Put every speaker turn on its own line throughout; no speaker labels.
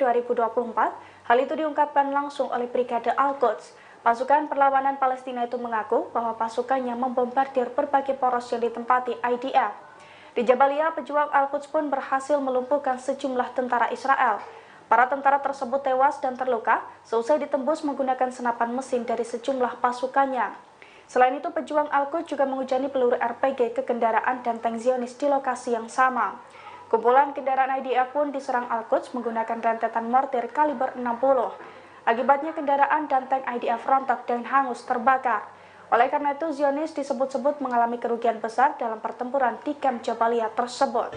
2024. Hal itu diungkapkan langsung oleh Brigade Al-Quds. Pasukan perlawanan Palestina itu mengaku bahwa pasukannya membombardir berbagai poros yang ditempati IDF. Di Jabalia, pejuang Al-Quds pun berhasil melumpuhkan sejumlah tentara Israel. Para tentara tersebut tewas dan terluka seusai ditembus menggunakan senapan mesin dari sejumlah pasukannya. Selain itu, pejuang Al-Quds juga menghujani peluru RPG ke kendaraan dan tank Zionis di lokasi yang sama. Kumpulan kendaraan IDF pun diserang Al-Quds menggunakan rentetan mortir kaliber 60. Akibatnya kendaraan dan tank IDF rontok dan hangus terbakar. Oleh karena itu, Zionis disebut-sebut mengalami kerugian besar dalam pertempuran di kamp Jabalia tersebut.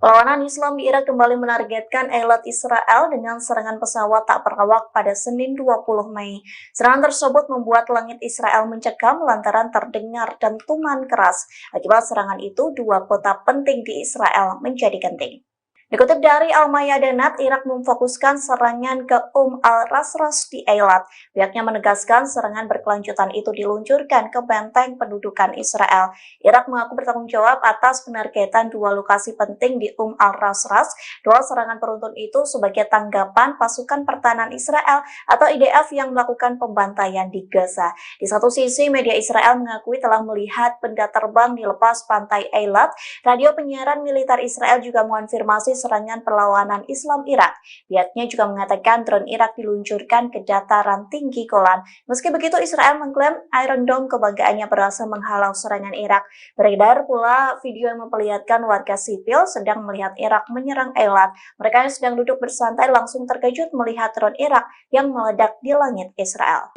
Perlawanan Islam di Irak kembali menargetkan Eilat Israel dengan serangan pesawat tak berawak pada Senin 20 Mei. Serangan tersebut membuat langit Israel mencekam lantaran terdengar dentuman keras. Akibat serangan itu, dua kota penting di Israel menjadi genting. Dikutip dari Al-Mayadanat, Irak memfokuskan serangan ke al-Rasras di Eilat. Pihaknya menegaskan serangan berkelanjutan itu diluncurkan ke benteng pendudukan Israel. Irak mengaku bertanggung jawab atas penargetan dua lokasi penting di al-Rasras. Dua serangan beruntun itu sebagai tanggapan pasukan pertahanan Israel atau IDF yang melakukan pembantaian di Gaza. Di satu sisi, media Israel mengakui telah melihat benda terbang di lepas pantai Eilat. Radio penyiaran militer Israel juga mengonfirmasi serangan perlawanan Islam Irak. Pihaknya juga mengatakan drone Irak diluncurkan ke dataran tinggi Golan. Meski begitu, Israel mengklaim Iron Dome kebanggaannya berhasil menghalau serangan Irak. Beredar pula video yang memperlihatkan warga sipil sedang melihat Irak menyerang Eilat. Mereka yang sedang duduk bersantai langsung terkejut melihat drone Irak yang meledak di langit Israel.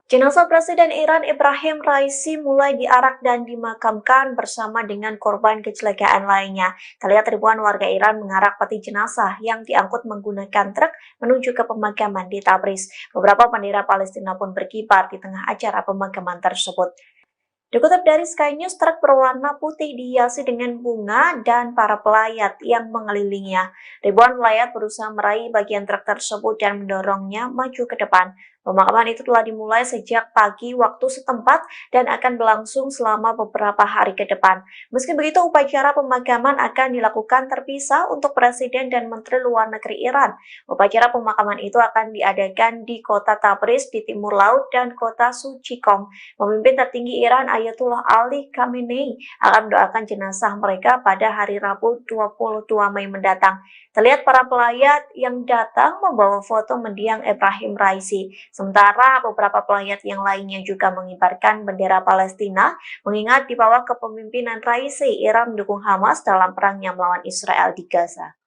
Jenazah Presiden Iran Ibrahim Raisi mulai diarak dan dimakamkan bersama dengan korban kecelakaan lainnya. Terlihat ribuan warga Iran mengarak peti jenazah yang diangkut menggunakan truk menuju ke pemakaman di Tabriz. Beberapa bendera Palestina pun berkibar di tengah acara pemakaman tersebut. Dikutip dari Sky News, truk berwarna putih dihiasi dengan bunga dan para pelayat yang mengelilinginya. Ribuan pelayat berusaha meraih bagian truk tersebut dan mendorongnya maju ke depan. Pemakaman itu telah dimulai sejak pagi waktu setempat dan akan berlangsung selama beberapa hari ke depan. Meski begitu, upacara pemakaman akan dilakukan terpisah untuk Presiden dan Menteri Luar Negeri Iran. Upacara pemakaman itu akan diadakan di kota Tabriz di timur laut dan kota Suci Qom. Pemimpin tertinggi Iran Ayatollah Ali Khamenei akan mendoakan jenazah mereka pada hari Rabu 22 Mei mendatang. Terlihat para pelayat yang datang membawa foto mendiang Ibrahim Raisi. Sementara beberapa pelayat yang lainnya juga mengibarkan bendera Palestina, mengingat di bawah kepemimpinan Raisi, Iran mendukung Hamas dalam perangnya melawan Israel di Gaza.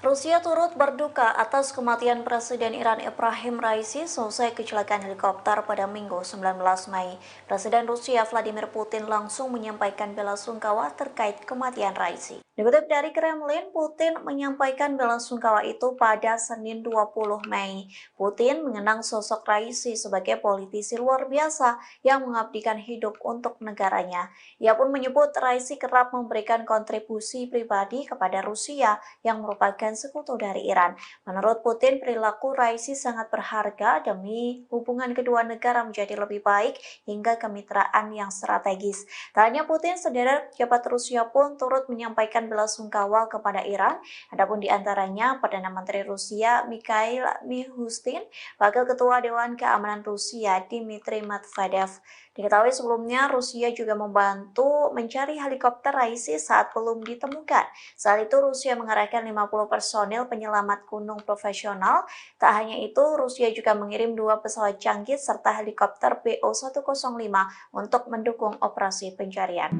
Rusia turut berduka atas kematian Presiden Iran Ibrahim Raisi seusai kecelakaan helikopter pada Minggu 19 Mei. Presiden Rusia Vladimir Putin langsung menyampaikan belasungkawa terkait kematian Raisi. Dikutip dari Kremlin, Putin menyampaikan belasungkawa itu pada Senin 20 Mei. Putin mengenang sosok Raisi sebagai politisi luar biasa yang mengabdikan hidup untuk negaranya. Ia pun menyebut Raisi kerap memberikan kontribusi pribadi kepada Rusia yang merupakan sekutu dari Iran. Menurut Putin, perilaku Raisi sangat berharga demi hubungan kedua negara menjadi lebih baik hingga kemitraan yang strategis. Tak hanya Putin, sederet pejabat Rusia pun turut menyampaikan belasungkawa kepada Iran. Adapun di antaranya Perdana Menteri Rusia Mikhail Mishustin, Wakil Ketua Dewan Keamanan Rusia Dmitry Medvedev. Diketahui sebelumnya Rusia juga membantu mencari helikopter Raisi saat belum ditemukan. Saat itu Rusia mengerahkan 50 personil penyelamat gunung profesional. Tak hanya itu, Rusia juga mengirim 2 pesawat canggih serta helikopter BO-105 untuk mendukung operasi pencarian.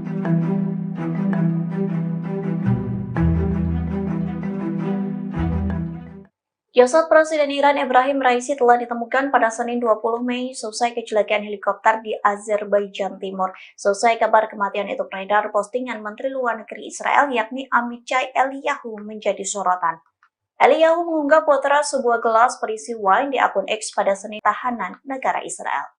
Jasad Presiden Iran Ibrahim Raisi telah ditemukan pada Senin 20 Mei selesai kecelakaan helikopter di Azerbaijan Timur. Selesai kabar kematian itu beredar, postingan Menteri Luar Negeri Israel yakni Amichai Eliyahu menjadi sorotan. Eliyahu mengunggah potret sebuah gelas berisi wine di akun X pada Senin tahanan negara Israel.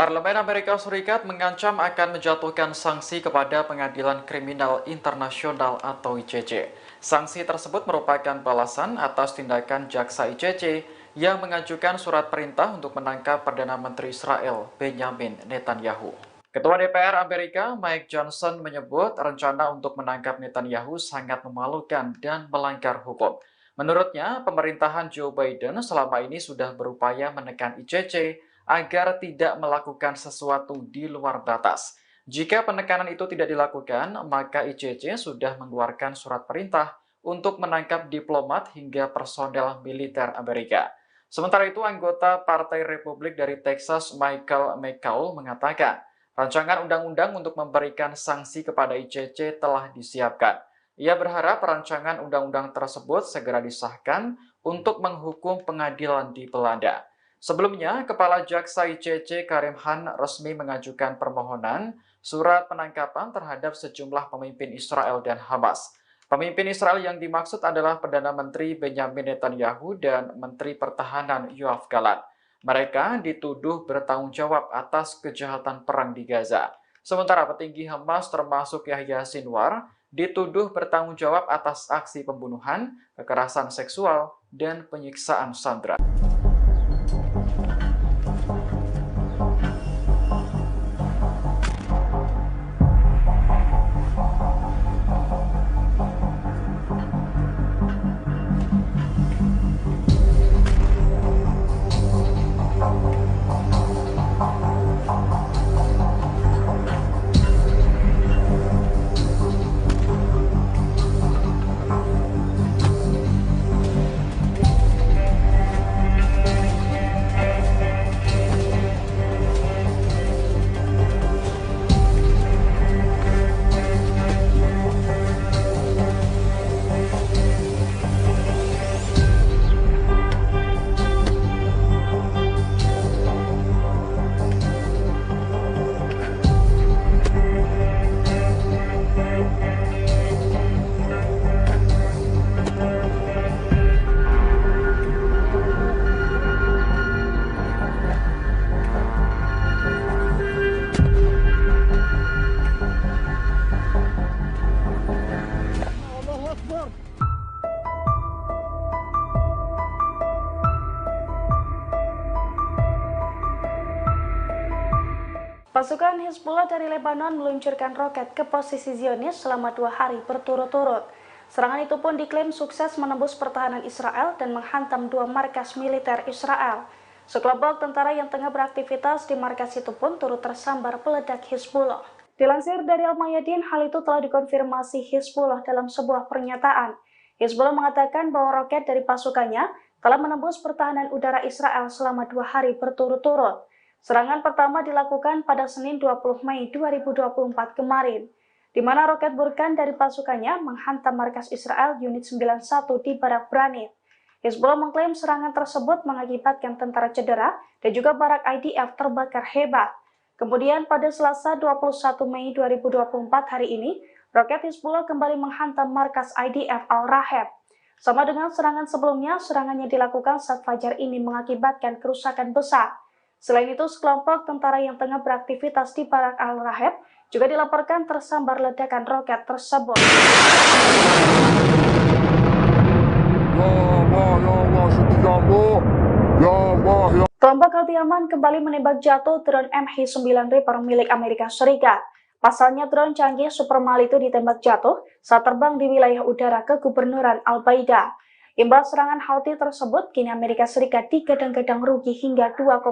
Parlemen Amerika Serikat mengancam akan menjatuhkan sanksi kepada Pengadilan Kriminal Internasional atau ICC. Sanksi tersebut merupakan balasan atas tindakan jaksa ICC yang mengajukan surat perintah untuk menangkap Perdana Menteri Israel Benjamin Netanyahu. Ketua DPR Amerika Mike Johnson menyebut rencana untuk menangkap Netanyahu sangat memalukan dan melanggar hukum. Menurutnya, pemerintahan Joe Biden selama ini sudah berupaya menekan ICC agar tidak melakukan sesuatu di luar batas. Jika penekanan itu tidak dilakukan, maka ICC sudah mengeluarkan surat perintah untuk menangkap diplomat hingga personel militer Amerika. Sementara itu, anggota Partai Republik dari Texas Michael McCaul mengatakan, rancangan undang-undang untuk memberikan sanksi kepada ICC telah disiapkan. Ia berharap rancangan undang-undang tersebut segera disahkan untuk menghukum pengadilan di Belanda. Sebelumnya, Kepala Jaksa ICC Karim Khan resmi mengajukan permohonan surat penangkapan terhadap sejumlah pemimpin Israel dan Hamas. Pemimpin Israel yang dimaksud adalah Perdana Menteri Benjamin Netanyahu dan Menteri Pertahanan Yoav Gallant. Mereka dituduh bertanggung jawab atas kejahatan perang di Gaza. Sementara petinggi Hamas termasuk Yahya Sinwar dituduh bertanggung jawab atas aksi pembunuhan, kekerasan seksual, dan penyiksaan sandera.
Pasukan Hizbullah dari Lebanon meluncurkan roket ke posisi Zionis selama 2 hari berturut-turut. Serangan itu pun diklaim sukses menembus pertahanan Israel dan menghantam 2 markas militer Israel. Sekelompok tentara yang tengah beraktivitas di markas itu pun turut tersambar peledak Hizbullah. Dilansir dari Al-Mayadin, hal itu telah dikonfirmasi Hizbullah dalam sebuah pernyataan. Hizbullah mengatakan bahwa roket dari pasukannya telah menembus pertahanan udara Israel selama 2 hari berturut-turut. Serangan pertama dilakukan pada Senin 20 Mei 2024 kemarin, di mana roket Burkan dari pasukannya menghantam markas Israel Unit 91 di Barak Branit. Hizbullah mengklaim serangan tersebut mengakibatkan tentara cedera dan juga barak IDF terbakar hebat. Kemudian pada Selasa 21 Mei 2024 hari ini, roket Hizbullah kembali menghantam markas IDF Al-Raheb. Sama dengan serangan sebelumnya, serangannya dilakukan saat fajar ini mengakibatkan kerusakan besar. Selain itu, sekelompok tentara yang tengah beraktivitas di Barak Al-Raheb juga dilaporkan tersambar ledakan roket tersebut. Kelompok Houthi-Yaman kembali menembak jatuh drone MH9 Reaper milik Amerika Serikat. Pasalnya drone canggih Supermal itu ditembak jatuh saat terbang di wilayah udara kegubernuran Al-Baida. Imbas serangan Houthi tersebut, kini Amerika Serikat digadang-gadang rugi hingga 2,5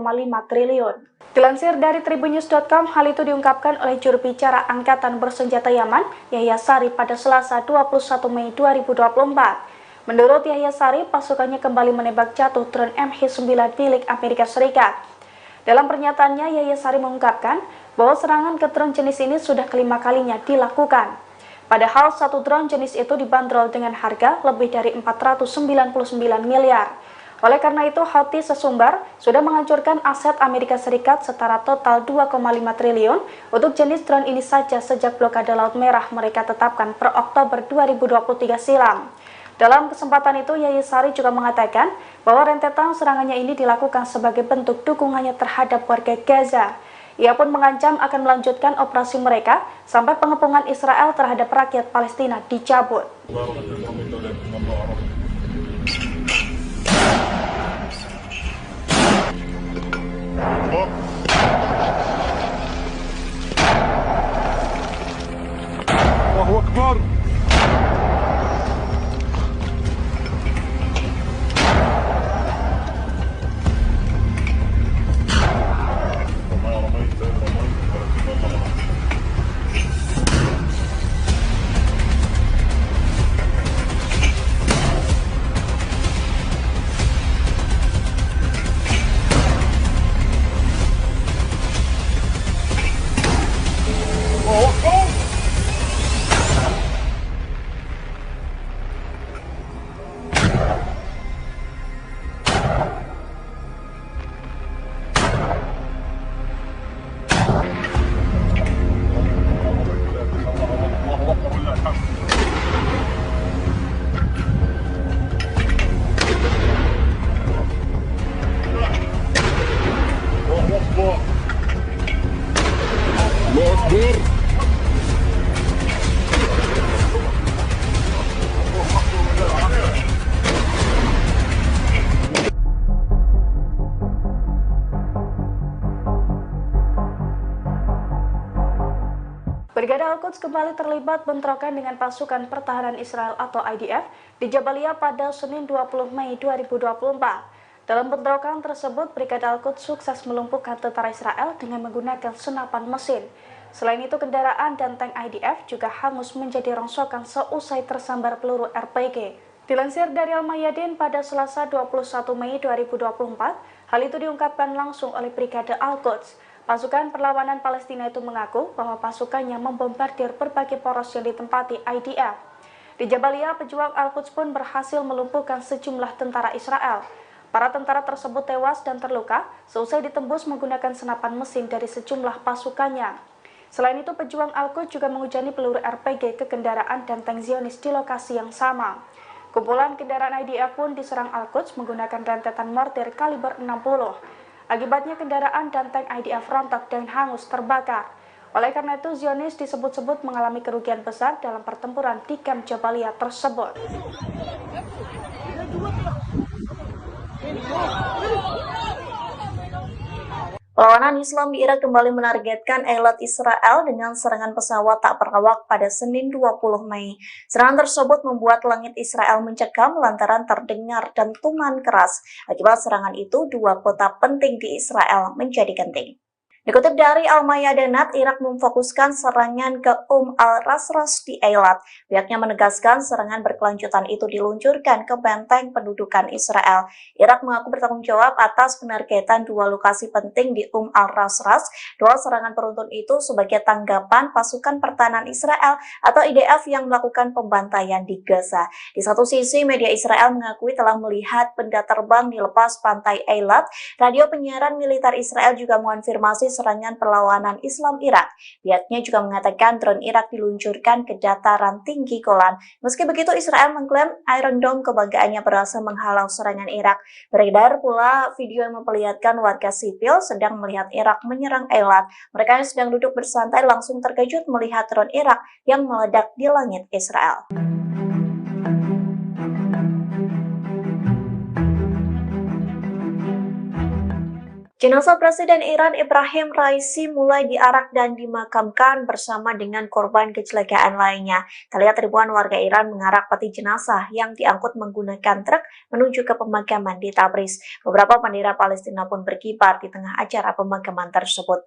triliun. Dilansir dari tribunnews.com, hal itu diungkapkan oleh juru bicara Angkatan Bersenjata Yaman, Yahya Sari pada Selasa 21 Mei 2024. Menurut Yahya Sari, pasukannya kembali menembak jatuh drone MH9 milik Amerika Serikat. Dalam pernyataannya, Yahya Sari mengungkapkan bahwa serangan ke drone jenis ini sudah kelima kalinya dilakukan. Padahal satu drone jenis itu dibanderol dengan harga lebih dari 499 miliar. Oleh karena itu, Houthi sesumbar sudah menghancurkan aset Amerika Serikat setara total 2,5 triliun untuk jenis drone ini saja sejak blokade Laut Merah mereka tetapkan per Oktober 2023 silam. Dalam kesempatan itu, Yahya Sari juga mengatakan bahwa rentetan serangannya ini dilakukan sebagai bentuk dukungannya terhadap warga Gaza. Ia pun mengancam akan melanjutkan operasi mereka sampai pengepungan Israel terhadap rakyat Palestina dicabut.
Allahu Akbar.
Brigade Al-Quds kembali terlibat bentrokan dengan pasukan pertahanan Israel atau IDF di Jabalia pada Senin 20 Mei 2024. Dalam bentrokan tersebut, Brigade Al-Quds sukses melumpuhkan tentara Israel dengan menggunakan senapan mesin. Selain itu, kendaraan dan tank IDF juga hangus menjadi rongsokan seusai tersambar peluru RPG. Dilansir dari Al-Mayadin pada Selasa 21 Mei 2024, hal itu diungkapkan langsung oleh Brigade Al-Quds. Pasukan perlawanan Palestina itu mengaku bahwa pasukannya membombardir berbagai poros yang ditempati IDF. Di Jabalia, pejuang Al-Quds pun berhasil melumpuhkan sejumlah tentara Israel. Para tentara tersebut tewas dan terluka seusai ditembus menggunakan senapan mesin dari sejumlah pasukannya. Selain itu, pejuang Al-Quds juga menghujani peluru RPG ke kendaraan dan tank Zionis di lokasi yang sama. Kumpulan kendaraan IDF pun diserang Al-Quds menggunakan rentetan mortir kaliber 60. Akibatnya kendaraan dan tank IDF rontok dan hangus terbakar. Oleh karena itu, Zionis disebut-sebut mengalami kerugian besar dalam pertempuran di kamp Jabalia tersebut.
Perlawanan Islam di Irak kembali menargetkan elit Israel dengan serangan pesawat tak berawak pada Senin 20 Mei. Serangan tersebut membuat langit Israel mencekam lantaran terdengar dentuman keras. Akibat serangan itu, dua kota penting di Israel menjadi genting. Dikutip dari Al-Mayadanat, Irak memfokuskan serangan ke al-Rasras di Eilat. Pihaknya menegaskan serangan berkelanjutan itu diluncurkan ke benteng pendudukan Israel. Irak mengaku bertanggung jawab atas penargetan dua lokasi penting di al-Rasras. Dua serangan beruntun itu sebagai tanggapan pasukan pertahanan Israel atau IDF yang melakukan pembantaian di Gaza. Di satu sisi, media Israel mengakui telah melihat benda terbang di lepas pantai Eilat. Radio penyiaran militer Israel juga mengonfirmasi serangan perlawanan Islam Irak. Pihaknya juga mengatakan drone Irak diluncurkan ke dataran tinggi Golan. Meski begitu, Israel mengklaim Iron Dome kebanggaannya berhasil menghalau serangan Irak. Beredar pula video yang memperlihatkan warga sipil sedang melihat Irak menyerang Eilat. Mereka yang sedang duduk bersantai langsung terkejut melihat drone Irak yang meledak di langit Israel. Jenazah Presiden Iran Ebrahim Raisi mulai diarak dan dimakamkan bersama dengan korban kecelakaan lainnya. Terlihat ribuan warga Iran mengarak peti jenazah yang diangkut menggunakan truk menuju ke pemakaman di Tabriz. Beberapa bendera Palestina pun berkibar di tengah acara pemakaman tersebut.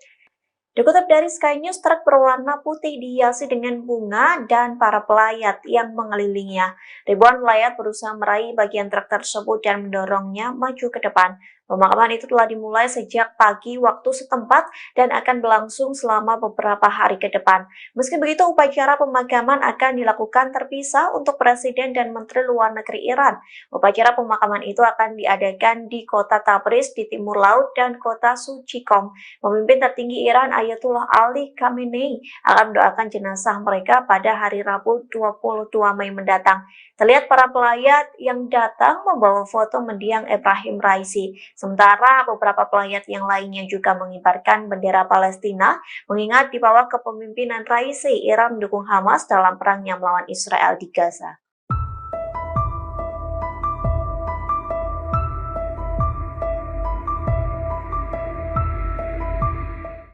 Dikutip dari Sky News, truk berwarna putih dihiasi dengan bunga dan para pelayat yang mengelilinginya. Ribuan pelayat berusaha meraih bagian truk tersebut dan mendorongnya maju ke depan. Pemakaman itu telah dimulai sejak pagi waktu setempat dan akan berlangsung selama beberapa hari ke depan. Meski begitu, upacara pemakaman akan dilakukan terpisah untuk Presiden dan Menteri Luar Negeri Iran. Upacara pemakaman itu akan diadakan di kota Tabriz di timur laut dan kota Suci Qom. Pemimpin tertinggi Iran Ayatollah Ali Khamenei akan mendoakan jenazah mereka pada hari Rabu 22 Mei mendatang. Terlihat para pelayat yang datang membawa foto mendiang Ebrahim Raisi. Sementara beberapa pelayat yang lainnya juga mengibarkan bendera Palestina, mengingat di bawah kepemimpinan Raisi, Iran mendukung Hamas dalam perangnya melawan Israel di Gaza.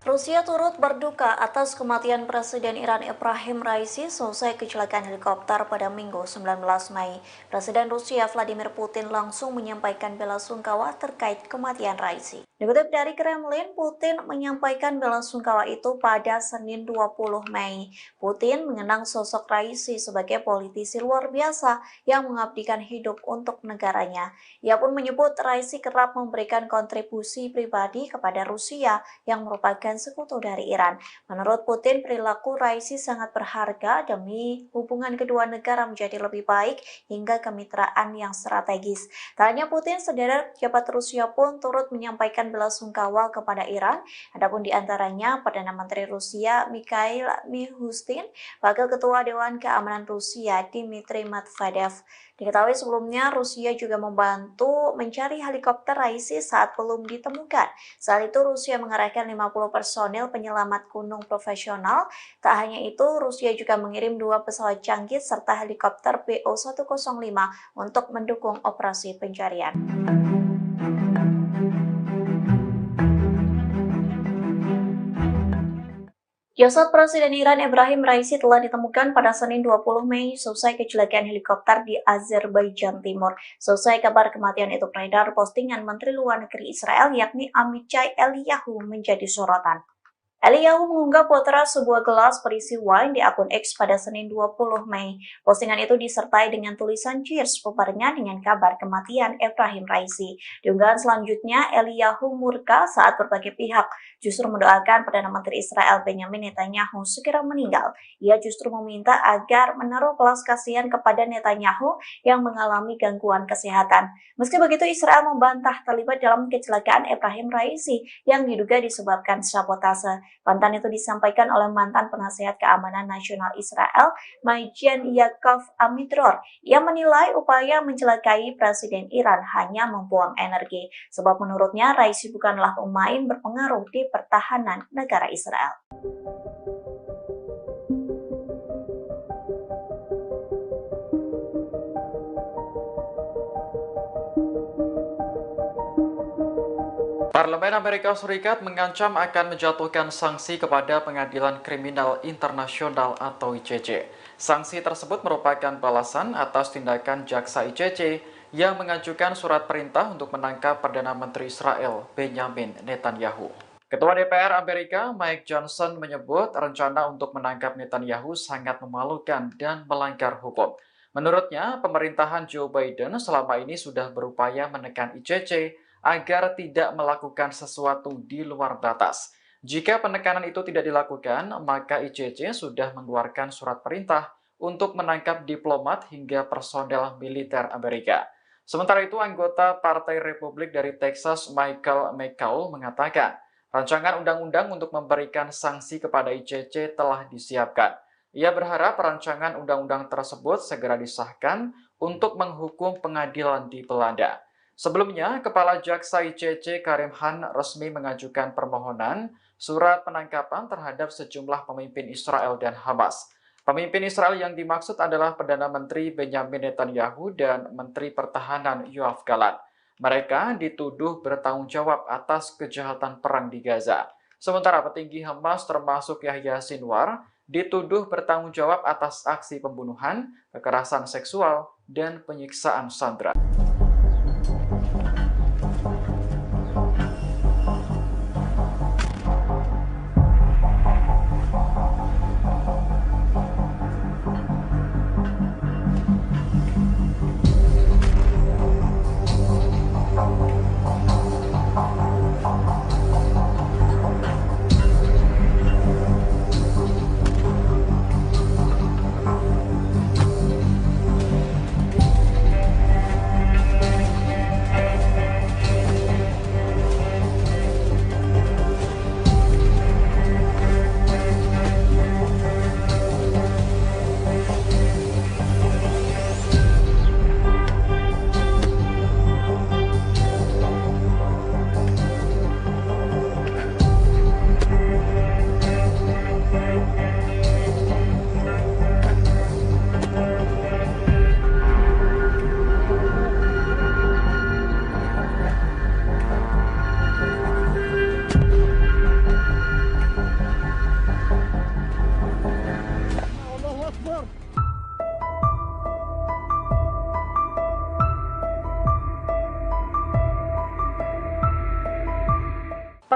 Rusia turut berduka atas kematian Presiden Iran Ebrahim Raisi selesai kecelakaan helikopter pada Minggu 19 Mei. Presiden Rusia Vladimir Putin langsung menyampaikan bela sungkawa terkait kematian Raisi. Dikutip dari Kremlin, Putin menyampaikan bela sungkawa itu pada Senin 20 Mei. Putin mengenang sosok Raisi sebagai politisi luar biasa yang mengabdikan hidup untuk negaranya. Ia pun menyebut Raisi kerap memberikan kontribusi pribadi kepada Rusia yang merupakan sekutu dari Iran. Menurut Putin, perilaku Raisi sangat berharga demi hubungan kedua negara menjadi lebih baik hingga kemitraan yang strategis. Tak hanya Putin, sederet pejabat Rusia pun turut menyampaikan bela sungkawa kepada Iran. Adapun di antaranya Perdana Menteri Rusia Mikhail Mishustin, Wakil Ketua Dewan Keamanan Rusia Dmitry Medvedev. Diketahui sebelumnya Rusia juga membantu mencari helikopter Raisi saat belum ditemukan. Saat itu Rusia mengerahkan 50 personil penyelamat gunung profesional. Tak hanya itu, Rusia juga mengirim 2 pesawat canggih serta helikopter BO-105 untuk mendukung operasi pencarian. Jasad Presiden Iran Ebrahim Raisi telah ditemukan pada Senin 20 Mei selesai kecelakaan helikopter di Azerbaijan Timur. Selesai kabar kematian itu beredar, postingan Menteri Luar Negeri Israel yakni Amichai Eliyahu menjadi sorotan. Eliyahu mengunggah potret sebuah gelas berisi wine di akun X pada Senin 20 Mei. Postingan itu disertai dengan tulisan cheers bubarnya dengan kabar kematian Ebrahim Raisi. Di unggahan selanjutnya, Eliyahu murka saat berbagai pihak justru mendoakan Perdana Menteri Israel Benjamin Netanyahu segera meninggal. Ia justru meminta agar menaruh belas kasihan kepada Netanyahu yang mengalami gangguan kesehatan. Meski begitu, Israel membantah terlibat dalam kecelakaan Ebrahim Raisi yang diduga disebabkan sabotase. Bantahan itu disampaikan oleh mantan penasihat keamanan nasional Israel, Majen Yaakov Amidror. Ia menilai upaya mencelakai Presiden Iran hanya membuang energi, sebab menurutnya Raisi bukanlah pemain berpengaruh di pertahanan negara Israel.
Parlemen Amerika Serikat mengancam akan menjatuhkan sanksi kepada Pengadilan Kriminal Internasional atau ICC. Sanksi tersebut merupakan balasan atas tindakan jaksa ICC yang mengajukan surat perintah untuk menangkap Perdana Menteri Israel Benjamin Netanyahu. Ketua DPR Amerika Mike Johnson menyebut rencana untuk menangkap Netanyahu sangat memalukan dan melanggar hukum. Menurutnya, pemerintahan Joe Biden selama ini sudah berupaya menekan ICC agar tidak melakukan sesuatu di luar batas. Jika penekanan itu tidak dilakukan, maka ICC sudah mengeluarkan surat perintah untuk menangkap diplomat hingga personel militer Amerika. Sementara itu, anggota Partai Republik dari Texas Michael McCaul mengatakan, rancangan undang-undang untuk memberikan sanksi kepada ICC telah disiapkan. Ia berharap rancangan undang-undang tersebut segera disahkan untuk menghukum pengadilan di Belanda. Sebelumnya, Kepala Jaksa ICC Karim Khan resmi mengajukan permohonan surat penangkapan terhadap sejumlah pemimpin Israel dan Hamas. Pemimpin Israel yang dimaksud adalah Perdana Menteri Benjamin Netanyahu dan Menteri Pertahanan Yoav Gallant. Mereka dituduh bertanggung jawab atas kejahatan perang di Gaza. Sementara petinggi Hamas termasuk Yahya Sinwar dituduh bertanggung jawab atas aksi pembunuhan, kekerasan seksual, dan penyiksaan sandera.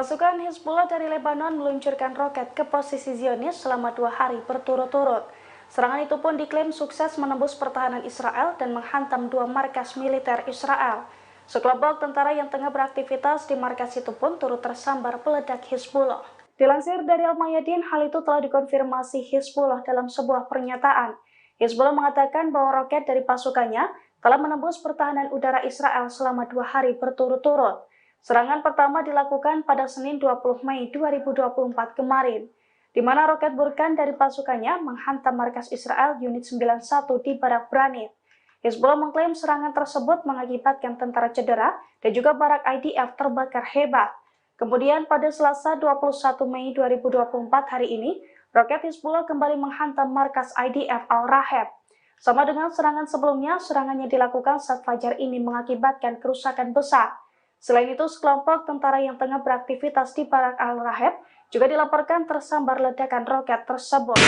Pasukan Hizbullah dari Lebanon meluncurkan roket ke posisi Zionis selama 2 hari berturut-turut. Serangan itu pun diklaim sukses menembus pertahanan Israel dan menghantam 2 markas militer Israel. Sekelompok tentara yang tengah beraktivitas di markas itu pun turut tersambar peledak Hizbullah. Dilansir dari Al-Mayadin, hal itu telah dikonfirmasi Hizbullah dalam sebuah pernyataan. Hizbullah mengatakan bahwa roket dari pasukannya telah menembus pertahanan udara Israel selama 2 hari berturut-turut. Serangan pertama dilakukan pada Senin 20 Mei 2024 kemarin, di mana roket Burkan dari pasukannya menghantam markas Israel Unit 91 di Barak Branit. Hizbullah mengklaim serangan tersebut mengakibatkan tentara cedera dan juga barak IDF terbakar hebat. Kemudian pada Selasa 21 Mei 2024 hari ini, roket Hizbullah kembali menghantam markas IDF Al-Raheb. Sama dengan serangan sebelumnya, serangannya dilakukan saat fajar ini mengakibatkan kerusakan besar. Selain itu, sekelompok tentara yang tengah beraktivitas di Barak Al-Raheb juga dilaporkan tersambar ledakan roket tersebut.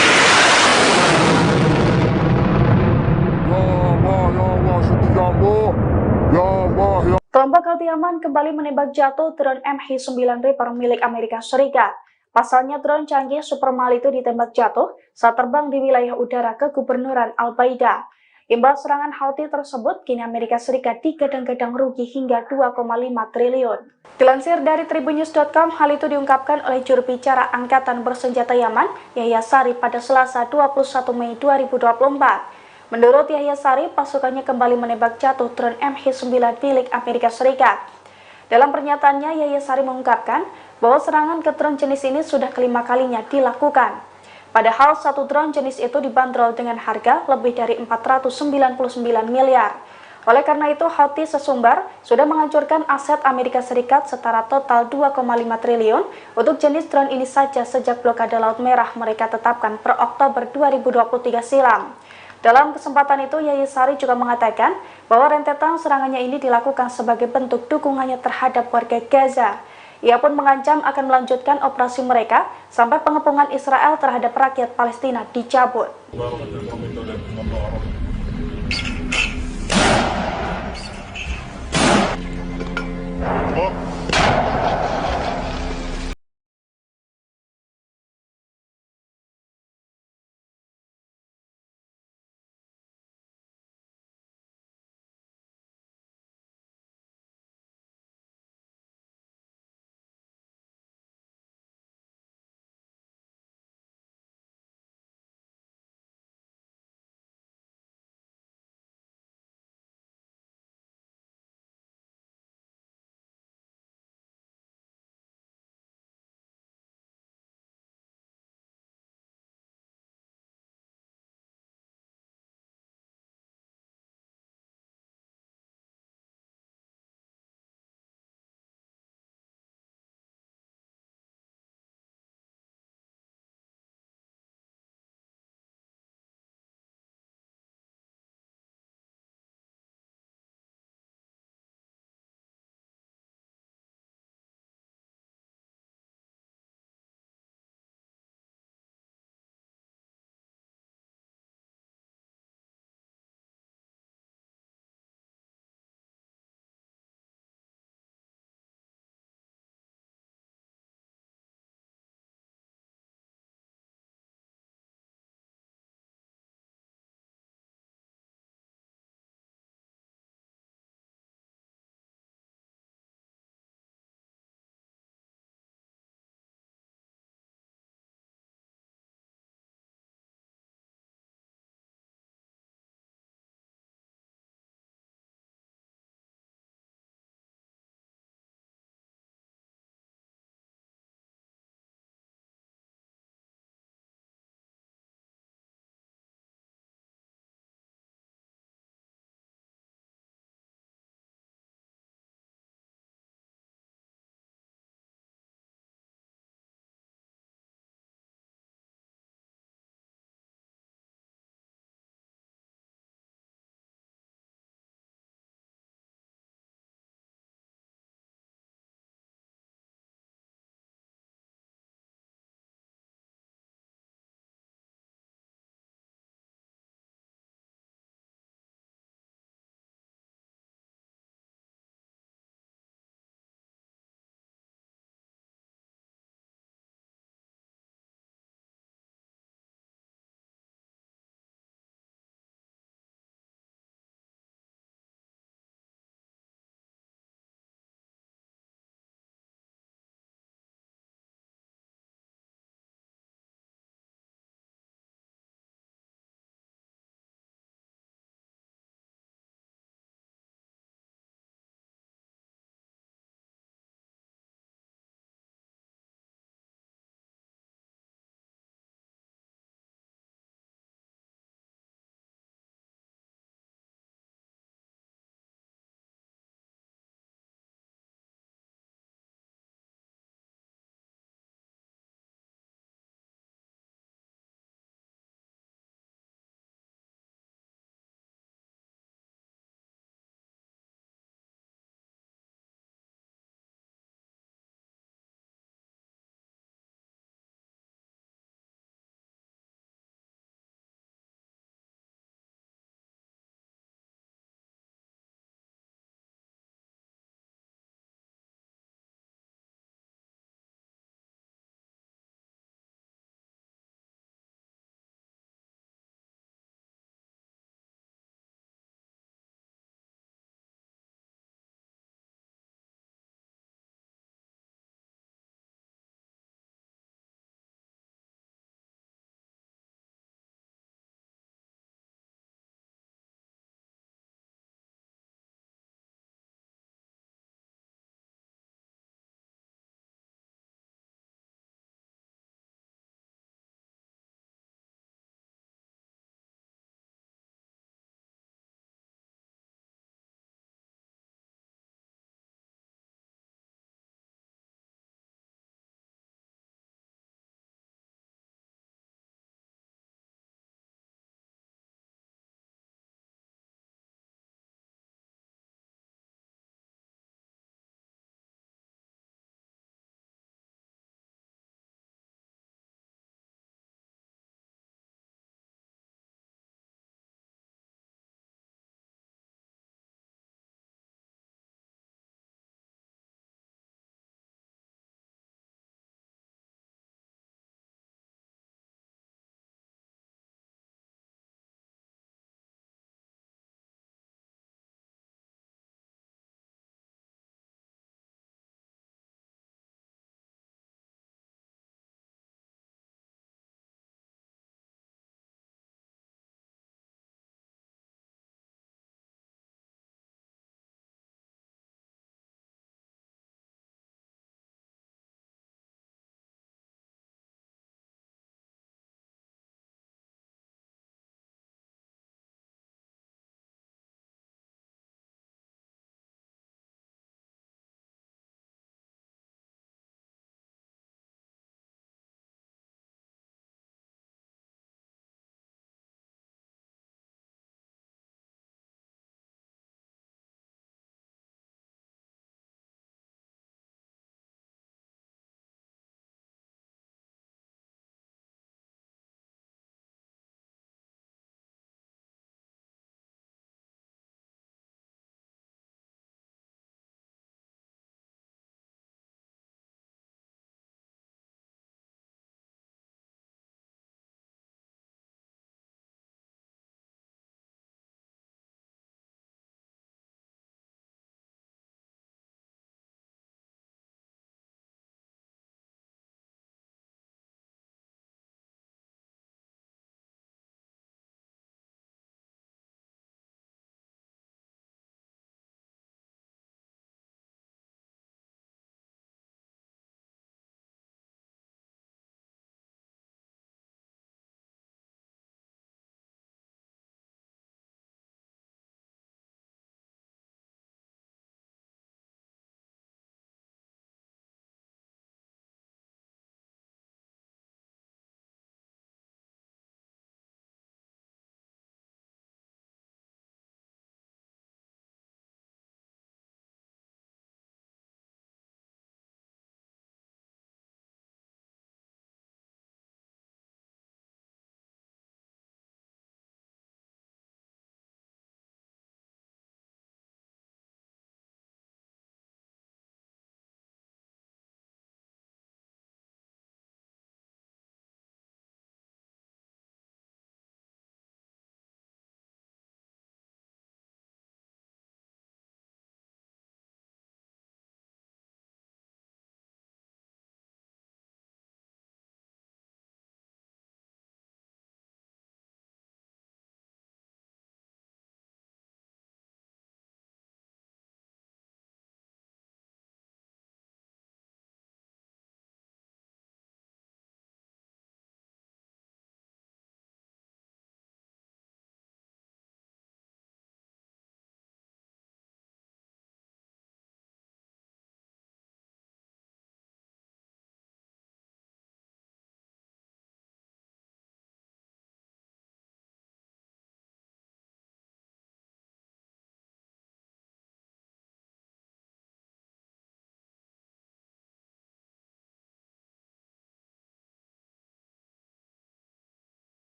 Kelompok Houthi Yaman kembali menembak jatuh drone MH9 Reaper milik Amerika Serikat. Pasalnya drone canggih super mahal itu ditembak jatuh saat terbang di wilayah udara kegubernuran Al-Baida. Imbas serangan Houthi tersebut, kini Amerika Serikat digadang-gadang rugi hingga 2,5 triliun. Dilansir dari tribunnews.com, hal itu diungkapkan oleh juru bicara Angkatan Bersenjata Yaman, Yahya Sari pada Selasa 21 Mei 2024. Menurut Yahya Sari, pasukannya kembali menembak jatuh drone MH9 milik Amerika Serikat. Dalam pernyataannya, Yahya Sari mengungkapkan bahwa serangan ke drone jenis ini sudah kelima kalinya dilakukan. Padahal satu drone jenis itu dibanderol dengan harga lebih dari 499 miliar. Oleh karena itu, Houthi sesumbar sudah menghancurkan aset Amerika Serikat setara total 2,5 triliun untuk jenis drone ini saja sejak blokade Laut Merah mereka tetapkan per Oktober 2023 silam. Dalam kesempatan itu, Yahya Sari juga mengatakan bahwa rentetan serangannya ini dilakukan sebagai bentuk dukungannya terhadap warga Gaza. Ia pun mengancam akan melanjutkan operasi mereka sampai pengepungan Israel terhadap rakyat Palestina dicabut.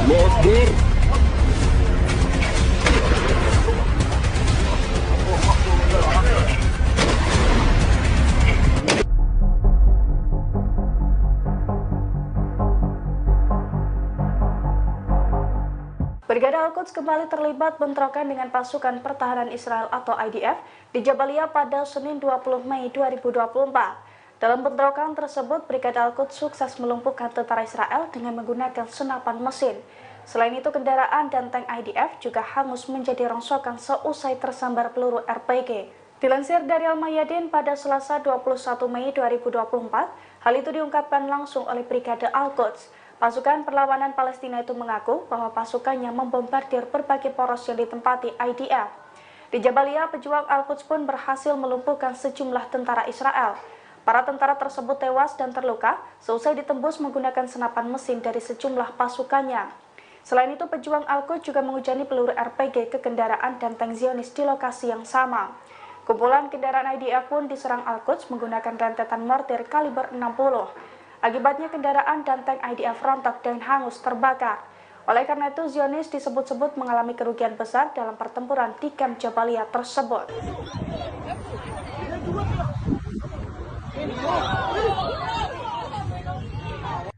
الله أكبر.
Brigade Al-Quds kembali terlibat bentrokan dengan pasukan pertahanan Israel atau IDF di Jabalia pada Senin 20 Mei 2024. Dalam bentrokan tersebut, Brigade Al-Quds sukses melumpuhkan tentara Israel dengan menggunakan senapan mesin. Selain itu, kendaraan dan tank IDF juga hangus menjadi rongsokan seusai tersambar peluru RPG. Dilansir dari Al-Mayadin pada Selasa 21 Mei 2024, hal itu diungkapkan langsung oleh Brigade Al-Quds. Pasukan perlawanan Palestina itu mengaku bahwa pasukannya membombardir berbagai poros yang ditempati IDF. Di Jabalia, pejuang Al-Quds pun berhasil melumpuhkan sejumlah tentara Israel. Para tentara tersebut tewas dan terluka seusai ditembus menggunakan senapan mesin dari sejumlah pasukannya. Selain itu, pejuang Al-Quds juga menghujani peluru RPG ke kendaraan dan tank Zionis di lokasi yang sama. Kumpulan kendaraan IDF pun diserang Al-Quds menggunakan rentetan mortir kaliber 60. Akibatnya kendaraan dan tank IDF rontok dan hangus terbakar. Oleh karena itu, Zionis disebut-sebut mengalami kerugian besar dalam pertempuran di kamp Jabalia tersebut.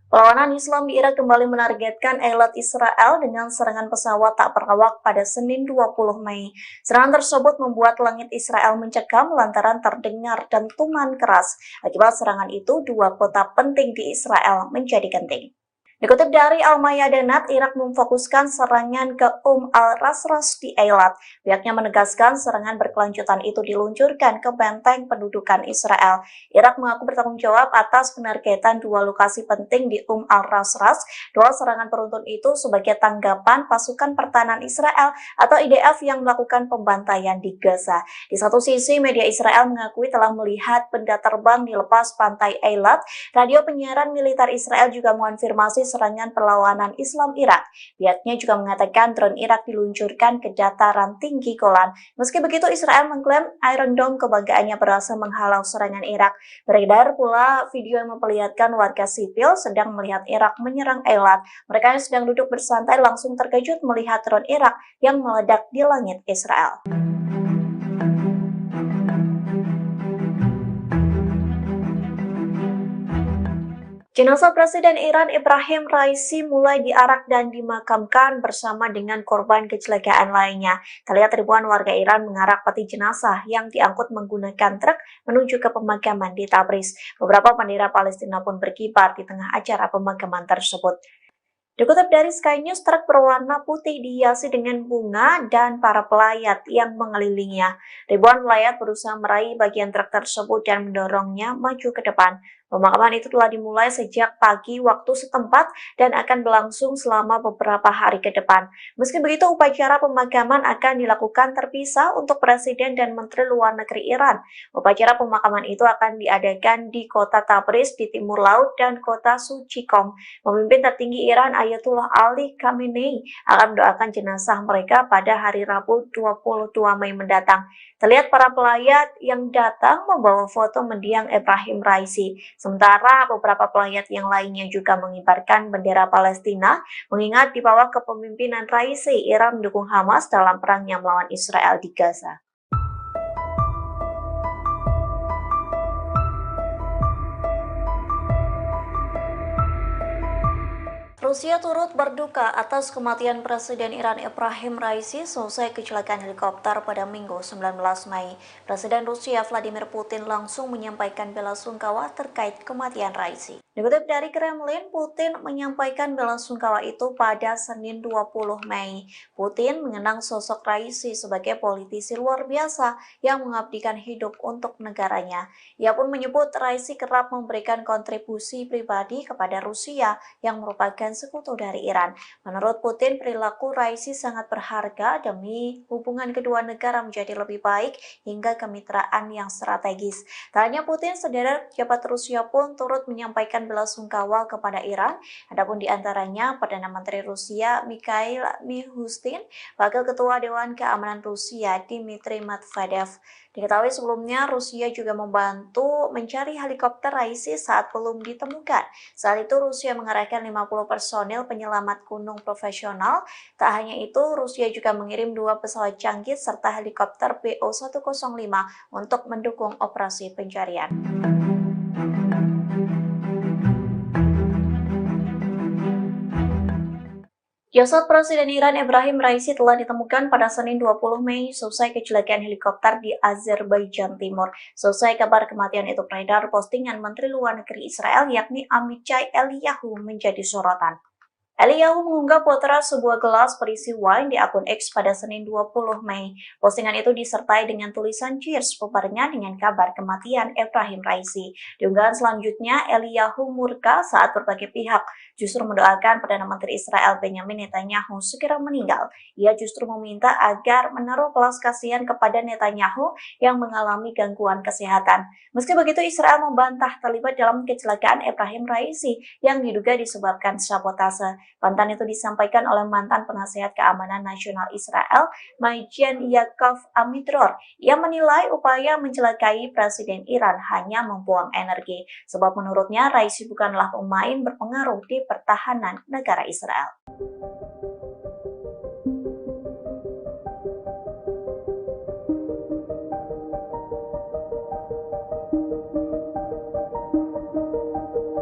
Perlawanan Islam di Irak kembali menargetkan Eilat Israel dengan serangan pesawat tak berawak pada Senin 20 Mei. Serangan tersebut membuat langit Israel mencekam lantaran terdengar dentuman keras. Akibat serangan itu, dua kota penting di Israel menjadi genting. Dikutip dari Al-Mayadinat, Irak memfokuskan serangan ke al-Rasras di Eilat. Pihaknya menegaskan serangan berkelanjutan itu diluncurkan ke benteng pendudukan Israel. Irak mengaku bertanggung jawab atas penargetan dua lokasi penting di al-Rasras. Dua serangan beruntun itu sebagai tanggapan pasukan pertahanan Israel atau IDF yang melakukan pembantaian di Gaza. Di satu sisi, media Israel mengakui telah melihat benda terbang di lepas pantai Eilat. Radio penyiaran militer Israel juga mengonfirmasi serangan perlawanan Islam Irak. Pihaknya juga mengatakan drone Irak diluncurkan ke dataran tinggi Golan. Meski begitu, Israel mengklaim Iron Dome kebanggaannya berhasil menghalau serangan Irak. Beredar pula video yang memperlihatkan warga sipil sedang melihat Irak menyerang Eilat. Mereka yang sedang duduk bersantai langsung terkejut melihat drone Irak yang meledak di langit Israel. Jenazah Presiden Iran Ebrahim Raisi mulai diarak dan dimakamkan bersama dengan korban kecelakaan lainnya. Terlihat ribuan warga Iran mengarak peti jenazah yang diangkut menggunakan truk menuju ke pemakaman di Tabriz. Beberapa bendera Palestina pun berkibar di tengah acara pemakaman tersebut. Dikutip dari Sky News, truk berwarna putih dihiasi dengan bunga dan para pelayat yang mengelilinginya. Ribuan pelayat berusaha meraih bagian truk tersebut dan mendorongnya maju ke depan. Pemakaman itu telah dimulai sejak pagi waktu setempat dan akan berlangsung selama beberapa hari ke depan. Meski begitu, upacara pemakaman akan dilakukan terpisah untuk Presiden dan Menteri Luar Negeri Iran. Upacara pemakaman itu akan diadakan di kota Tabriz di timur laut dan kota Suci Qom. Pemimpin tertinggi Iran Ayatollah Ali Khamenei akan mendoakan jenazah mereka pada hari Rabu 22 Mei mendatang. Terlihat para pelayat yang datang membawa foto mendiang Ebrahim Raisi. Sementara beberapa pelayat yang lainnya juga mengibarkan bendera Palestina, mengingat di bawah kepemimpinan Raisi, Iran mendukung Hamas dalam perangnya melawan Israel di Gaza. Rusia turut berduka atas kematian Presiden Iran Ebrahim Raisi seusai kecelakaan helikopter pada Minggu 19 Mei. Presiden Rusia Vladimir Putin langsung menyampaikan bela sungkawa terkait kematian Raisi. Dikutip dari Kremlin, Putin menyampaikan bela sungkawa itu pada Senin 20 Mei. Putin mengenang sosok Raisi sebagai politisi luar biasa yang mengabdikan hidup untuk negaranya. Ia pun menyebut Raisi kerap memberikan kontribusi pribadi kepada Rusia yang merupakan sekutu dari Iran. Menurut Putin, perilaku Raisi sangat berharga demi hubungan kedua negara menjadi lebih baik hingga kemitraan yang strategis. Tak hanya Putin, sederet pejabat Rusia pun turut menyampaikan bela sungkawa kepada Iran. Adapun di antaranya Perdana Menteri Rusia Mikhail Mishustin, Wakil Ketua Dewan Keamanan Rusia Dmitry Medvedev, Diketahui sebelumnya Rusia juga membantu mencari helikopter Raisi saat belum ditemukan. Saat itu Rusia mengerahkan 50 personil penyelamat gunung profesional. Tak hanya itu, Rusia juga mengirim 2 pesawat canggih serta helikopter BO-105 untuk mendukung operasi pencarian. Jasad Presiden Iran Ebrahim Raisi telah ditemukan pada Senin 20 Mei selesai kecelakaan helikopter di Azerbaijan Timur. Selesai kabar kematian itu beredar, postingan Menteri Luar Negeri Israel yakni Amichai Eliyahu menjadi sorotan. Eliyahu mengunggah potret sebuah gelas berisi wine di akun X pada Senin 20 Mei. Postingan itu disertai dengan tulisan cheers bebarengan dengan kabar kematian Ebrahim Raisi. Di unggahan selanjutnya, Eliyahu murka saat berbagai pihak justru mendoakan Perdana Menteri Israel Benjamin Netanyahu segera meninggal. Ia justru meminta agar menaruh belas kasihan kepada Netanyahu yang mengalami gangguan kesehatan. Meski begitu, Israel membantah terlibat dalam kecelakaan Ebrahim Raisi yang diduga disebabkan sabotase. Bantahan itu disampaikan oleh mantan penasihat keamanan nasional Israel, Majen Yaakov Amidror. Ia menilai upaya mencelakai Presiden Iran hanya membuang energi, sebab menurutnya Raisi bukanlah pemain berpengaruh di pertahanan negara Israel.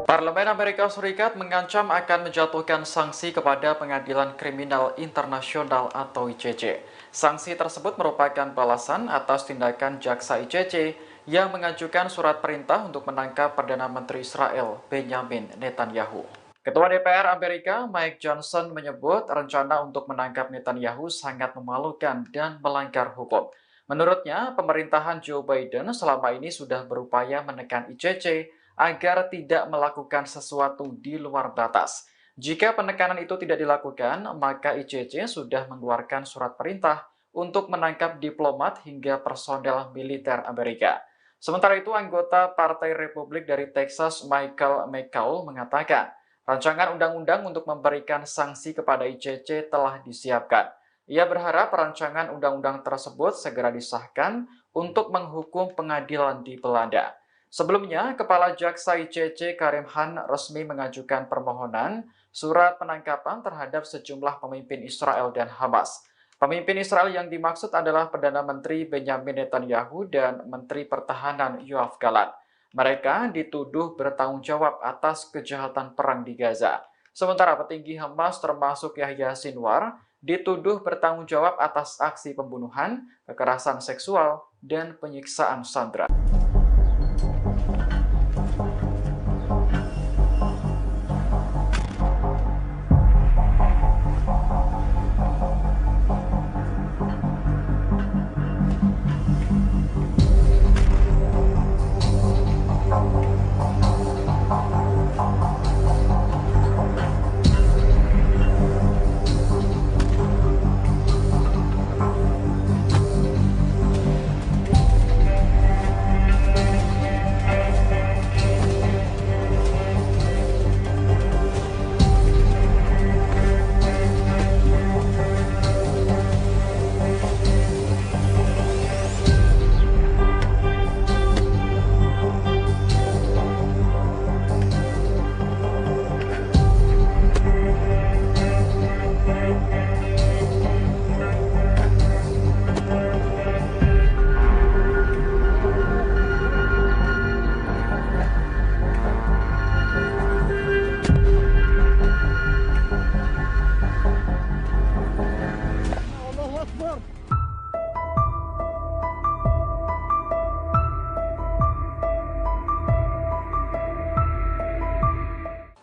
Parlemen Amerika Serikat mengancam akan menjatuhkan sanksi kepada Pengadilan Kriminal Internasional atau ICC. Sanksi tersebut merupakan balasan atas tindakan jaksa ICC yang mengajukan surat perintah untuk menangkap Perdana Menteri Israel Benjamin Netanyahu. Ketua DPR Amerika Mike Johnson menyebut rencana untuk menangkap Netanyahu sangat memalukan dan melanggar hukum. Menurutnya, pemerintahan Joe Biden selama ini sudah berupaya menekan ICC agar tidak melakukan sesuatu di luar batas. Jika penekanan itu tidak dilakukan, maka ICC sudah mengeluarkan surat perintah untuk menangkap diplomat hingga personel militer Amerika. Sementara itu, anggota Partai Republik dari Texas Michael McCaul mengatakan, rancangan undang-undang untuk memberikan sanksi kepada ICC telah disiapkan. Ia berharap rancangan undang-undang tersebut segera disahkan untuk menghukum pengadilan di Belanda. Sebelumnya, Kepala Jaksa ICC Karim Khan resmi mengajukan permohonan surat penangkapan terhadap sejumlah pemimpin Israel dan Hamas. Pemimpin Israel yang dimaksud adalah Perdana Menteri Benjamin Netanyahu dan Menteri Pertahanan Yoav Gallant. Mereka dituduh bertanggung jawab atas kejahatan perang di Gaza. Sementara petinggi Hamas termasuk Yahya Sinwar dituduh bertanggung jawab atas aksi pembunuhan, kekerasan seksual, dan penyiksaan sandera.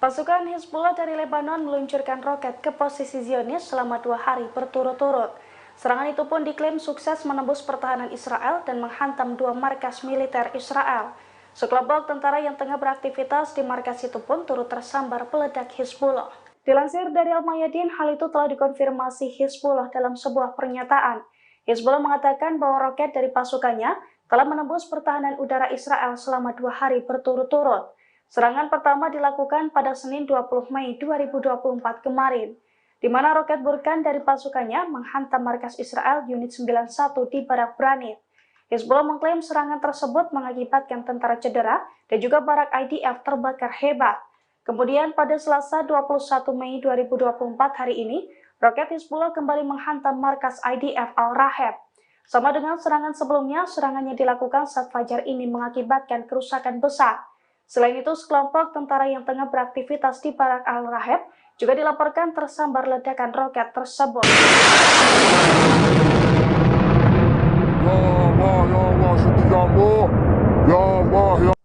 Pasukan Hizbullah dari Lebanon meluncurkan roket ke posisi Zionis selama 2 hari berturut-turut. Serangan itu pun diklaim sukses menembus pertahanan Israel dan menghantam 2 markas militer Israel. Sekelompok tentara yang tengah beraktivitas di markas itu pun turut tersambar peledak Hizbullah. Dilansir dari Al-Mayadin, hal itu telah dikonfirmasi Hizbullah dalam sebuah pernyataan. Hizbullah mengatakan bahwa roket dari pasukannya telah menembus pertahanan udara Israel selama 2 hari berturut-turut. Serangan pertama dilakukan pada Senin 20 Mei 2024 kemarin, di mana roket Burkan dari pasukannya menghantam markas Israel Unit 91 di Barak Branit. Hizbullah mengklaim serangan tersebut mengakibatkan tentara cedera dan juga barak IDF terbakar hebat. Kemudian pada Selasa 21 Mei 2024 hari ini, roket Hizbullah kembali menghantam markas IDF Al-Raheb. Sama dengan serangan sebelumnya, serangan yang dilakukan saat fajar ini mengakibatkan kerusakan besar. Selain itu, sekelompok tentara yang tengah beraktivitas di barak Al-Raheb juga dilaporkan tersambar ledakan roket tersebut.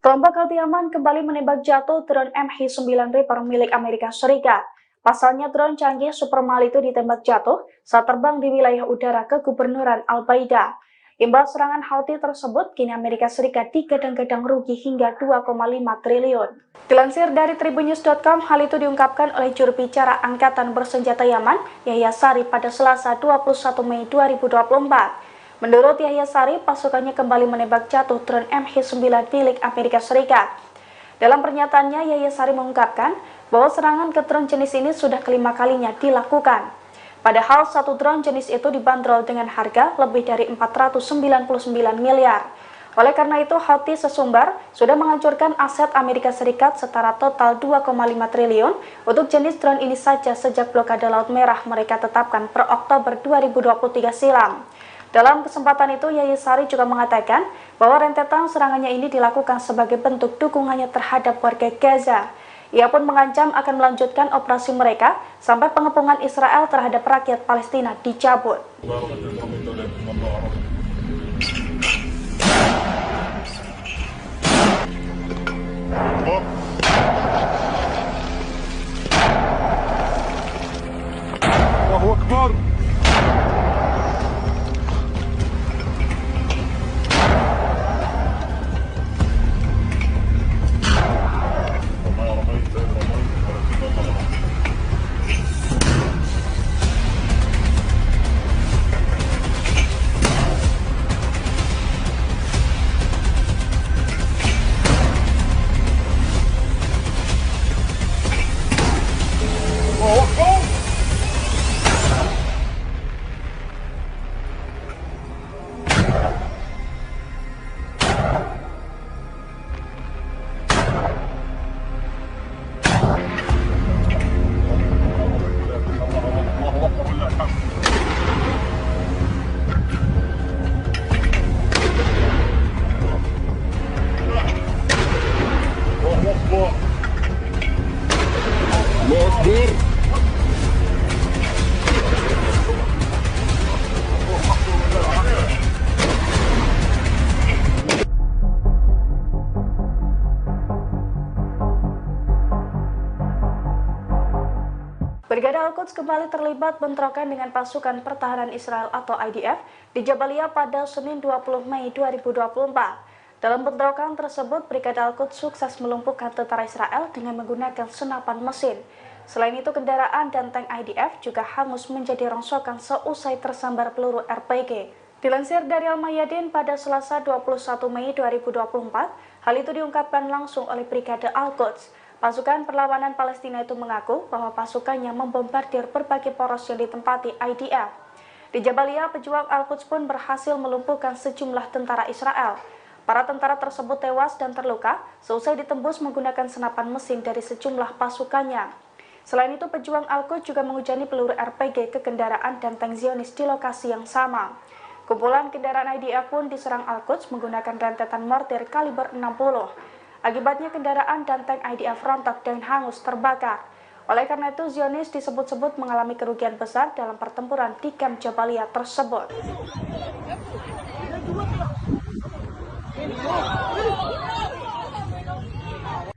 Kelompok Al-Yaman kembali menembak jatuh drone MH9 Reaper milik Amerika Serikat. Pasalnya drone canggih Supermal itu ditembak jatuh saat terbang di wilayah udara kegubernuran Al-Baida. Imbas serangan Houthi tersebut, kini Amerika Serikat digadang-gadang rugi hingga 2,5 triliun. Dilansir dari tribunnews.com, hal itu diungkapkan oleh juru bicara Angkatan Bersenjata Yaman, Yahya Sari pada Selasa 21 Mei 2024. Menurut Yahya Sari, pasukannya kembali menembak jatuh drone MH9 milik Amerika Serikat. Dalam pernyataannya, Yahya Sari mengungkapkan bahwa serangan ke drone jenis ini sudah kelima kalinya dilakukan. Padahal satu drone jenis itu dibanderol dengan harga lebih dari 499 miliar. Oleh karena itu, Houthi sesumbar sudah menghancurkan aset Amerika Serikat setara total 2,5 triliun untuk jenis drone ini saja sejak blokade Laut Merah mereka tetapkan per Oktober 2023 silam. Dalam kesempatan itu, Yahya Sari juga mengatakan bahwa rentetan serangannya ini dilakukan sebagai bentuk dukungannya terhadap warga Gaza. Ia pun mengancam akan melanjutkan operasi mereka sampai pengepungan Israel terhadap rakyat Palestina dicabut.
Allahu Akbar.
Brigade Al-Quds kembali terlibat bentrokan dengan pasukan pertahanan Israel atau IDF di Jabalia pada Senin 20 Mei 2024. Dalam bentrokan tersebut, Brigade Al-Quds sukses melumpuhkan tentara Israel dengan menggunakan senapan mesin. Selain itu, kendaraan dan tank IDF juga hangus menjadi rongsokan seusai tersambar peluru RPG. Dilansir dari Al-Mayadin pada Selasa 21 Mei 2024, hal itu diungkapkan langsung oleh Brigade Al-Quds. Pasukan perlawanan Palestina itu mengaku bahwa pasukannya membombardir berbagai poros yang ditempati IDF. Di Jabalia, pejuang Al-Quds pun berhasil melumpuhkan sejumlah tentara Israel. Para tentara tersebut tewas dan terluka seusai ditembus menggunakan senapan mesin dari sejumlah pasukannya. Selain itu, pejuang Al-Quds juga menghujani peluru RPG ke kendaraan dan tank Zionis di lokasi yang sama. Kumpulan kendaraan IDF pun diserang Al-Quds menggunakan rentetan mortir kaliber 60. Akibatnya kendaraan dan tank IDF rontok dan hangus terbakar. Oleh karena itu, Zionis disebut-sebut mengalami kerugian besar dalam pertempuran di kamp Jabalia tersebut.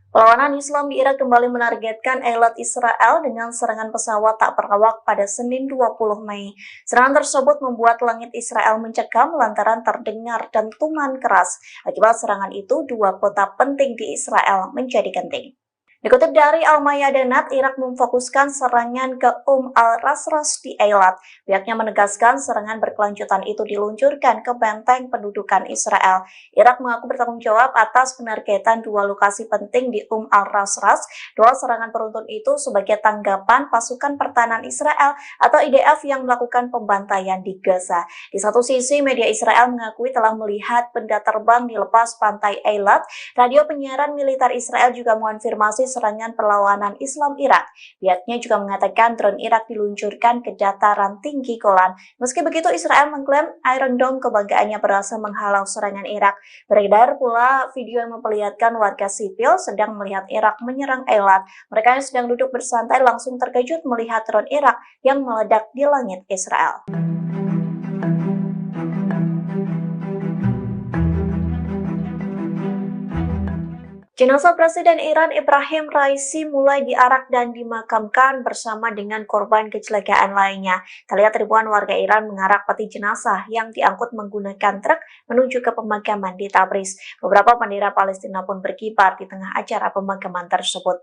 Perlawanan Islam di Irak kembali menargetkan elit Israel dengan serangan pesawat tak berawak pada Senin 20 Mei. Serangan tersebut membuat langit Israel mencekam lantaran terdengar dentuman keras. Akibat serangan itu, dua kota penting di Israel menjadi genting. Dikutip dari Al-Mayadanat, Irak memfokuskan serangan ke al-Rasras di Eilat. Pihaknya menegaskan serangan berkelanjutan itu diluncurkan ke benteng pendudukan Israel. Irak mengaku bertanggung jawab atas penargetan dua lokasi penting di al-Rasras. Dua serangan beruntun itu sebagai tanggapan pasukan pertahanan Israel atau IDF yang melakukan pembantaian di Gaza. Di satu sisi, media Israel mengakui telah melihat benda terbang di lepas pantai Eilat. Radio penyiaran militer Israel juga mengonfirmasi serangan perlawanan Islam Irak. Pihaknya juga mengatakan drone Irak diluncurkan ke dataran tinggi Golan. Meski begitu, Israel mengklaim Iron Dome kebanggaannya berhasil menghalau serangan Irak. Beredar pula video yang memperlihatkan warga sipil sedang melihat Irak menyerang Eilat. Mereka yang sedang duduk bersantai langsung terkejut melihat drone Irak yang meledak di langit Israel. Jenazah Presiden Iran Ebrahim Raisi mulai diarak dan dimakamkan bersama dengan korban kecelakaan lainnya. Terlihat ribuan warga Iran mengarak peti jenazah yang diangkut menggunakan truk menuju ke pemakaman di Tabriz. Beberapa bendera Palestina pun berkibar di tengah acara pemakaman tersebut.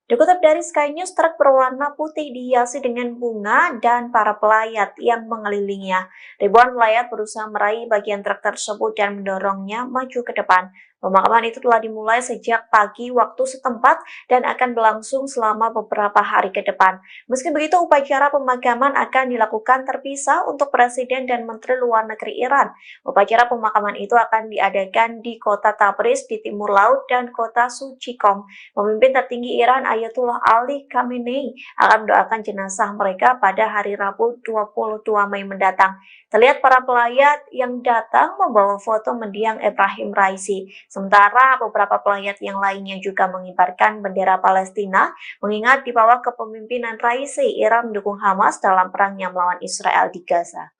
Dikutip dari Sky News, truk berwarna putih dihiasi dengan bunga dan para pelayat yang mengelilinginya. Ribuan pelayat berusaha meraih bagian truk tersebut dan mendorongnya maju ke depan. Pemakaman itu telah dimulai sejak pagi waktu setempat dan akan berlangsung selama beberapa hari ke depan. Meski begitu, upacara pemakaman akan dilakukan terpisah untuk Presiden dan Menteri Luar Negeri Iran. Upacara pemakaman itu akan diadakan di kota Tabriz di timur laut dan kota Suci Qom. Pemimpin tertinggi Iran Ayatollah Ali Khamenei akan mendoakan jenazah mereka pada hari Rabu 22 Mei mendatang. Terlihat para pelayat yang datang membawa foto mendiang Ebrahim Raisi. Sementara beberapa pelayat yang lainnya juga mengibarkan bendera Palestina, mengingat di bawah kepemimpinan Raisi, Iran mendukung Hamas dalam perangnya melawan Israel di Gaza.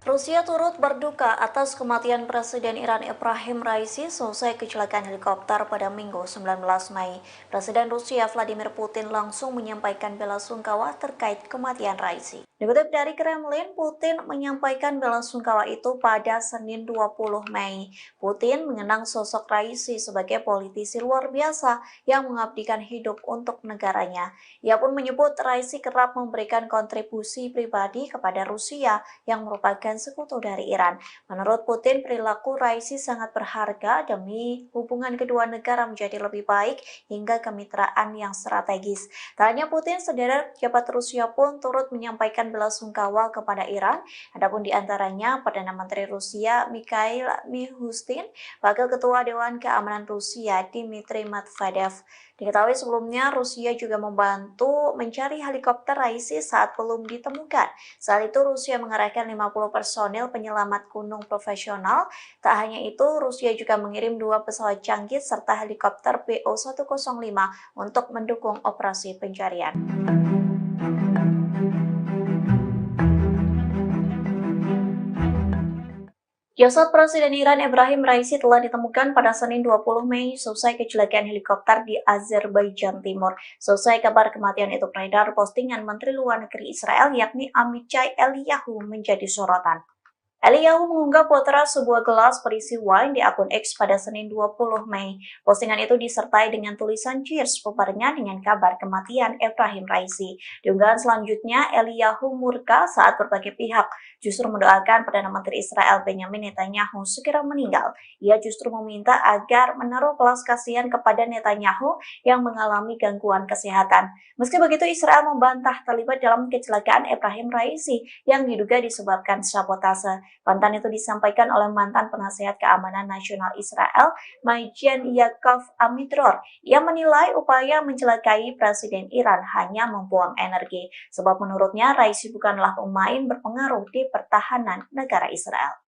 Rusia turut berduka atas kematian Presiden Iran Ebrahim Raisi selesai kecelakaan helikopter pada Minggu 19 Mei. Presiden Rusia Vladimir Putin langsung menyampaikan bela sungkawa terkait kematian Raisi. Dikutip dari Kremlin, Putin menyampaikan bela sungkawa itu pada Senin 20 Mei. Putin mengenang sosok Raisi sebagai politisi luar biasa yang mengabdikan hidup untuk negaranya. Ia pun menyebut Raisi kerap memberikan kontribusi pribadi kepada Rusia yang merupakan sekutu dari Iran. Menurut Putin, perilaku Raisi sangat berharga demi hubungan kedua negara menjadi lebih baik hingga kemitraan yang strategis. Tak hanya Putin, sederet pejabat Rusia pun turut menyampaikan bela sungkawa kepada Iran. Adapun di antaranya Perdana Menteri Rusia Mikhail Mishustin, Wakil Ketua Dewan Keamanan Rusia Dmitry Medvedev. Diketahui sebelumnya Rusia juga membantu mencari helikopter Raisi saat belum ditemukan. Saat itu Rusia mengerahkan 50 personil penyelamat gunung profesional. Tak hanya itu, Rusia juga mengirim 2 pesawat canggih serta helikopter BO-105 untuk mendukung operasi pencarian. Jasad Presiden Iran Ebrahim Raisi telah ditemukan pada Senin 20 Mei selesai kecelakaan helikopter di Azerbaijan Timur. Selesai kabar kematian itu beredar, postingan Menteri Luar Negeri Israel yakni Amichai Eliyahu menjadi sorotan. Eliyahu mengunggah potret sebuah gelas berisi wine di akun X pada Senin 20 Mei. Postingan itu disertai dengan tulisan cheers bebarengan dengan kabar kematian Ebrahim Raisi. Di unggahan selanjutnya, Eliyahu murka saat berbagai pihak justru mendoakan Perdana Menteri Israel Benjamin Netanyahu segera meninggal. Ia justru meminta agar menaruh belas kasihan kepada Netanyahu yang mengalami gangguan kesehatan. Meski begitu, Israel membantah terlibat dalam kecelakaan Ebrahim Raisi yang diduga disebabkan sabotase. Bantahan itu disampaikan oleh mantan penasihat keamanan nasional Israel, Majen Yaakov Amidror. Ia menilai upaya mencelakai Presiden Iran hanya membuang energi, sebab menurutnya Raisi bukanlah pemain berpengaruh di pertahanan negara Israel.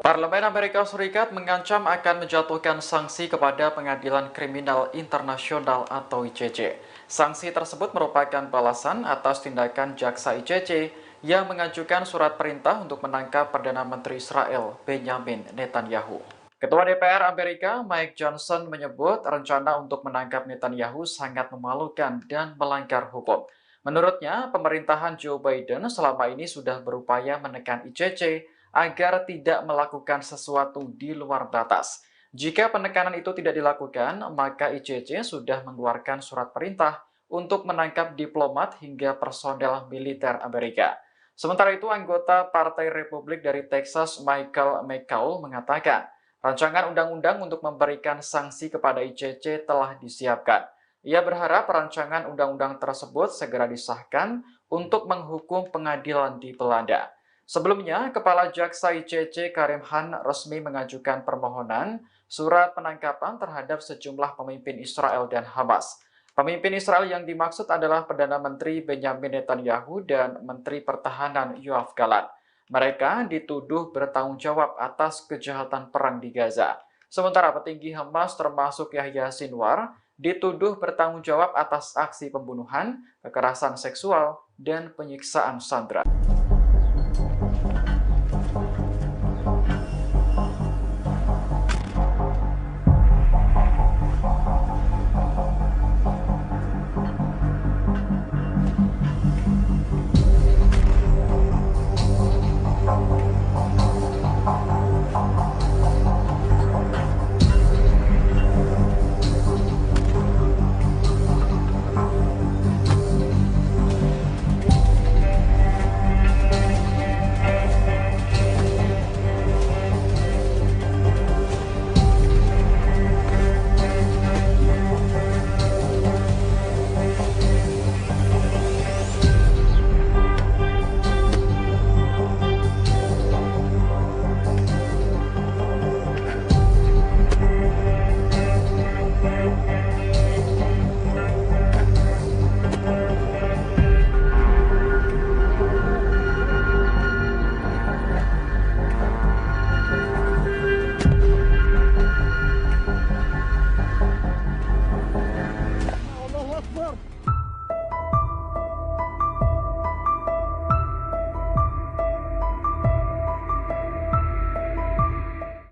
Parlemen Amerika Serikat mengancam akan menjatuhkan sanksi kepada Pengadilan Kriminal Internasional atau ICC. Sanksi tersebut merupakan balasan atas tindakan jaksa ICC yang mengajukan surat perintah untuk menangkap Perdana Menteri Israel Benjamin Netanyahu. Ketua DPR Amerika Mike Johnson menyebut rencana untuk menangkap Netanyahu sangat memalukan dan melanggar hukum. Menurutnya, pemerintahan Joe Biden selama ini sudah berupaya menekan ICC agar tidak melakukan sesuatu di luar batas. Jika penekanan itu tidak dilakukan, maka ICC sudah mengeluarkan surat perintah untuk menangkap diplomat hingga personel militer Amerika. Sementara itu, anggota Partai Republik dari Texas Michael McCaul mengatakan, rancangan undang-undang untuk memberikan sanksi kepada ICC telah disiapkan. Ia berharap rancangan undang-undang tersebut segera disahkan untuk menghukum pengadilan di Belanda. Sebelumnya, Kepala Jaksa ICC Karim Khan resmi mengajukan permohonan surat penangkapan terhadap sejumlah pemimpin Israel dan Hamas. Pemimpin Israel yang dimaksud adalah Perdana Menteri Benjamin Netanyahu dan Menteri Pertahanan Yoav Gallant. Mereka dituduh bertanggung jawab atas kejahatan perang di Gaza. Sementara petinggi Hamas termasuk Yahya Sinwar dituduh bertanggung jawab atas aksi pembunuhan, kekerasan seksual, dan penyiksaan sandera.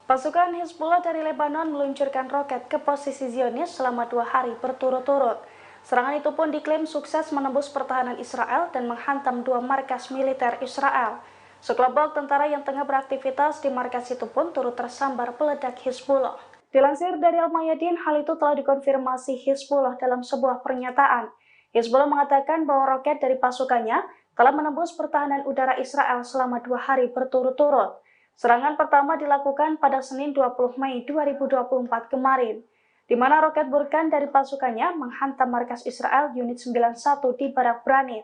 Pasukan Hizbullah dari Lebanon meluncurkan roket ke posisi Zionis selama 2 hari berturut-turut. Serangan itu pun diklaim sukses menembus pertahanan Israel dan menghantam 2 markas militer Israel. Sekelompok tentara yang tengah beraktivitas di markas itu pun turut tersambar peledak Hizbullah. Dilansir dari Al-Mayadin, hal itu telah dikonfirmasi Hizbullah dalam sebuah pernyataan. Hizbullah mengatakan bahwa roket dari pasukannya telah menembus pertahanan udara Israel selama 2 hari berturut-turut. Serangan pertama dilakukan pada Senin 20 Mei 2024 kemarin, di mana roket Burkan dari pasukannya menghantam markas Israel Unit 91 di Barak Branit.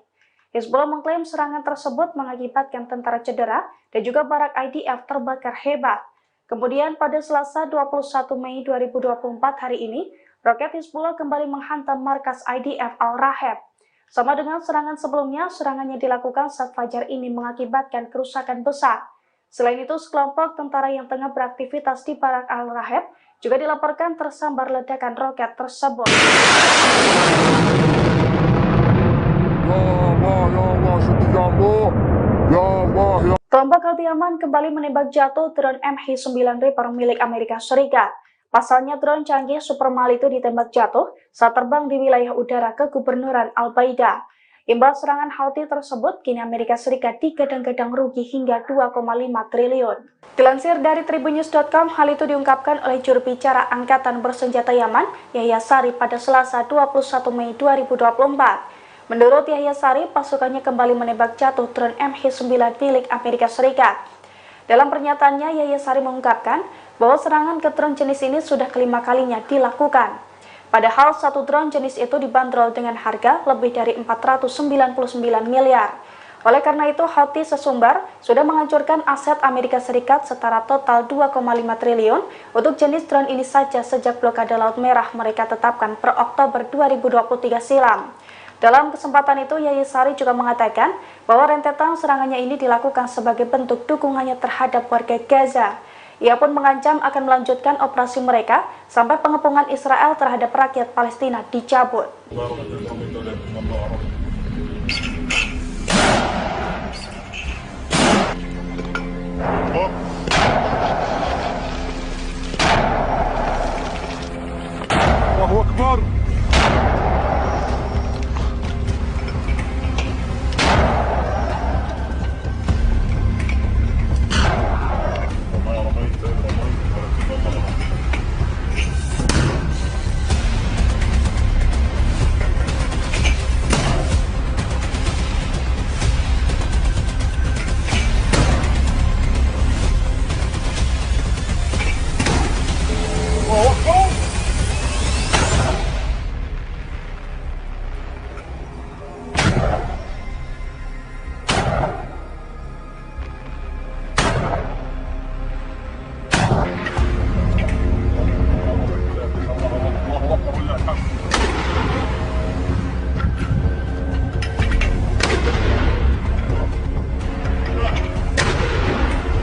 Hizbullah mengklaim serangan tersebut mengakibatkan tentara cedera dan juga barak IDF terbakar hebat. Kemudian pada Selasa 21 Mei 2024 hari ini, roket Hizbullah kembali menghantam markas IDF Al-Raheb. Sama dengan serangan sebelumnya, serangannya dilakukan saat fajar ini mengakibatkan kerusakan besar. Selain itu, sekelompok tentara yang tengah beraktivitas di Barak Al-Raheb juga dilaporkan tersambar ledakan roket tersebut. Kelompok Houthi-Yaman kembali menembak jatuh drone MH9 Reaper milik Amerika Serikat. Pasalnya drone canggih Supermal itu ditembak jatuh saat terbang di wilayah udara kegubernuran Al-Baida. Imbas serangan Houthi tersebut, kini Amerika Serikat digadang-gadang rugi hingga 2,5 triliun. Dilansir dari Tribunnews.com, hal itu diungkapkan oleh juru bicara Angkatan Bersenjata Yaman, Yahya Sari, pada Selasa 21 Mei 2024. Menurut Yahya Sari, pasukannya kembali menembak jatuh drone MH9 milik Amerika Serikat. Dalam pernyataannya, Yahya Sari mengungkapkan bahwa serangan ke drone jenis ini sudah kelima kalinya dilakukan. Padahal satu drone jenis itu dibanderol dengan harga lebih dari 499 miliar. Oleh karena itu, Houthi sesumbar sudah menghancurkan aset Amerika Serikat setara total 2,5 triliun untuk jenis drone ini saja sejak blokade Laut Merah mereka tetapkan per Oktober 2023 silam. Dalam kesempatan itu, Yahya Sari juga mengatakan bahwa rentetan serangannya ini dilakukan sebagai bentuk dukungannya terhadap warga Gaza. Ia pun mengancam akan melanjutkan operasi mereka sampai pengepungan Israel terhadap rakyat Palestina dicabut.
الله أكبر. الله أكبر. الله أكبر ولله الحمد.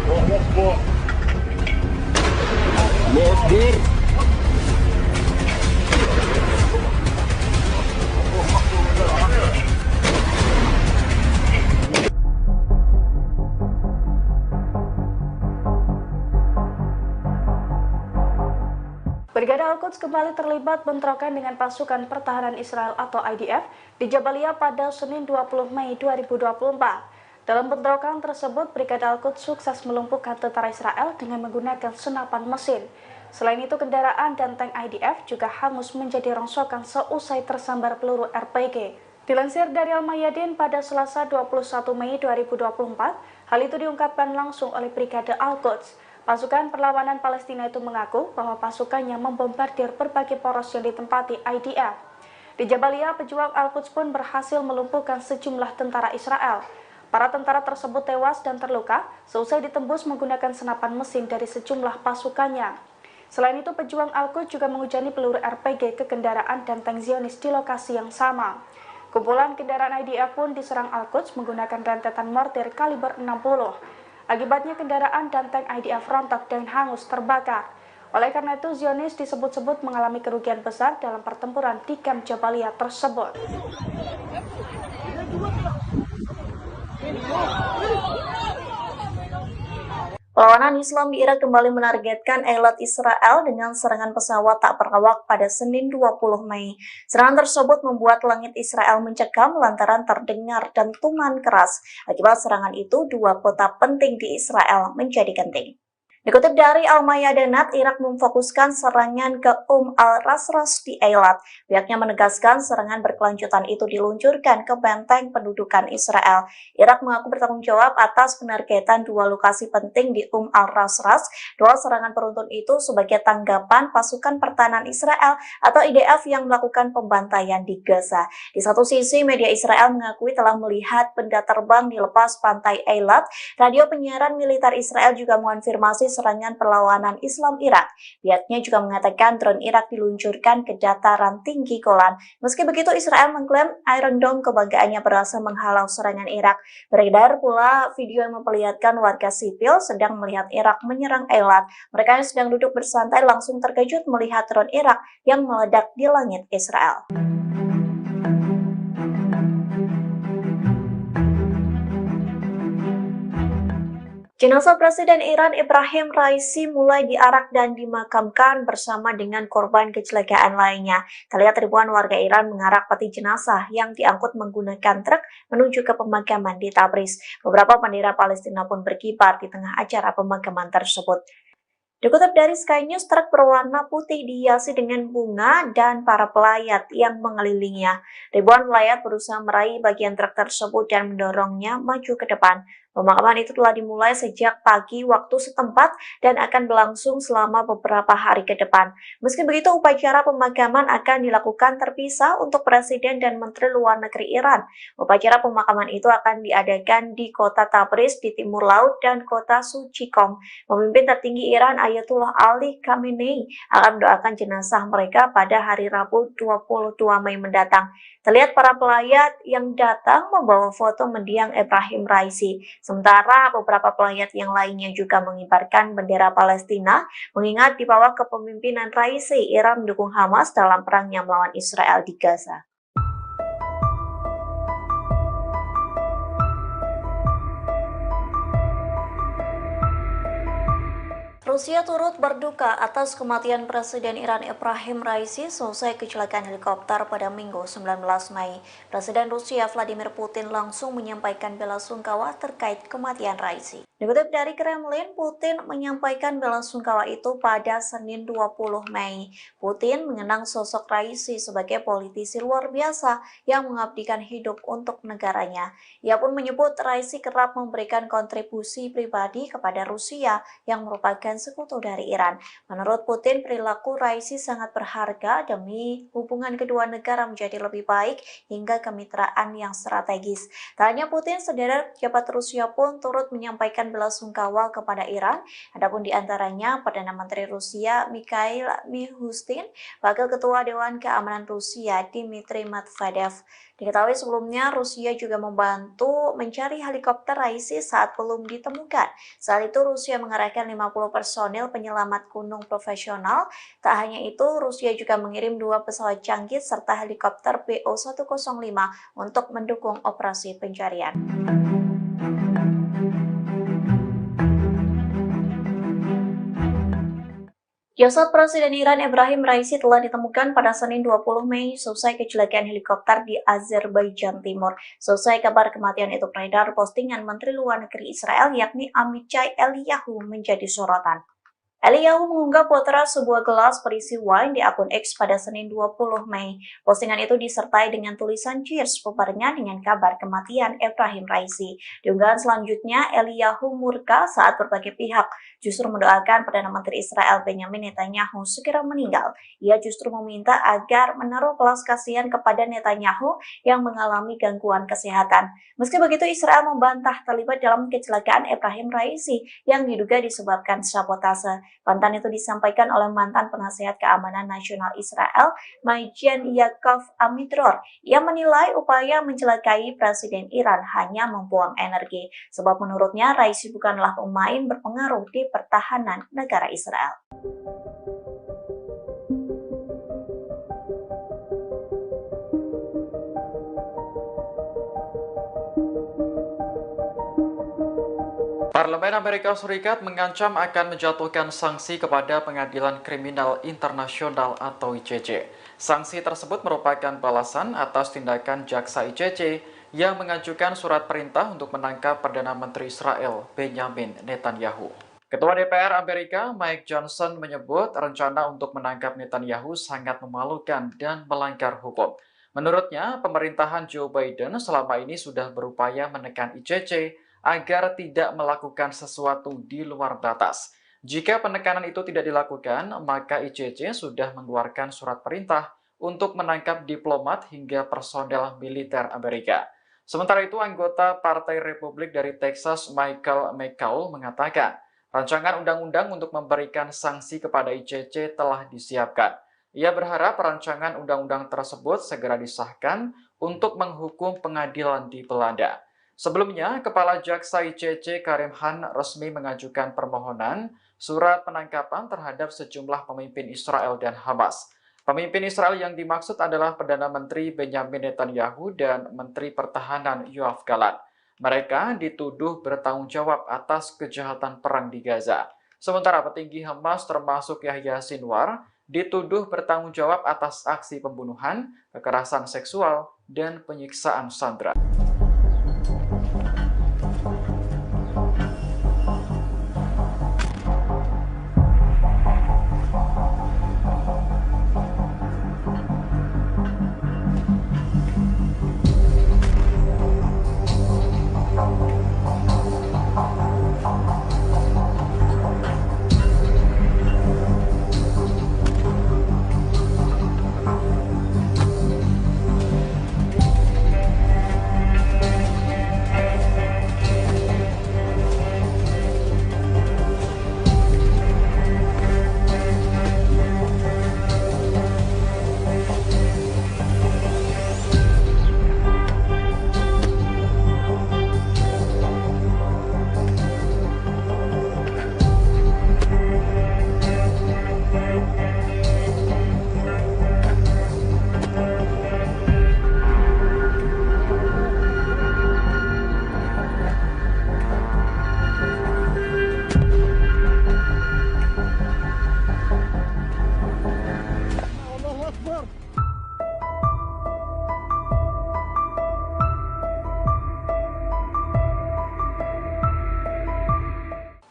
الله أكبر. الله أكبر.
Brigade Al-Quds kembali terlibat bentrokan dengan pasukan pertahanan Israel atau IDF di Jabalia pada Senin 20 Mei 2024. Dalam bentrokan tersebut, Brigade Al-Quds sukses melumpuhkan tentara Israel dengan menggunakan senapan mesin. Selain itu, kendaraan dan tank IDF juga hangus menjadi rongsokan seusai tersambar peluru RPG. Dilansir dari Al-Mayadin pada Selasa 21 Mei 2024, hal itu diungkapkan langsung oleh Brigade Al-Quds. Pasukan perlawanan Palestina itu mengaku bahwa pasukannya membombardir berbagai poros yang ditempati IDF. Di Jabalia, pejuang Al-Quds pun berhasil melumpuhkan sejumlah tentara Israel. Para tentara tersebut tewas dan terluka seusai ditembus menggunakan senapan mesin dari sejumlah pasukannya. Selain itu, pejuang Al-Quds juga menghujani peluru RPG ke kendaraan dan tank Zionis di lokasi yang sama. Kumpulan kendaraan IDF pun diserang Al-Quds menggunakan rentetan mortir kaliber 60. Akibatnya kendaraan dan tank IDF rontok dan hangus terbakar. Oleh karena itu, Zionis disebut-sebut mengalami kerugian besar dalam pertempuran di kamp Jabalia tersebut.
Perlawanan Islam di Irak kembali menargetkan Eilat Israel dengan serangan pesawat tak berawak pada Senin 20 Mei. Serangan tersebut membuat langit Israel mencekam lantaran terdengar dentuman keras. Akibat serangan itu, dua kota penting di Israel menjadi genting. Dikutip dari Al-Mayadinat, Irak memfokuskan serangan ke al-Rasras di Eilat. Pihaknya menegaskan serangan berkelanjutan itu diluncurkan ke benteng pendudukan Israel. Irak mengaku bertanggung jawab atas penargetan dua lokasi penting di al-Rasras. Dua serangan beruntun itu sebagai tanggapan pasukan pertahanan Israel atau IDF yang melakukan pembantaian di Gaza. Di satu sisi, media Israel mengakui telah melihat benda terbang di lepas pantai Eilat. Radio penyiaran militer Israel juga mengonfirmasi serangan perlawanan Islam Irak. Pihaknya juga mengatakan drone Irak diluncurkan ke dataran tinggi Golan. Meski begitu, Israel mengklaim Iron Dome kebanggaannya berhasil menghalau serangan Irak. Beredar pula video yang memperlihatkan warga sipil sedang melihat Irak menyerang Eilat. Mereka yang sedang duduk bersantai langsung terkejut melihat drone Irak yang meledak di langit Israel. Jenazah Presiden Iran Ebrahim Raisi mulai diarak dan dimakamkan bersama dengan korban kecelakaan lainnya. Terlihat ribuan warga Iran mengarak peti jenazah yang diangkut menggunakan truk menuju ke pemakaman di Tabriz. Beberapa bendera Palestina pun berkibar di tengah acara pemakaman tersebut. Dikutip dari Sky News, truk berwarna putih dihiasi dengan bunga dan para pelayat yang mengelilinginya. Ribuan pelayat berusaha meraih bagian truk tersebut dan mendorongnya maju ke depan. Pemakaman itu telah dimulai sejak pagi waktu setempat dan akan berlangsung selama beberapa hari ke depan. Meski begitu, upacara pemakaman akan dilakukan terpisah untuk Presiden dan Menteri Luar Negeri Iran. Upacara pemakaman itu akan diadakan di kota Tabriz di timur laut dan kota Suci Qom. Pemimpin tertinggi Iran Ayatollah Ali Khamenei akan mendoakan jenazah mereka pada hari Rabu 22 Mei mendatang. Terlihat para pelayat yang datang membawa foto mendiang Ebrahim Raisi. Sementara beberapa pelayat yang lainnya juga mengibarkan bendera Palestina, mengingat di bawah kepemimpinan Raisi, Iran mendukung Hamas dalam perangnya melawan Israel di Gaza. Rusia turut berduka atas kematian Presiden Iran Ebrahim Raisi selesai kecelakaan helikopter pada Minggu 19 Mei. Presiden Rusia Vladimir Putin langsung menyampaikan bela sungkawa terkait kematian Raisi. Dikutip dari Kremlin, Putin menyampaikan bela sungkawa itu pada Senin 20 Mei. Putin mengenang sosok Raisi sebagai politisi luar biasa yang mengabdikan hidup untuk negaranya. Ia pun menyebut Raisi kerap memberikan kontribusi pribadi kepada Rusia yang merupakan sekutu dari Iran. Menurut Putin, perilaku Raisi sangat berharga demi hubungan kedua negara menjadi lebih baik hingga kemitraan yang strategis. Tak hanya Putin, sederet pejabat Rusia pun turut menyampaikan bela sungkawa kepada Iran. Adapun di antaranya Perdana Menteri Rusia Mikhail Mishustin, Wakil Ketua Dewan Keamanan Rusia Dmitry Medvedev. Diketahui sebelumnya Rusia juga membantu mencari helikopter Raisi saat belum ditemukan. Saat itu Rusia mengerahkan 50 personil penyelamat gunung profesional. Tak hanya itu, Rusia juga mengirim 2 pesawat canggih serta helikopter BO-105 untuk mendukung operasi pencarian. Jasad Presiden Iran Ebrahim Raisi telah ditemukan pada Senin 20 Mei selesai kecelakaan helikopter di Azerbaijan Timur. Selesai kabar kematian itu beredar, postingan Menteri Luar Negeri Israel yakni Amichai Eliyahu menjadi sorotan. Eliyahu mengunggah potret sebuah gelas berisi wine di akun X pada Senin 20 Mei. Postingan itu disertai dengan tulisan cheers bubarnya dengan kabar kematian Ebrahim Raisi. Di unggahan selanjutnya, Eliyahu murka saat berbagai pihak justru mendoakan Perdana Menteri Israel Benjamin Netanyahu segera meninggal. Ia justru meminta agar menaruh belas kasihan kepada Netanyahu yang mengalami gangguan kesehatan. Meski begitu, Israel membantah terlibat dalam kecelakaan Ebrahim Raisi yang diduga disebabkan sabotase. Bantahan itu disampaikan oleh mantan penasihat keamanan nasional Israel, Majen Yaakov Amidror. Ia menilai upaya mencelakai Presiden Iran hanya membuang energi, sebab menurutnya Raisi bukanlah pemain berpengaruh di pertahanan negara Israel.
Parlemen Amerika Serikat mengancam akan menjatuhkan sanksi kepada Pengadilan Kriminal Internasional atau ICC. Sanksi tersebut merupakan balasan atas tindakan jaksa ICC yang mengajukan surat perintah untuk menangkap Perdana Menteri Israel Benjamin Netanyahu. Ketua DPR Amerika Mike Johnson menyebut rencana untuk menangkap Netanyahu sangat memalukan dan melanggar hukum. Menurutnya, pemerintahan Joe Biden selama ini sudah berupaya menekan ICC agar tidak melakukan sesuatu di luar batas. Jika penekanan itu tidak dilakukan, maka ICC sudah mengeluarkan surat perintah untuk menangkap diplomat hingga personel militer Amerika. Sementara itu, anggota Partai Republik dari Texas Michael McCaul mengatakan, rancangan undang-undang untuk memberikan sanksi kepada ICC telah disiapkan. Ia berharap rancangan undang-undang tersebut segera disahkan untuk menghukum pengadilan di Belanda. Sebelumnya, Kepala Jaksa ICC Karim Khan resmi mengajukan permohonan surat penangkapan terhadap sejumlah pemimpin Israel dan Hamas. Pemimpin Israel yang dimaksud adalah Perdana Menteri Benjamin Netanyahu dan Menteri Pertahanan Yoav Gallant. Mereka dituduh bertanggung jawab atas kejahatan perang di Gaza. Sementara petinggi Hamas termasuk Yahya Sinwar dituduh bertanggung jawab atas aksi pembunuhan, kekerasan seksual, dan penyiksaan sandera.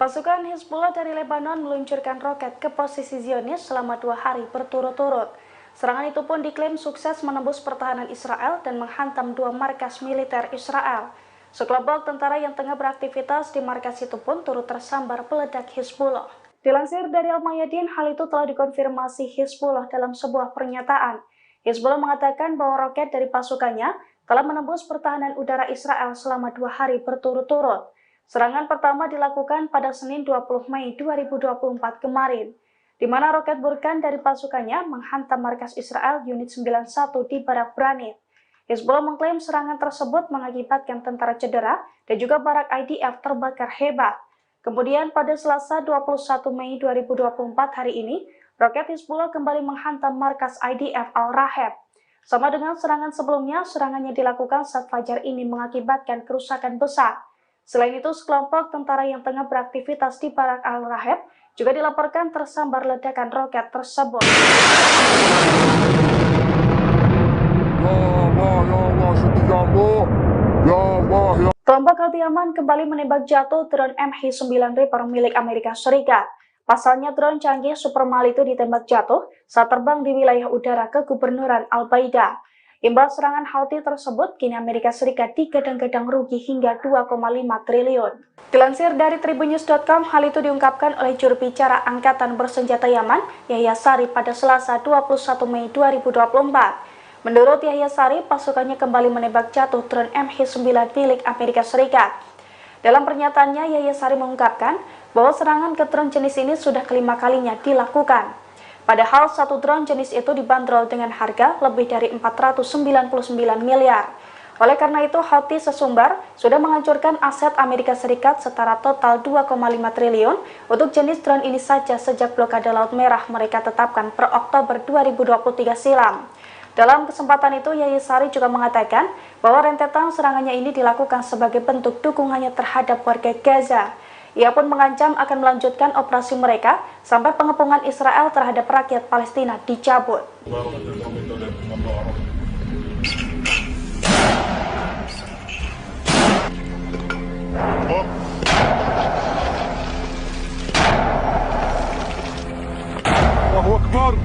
Pasukan Hizbullah dari Lebanon meluncurkan roket ke posisi Zionis selama 2 hari berturut-turut. Serangan itu pun diklaim sukses menembus pertahanan Israel dan menghantam 2 markas militer Israel. Sekelompok tentara yang tengah beraktivitas di markas itu pun turut tersambar peledak Hizbullah. Dilansir dari Al-Mayadin, hal itu telah dikonfirmasi Hizbullah dalam sebuah pernyataan. Hizbullah mengatakan bahwa roket dari pasukannya telah menembus pertahanan udara Israel selama 2 hari berturut-turut. Serangan pertama dilakukan pada Senin 20 Mei 2024 kemarin, di mana roket Burkan dari pasukannya menghantam markas Israel Unit 91 di Barak Branit. Hizbullah mengklaim serangan tersebut mengakibatkan tentara cedera dan juga barak IDF terbakar hebat. Kemudian pada Selasa 21 Mei 2024 hari ini, roket Hizbullah kembali menghantam markas IDF Al-Raheb. Sama dengan serangan sebelumnya, serangannya dilakukan saat fajar ini mengakibatkan kerusakan besar. Selain itu, sekelompok tentara yang tengah beraktivitas di Barak Al-Raheb juga dilaporkan tersambar ledakan roket tersebut. Kelompok Houthi-Yaman kembali menembak jatuh drone MH9 Reaper milik Amerika Serikat. Pasalnya drone canggih Supermal itu ditembak jatuh saat terbang di wilayah udara kegubernuran Al-Baida. Imbas serangan Houthi tersebut, kini Amerika Serikat digadang-gadang rugi hingga 2,5 triliun. Dilansir dari Tribunnews.com, hal itu diungkapkan oleh juru bicara Angkatan Bersenjata Yaman, Yahya Sari, pada Selasa 21 Mei 2024. Menurut Yahya Sari, pasukannya kembali menembak jatuh drone MH9 milik Amerika Serikat. Dalam pernyataannya, Yahya Sari mengungkapkan bahwa serangan ke drone jenis ini sudah kelima kalinya dilakukan. Padahal satu drone jenis itu dibanderol dengan harga lebih dari 499 miliar. Oleh karena itu, Houthi sesumbar sudah menghancurkan aset Amerika Serikat setara total 2,5 triliun untuk jenis drone ini saja sejak blokade Laut Merah mereka tetapkan per Oktober 2023 silam. Dalam kesempatan itu, Yahya Sari juga mengatakan bahwa rentetan serangannya ini dilakukan sebagai bentuk dukungannya terhadap warga Gaza. Ia pun mengancam akan melanjutkan operasi mereka sampai pengepungan Israel terhadap rakyat Palestina dicabut.
Allahu Akbar.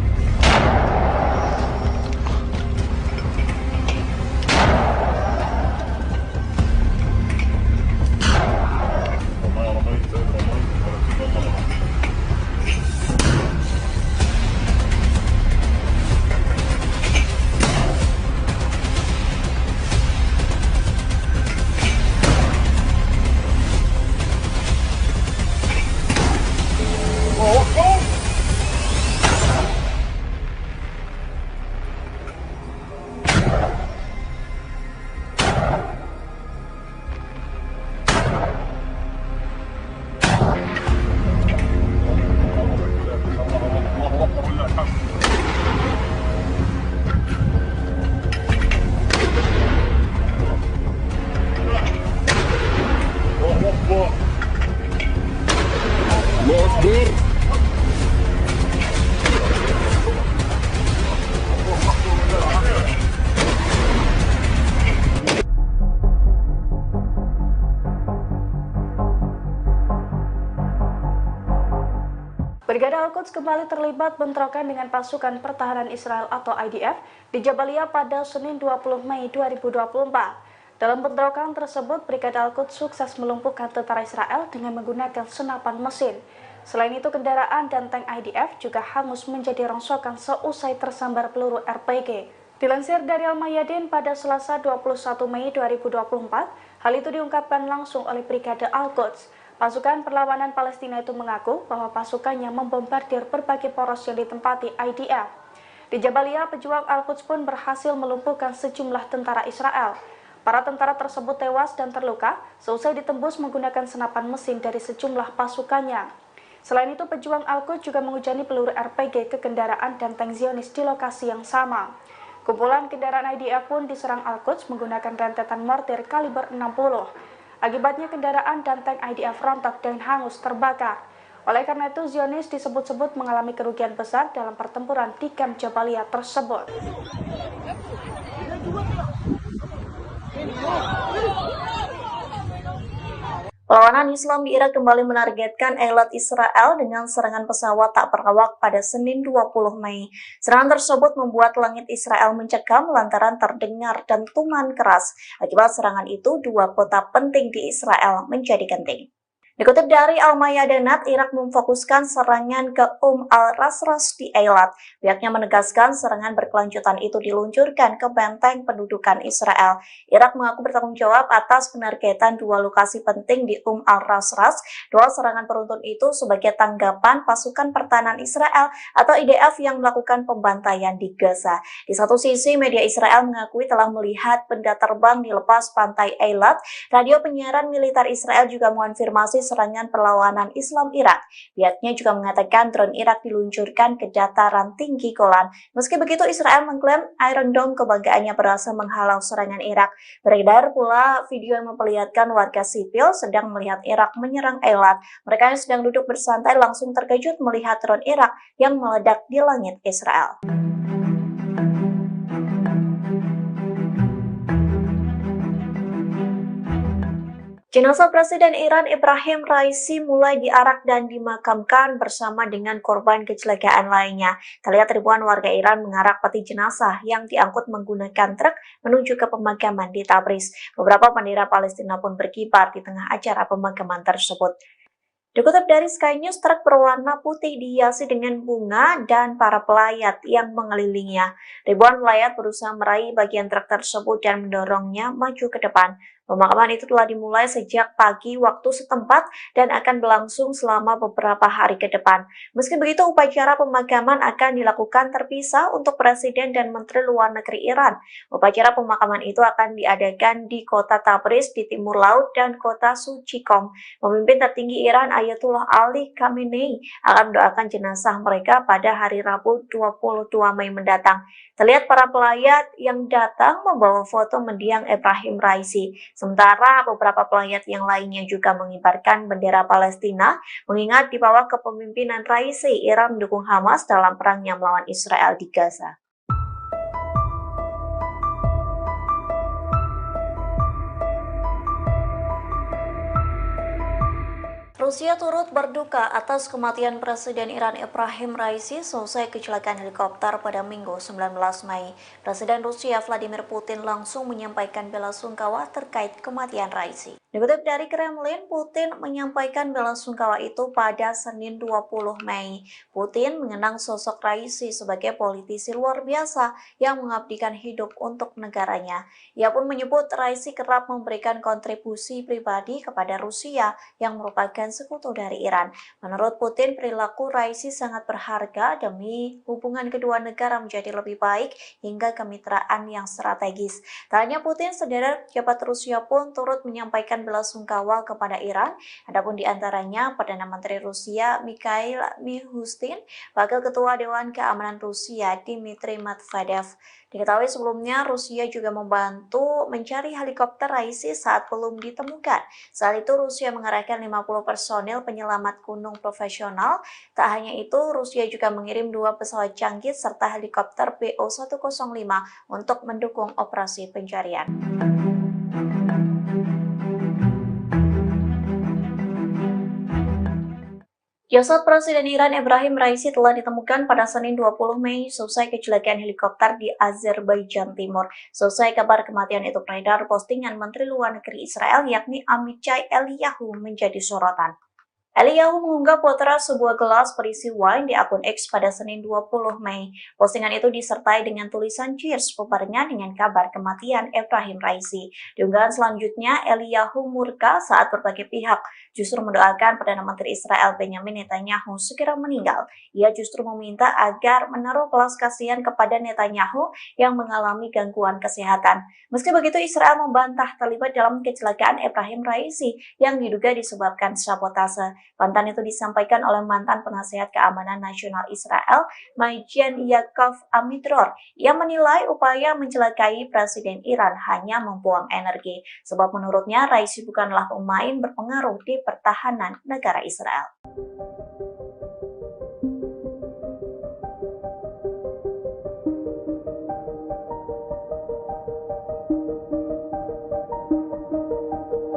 Brigade Al-Quds kembali terlibat bentrokan dengan pasukan pertahanan Israel atau IDF di Jabalia pada Senin 20 Mei 2024. Dalam bentrokan tersebut, Brigade Al-Quds sukses melumpuhkan tentara Israel dengan menggunakan senapan mesin. Selain itu, kendaraan dan tank IDF juga hangus menjadi rongsokan seusai tersambar peluru RPG. Dilansir dari Al-Mayadin pada Selasa 21 Mei 2024, hal itu diungkapkan langsung oleh Brigade Al-Quds. Pasukan perlawanan Palestina itu mengaku bahwa pasukannya membombardir berbagai poros yang ditempati IDF. Di Jabalia, pejuang Al-Quds pun berhasil melumpuhkan sejumlah tentara Israel. Para tentara tersebut tewas dan terluka seusai ditembus menggunakan senapan mesin dari sejumlah pasukannya. Selain itu, pejuang Al-Quds juga menghujani peluru RPG ke kendaraan dan tank Zionis di lokasi yang sama. Kumpulan kendaraan IDF pun diserang Al-Quds menggunakan rentetan mortir kaliber 60. Akibatnya kendaraan dan tank IDF rontok dan hangus terbakar. Oleh karena itu, Zionis disebut-sebut mengalami kerugian besar dalam pertempuran di kamp Jabalia tersebut.
Perlawanan Islam di Irak kembali menargetkan Eilat Israel dengan serangan pesawat tak berawak pada Senin 20 Mei. Serangan tersebut membuat langit Israel mencekam lantaran terdengar dentuman keras. Akibat serangan itu, dua kota penting di Israel menjadi genting. Dikutip dari Al-Mayadanat, Irak memfokuskan serangan ke al-Rasras di Eilat. Pihaknya menegaskan serangan berkelanjutan itu diluncurkan ke benteng pendudukan Israel. Irak mengaku bertanggung jawab atas penargetan dua lokasi penting di al-Rasras. Dua serangan beruntun itu sebagai tanggapan pasukan pertahanan Israel atau IDF yang melakukan pembantaian di Gaza. Di satu sisi, media Israel mengakui telah melihat benda terbang di lepas pantai Eilat. Radio penyiaran militer Israel juga mengonfirmasi serangan perlawanan Islam Irak. Pihaknya juga mengatakan drone Irak diluncurkan ke dataran tinggi Golan. Meski begitu, Israel mengklaim Iron Dome kebanggaannya berhasil menghalau serangan Irak. Beredar pula video yang memperlihatkan warga sipil sedang melihat Irak menyerang Eilat. Mereka yang sedang duduk bersantai langsung terkejut melihat drone Irak yang meledak di langit Israel. Jenazah Presiden Iran Ebrahim Raisi mulai diarak dan dimakamkan bersama dengan korban kecelakaan lainnya. Terlihat ribuan warga Iran mengarak peti jenazah yang diangkut menggunakan truk menuju ke pemakaman di Tabriz. Beberapa bendera Palestina pun berkibar di tengah acara pemakaman tersebut. Dikutip dari Sky News, truk berwarna putih dihiasi dengan bunga dan para pelayat yang mengelilinginya. Ribuan pelayat berusaha meraih bagian truk tersebut dan mendorongnya maju ke depan. Pemakaman itu telah dimulai sejak pagi waktu setempat dan akan berlangsung selama beberapa hari ke depan. Meski begitu, upacara pemakaman akan dilakukan terpisah untuk Presiden dan Menteri Luar Negeri Iran. Upacara pemakaman itu akan diadakan di kota Tabriz di timur laut dan kota Suci Qom. Pemimpin tertinggi Iran Ayatollah Ali Khamenei akan mendoakan jenazah mereka pada hari Rabu 22 Mei mendatang. Terlihat para pelayat yang datang membawa foto mendiang Ebrahim Raisi. Sementara beberapa pelayat yang lainnya juga mengibarkan bendera Palestina, mengingat di bawah kepemimpinan Raisi, Iran mendukung Hamas dalam perangnya melawan Israel di Gaza. Rusia turut berduka atas kematian Presiden Iran Ebrahim Raisi selesai kecelakaan helikopter pada Minggu 19 Mei. Presiden Rusia Vladimir Putin langsung menyampaikan bela sungkawa terkait kematian Raisi. Dikutip dari Kremlin, Putin menyampaikan bela sungkawa itu pada Senin 20 Mei. Putin mengenang sosok Raisi sebagai politisi luar biasa yang mengabdikan hidup untuk negaranya. Ia pun menyebut Raisi kerap memberikan kontribusi pribadi kepada Rusia yang merupakan sekutu dari Iran. Menurut Putin, perilaku Raisi sangat berharga demi hubungan kedua negara menjadi lebih baik hingga kemitraan yang strategis. Tak hanya Putin, sederet pejabat Rusia pun turut menyampaikan bela sungkawa kepada Iran. Adapun di antaranya Perdana Menteri Rusia Mikhail Mishustin, Wakil Ketua Dewan Keamanan Rusia Dmitry Medvedev. Diketahui sebelumnya Rusia juga membantu mencari helikopter Raisi saat belum ditemukan. Saat itu Rusia mengerahkan 50 personil penyelamat gunung profesional. Tak hanya itu, Rusia juga mengirim 2 pesawat canggih serta helikopter BO-105 untuk mendukung operasi pencarian. Jasad Presiden Iran Ebrahim Raisi telah ditemukan pada Senin 20 Mei selesai kecelakaan helikopter di Azerbaijan Timur. Selesai kabar kematian itu beredar, postingan Menteri Luar Negeri Israel yakni Amichai Eliyahu menjadi sorotan. Eliyahu mengunggah potret sebuah gelas berisi wine di akun X pada Senin 20 Mei. Postingan itu disertai dengan tulisan cheers bebarengan dengan kabar kematian Ebrahim Raisi. Di unggahan selanjutnya, Eliyahu murka saat berbagai pihak justru mendoakan Perdana Menteri Israel Benjamin Netanyahu segera meninggal. Ia justru meminta agar menaruh belas kasihan kepada Netanyahu yang mengalami gangguan kesehatan. Meski begitu, Israel membantah terlibat dalam kecelakaan Ebrahim Raisi yang diduga disebabkan sabotase. Bantahan itu disampaikan oleh mantan penasihat keamanan nasional Israel, Majen Yaakov Amidror. Ia menilai upaya mencelakai Presiden Iran hanya membuang energi, sebab menurutnya Raisi bukanlah pemain berpengaruh di pertahanan negara Israel.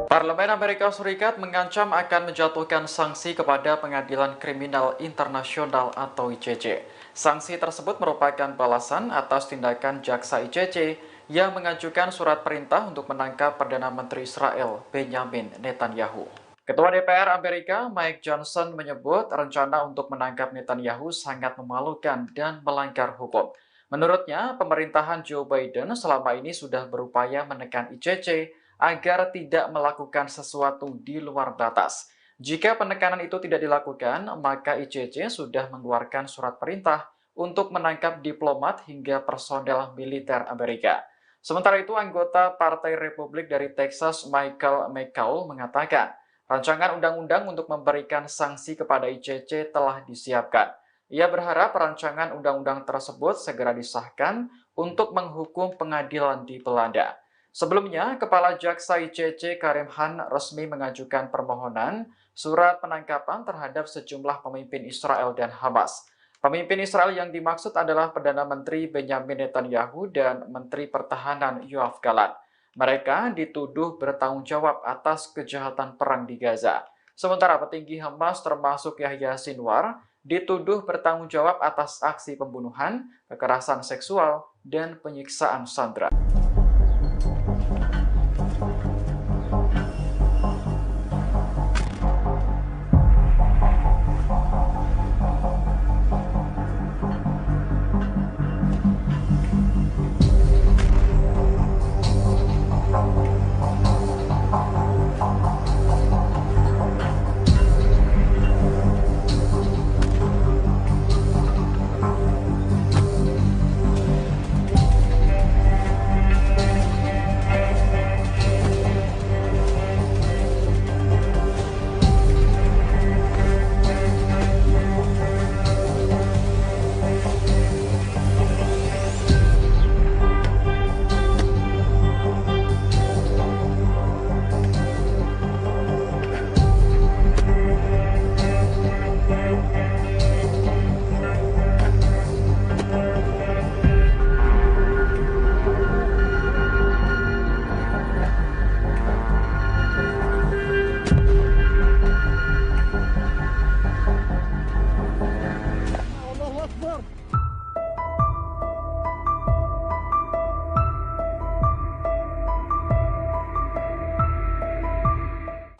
Parlemen Amerika Serikat mengancam akan menjatuhkan sanksi kepada Pengadilan Kriminal Internasional atau ICC. Sanksi tersebut merupakan balasan atas tindakan jaksa ICC yang mengajukan surat perintah untuk menangkap Perdana Menteri Israel Benjamin Netanyahu. Ketua DPR Amerika Mike Johnson menyebut rencana untuk menangkap Netanyahu sangat memalukan dan melanggar hukum. Menurutnya, pemerintahan Joe Biden selama ini sudah berupaya menekan ICC agar tidak melakukan sesuatu di luar batas. Jika penekanan itu tidak dilakukan, maka ICC sudah mengeluarkan surat perintah untuk menangkap diplomat hingga personel militer Amerika. Sementara itu, anggota Partai Republik dari Texas Michael McCaul mengatakan, rancangan undang-undang untuk memberikan sanksi kepada ICC telah disiapkan. Ia berharap rancangan undang-undang tersebut segera disahkan untuk menghukum pengadilan di Belanda. Sebelumnya, Kepala Jaksa ICC Karim Khan resmi mengajukan permohonan surat penangkapan terhadap sejumlah pemimpin Israel dan Hamas. Pemimpin Israel yang dimaksud adalah Perdana Menteri Benjamin Netanyahu dan Menteri Pertahanan Yoav Gallant. Mereka dituduh bertanggung jawab atas kejahatan perang di Gaza. Sementara petinggi Hamas termasuk Yahya Sinwar dituduh bertanggung jawab atas aksi pembunuhan, kekerasan seksual, dan penyiksaan sandera.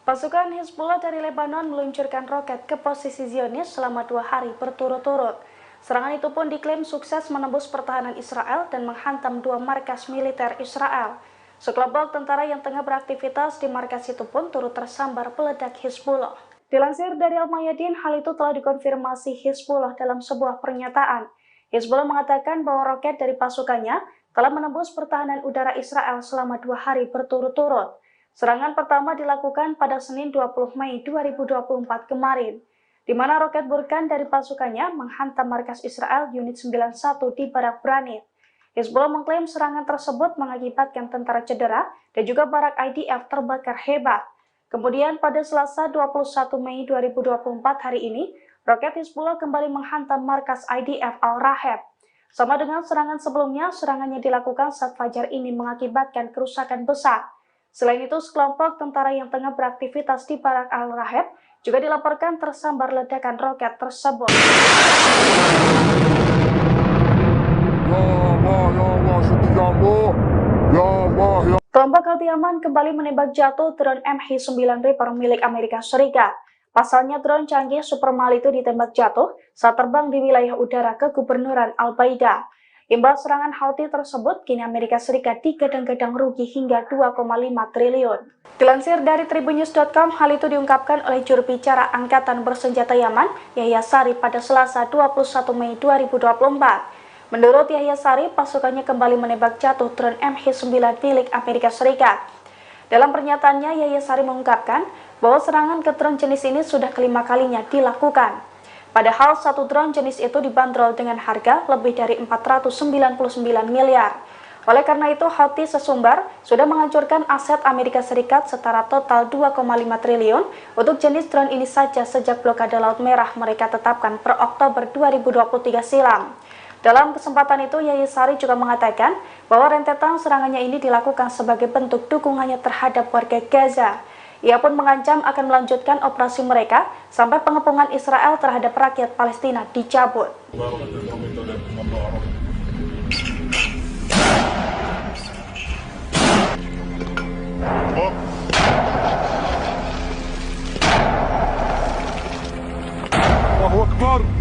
Pasukan Hizbullah dari Lebanon meluncurkan roket ke posisi Zionis selama 2 hari berturut-turut. Serangan itu pun diklaim sukses menembus pertahanan Israel dan menghantam 2 markas militer Israel. Sekelompok tentara yang tengah beraktivitas di markas itu pun turut tersambar peledak Hizbullah. Dilansir dari Al-Mayadin, hal itu telah dikonfirmasi Hizbullah dalam sebuah pernyataan. Hizbullah mengatakan bahwa roket dari pasukannya telah menembus pertahanan udara Israel selama 2 hari berturut-turut. Serangan pertama dilakukan pada Senin 20 Mei 2024 kemarin, di mana roket Burkan dari pasukannya menghantam markas Israel Unit 91 di Barak Branit. Hizbullah mengklaim serangan tersebut mengakibatkan tentara cedera dan juga barak IDF terbakar hebat. Kemudian pada Selasa 21 Mei 2024 hari ini, roket Hizbullah kembali menghantam markas IDF Al-Raheb. Sama dengan serangan sebelumnya, serangannya dilakukan saat fajar ini mengakibatkan kerusakan besar. Selain itu, sekelompok tentara yang tengah beraktivitas di Barak Al-Raheb juga dilaporkan tersambar ledakan roket tersebut. Kelompok Al-Yaman kembali menembak jatuh drone MH9 Reaper milik Amerika Serikat. Pasalnya drone canggih Supermal itu ditembak jatuh saat terbang di wilayah udara kegubernuran Al-Baida. Imbas serangan Houthi tersebut, kini Amerika Serikat digadang-gadang rugi hingga 2,5 triliun. Dilansir dari Tribunnews.com, hal itu diungkapkan oleh juru bicara Angkatan Bersenjata Yaman, Yahya Sari pada Selasa 21 Mei 2024. Menurut Yahya Sari, pasukannya kembali menembak jatuh drone MH9 milik Amerika Serikat. Dalam pernyataannya, Yahya Sari mengungkapkan bahwa serangan ke drone jenis ini sudah kelima kalinya dilakukan. Padahal satu drone jenis itu dibanderol dengan harga lebih dari 499 miliar. Oleh karena itu, Houthi sesumbar sudah menghancurkan aset Amerika Serikat setara total 2,5 triliun untuk jenis drone ini saja sejak blokade Laut Merah mereka tetapkan per Oktober 2023 silam. Dalam kesempatan itu, Yahya Sari juga mengatakan bahwa rentetan serangannya ini dilakukan sebagai bentuk dukungannya terhadap warga Gaza. Ia pun mengancam akan melanjutkan operasi mereka sampai pengepungan Israel terhadap rakyat Palestina dicabut.
Allahu Akbar.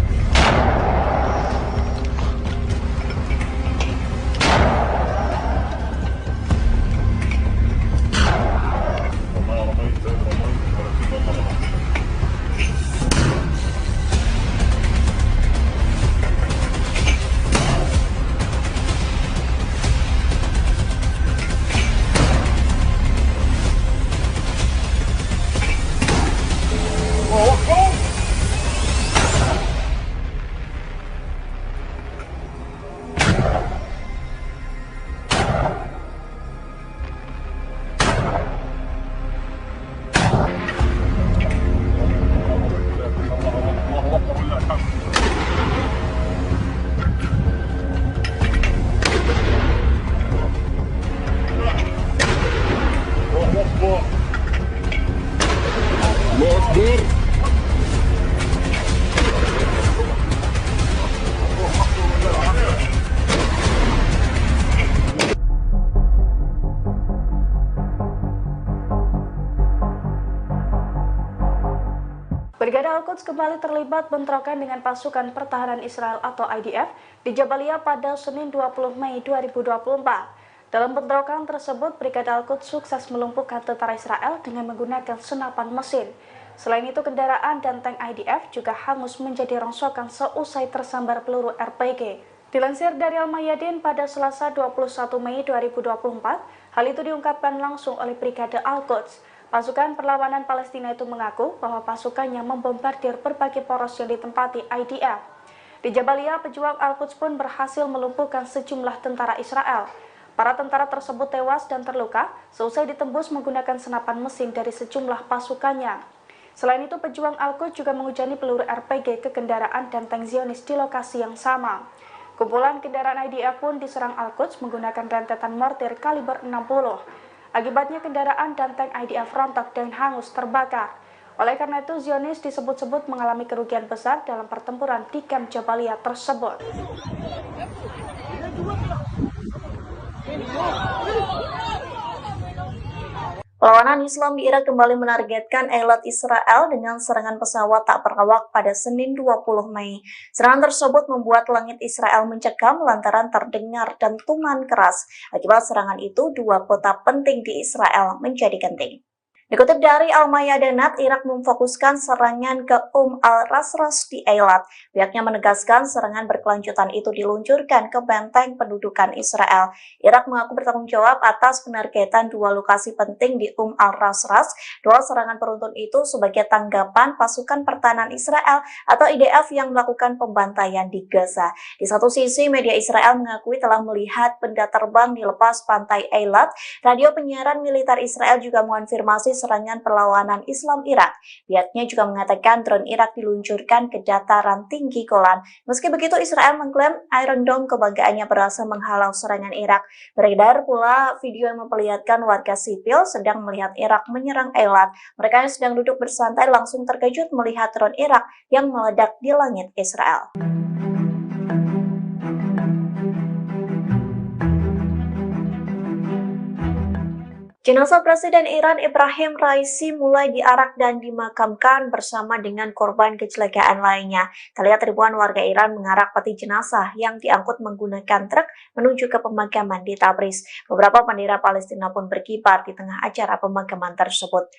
Brigade Al-Quds kembali terlibat bentrokan dengan pasukan pertahanan Israel atau IDF di Jabalia pada Senin 20 Mei 2024. Dalam bentrokan tersebut, Brigade Al-Quds sukses melumpuhkan tentara Israel dengan menggunakan senapan mesin. Selain itu, kendaraan dan tank IDF juga hangus menjadi rongsokan seusai tersambar peluru RPG. Dilansir dari Al-Mayadin pada Selasa 21 Mei 2024, hal itu diungkapkan langsung oleh Brigade Al-Quds. Pasukan perlawanan Palestina itu mengaku bahwa pasukannya membombardir berbagai poros yang ditempati IDF. Di Jabalia, pejuang Al-Quds pun berhasil melumpuhkan sejumlah tentara Israel. Para tentara tersebut tewas dan terluka seusai ditembus menggunakan senapan mesin dari sejumlah pasukannya. Selain itu, pejuang Al-Quds juga menghujani peluru RPG ke kendaraan dan tank Zionis di lokasi yang sama. Kumpulan kendaraan IDF pun diserang Al-Quds menggunakan rentetan mortir kaliber 60. Akibatnya kendaraan dan tank IDF rontok dan hangus terbakar. Oleh karena itu, Zionis disebut-sebut mengalami kerugian besar dalam pertempuran di kamp Jabalia tersebut.
Perlawanan Islam di Irak kembali menargetkan Eilat Israel dengan serangan pesawat tak berawak pada Senin 20 Mei. Serangan tersebut membuat langit Israel mencekam lantaran terdengar dentuman keras. Akibat serangan itu, dua kota penting di Israel menjadi genting. Dikutip dari Al-Mayadanat, Irak memfokuskan serangan ke al-Rasras di Eilat. Pihaknya menegaskan serangan berkelanjutan itu diluncurkan ke benteng pendudukan Israel. Irak mengaku bertanggung jawab atas penargetan dua lokasi penting di al-Rasras. Dua serangan beruntun itu sebagai tanggapan pasukan pertahanan Israel atau IDF yang melakukan pembantaian di Gaza. Di satu sisi, media Israel mengakui telah melihat benda terbang di lepas pantai Eilat. Radio penyiaran militer Israel juga mengonfirmasi serangan perlawanan Islam Irak. Pihaknya juga mengatakan drone Irak diluncurkan ke dataran tinggi Golan. Meski begitu, Israel mengklaim Iron Dome kebanggaannya berhasil menghalau serangan Irak. Beredar pula video yang memperlihatkan warga sipil sedang melihat Irak menyerang Eilat. Mereka yang sedang duduk bersantai langsung terkejut melihat drone Irak yang meledak di langit Israel. Jenazah Presiden Iran Ebrahim Raisi mulai diarak dan dimakamkan bersama dengan korban kecelakaan lainnya. Terlihat ribuan warga Iran mengarak peti jenazah yang diangkut menggunakan truk menuju ke pemakaman di Tabriz. Beberapa bendera Palestina pun berkibar di tengah acara pemakaman tersebut.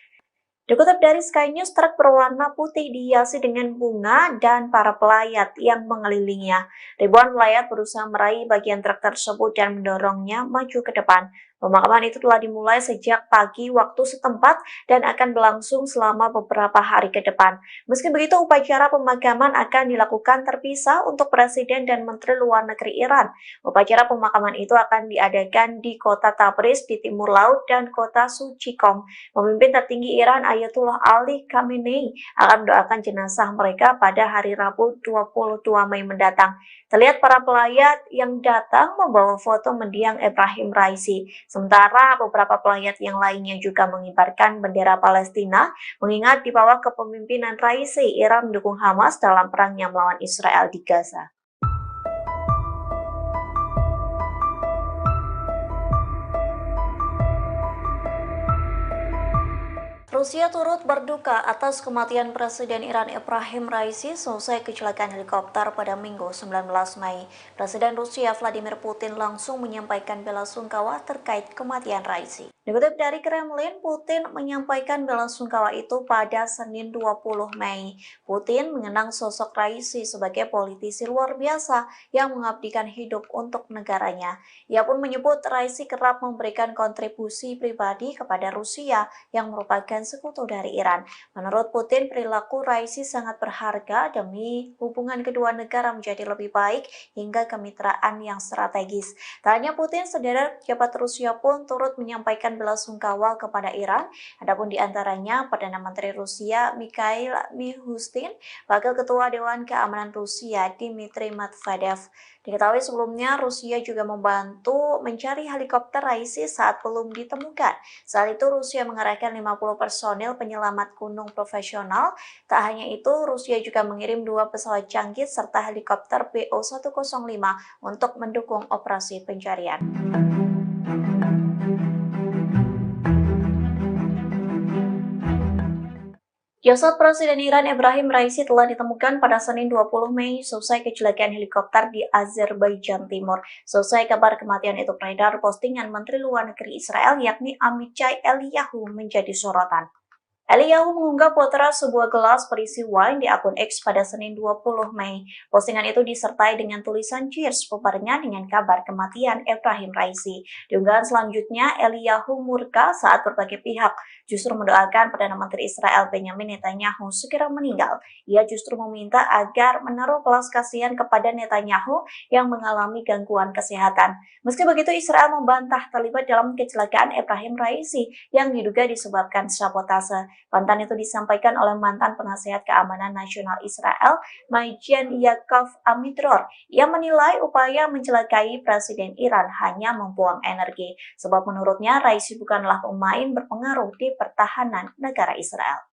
Dikutip dari Sky News, truk berwarna putih dihiasi dengan bunga dan para pelayat yang mengelilinginya. Ribuan pelayat berusaha meraih bagian truk tersebut dan mendorongnya maju ke depan. Pemakaman itu telah dimulai sejak pagi waktu setempat dan akan berlangsung selama beberapa hari ke depan. Meski begitu, upacara pemakaman akan dilakukan terpisah untuk Presiden dan Menteri Luar Negeri Iran. Upacara pemakaman itu akan diadakan di kota Tabriz di timur laut dan kota Suci Qom. Pemimpin tertinggi Iran Ayatollah Ali Khamenei akan mendoakan jenazah mereka pada hari Rabu 22 Mei mendatang. Terlihat para pelayat yang datang membawa foto mendiang Ebrahim Raisi. Sementara beberapa pelayat yang lainnya juga mengibarkan bendera Palestina, mengingat di bawah kepemimpinan Raisi, Iran mendukung Hamas dalam perangnya melawan Israel di Gaza. Rusia turut berduka atas kematian Presiden Iran Ebrahim Raisi selesai kecelakaan helikopter pada Minggu 19 Mei. Presiden Rusia Vladimir Putin langsung menyampaikan bela sungkawa terkait kematian Raisi. Dikutip dari Kremlin, Putin menyampaikan bela sungkawa itu pada Senin 20 Mei. Putin mengenang sosok Raisi sebagai politisi luar biasa yang mengabdikan hidup untuk negaranya. Ia pun menyebut Raisi kerap memberikan kontribusi pribadi kepada Rusia yang merupakan sekutu dari Iran. Menurut Putin, perilaku Raisi sangat berharga demi hubungan kedua negara menjadi lebih baik hingga kemitraan yang strategis. Tak hanya Putin, sederet pejabat Rusia pun turut menyampaikan bela sungkawa kepada Iran. Adapun di antaranya Perdana Menteri Rusia Mikhail Mishustin, Wakil Ketua Dewan Keamanan Rusia Dmitry Medvedev. Diketahui sebelumnya Rusia juga membantu mencari helikopter Raisi saat belum ditemukan. Saat itu Rusia mengerahkan 50 personil penyelamat gunung profesional. Tak hanya itu, Rusia juga mengirim 2 pesawat canggih serta helikopter BO-105 untuk mendukung operasi pencarian. Jasad Presiden Iran Ebrahim Raisi telah ditemukan pada Senin 20 Mei selesai kecelakaan helikopter di Azerbaijan Timur. Selesai kabar kematian itu beredar, postingan Menteri Luar Negeri Israel yakni Amichai Eliyahu menjadi sorotan. Eliyahu mengunggah potret sebuah gelas berisi wine di akun X pada Senin 20 Mei. Postingan itu disertai dengan tulisan cheers bubarnya dengan kabar kematian Ebrahim Raisi. Di unggahan selanjutnya, Eliyahu murka saat berbagai pihak justru mendoakan Perdana Menteri Israel Benjamin Netanyahu segera meninggal. Ia justru meminta agar menaruh belas kasihan kepada Netanyahu yang mengalami gangguan kesehatan. Meski begitu, Israel membantah terlibat dalam kecelakaan Ebrahim Raisi yang diduga disebabkan sabotase. Bantahan itu disampaikan oleh mantan penasihat keamanan nasional Israel, Majen Yaakov Amidror. Ia menilai upaya mencelakai Presiden Iran hanya membuang energi, sebab menurutnya Raisi bukanlah pemain berpengaruh di pertahanan negara Israel.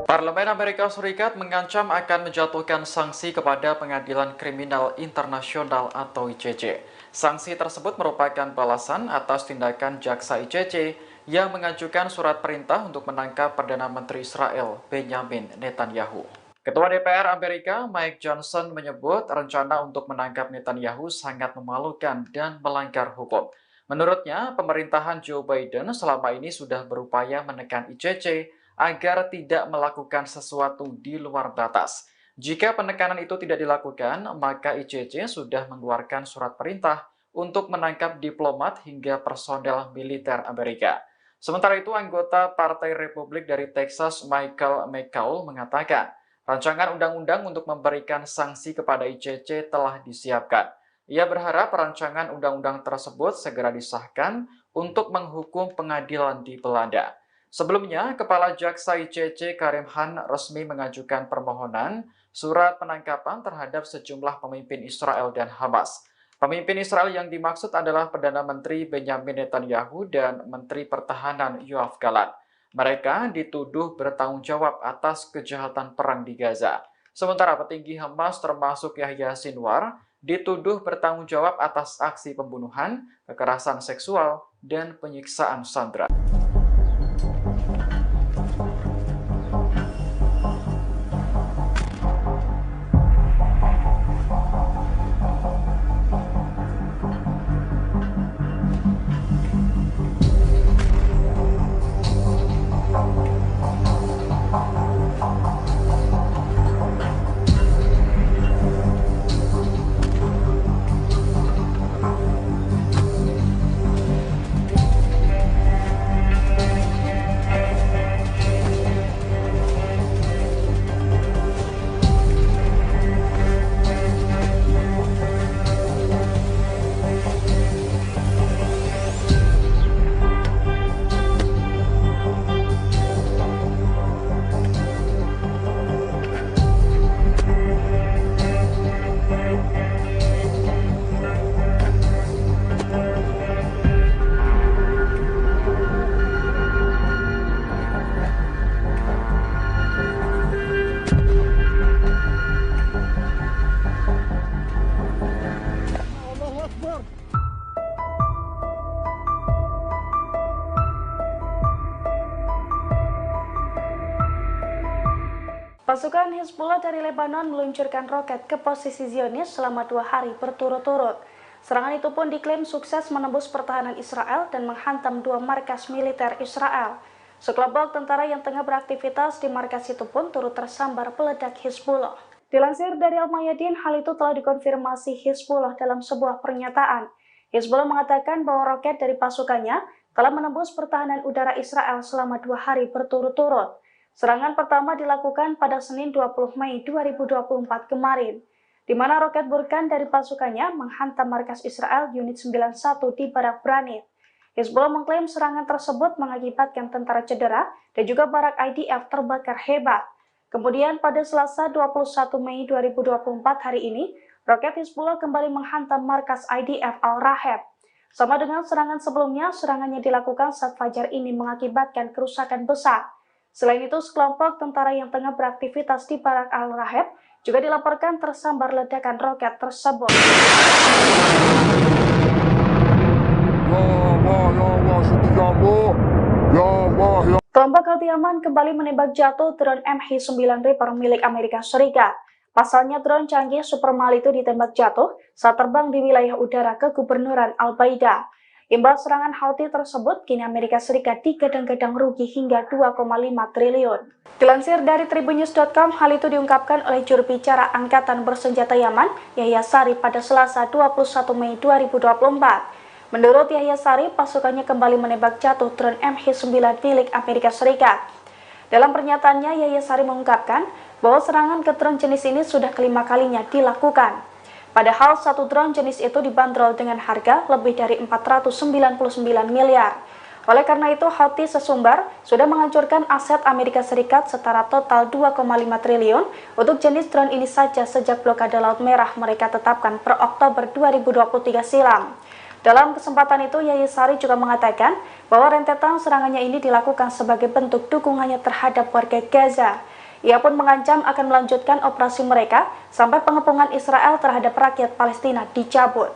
Parlemen Amerika Serikat mengancam akan menjatuhkan sanksi kepada Pengadilan Kriminal Internasional atau ICC. Sanksi tersebut merupakan balasan atas tindakan jaksa ICC yang mengajukan surat perintah untuk menangkap Perdana Menteri Israel Benjamin Netanyahu. Ketua DPR Amerika Mike Johnson menyebut rencana untuk menangkap Netanyahu sangat memalukan dan melanggar hukum. Menurutnya, pemerintahan Joe Biden selama ini sudah berupaya menekan ICC agar tidak melakukan sesuatu di luar batas. Jika penekanan itu tidak dilakukan, maka ICC sudah mengeluarkan surat perintah untuk menangkap diplomat hingga personel militer Amerika. Sementara itu, anggota Partai Republik dari Texas Michael McCaul mengatakan, rancangan undang-undang untuk memberikan sanksi kepada ICC telah disiapkan. Ia berharap rancangan undang-undang tersebut segera disahkan untuk menghukum pengadilan di Belanda. Sebelumnya, Kepala Jaksa ICC Karim Khan resmi mengajukan permohonan surat penangkapan terhadap sejumlah pemimpin Israel dan Hamas. Pemimpin Israel yang dimaksud adalah Perdana Menteri Benjamin Netanyahu dan Menteri Pertahanan Yoav Gallant. Mereka dituduh bertanggung jawab atas kejahatan perang di Gaza. Sementara petinggi Hamas termasuk Yahya Sinwar dituduh bertanggung jawab atas aksi pembunuhan, kekerasan seksual, dan penyiksaan sandera.
Pasukan Hizbullah dari Lebanon meluncurkan roket ke posisi Zionis selama 2 hari berturut-turut. Serangan itu pun diklaim sukses menembus pertahanan Israel dan menghantam 2 markas militer Israel. Sekelompok tentara yang tengah beraktivitas di markas itu pun turut tersambar peledak Hizbullah. Dilansir dari Al-Mayadin, hal itu telah dikonfirmasi Hizbullah dalam sebuah pernyataan. Hizbullah mengatakan bahwa roket dari pasukannya telah menembus pertahanan udara Israel selama 2 hari berturut-turut. Serangan pertama dilakukan pada Senin 20 Mei 2024 kemarin, di mana roket Burkan dari pasukannya menghantam markas Israel Unit 91 di Barak Branit. Hizbullah mengklaim serangan tersebut mengakibatkan tentara cedera dan juga barak IDF terbakar hebat. Kemudian pada Selasa 21 Mei 2024 hari ini, roket Hizbullah kembali menghantam markas IDF Al-Raheb. Sama dengan serangan sebelumnya, serangannya dilakukan saat fajar ini mengakibatkan kerusakan besar. Selain itu, sekelompok tentara yang tengah beraktivitas di Barak Al-Raheb juga dilaporkan tersambar ledakan roket tersebut. Kelompok Houthi-Yaman kembali menembak jatuh drone MH9 Reaper milik Amerika Serikat. Pasalnya drone canggih Supermal itu ditembak jatuh saat terbang di wilayah udara kegubernuran Al-Baida. Imbas serangan Houthi tersebut, kini Amerika Serikat digadang-gadang rugi hingga 2,5 triliun. Dilansir dari Tribunnews.com, hal itu diungkapkan oleh juru bicara Angkatan Bersenjata Yaman, Yahya Sari, pada Selasa 21 Mei 2024. Menurut Yahya Sari, pasukannya kembali menembak jatuh drone MH9 milik Amerika Serikat. Dalam pernyataannya, Yahya Sari mengungkapkan bahwa serangan ke drone jenis ini sudah kelima kalinya dilakukan. Padahal satu drone jenis itu dibanderol dengan harga lebih dari 499 miliar. Oleh karena itu, Houthi sesumbar sudah menghancurkan aset Amerika Serikat setara total 2,5 triliun untuk jenis drone ini saja sejak blokade Laut Merah mereka tetapkan per Oktober 2023 silam. Dalam kesempatan itu, Yahya Sari juga mengatakan bahwa rentetan serangannya ini dilakukan sebagai bentuk dukungannya terhadap warga Gaza. Ia pun mengancam akan melanjutkan operasi mereka sampai pengepungan Israel terhadap rakyat Palestina dicabut.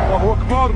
Allahu Akbar.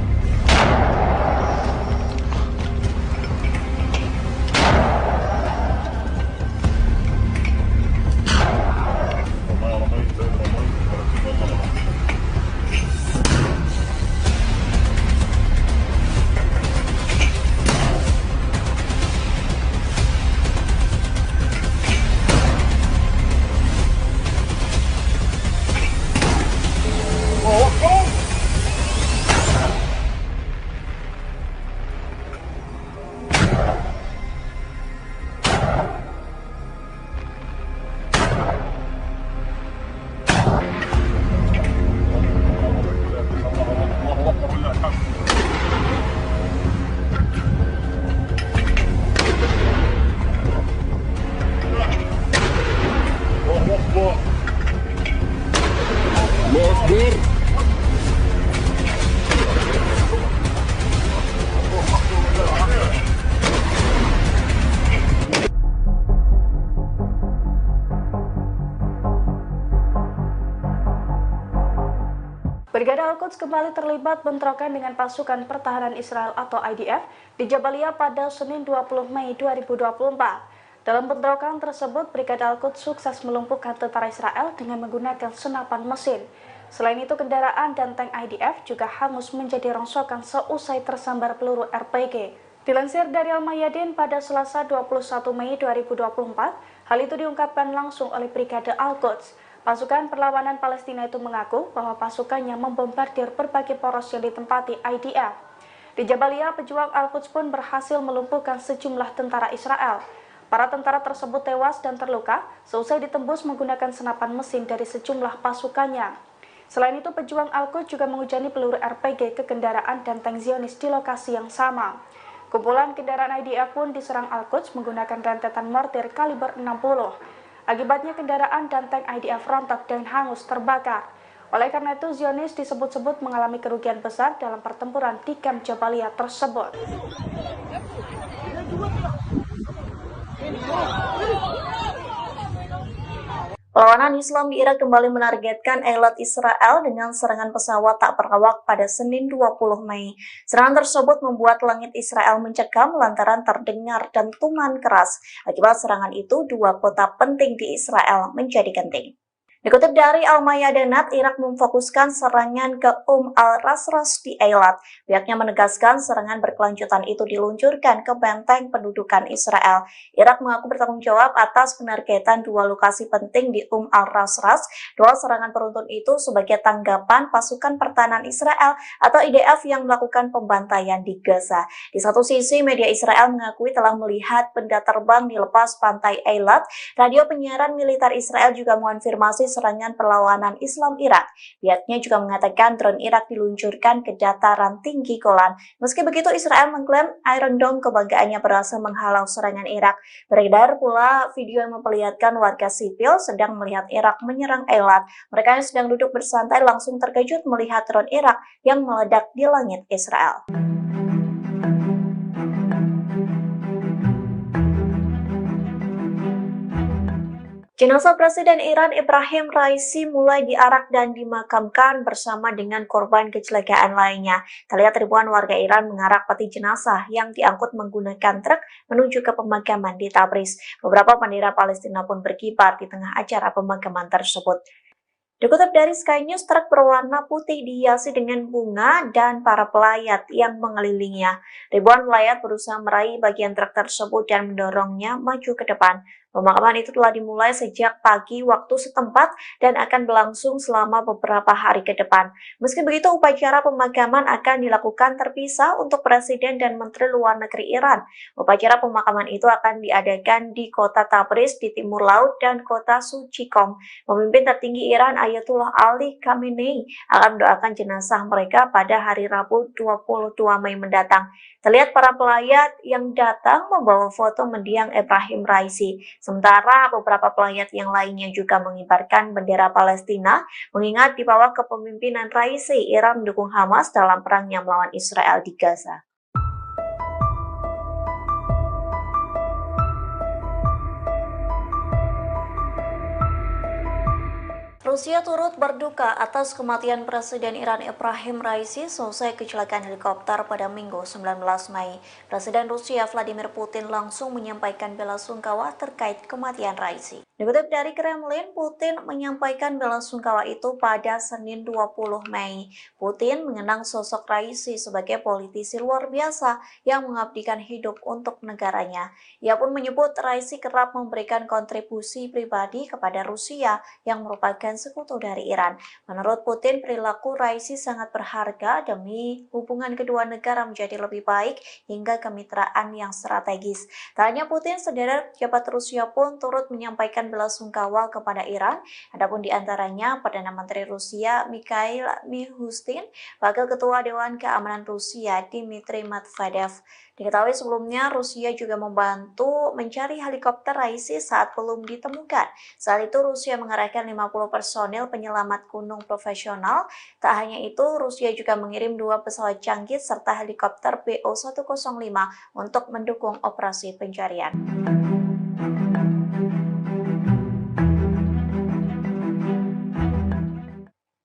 Brigade Al-Quds kembali terlibat bentrokan dengan pasukan pertahanan Israel atau IDF di Jabalia pada Senin 20 Mei 2024. Dalam bentrokan tersebut, Brigade Al-Quds sukses melumpuhkan tentara Israel dengan menggunakan senapan mesin. Selain itu, kendaraan dan tank IDF juga hangus menjadi rongsokan seusai tersambar peluru RPG. Dilansir dari Al-Mayadin pada Selasa 21 Mei 2024, hal itu diungkapkan langsung oleh Brigade Al-Quds. Pasukan perlawanan Palestina itu mengaku bahwa pasukannya membombardir berbagai poros yang ditempati IDF. Di Jabalia, pejuang Al-Quds pun berhasil melumpuhkan sejumlah tentara Israel. Para tentara tersebut tewas dan terluka seusai ditembus menggunakan senapan mesin dari sejumlah pasukannya. Selain itu, pejuang Al-Quds juga menghujani peluru RPG ke kendaraan dan tank Zionis di lokasi yang sama. Kumpulan kendaraan IDF pun diserang Al-Quds menggunakan rentetan mortir kaliber 60. Akibatnya kendaraan dan tank IDF rontok dan hangus terbakar. Oleh karena itu, Zionis disebut-sebut mengalami kerugian besar dalam pertempuran di kamp Jabalia tersebut.
Perlawanan Islam di Irak kembali menargetkan elit Israel dengan serangan pesawat tak berawak pada Senin 20 Mei. Serangan tersebut membuat langit Israel mencekam lantaran terdengar dentuman keras. Akibat serangan itu, dua kota penting di Israel menjadi genting. Dikutip dari Al-Mayadanat, Irak memfokuskan serangan ke al-Rasras di Eilat. Pihaknya menegaskan serangan berkelanjutan itu diluncurkan ke benteng pendudukan Israel. Irak mengaku bertanggung jawab atas penargetan dua lokasi penting di al-Rasras. Dua serangan beruntun itu sebagai tanggapan pasukan pertahanan Israel atau IDF yang melakukan pembantaian di Gaza. Di satu sisi, media Israel mengakui telah melihat benda terbang di lepas pantai Eilat. Radio penyiaran militer Israel juga mengonfirmasi serangan perlawanan Islam Irak. Pihaknya juga mengatakan drone Irak diluncurkan ke dataran tinggi Golan. Meski begitu, Israel mengklaim Iron Dome kebanggaannya berhasil menghalau serangan Irak. Beredar pula video yang memperlihatkan warga sipil sedang melihat Irak menyerang Eilat. Mereka yang sedang duduk bersantai langsung terkejut melihat drone Irak yang meledak di langit Israel. Jenazah Presiden Iran Ebrahim Raisi mulai diarak dan dimakamkan bersama dengan korban kecelakaan lainnya. Terlihat ribuan warga Iran mengarak peti jenazah yang diangkut menggunakan truk menuju ke pemakaman di Tabriz. Beberapa bendera Palestina pun berkibar di tengah acara pemakaman tersebut. Dikutip dari Sky News, truk berwarna putih dihiasi dengan bunga dan para pelayat yang mengelilinginya. Ribuan pelayat berusaha meraih bagian truk tersebut dan mendorongnya maju ke depan. Pemakaman itu telah dimulai sejak pagi waktu setempat dan akan berlangsung selama beberapa hari ke depan. Meski begitu, upacara pemakaman akan dilakukan terpisah untuk Presiden dan Menteri Luar Negeri Iran. Upacara pemakaman itu akan diadakan di kota Tabriz di timur laut dan kota Suci Qom. Pemimpin tertinggi Iran Ayatollah Ali Khamenei akan mendoakan jenazah mereka pada hari Rabu 22 Mei mendatang. Terlihat para pelayat yang datang membawa foto mendiang Ebrahim Raisi. Sementara beberapa pelayat yang lainnya juga mengibarkan bendera Palestina, mengingat di bawah kepemimpinan Raisi, Iran mendukung Hamas dalam perangnya melawan Israel di Gaza. Rusia turut berduka atas kematian Presiden Iran Ebrahim Raisi selesai kecelakaan helikopter pada Minggu 19 Mei. Presiden Rusia Vladimir Putin langsung menyampaikan bela sungkawa terkait kematian Raisi. Dikutip dari Kremlin, Putin menyampaikan bela sungkawa itu pada Senin 20 Mei. Putin mengenang sosok Raisi sebagai politisi luar biasa yang mengabdikan hidup untuk negaranya. Ia pun menyebut Raisi kerap memberikan kontribusi pribadi kepada Rusia yang merupakan sekutu dari Iran. Menurut Putin, perilaku Raisi sangat berharga demi hubungan kedua negara menjadi lebih baik hingga kemitraan yang strategis. Tak hanya Putin, sederet pejabat Rusia pun turut menyampaikan bela sungkawa kepada Iran. Adapun di antaranya Perdana Menteri Rusia Mikhail Mishustin, Wakil Ketua Dewan Keamanan Rusia Dmitry Medvedev. Diketahui sebelumnya Rusia juga membantu mencari helikopter Raisi saat belum ditemukan. Saat itu Rusia mengerahkan 50 personil penyelamat gunung profesional. Tak hanya itu, Rusia juga mengirim 2 pesawat canggih serta helikopter BO-105 untuk mendukung operasi pencarian.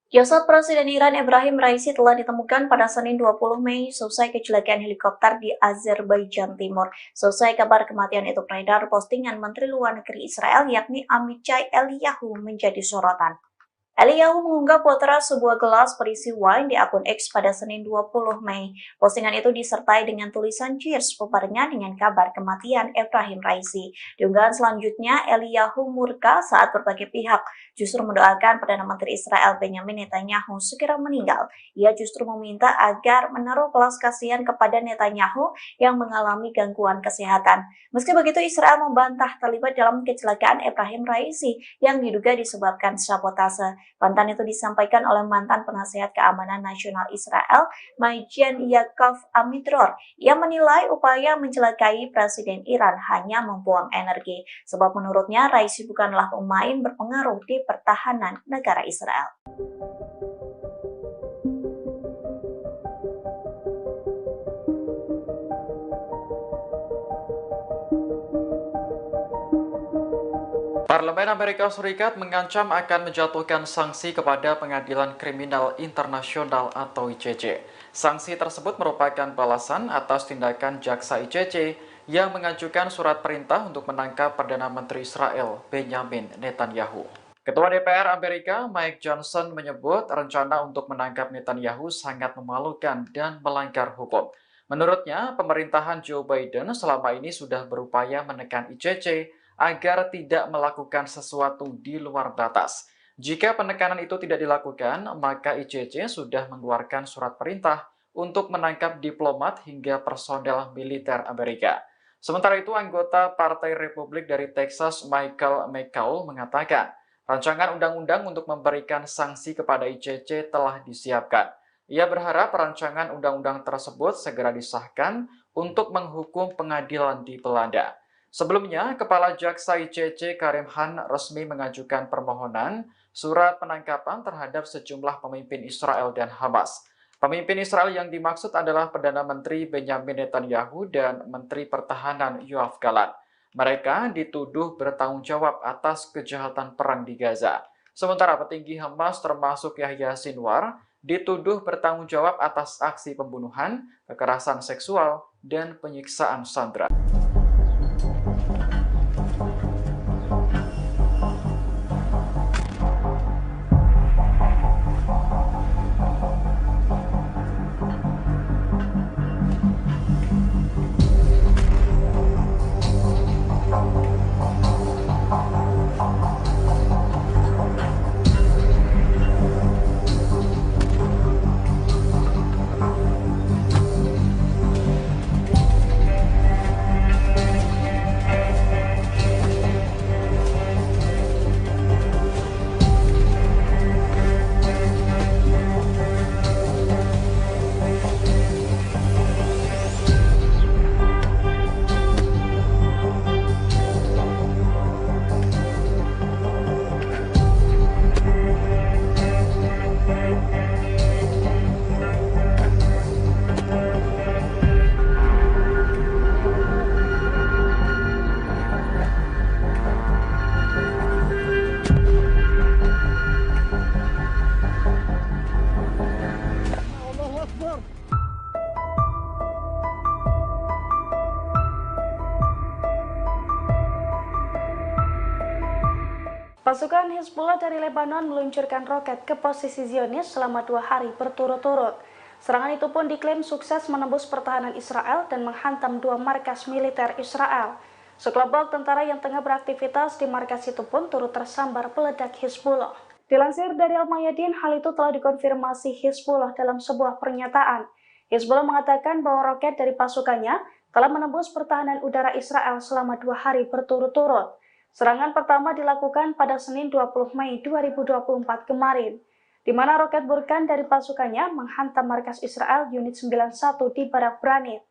Jasad Presiden Iran Ebrahim Raisi telah ditemukan pada Senin 20 Mei selesai kecelakaan helikopter di Azerbaijan Timur. Selesai kabar kematian itu beredar, postingan Menteri Luar Negeri Israel yakni Amichai Eliyahu menjadi sorotan. Eliyahu mengunggah potret sebuah gelas berisi wine di akun X pada Senin 20 Mei. Postingan itu disertai dengan tulisan cheers bebarengan dengan kabar kematian Ebrahim Raisi. Di unggahan selanjutnya, Eliyahu murka saat berbagai pihak justru mendoakan Perdana Menteri Israel Benjamin Netanyahu segera meninggal. Ia justru meminta agar menaruh belas kasihan kepada Netanyahu yang mengalami gangguan kesehatan. Meski begitu, Israel membantah terlibat dalam kecelakaan Ebrahim Raisi yang diduga disebabkan sabotase. Bantahan itu disampaikan oleh mantan penasihat keamanan nasional Israel, Majen Yaakov Amidror. Ia menilai upaya mencelakai Presiden Iran hanya membuang energi, sebab menurutnya Raisi bukanlah pemain berpengaruh di pertahanan negara Israel.
Parlemen Amerika Serikat mengancam akan menjatuhkan sanksi kepada Pengadilan Kriminal Internasional atau ICC. Sanksi tersebut merupakan balasan atas tindakan jaksa ICC yang mengajukan surat perintah untuk menangkap Perdana Menteri Israel Benjamin Netanyahu. Ketua DPR Amerika Mike Johnson menyebut rencana untuk menangkap Netanyahu sangat memalukan dan melanggar hukum. Menurutnya, pemerintahan Joe Biden selama ini sudah berupaya menekan ICC agar tidak melakukan sesuatu di luar batas. Jika penekanan itu tidak dilakukan, maka ICC sudah mengeluarkan surat perintah untuk menangkap diplomat hingga personel militer Amerika. Sementara itu, anggota Partai Republik dari Texas Michael McCaul mengatakan, rancangan undang-undang untuk memberikan sanksi kepada ICC telah disiapkan. Ia berharap rancangan undang-undang tersebut segera disahkan untuk menghukum pengadilan di Belanda. Sebelumnya, Kepala Jaksa ICC Karim Khan resmi mengajukan permohonan surat penangkapan terhadap sejumlah pemimpin Israel dan Hamas. Pemimpin Israel yang dimaksud adalah Perdana Menteri Benjamin Netanyahu dan Menteri Pertahanan Yoav Gallant. Mereka dituduh bertanggung jawab atas kejahatan perang di Gaza. Sementara petinggi Hamas termasuk Yahya Sinwar dituduh bertanggung jawab atas aksi pembunuhan, kekerasan seksual, dan penyiksaan sandera.
Pasukan Hizbullah dari Lebanon meluncurkan roket ke posisi Zionis selama 2 hari berturut-turut. Serangan itu pun diklaim sukses menembus pertahanan Israel dan menghantam 2 markas militer Israel. Sekelompok tentara yang tengah beraktivitas di markas itu pun turut tersambar peledak Hizbullah. Dilansir dari Al-Mayadin, hal itu telah dikonfirmasi Hizbullah dalam sebuah pernyataan. Hizbullah mengatakan bahwa roket dari pasukannya telah menembus pertahanan udara Israel selama 2 hari berturut-turut. Serangan pertama dilakukan pada Senin 20 Mei 2024 kemarin, di mana roket Burkan dari pasukannya menghantam markas Israel Unit 91 di Barak Branit.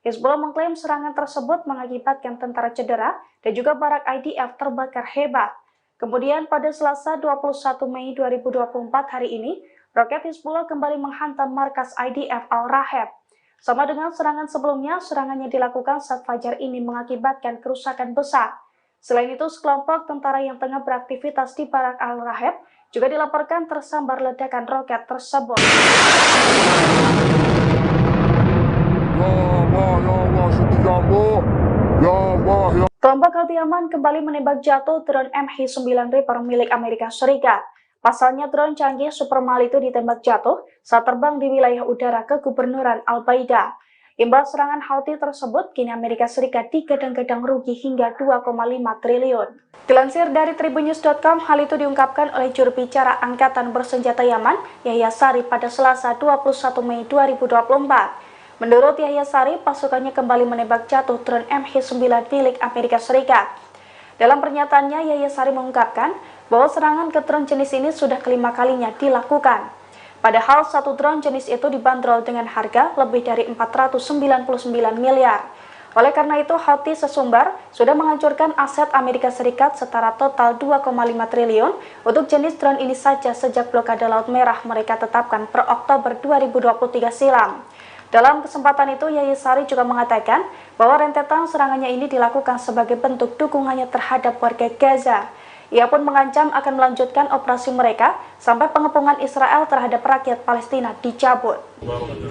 Hizbullah mengklaim serangan tersebut mengakibatkan tentara cedera dan juga barak IDF terbakar hebat. Kemudian pada Selasa 21 Mei 2024 hari ini, roket Hizbullah kembali menghantam markas IDF Al-Raheb. Sama dengan serangan sebelumnya, serangannya dilakukan saat fajar ini mengakibatkan kerusakan besar. Selain itu, sekelompok tentara yang tengah beraktivitas di Barak Al-Raheb juga dilaporkan tersambar ledakan roket tersebut. Kelompok Houthi Yaman kembali menembak jatuh drone MH9 Reaper milik Amerika Serikat. Pasalnya drone canggih Supermal itu ditembak jatuh saat terbang di wilayah udara kegubernuran Al-Baida. Imbas serangan Houthi tersebut, kini Amerika Serikat digadang-gadang rugi hingga 2,5 triliun. Dilansir dari Tribunnews.com, hal itu diungkapkan oleh juru bicara Angkatan Bersenjata Yaman, Yahya Sari pada Selasa 21 Mei 2024. Menurut Yahya Sari, pasukannya kembali menembak jatuh drone MH9 milik Amerika Serikat. Dalam pernyataannya, Yahya Sari mengungkapkan bahwa serangan ke drone jenis ini sudah kelima kalinya dilakukan. Padahal satu drone jenis itu dibanderol dengan harga lebih dari 499 miliar. Oleh karena itu, Houthi sesumbar sudah menghancurkan aset Amerika Serikat setara total 2,5 triliun untuk jenis drone ini saja sejak blokade Laut Merah mereka tetapkan per Oktober 2023 silam. Dalam kesempatan itu, Yahya Sari juga mengatakan bahwa rentetan serangannya ini dilakukan sebagai bentuk dukungannya terhadap warga Gaza. Ia pun mengancam akan melanjutkan operasi mereka sampai pengepungan Israel terhadap rakyat Palestina dicabut.
Allahu Akbar.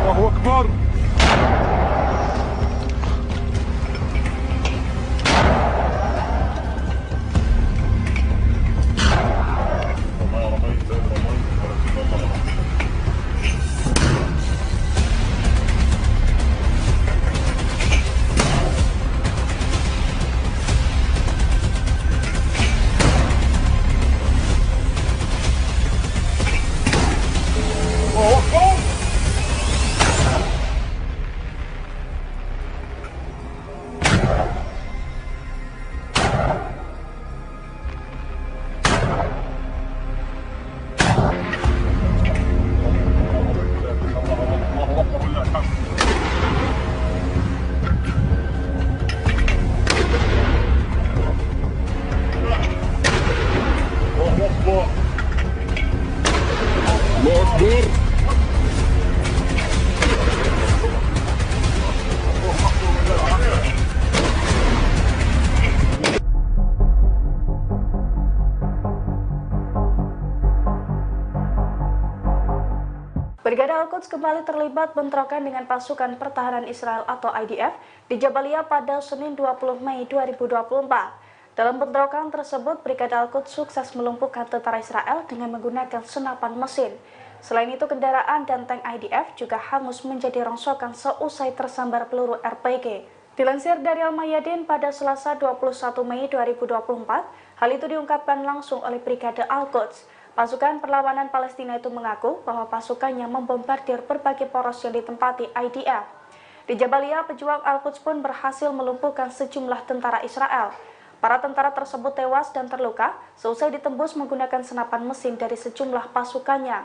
Allahu Akbar. Allahu Akbar.
Brigade Al-Quds kembali terlibat bentrokan dengan pasukan pertahanan Israel atau IDF di Jabalia pada Senin 20 Mei 2024. Dalam bentrokan tersebut, Brigade Al-Quds sukses melumpuhkan tentara Israel dengan menggunakan senapan mesin. Selain itu, kendaraan dan tank IDF juga hangus menjadi rongsokan seusai tersambar peluru RPG. Dilansir dari Al-Mayadin pada Selasa 21 Mei 2024, hal itu diungkapkan langsung oleh Brigade Al-Quds. Pasukan perlawanan Palestina itu mengaku bahwa pasukannya membombardir berbagai poros yang ditempati IDF. Di Jabalia, pejuang Al-Quds pun berhasil melumpuhkan sejumlah tentara Israel. Para tentara tersebut tewas dan terluka seusai ditembus menggunakan senapan mesin dari sejumlah pasukannya.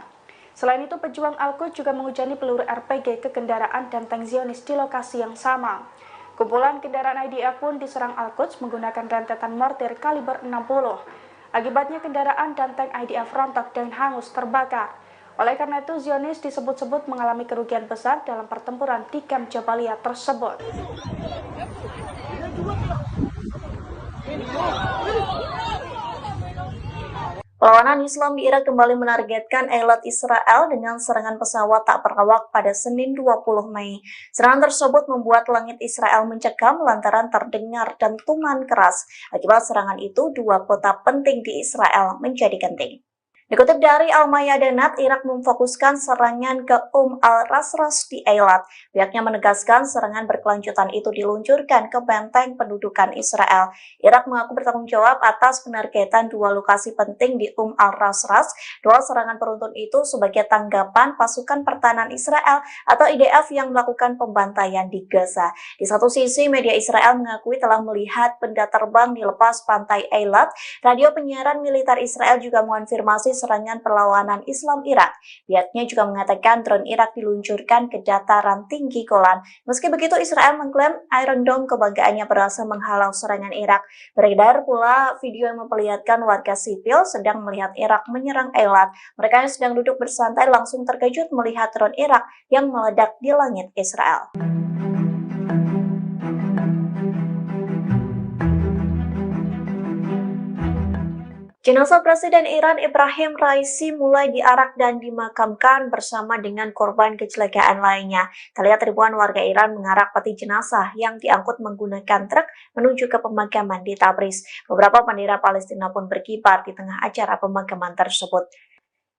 Selain itu, pejuang Al-Quds juga menghujani peluru RPG ke kendaraan dan tank Zionis di lokasi yang sama. Kumpulan kendaraan IDF pun diserang Al-Quds menggunakan rentetan mortir kaliber 60. Akibatnya kendaraan dan tank IDF rontok dan hangus terbakar. Oleh karena itu, Zionis disebut-sebut mengalami kerugian besar dalam pertempuran di kamp Jabalia tersebut.
Perlawanan Islam di Irak kembali menargetkan Eilat Israel dengan serangan pesawat tak berawak pada Senin 20 Mei. Serangan tersebut membuat langit Israel mencekam lantaran terdengar dentuman keras. Akibat serangan itu, dua kota penting di Israel menjadi genting. Dikutip dari Al-Mayadanat, Irak memfokuskan serangan ke al-Rasras di Eilat. Pihaknya menegaskan serangan berkelanjutan itu diluncurkan ke benteng pendudukan Israel. Irak mengaku bertanggung jawab atas penargetan dua lokasi penting di al-Rasras. Dua serangan beruntun itu sebagai tanggapan pasukan pertahanan Israel atau IDF yang melakukan pembantaian di Gaza. Di satu sisi, media Israel mengakui telah melihat benda terbang di lepas pantai Eilat. Radio penyiaran militer Israel juga mengonfirmasi serangan perlawanan Islam Irak. Pihaknya juga mengatakan drone Irak diluncurkan ke dataran tinggi Golan. Meski begitu, Israel mengklaim Iron Dome kebanggaannya berhasil menghalau serangan Irak. Beredar pula video yang memperlihatkan warga sipil sedang melihat Irak menyerang Eilat. Mereka yang sedang duduk bersantai langsung terkejut melihat drone Irak yang meledak di langit Israel. Jenazah Presiden Iran Ebrahim Raisi mulai diarak dan dimakamkan bersama dengan korban kecelakaan lainnya. Terlihat ribuan warga Iran mengarak peti jenazah yang diangkut menggunakan truk menuju ke pemakaman di Tabriz. Beberapa bendera Palestina pun berkibar di tengah acara pemakaman tersebut.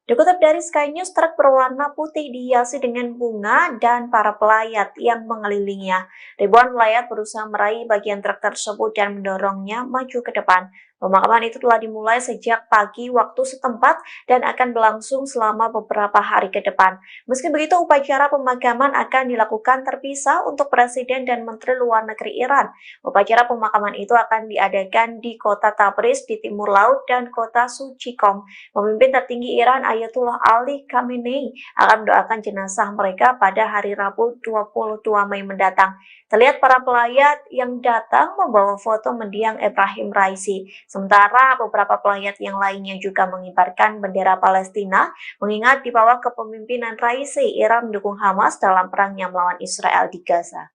Dikutip dari Sky News, truk berwarna putih dihiasi dengan bunga dan para pelayat yang mengelilinginya. Ribuan pelayat berusaha meraih bagian truk tersebut dan mendorongnya maju ke depan. Pemakaman itu telah dimulai sejak pagi waktu setempat dan akan berlangsung selama beberapa hari ke depan. Meski begitu, upacara pemakaman akan dilakukan terpisah untuk Presiden dan Menteri Luar Negeri Iran. Upacara pemakaman itu akan diadakan di kota Tabriz di timur laut dan kota Suci Qom. Pemimpin tertinggi Iran Ayatollah Ali Khamenei akan mendoakan jenazah mereka pada hari Rabu 22 Mei mendatang. Terlihat para pelayat yang datang membawa foto mendiang Ebrahim Raisi. Sementara beberapa pelayat yang lainnya juga mengibarkan bendera Palestina, mengingat di bawah kepemimpinan Raisi, Iran mendukung Hamas dalam perangnya melawan Israel di Gaza.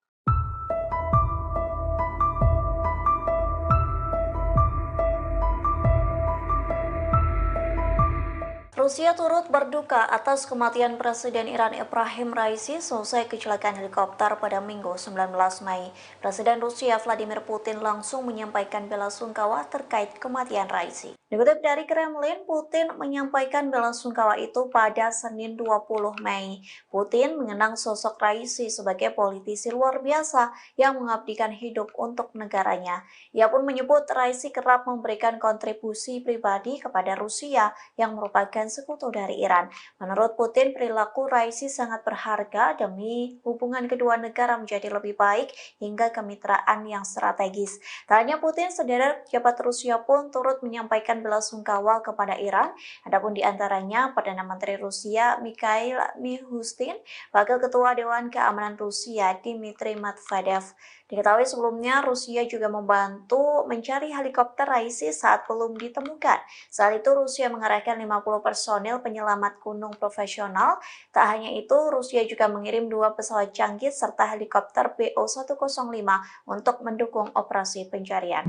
Rusia turut berduka atas kematian Presiden Iran Ebrahim Raisi selesai kecelakaan helikopter pada Minggu 19 Mei. Presiden Rusia Vladimir Putin langsung menyampaikan bela sungkawa terkait kematian Raisi. Dikutip dari Kremlin, Putin menyampaikan bela sungkawa itu pada Senin 20 Mei. Putin mengenang sosok Raisi sebagai politisi luar biasa yang mengabdikan hidup untuk negaranya. Ia pun menyebut Raisi kerap memberikan kontribusi pribadi kepada Rusia yang merupakan sekutu dari Iran. Menurut Putin, perilaku Raisi sangat berharga demi hubungan kedua negara menjadi lebih baik hingga kemitraan yang strategis. Tak hanya Putin, sederet pejabat Rusia pun turut menyampaikan bela sungkawa kepada Iran. Adapun di antaranya Perdana Menteri Rusia Mikhail Mishustin, Wakil Ketua Dewan Keamanan Rusia Dmitry Medvedev. Diketahui sebelumnya Rusia juga membantu mencari helikopter Raisi saat belum ditemukan. Saat itu Rusia mengerahkan 50 personil penyelamat gunung profesional. Tak hanya itu, Rusia juga mengirim 2 pesawat canggih serta helikopter BO-105 untuk mendukung operasi pencarian.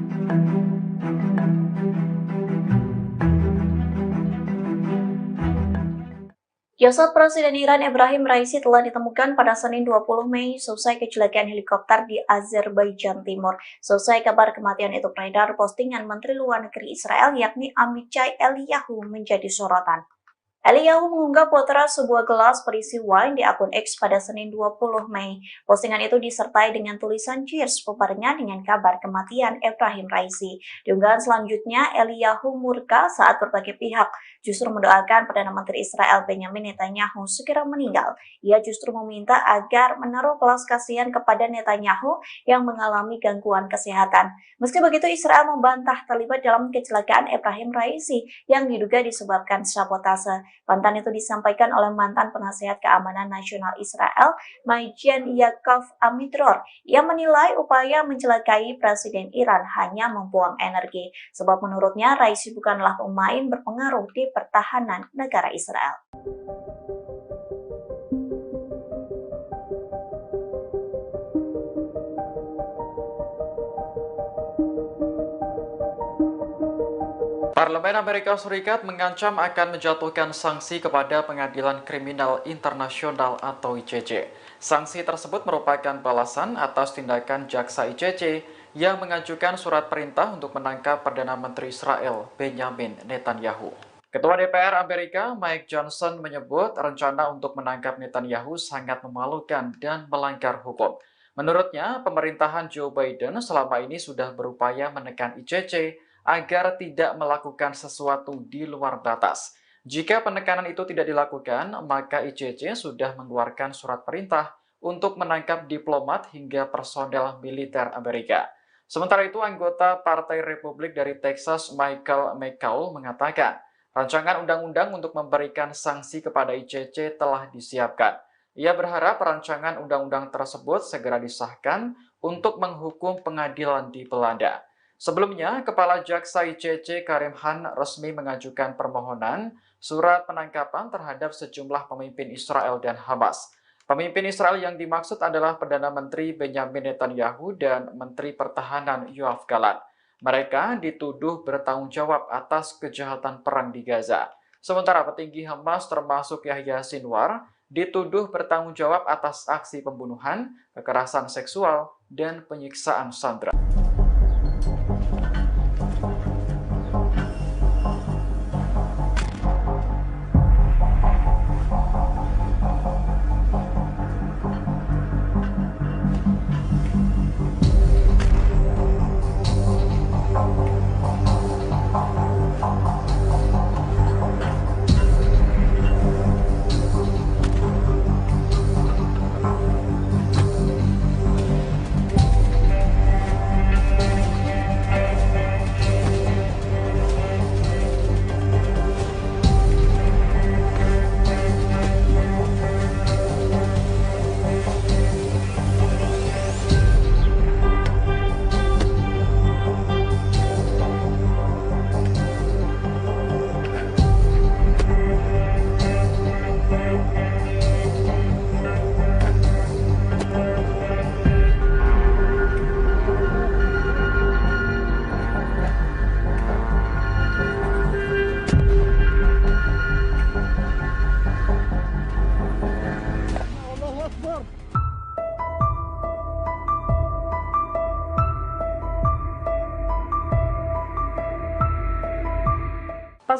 Jasad Presiden Iran Ebrahim Raisi telah ditemukan pada Senin 20 Mei selesai kecelakaan helikopter di Azerbaijan Timur. Selesai kabar kematian itu beredar, postingan Menteri Luar Negeri Israel yakni Amichai Eliyahu menjadi sorotan. Eliyahu mengunggah potret sebuah gelas berisi wine di akun X pada Senin 20 Mei. Postingan itu disertai dengan tulisan cheers bebarengan dengan kabar kematian Ebrahim Raisi. Di unggahan selanjutnya, Eliyahu murka saat berbagai pihak justru mendoakan Perdana Menteri Israel Benjamin Netanyahu segera meninggal. Ia justru meminta agar menaruh belas kasihan kepada Netanyahu yang mengalami gangguan kesehatan. Meski begitu, Israel membantah terlibat dalam kecelakaan Ebrahim Raisi yang diduga disebabkan sabotase. Bantahan itu disampaikan oleh mantan penasihat keamanan nasional Israel, Majen Yaakov Amidror. Ia menilai upaya mencelakai Presiden Iran hanya membuang energi, sebab menurutnya Raisi bukanlah pemain berpengaruh di pertahanan negara Israel.
Parlemen Amerika Serikat mengancam akan menjatuhkan sanksi kepada Pengadilan Kriminal Internasional atau ICC. Sanksi tersebut merupakan balasan atas tindakan jaksa ICC yang mengajukan surat perintah untuk menangkap Perdana Menteri Israel Benjamin Netanyahu. Ketua DPR Amerika Mike Johnson menyebut rencana untuk menangkap Netanyahu sangat memalukan dan melanggar hukum. Menurutnya, pemerintahan Joe Biden selama ini sudah berupaya menekan ICC agar tidak melakukan sesuatu di luar batas. Jika penekanan itu tidak dilakukan, maka ICC sudah mengeluarkan surat perintah untuk menangkap diplomat hingga personel militer Amerika. Sementara itu, anggota Partai Republik dari Texas Michael McCaul mengatakan, rancangan undang-undang untuk memberikan sanksi kepada ICC telah disiapkan. Ia berharap rancangan undang-undang tersebut segera disahkan untuk menghukum pengadilan di Belanda. Sebelumnya, Kepala Jaksa ICC Karim Khan resmi mengajukan permohonan surat penangkapan terhadap sejumlah pemimpin Israel dan Hamas. Pemimpin Israel yang dimaksud adalah Perdana Menteri Benjamin Netanyahu dan Menteri Pertahanan Yoav Gallant. Mereka dituduh bertanggung jawab atas kejahatan perang di Gaza. Sementara petinggi Hamas termasuk Yahya Sinwar dituduh bertanggung jawab atas aksi pembunuhan, kekerasan seksual, dan penyiksaan sandera.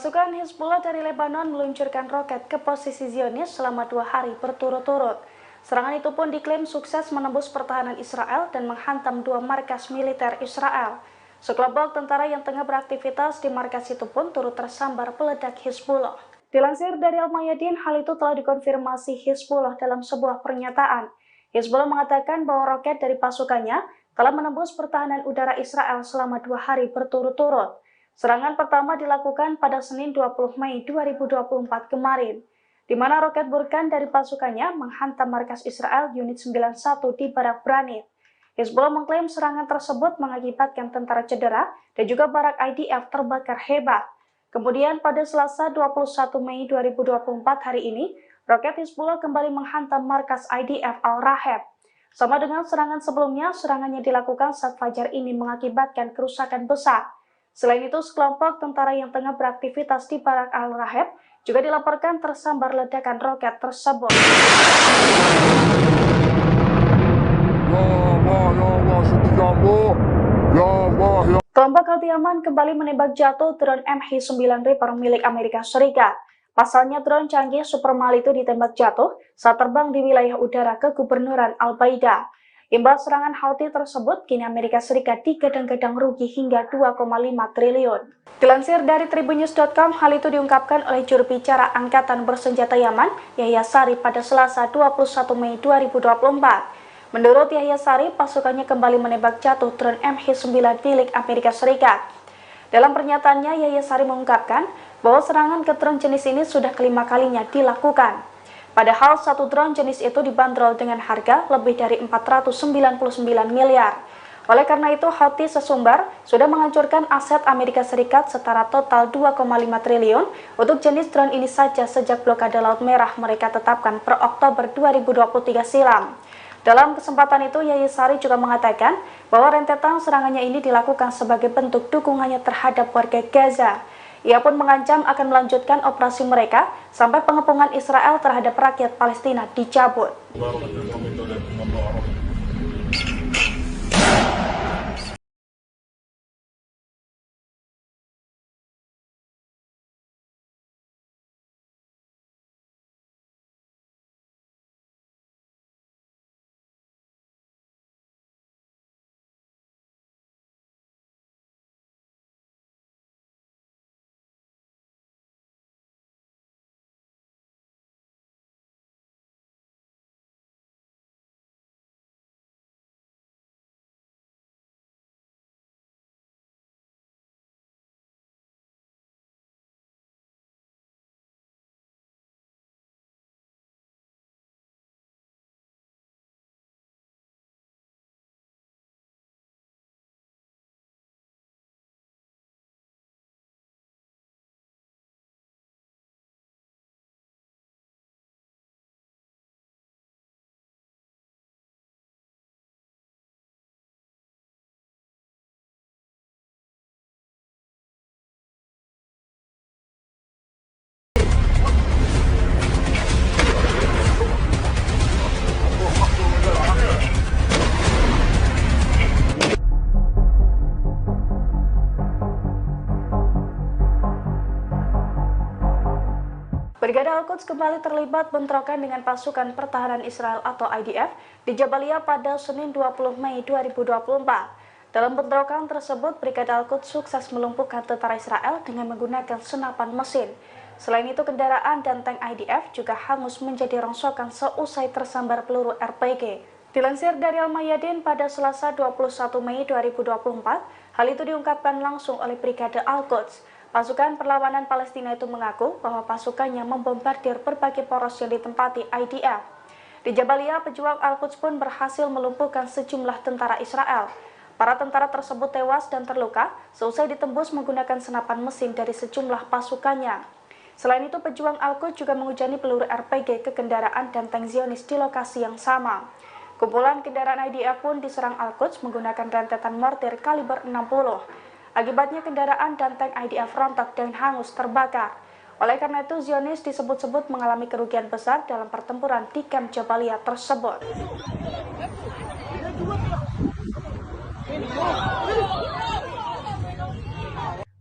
Pasukan Hizbullah dari Lebanon meluncurkan roket ke posisi Zionis selama 2 hari berturut-turut. Serangan itu pun diklaim sukses menembus pertahanan Israel dan menghantam 2 markas militer Israel. Sekelompok tentara yang tengah beraktivitas di markas itu pun turut tersambar peledak Hizbullah. Dilansir dari Al-Mayadin, hal itu telah dikonfirmasi Hizbullah dalam sebuah pernyataan. Hizbullah mengatakan bahwa roket dari pasukannya telah menembus pertahanan udara Israel selama 2 hari berturut-turut. Serangan pertama dilakukan pada Senin 20 Mei 2024 kemarin, di mana roket Burkan dari pasukannya menghantam markas Israel Unit 91 di Barak Branit. Hizbullah mengklaim serangan tersebut mengakibatkan tentara cedera dan juga barak IDF terbakar hebat. Kemudian pada Selasa 21 Mei 2024 hari ini, roket Hizbullah kembali menghantam markas IDF Al-Raheb. Sama dengan serangan sebelumnya, serangannya dilakukan saat fajar ini mengakibatkan kerusakan besar. Selain itu, sekelompok tentara yang tengah beraktivitas di Barak Al-Raheb juga dilaporkan tersambar ledakan roket tersebut. Kelompok Houthi-Yaman kembali menembak jatuh drone MH9 Reaper milik Amerika Serikat. Pasalnya drone canggih Super Mal itu ditembak jatuh saat terbang di wilayah udara kegubernuran Al-Baida. Imbas serangan Houthi tersebut, kini Amerika Serikat digadang-gadang rugi hingga 2,5 triliun. Dilansir dari tribunnews.com, hal itu diungkapkan oleh juru bicara Angkatan Bersenjata Yaman, Yahya Sari pada Selasa 21 Mei 2024. Menurut Yahya Sari, pasukannya kembali menembak jatuh drone MH9 milik Amerika Serikat. Dalam pernyataannya, Yahya Sari mengungkapkan bahwa serangan ke drone jenis ini sudah kelima kalinya dilakukan. Padahal satu drone jenis itu dibanderol dengan harga lebih dari 499 miliar. Oleh karena itu, Houthi sesumbar sudah menghancurkan aset Amerika Serikat setara total 2,5 triliun untuk jenis drone ini saja sejak blokade Laut Merah mereka tetapkan per Oktober 2023 silam. Dalam kesempatan itu, Yahya Sari juga mengatakan bahwa rentetan serangannya ini dilakukan sebagai bentuk dukungannya terhadap warga Gaza. Ia pun mengancam akan melanjutkan operasi mereka sampai pengepungan Israel terhadap rakyat Palestina dicabut. Brigade Al-Quds kembali terlibat bentrokan dengan pasukan pertahanan Israel atau IDF di Jabalia pada Senin 20 Mei 2024. Dalam bentrokan tersebut, Brigade Al-Quds sukses melumpuhkan tentara Israel dengan menggunakan senapan mesin. Selain itu, kendaraan dan tank IDF juga hangus menjadi rongsokan seusai tersambar peluru RPG. Dilansir dari Al-Mayadin pada Selasa 21 Mei 2024, hal itu diungkapkan langsung oleh Brigade Al-Quds. Pasukan perlawanan Palestina itu mengaku bahwa pasukannya membombardir berbagai poros yang ditempati IDF. Di Jabalia, pejuang Al-Quds pun berhasil melumpuhkan sejumlah tentara Israel. Para tentara tersebut tewas dan terluka seusai ditembus menggunakan senapan mesin dari sejumlah pasukannya. Selain itu, pejuang Al-Quds juga menghujani peluru RPG ke kendaraan dan tank Zionis di lokasi yang sama. Kumpulan kendaraan IDF pun diserang Al-Quds menggunakan rentetan mortir kaliber 60. Akibatnya kendaraan dan tank IDF rontok dan hangus terbakar. Oleh karena itu, Zionis disebut-sebut mengalami kerugian besar dalam pertempuran di kamp Jabalia tersebut.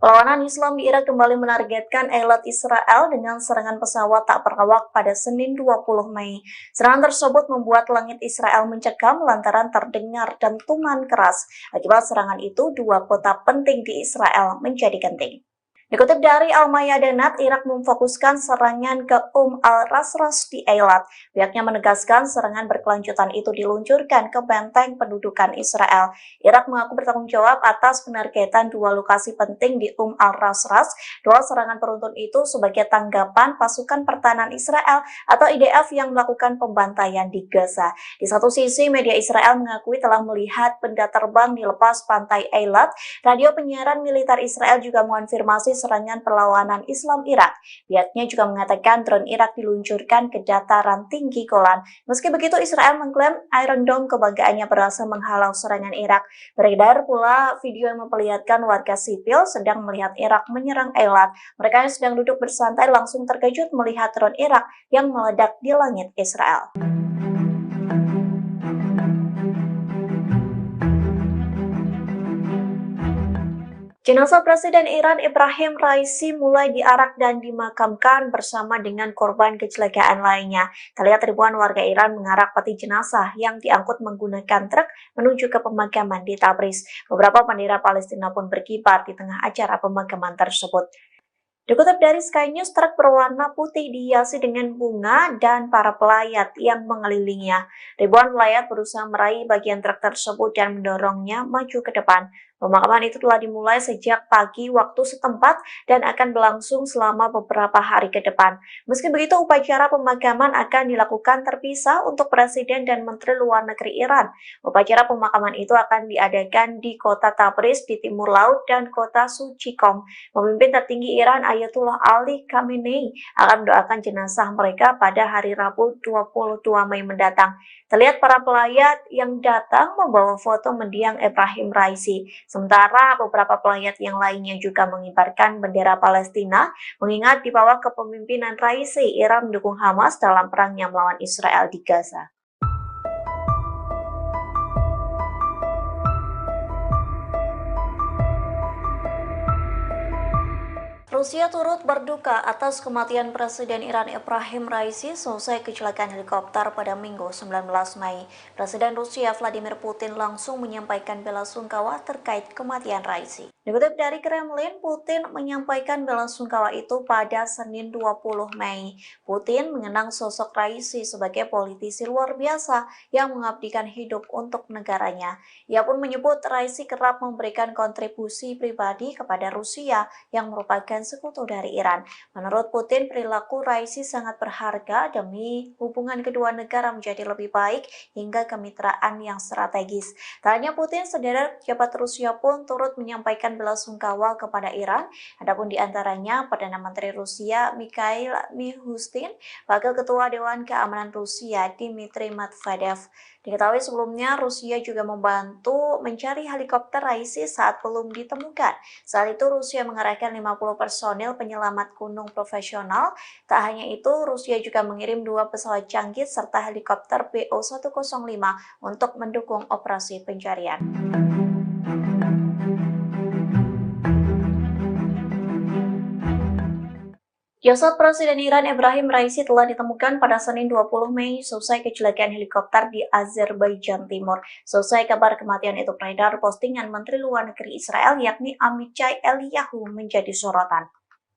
Perlawanan Islam di Irak kembali menargetkan elit Israel dengan serangan pesawat tak berawak pada Senin 20 Mei. Serangan tersebut membuat langit Israel mencekam lantaran terdengar dentuman keras. Akibat serangan itu, dua kota penting di Israel menjadi genting. Dikutip dari Al-Mayadanat, Irak memfokuskan serangan ke al-Rasras di Eilat. Pihaknya menegaskan serangan berkelanjutan itu diluncurkan ke benteng pendudukan Israel. Irak mengaku bertanggung jawab atas penargetan dua lokasi penting di al-Rasras. Dua serangan beruntun itu sebagai tanggapan pasukan pertahanan Israel atau IDF yang melakukan pembantaian di Gaza. Di satu sisi, media Israel mengakui telah melihat benda terbang di lepas pantai Eilat. Radio penyiaran militer Israel juga mengonfirmasi serangan perlawanan Islam Irak. Pihaknya juga mengatakan drone Irak diluncurkan ke dataran tinggi Golan. Meski begitu, Israel mengklaim Iron Dome kebanggaannya berhasil menghalau serangan Irak. Beredar pula video yang memperlihatkan warga sipil sedang melihat Irak menyerang Eilat. Mereka yang sedang duduk bersantai langsung terkejut melihat drone Irak yang meledak di langit Israel. Jenazah Presiden Iran Ebrahim Raisi mulai diarak dan dimakamkan bersama dengan korban kecelakaan lainnya. Terlihat ribuan warga Iran mengarak peti jenazah yang diangkut menggunakan truk menuju ke pemakaman di Tabriz. Beberapa bendera Palestina pun berkibar di tengah acara pemakaman tersebut. Dikutip dari Sky News, truk berwarna putih dihiasi dengan bunga dan para pelayat yang mengelilinginya. Ribuan pelayat berusaha meraih bagian truk tersebut dan mendorongnya maju ke depan. Pemakaman itu telah dimulai sejak pagi waktu setempat dan akan berlangsung selama beberapa hari ke depan. Meski begitu, upacara pemakaman akan dilakukan terpisah untuk Presiden dan Menteri Luar Negeri Iran. Upacara pemakaman itu akan diadakan di kota Tabriz di timur laut dan kota Suci Qom. Pemimpin tertinggi Iran Ayatollah Ali Khamenei akan mendoakan jenazah mereka pada hari Rabu 22 Mei mendatang. Terlihat para pelayat yang datang membawa foto mendiang Ebrahim Raisi. Sementara beberapa pelayat yang lainnya juga mengibarkan bendera Palestina, mengingat di bawah kepemimpinan Raisi, Iran mendukung Hamas dalam perangnya melawan Israel di Gaza. Rusia turut berduka atas kematian Presiden Iran Ebrahim Raisi selesai kecelakaan helikopter pada Minggu 19 Mei. Presiden Rusia Vladimir Putin langsung menyampaikan bela sungkawa terkait kematian Raisi. Dikutip dari Kremlin, Putin menyampaikan bela sungkawa itu pada Senin 20 Mei. Putin mengenang sosok Raisi sebagai politisi luar biasa yang mengabdikan hidup untuk negaranya. Ia pun menyebut Raisi kerap memberikan kontribusi pribadi kepada Rusia yang merupakan sekutu dari Iran. Menurut Putin, perilaku Raisi sangat berharga demi hubungan kedua negara menjadi lebih baik hingga kemitraan yang strategis. Tak hanya Putin, sederet pejabat Rusia pun turut menyampaikan bela sungkawa kepada Iran. Adapun di antaranya Perdana Menteri Rusia Mikhail Mishustin, Wakil Ketua Dewan Keamanan Rusia Dmitry Medvedev. Diketahui sebelumnya Rusia juga membantu mencari helikopter Raisi saat belum ditemukan. Saat itu Rusia mengerahkan 50 personil penyelamat gunung profesional. Tak hanya itu, Rusia juga mengirim 2 pesawat canggih serta helikopter BO-105 untuk mendukung operasi pencarian. Jasad Presiden Iran Ebrahim Raisi telah ditemukan pada Senin 20 Mei selesai kecelakaan helikopter di Azerbaijan Timur. Selesai kabar kematian itu beredar, postingan Menteri Luar Negeri Israel yakni Amichai Eliyahu menjadi sorotan.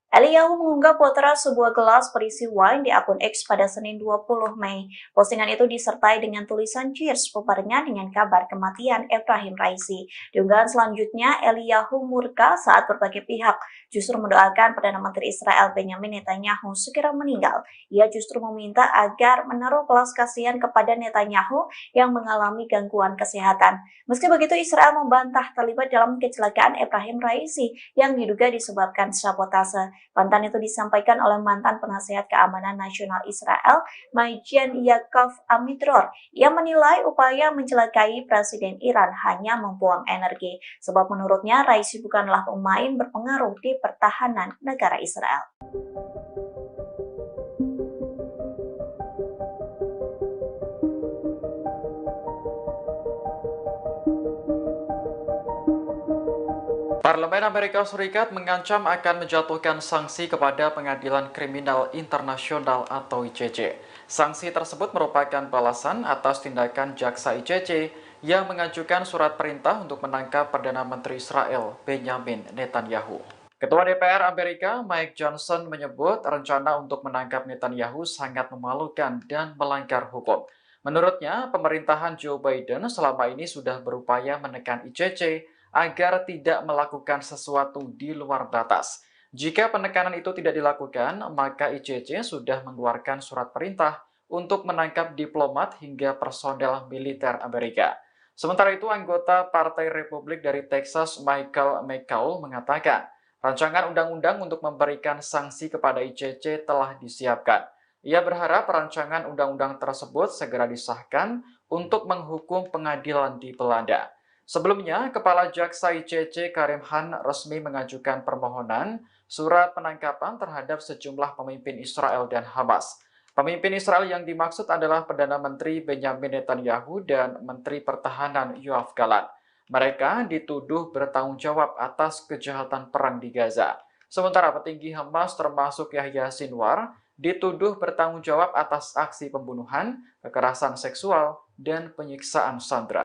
Eliyahu mengunggah potret sebuah gelas berisi wine di akun X pada Senin 20 Mei. Postingan itu disertai dengan tulisan cheers bebarengan dengan kabar kematian Ebrahim Raisi. Di unggahan selanjutnya, Eliyahu murka saat berbagai pihak justru mendoakan Perdana Menteri Israel Benjamin Netanyahu segera meninggal. Ia justru meminta agar menaruh belas kasihan kepada Netanyahu yang mengalami gangguan kesehatan. Meski begitu, Israel membantah terlibat dalam kecelakaan Ebrahim Raisi yang diduga disebabkan sabotase. Bantahan itu disampaikan oleh mantan penasihat keamanan nasional Israel, Majen Yaakov Amidror. Ia menilai upaya mencelakai Presiden Iran hanya membuang energi, sebab menurutnya Raisi bukanlah pemain berpengaruh di pertahanan negara Israel.
Parlemen Amerika Serikat mengancam akan menjatuhkan sanksi kepada Pengadilan Kriminal Internasional atau ICC. Sanksi tersebut merupakan balasan atas tindakan jaksa ICC yang mengajukan surat perintah untuk menangkap Perdana Menteri Israel Benjamin Netanyahu. Ketua DPR Amerika Mike Johnson menyebut rencana untuk menangkap Netanyahu sangat memalukan dan melanggar hukum. Menurutnya, pemerintahan Joe Biden selama ini sudah berupaya menekan ICC agar tidak melakukan sesuatu di luar batas. Jika penekanan itu tidak dilakukan, maka ICC sudah mengeluarkan surat perintah untuk menangkap diplomat hingga personel militer Amerika. Sementara itu, anggota Partai Republik dari Texas Michael McCaul mengatakan, rancangan undang-undang untuk memberikan sanksi kepada ICC telah disiapkan. Ia berharap rancangan undang-undang tersebut segera disahkan untuk menghukum pengadilan di Belanda. Sebelumnya, Kepala Jaksa ICC Karim Khan resmi mengajukan permohonan surat penangkapan terhadap sejumlah pemimpin Israel dan Hamas. Pemimpin Israel yang dimaksud adalah Perdana Menteri Benjamin Netanyahu dan Menteri Pertahanan Yoav Gallant. Mereka dituduh bertanggung jawab atas kejahatan perang di Gaza. Sementara petinggi Hamas termasuk Yahya Sinwar dituduh bertanggung jawab atas aksi pembunuhan, kekerasan seksual, dan penyiksaan sandera.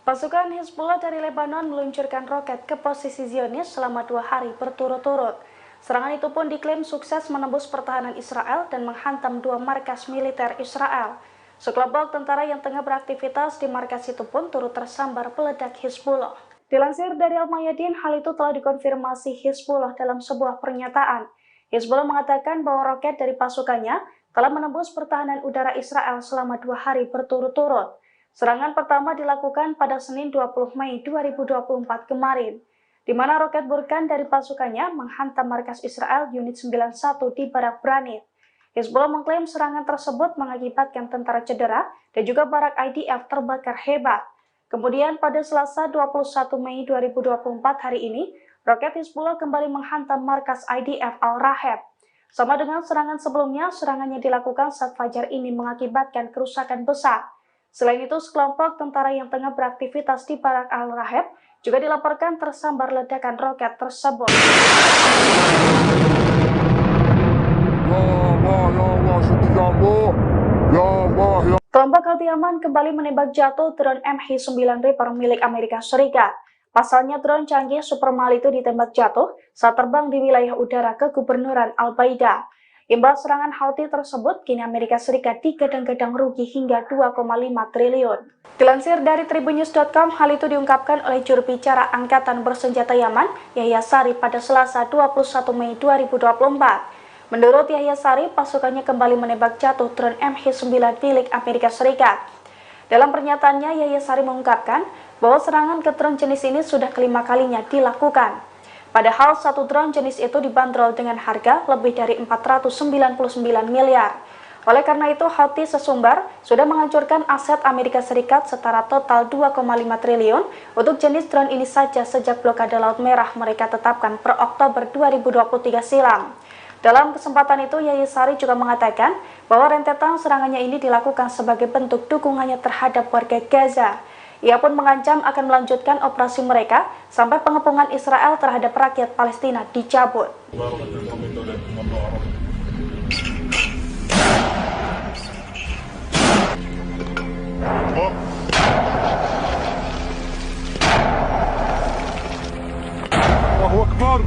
Pasukan Hizbullah dari Lebanon meluncurkan roket ke posisi Zionis selama 2 hari berturut-turut. Serangan itu pun diklaim sukses menembus pertahanan Israel dan menghantam 2 markas militer Israel. Sekelompok tentara yang tengah beraktivitas di markas itu pun turut tersambar peledak Hizbullah. Dilansir dari Al-Mayadin, hal itu telah dikonfirmasi Hizbullah dalam sebuah pernyataan. Hizbullah mengatakan bahwa roket dari pasukannya telah menembus pertahanan udara Israel selama 2 hari berturut-turut. Serangan pertama dilakukan pada Senin 20 Mei 2024 kemarin, di mana roket Burkan dari pasukannya menghantam markas Israel Unit 91 di Barak Branit. Hizbullah mengklaim serangan tersebut mengakibatkan tentara cedera dan juga barak IDF terbakar hebat. Kemudian pada Selasa 21 Mei 2024 hari ini, roket Hizbullah kembali menghantam markas IDF Al-Raheb. Sama dengan serangan sebelumnya, serangannya dilakukan saat fajar ini mengakibatkan kerusakan besar. Selain itu, sekelompok tentara yang tengah beraktivitas di Barak Al-Raheb juga dilaporkan tersambar ledakan roket tersebut. Kelompok Houthi Yaman kembali menembak jatuh drone MH9 Reaper milik Amerika Serikat. Pasalnya drone canggih super mahal itu ditembak jatuh saat terbang di wilayah udara kegubernuran Al-Baida. Imbas serangan Houthi tersebut, kini Amerika Serikat digadang-gadang rugi hingga 2,5 triliun. Dilansir dari tribunnews.com, hal itu diungkapkan oleh juru bicara Angkatan Bersenjata Yaman, Yahya Sari, pada Selasa 21 Mei 2024. Menurut Yahya Sari, pasukannya kembali menembak jatuh drone MH9 milik Amerika Serikat. Dalam pernyataannya, Yahya Sari mengungkapkan bahwa serangan ke drone jenis ini sudah kelima kalinya dilakukan. Padahal satu drone jenis itu dibanderol dengan harga lebih dari 499 miliar. Oleh karena itu, Houthi sesumbar sudah menghancurkan aset Amerika Serikat setara total 2,5 triliun untuk jenis drone ini saja sejak blokade Laut Merah mereka tetapkan per Oktober 2023 silam. Dalam kesempatan itu, Yahya Sari juga mengatakan bahwa rentetan serangannya ini dilakukan sebagai bentuk dukungannya terhadap warga Gaza. Ia pun mengancam akan melanjutkan operasi mereka sampai pengepungan Israel terhadap rakyat Palestina dicabut.
Allahu Akbar.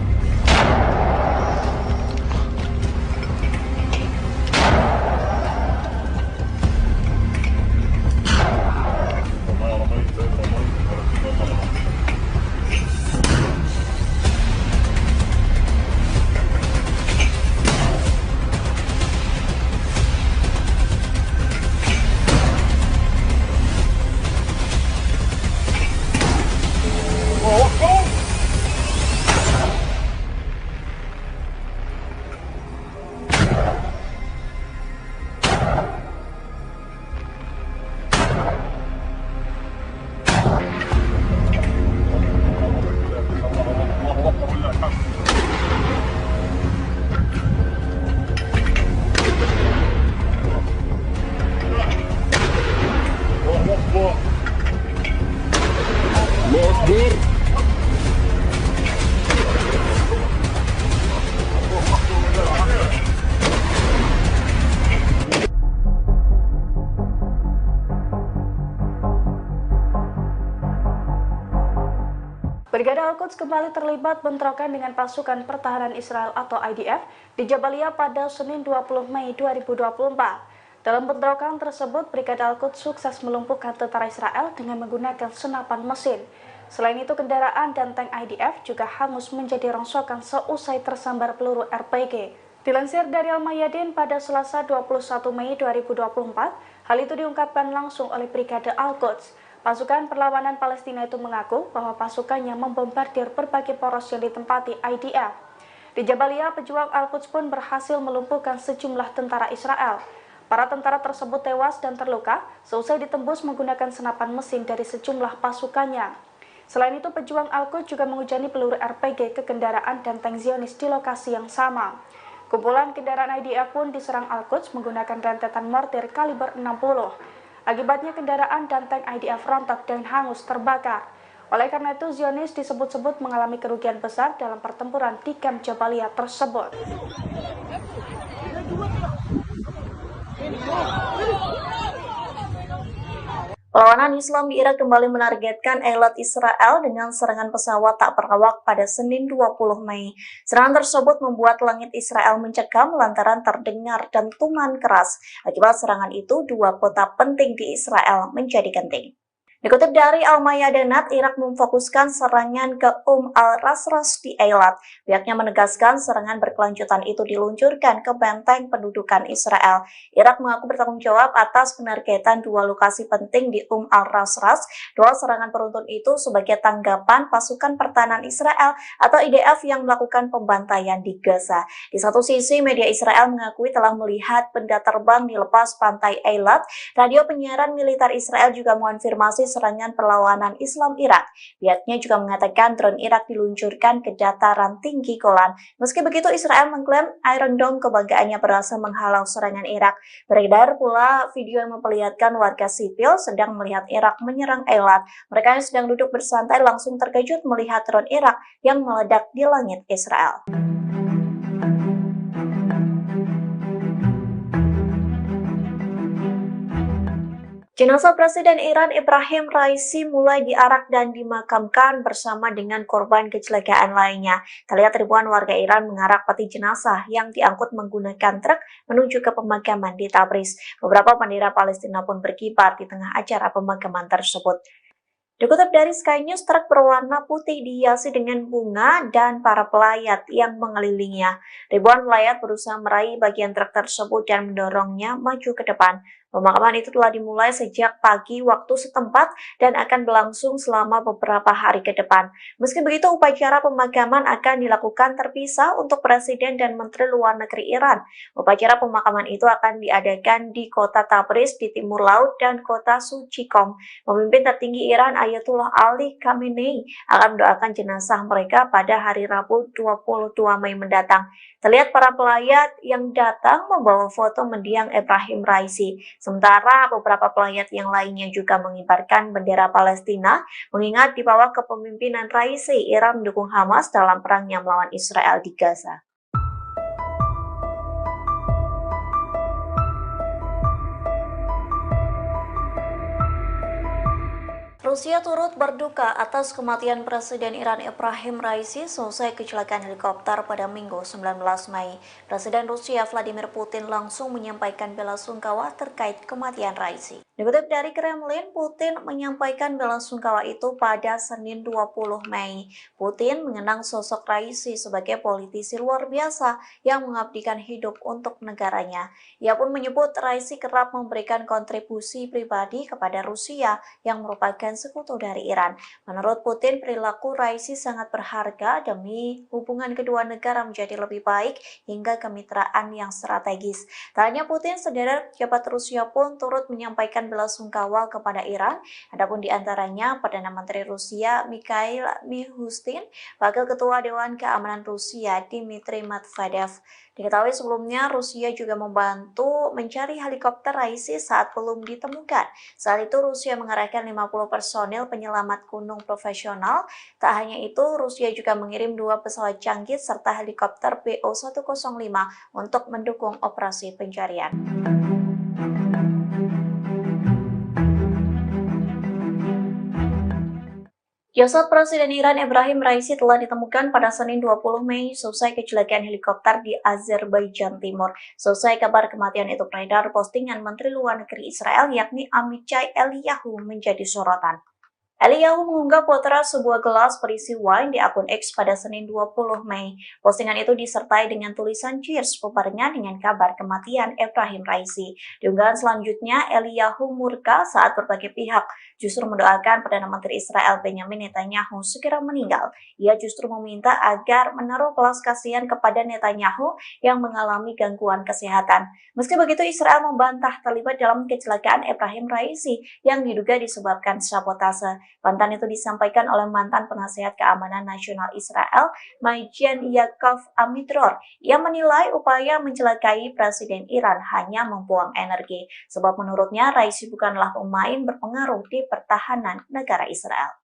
Allahu Akbar. Allahu Akbar.
Brigade Al-Quds kembali terlibat bentrokan dengan pasukan pertahanan Israel atau IDF di Jabalia pada Senin 20 Mei 2024. Dalam bentrokan tersebut, Brigade Al-Quds sukses melumpuhkan tentara Israel dengan menggunakan senapan mesin. Selain itu, kendaraan dan tank IDF juga hangus menjadi rongsokan seusai tersambar peluru RPG. Dilansir dari Al-Mayadin pada Selasa 21 Mei 2024, hal itu diungkapkan langsung oleh Brigade Al-Quds. Pasukan perlawanan Palestina itu mengaku bahwa pasukannya membombardir berbagai poros yang ditempati IDF. Di Jabalia, pejuang Al-Quds pun berhasil melumpuhkan sejumlah tentara Israel. Para tentara tersebut tewas dan terluka seusai ditembus menggunakan senapan mesin dari sejumlah pasukannya. Selain itu, pejuang Al-Quds juga menghujani peluru RPG ke kendaraan dan tank Zionis di lokasi yang sama. Kumpulan kendaraan IDF pun diserang Al-Quds menggunakan rentetan mortir kaliber 60. Akibatnya kendaraan dan tank IDF rontok dan hangus terbakar. Oleh karena itu, Zionis disebut-sebut mengalami kerugian besar dalam pertempuran di kamp Jabalia tersebut.
Perlawanan Islam di Irak kembali menargetkan Eilat Israel dengan serangan pesawat tak berawak pada Senin 20 Mei. Serangan tersebut membuat langit Israel mencekam lantaran terdengar dentuman keras. Akibat serangan itu, dua kota penting di Israel menjadi genting. Dikutip dari Al-Mayadanat, Irak memfokuskan serangan ke al-Rasras di Eilat. Pihaknya menegaskan serangan berkelanjutan itu diluncurkan ke benteng pendudukan Israel. Irak mengaku bertanggung jawab atas penargetan dua lokasi penting di al-Rasras. Dua serangan beruntun itu sebagai tanggapan pasukan pertahanan Israel atau IDF yang melakukan pembantaian di Gaza. Di satu sisi, media Israel mengakui telah melihat benda terbang di lepas pantai Eilat. Radio penyiaran militer Israel juga mengonfirmasi serangan perlawanan Islam Irak. Pihaknya juga mengatakan drone Irak diluncurkan ke dataran tinggi Golan. Meski begitu, Israel mengklaim Iron Dome kebanggaannya berhasil menghalau serangan Irak. Beredar pula video yang memperlihatkan warga sipil sedang melihat Irak menyerang Eilat. Mereka yang sedang duduk bersantai langsung terkejut melihat drone Irak yang meledak di langit Israel. Jenazah Presiden Iran Ebrahim Raisi mulai diarak dan dimakamkan bersama dengan korban kecelakaan lainnya. Terlihat ribuan warga Iran mengarak peti jenazah yang diangkut menggunakan truk menuju ke pemakaman di Tabriz. Beberapa bendera Palestina pun berkibar di tengah acara pemakaman tersebut. Dikutip dari Sky News, truk berwarna putih dihiasi dengan bunga dan para pelayat yang mengelilinginya. Ribuan pelayat berusaha meraih bagian truk tersebut dan mendorongnya maju ke depan. Pemakaman itu telah dimulai sejak pagi waktu setempat dan akan berlangsung selama beberapa hari ke depan. Meski begitu, upacara pemakaman akan dilakukan terpisah untuk Presiden dan Menteri Luar Negeri Iran. Upacara pemakaman itu akan diadakan di kota Tabriz di timur laut dan kota Suci Qom. Pemimpin tertinggi Iran Ayatollah Ali Khamenei akan mendoakan jenazah mereka pada hari Rabu 22 Mei mendatang. Terlihat para pelayat yang datang membawa foto mendiang Ebrahim Raisi. Sementara beberapa pelayat yang lainnya juga mengibarkan bendera Palestina, mengingat di bawah kepemimpinan Raisi, Iran mendukung Hamas dalam perangnya melawan Israel di Gaza. Rusia turut berduka atas kematian Presiden Iran Ebrahim Raisi selesai kecelakaan helikopter pada Minggu 19 Mei. Presiden Rusia Vladimir Putin langsung menyampaikan bela sungkawa terkait kematian Raisi. Dikutip dari Kremlin, Putin menyampaikan bela sungkawa itu pada Senin 20 Mei. Putin mengenang sosok Raisi sebagai politisi luar biasa yang mengabdikan hidup untuk negaranya. Ia pun menyebut Raisi kerap memberikan kontribusi pribadi kepada Rusia yang merupakan sekutu dari Iran. Menurut Putin, perilaku Raisi sangat berharga demi hubungan kedua negara menjadi lebih baik hingga kemitraan yang strategis. Tak hanya Putin, sederet pejabat Rusia pun turut menyampaikan bela sungkawa kepada Iran. Adapun di antaranya Perdana Menteri Rusia Mikhail Mishustin, Wakil Ketua Dewan Keamanan Rusia Dmitry Medvedev. Diketahui sebelumnya Rusia juga membantu mencari helikopter Raisi saat belum ditemukan. Saat itu Rusia mengerahkan 50 personil penyelamat gunung profesional. Tak hanya itu, Rusia juga mengirim 2 pesawat canggih serta helikopter BO-105 untuk mendukung operasi pencarian. Jasad Presiden Iran Ebrahim Raisi telah ditemukan pada Senin 20 Mei selesai kecelakaan helikopter di Azerbaijan Timur. Selesai kabar kematian itu beredar, postingan Menteri Luar Negeri Israel yakni Amichai Eliyahu menjadi sorotan. Eliyahu mengunggah potret sebuah gelas berisi wine di akun X pada Senin 20 Mei. Postingan itu disertai dengan tulisan cheers bubarnya dengan kabar kematian Ebrahim Raisi. Di unggahan selanjutnya, Eliyahu murka saat berbagai pihak justru mendoakan Perdana Menteri Israel Benjamin Netanyahu segera meninggal. Ia justru meminta agar menaruh belas kasihan kepada Netanyahu yang mengalami gangguan kesehatan. Meski begitu, Israel membantah terlibat dalam kecelakaan Ebrahim Raisi yang diduga disebabkan sabotase. Bantahan itu disampaikan oleh mantan penasihat keamanan nasional Israel, Majen Yaakov Amidror. Ia menilai upaya mencelakai Presiden Iran hanya membuang energi, sebab menurutnya Raisi bukanlah pemain berpengaruh di pertahanan negara Israel.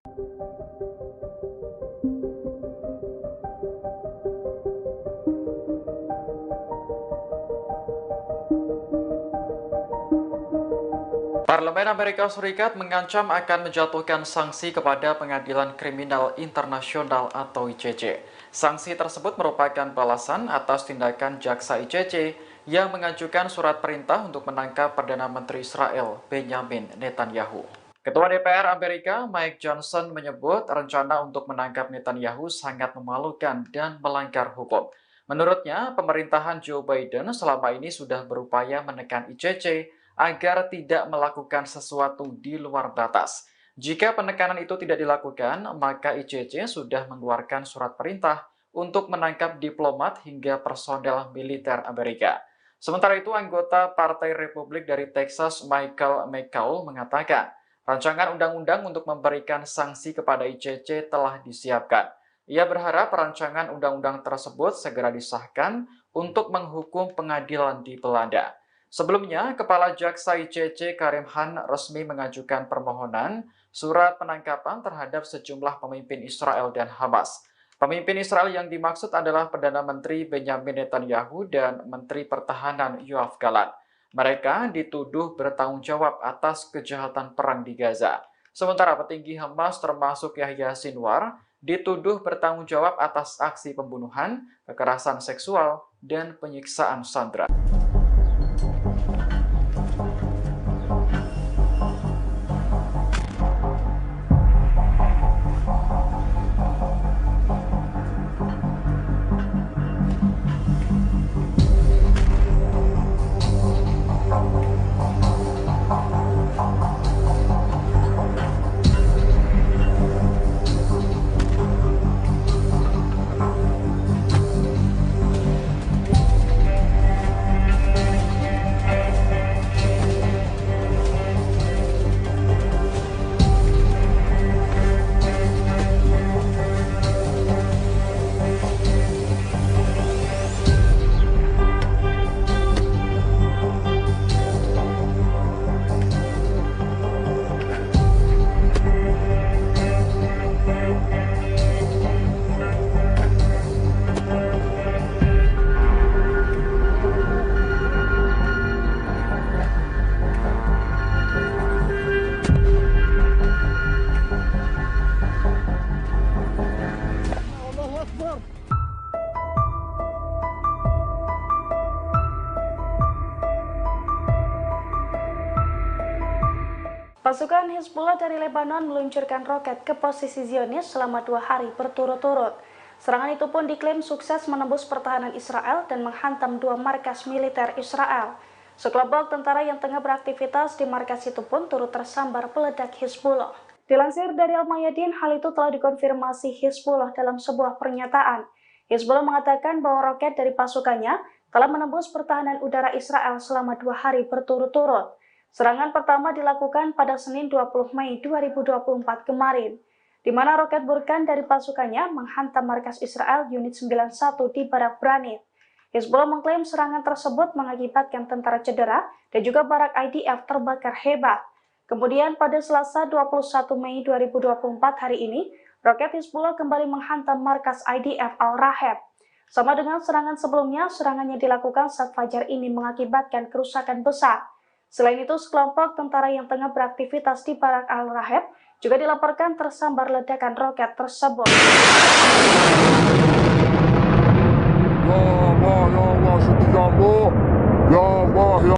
Parlemen Amerika Serikat mengancam akan menjatuhkan sanksi kepada Pengadilan Kriminal Internasional atau ICC. Sanksi tersebut merupakan balasan atas tindakan jaksa ICC yang mengajukan surat perintah untuk menangkap Perdana Menteri Israel Benjamin Netanyahu. Ketua DPR Amerika Mike Johnson menyebut rencana untuk menangkap Netanyahu sangat memalukan dan melanggar hukum. Menurutnya, pemerintahan Joe Biden selama ini sudah berupaya menekan ICC agar tidak melakukan sesuatu di luar batas. Jika penekanan itu tidak dilakukan, maka ICC sudah mengeluarkan surat perintah untuk menangkap diplomat hingga personel militer Amerika. Sementara itu, anggota Partai Republik dari Texas Michael McCaul mengatakan, rancangan undang-undang untuk memberikan sanksi kepada ICC telah disiapkan. Ia berharap rancangan undang-undang tersebut segera disahkan untuk menghukum pengadilan di Belanda. Sebelumnya, Kepala Jaksa ICC Karim Khan resmi mengajukan permohonan surat penangkapan terhadap sejumlah pemimpin Israel dan Hamas. Pemimpin Israel yang dimaksud adalah Perdana Menteri Benjamin Netanyahu dan Menteri Pertahanan Yoav Gallant. Mereka dituduh bertanggung jawab atas kejahatan perang di Gaza. Sementara petinggi Hamas termasuk Yahya Sinwar dituduh bertanggung jawab atas aksi pembunuhan, kekerasan seksual, dan penyiksaan sandera.
Pasukan Hizbullah dari Lebanon meluncurkan roket ke posisi Zionis selama 2 hari berturut-turut. Serangan itu pun diklaim sukses menembus pertahanan Israel dan menghantam 2 markas militer Israel. Sekelompok tentara yang tengah beraktivitas di markas itu pun turut tersambar peledak Hizbullah. Dilansir dari Al-Mayadin, hal itu telah dikonfirmasi Hizbullah dalam sebuah pernyataan. Hizbullah mengatakan bahwa roket dari pasukannya telah menembus pertahanan udara Israel selama 2 hari berturut-turut. Serangan pertama dilakukan pada Senin 20 Mei 2024 kemarin, di mana roket Burkan dari pasukannya menghantam markas Israel Unit 91 di Barak Branit. Hizbullah mengklaim serangan tersebut mengakibatkan tentara cedera dan juga barak IDF terbakar hebat. Kemudian pada Selasa 21 Mei 2024 hari ini, roket Hizbullah kembali menghantam markas IDF Al-Raheb. Sama dengan serangan sebelumnya, serangannya dilakukan saat fajar ini mengakibatkan kerusakan besar. Selain itu, sekelompok tentara yang tengah beraktivitas di Barak Al-Raheb juga dilaporkan tersambar ledakan roket tersebut.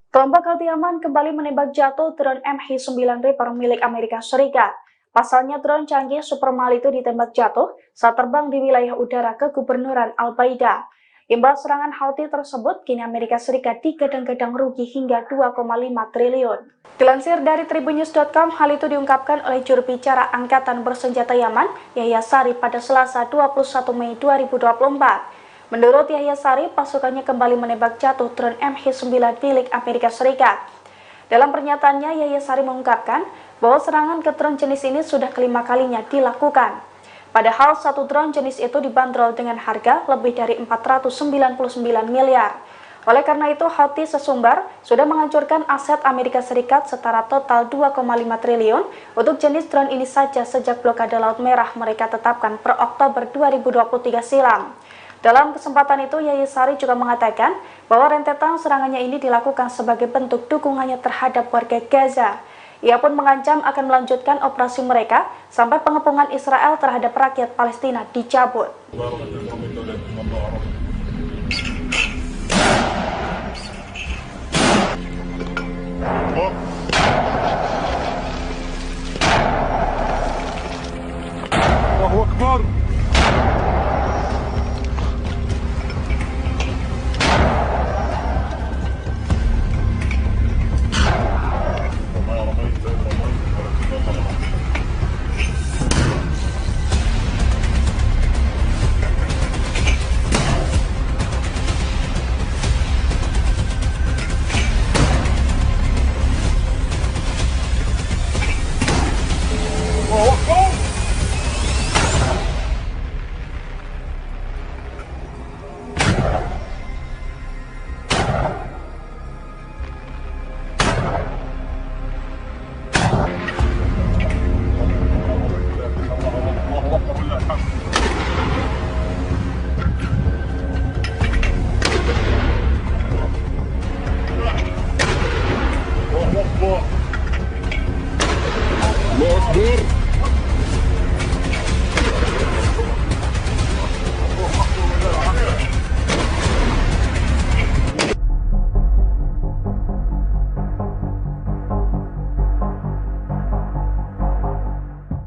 Kelompok Houthi-Yaman kembali menembak jatuh drone MH9 Reaper milik Amerika Serikat. Pasalnya drone canggih super mahal itu ditembak jatuh saat terbang di wilayah udara kegubernuran Al-Baida. Imbas serangan Houthi tersebut, kini Amerika Serikat digadang-gadang rugi hingga 2,5 triliun. Dilansir dari Tribunnews.com, hal itu diungkapkan oleh juru bicara Angkatan Bersenjata Yaman, Yahya Sari, pada Selasa 21 Mei 2024. Menurut Yahya Sari, pasukannya kembali menembak jatuh drone MH9 milik Amerika Serikat. Dalam pernyataannya, Yahya Sari mengungkapkan bahwa serangan ke drone jenis ini sudah kelima kalinya dilakukan. Padahal satu drone jenis itu dibanderol dengan harga lebih dari 499 miliar. Oleh karena itu, Houthi sesumbar sudah menghancurkan aset Amerika Serikat setara total 2,5 triliun untuk jenis drone ini saja sejak blokade Laut Merah mereka tetapkan per Oktober 2023 silam. Dalam kesempatan itu, Yahya Sari juga mengatakan bahwa rentetan serangannya ini dilakukan sebagai bentuk dukungannya terhadap warga Gaza. Ia pun mengancam akan melanjutkan operasi mereka sampai pengepungan Israel terhadap rakyat Palestina dicabut.
Allahu Akbar.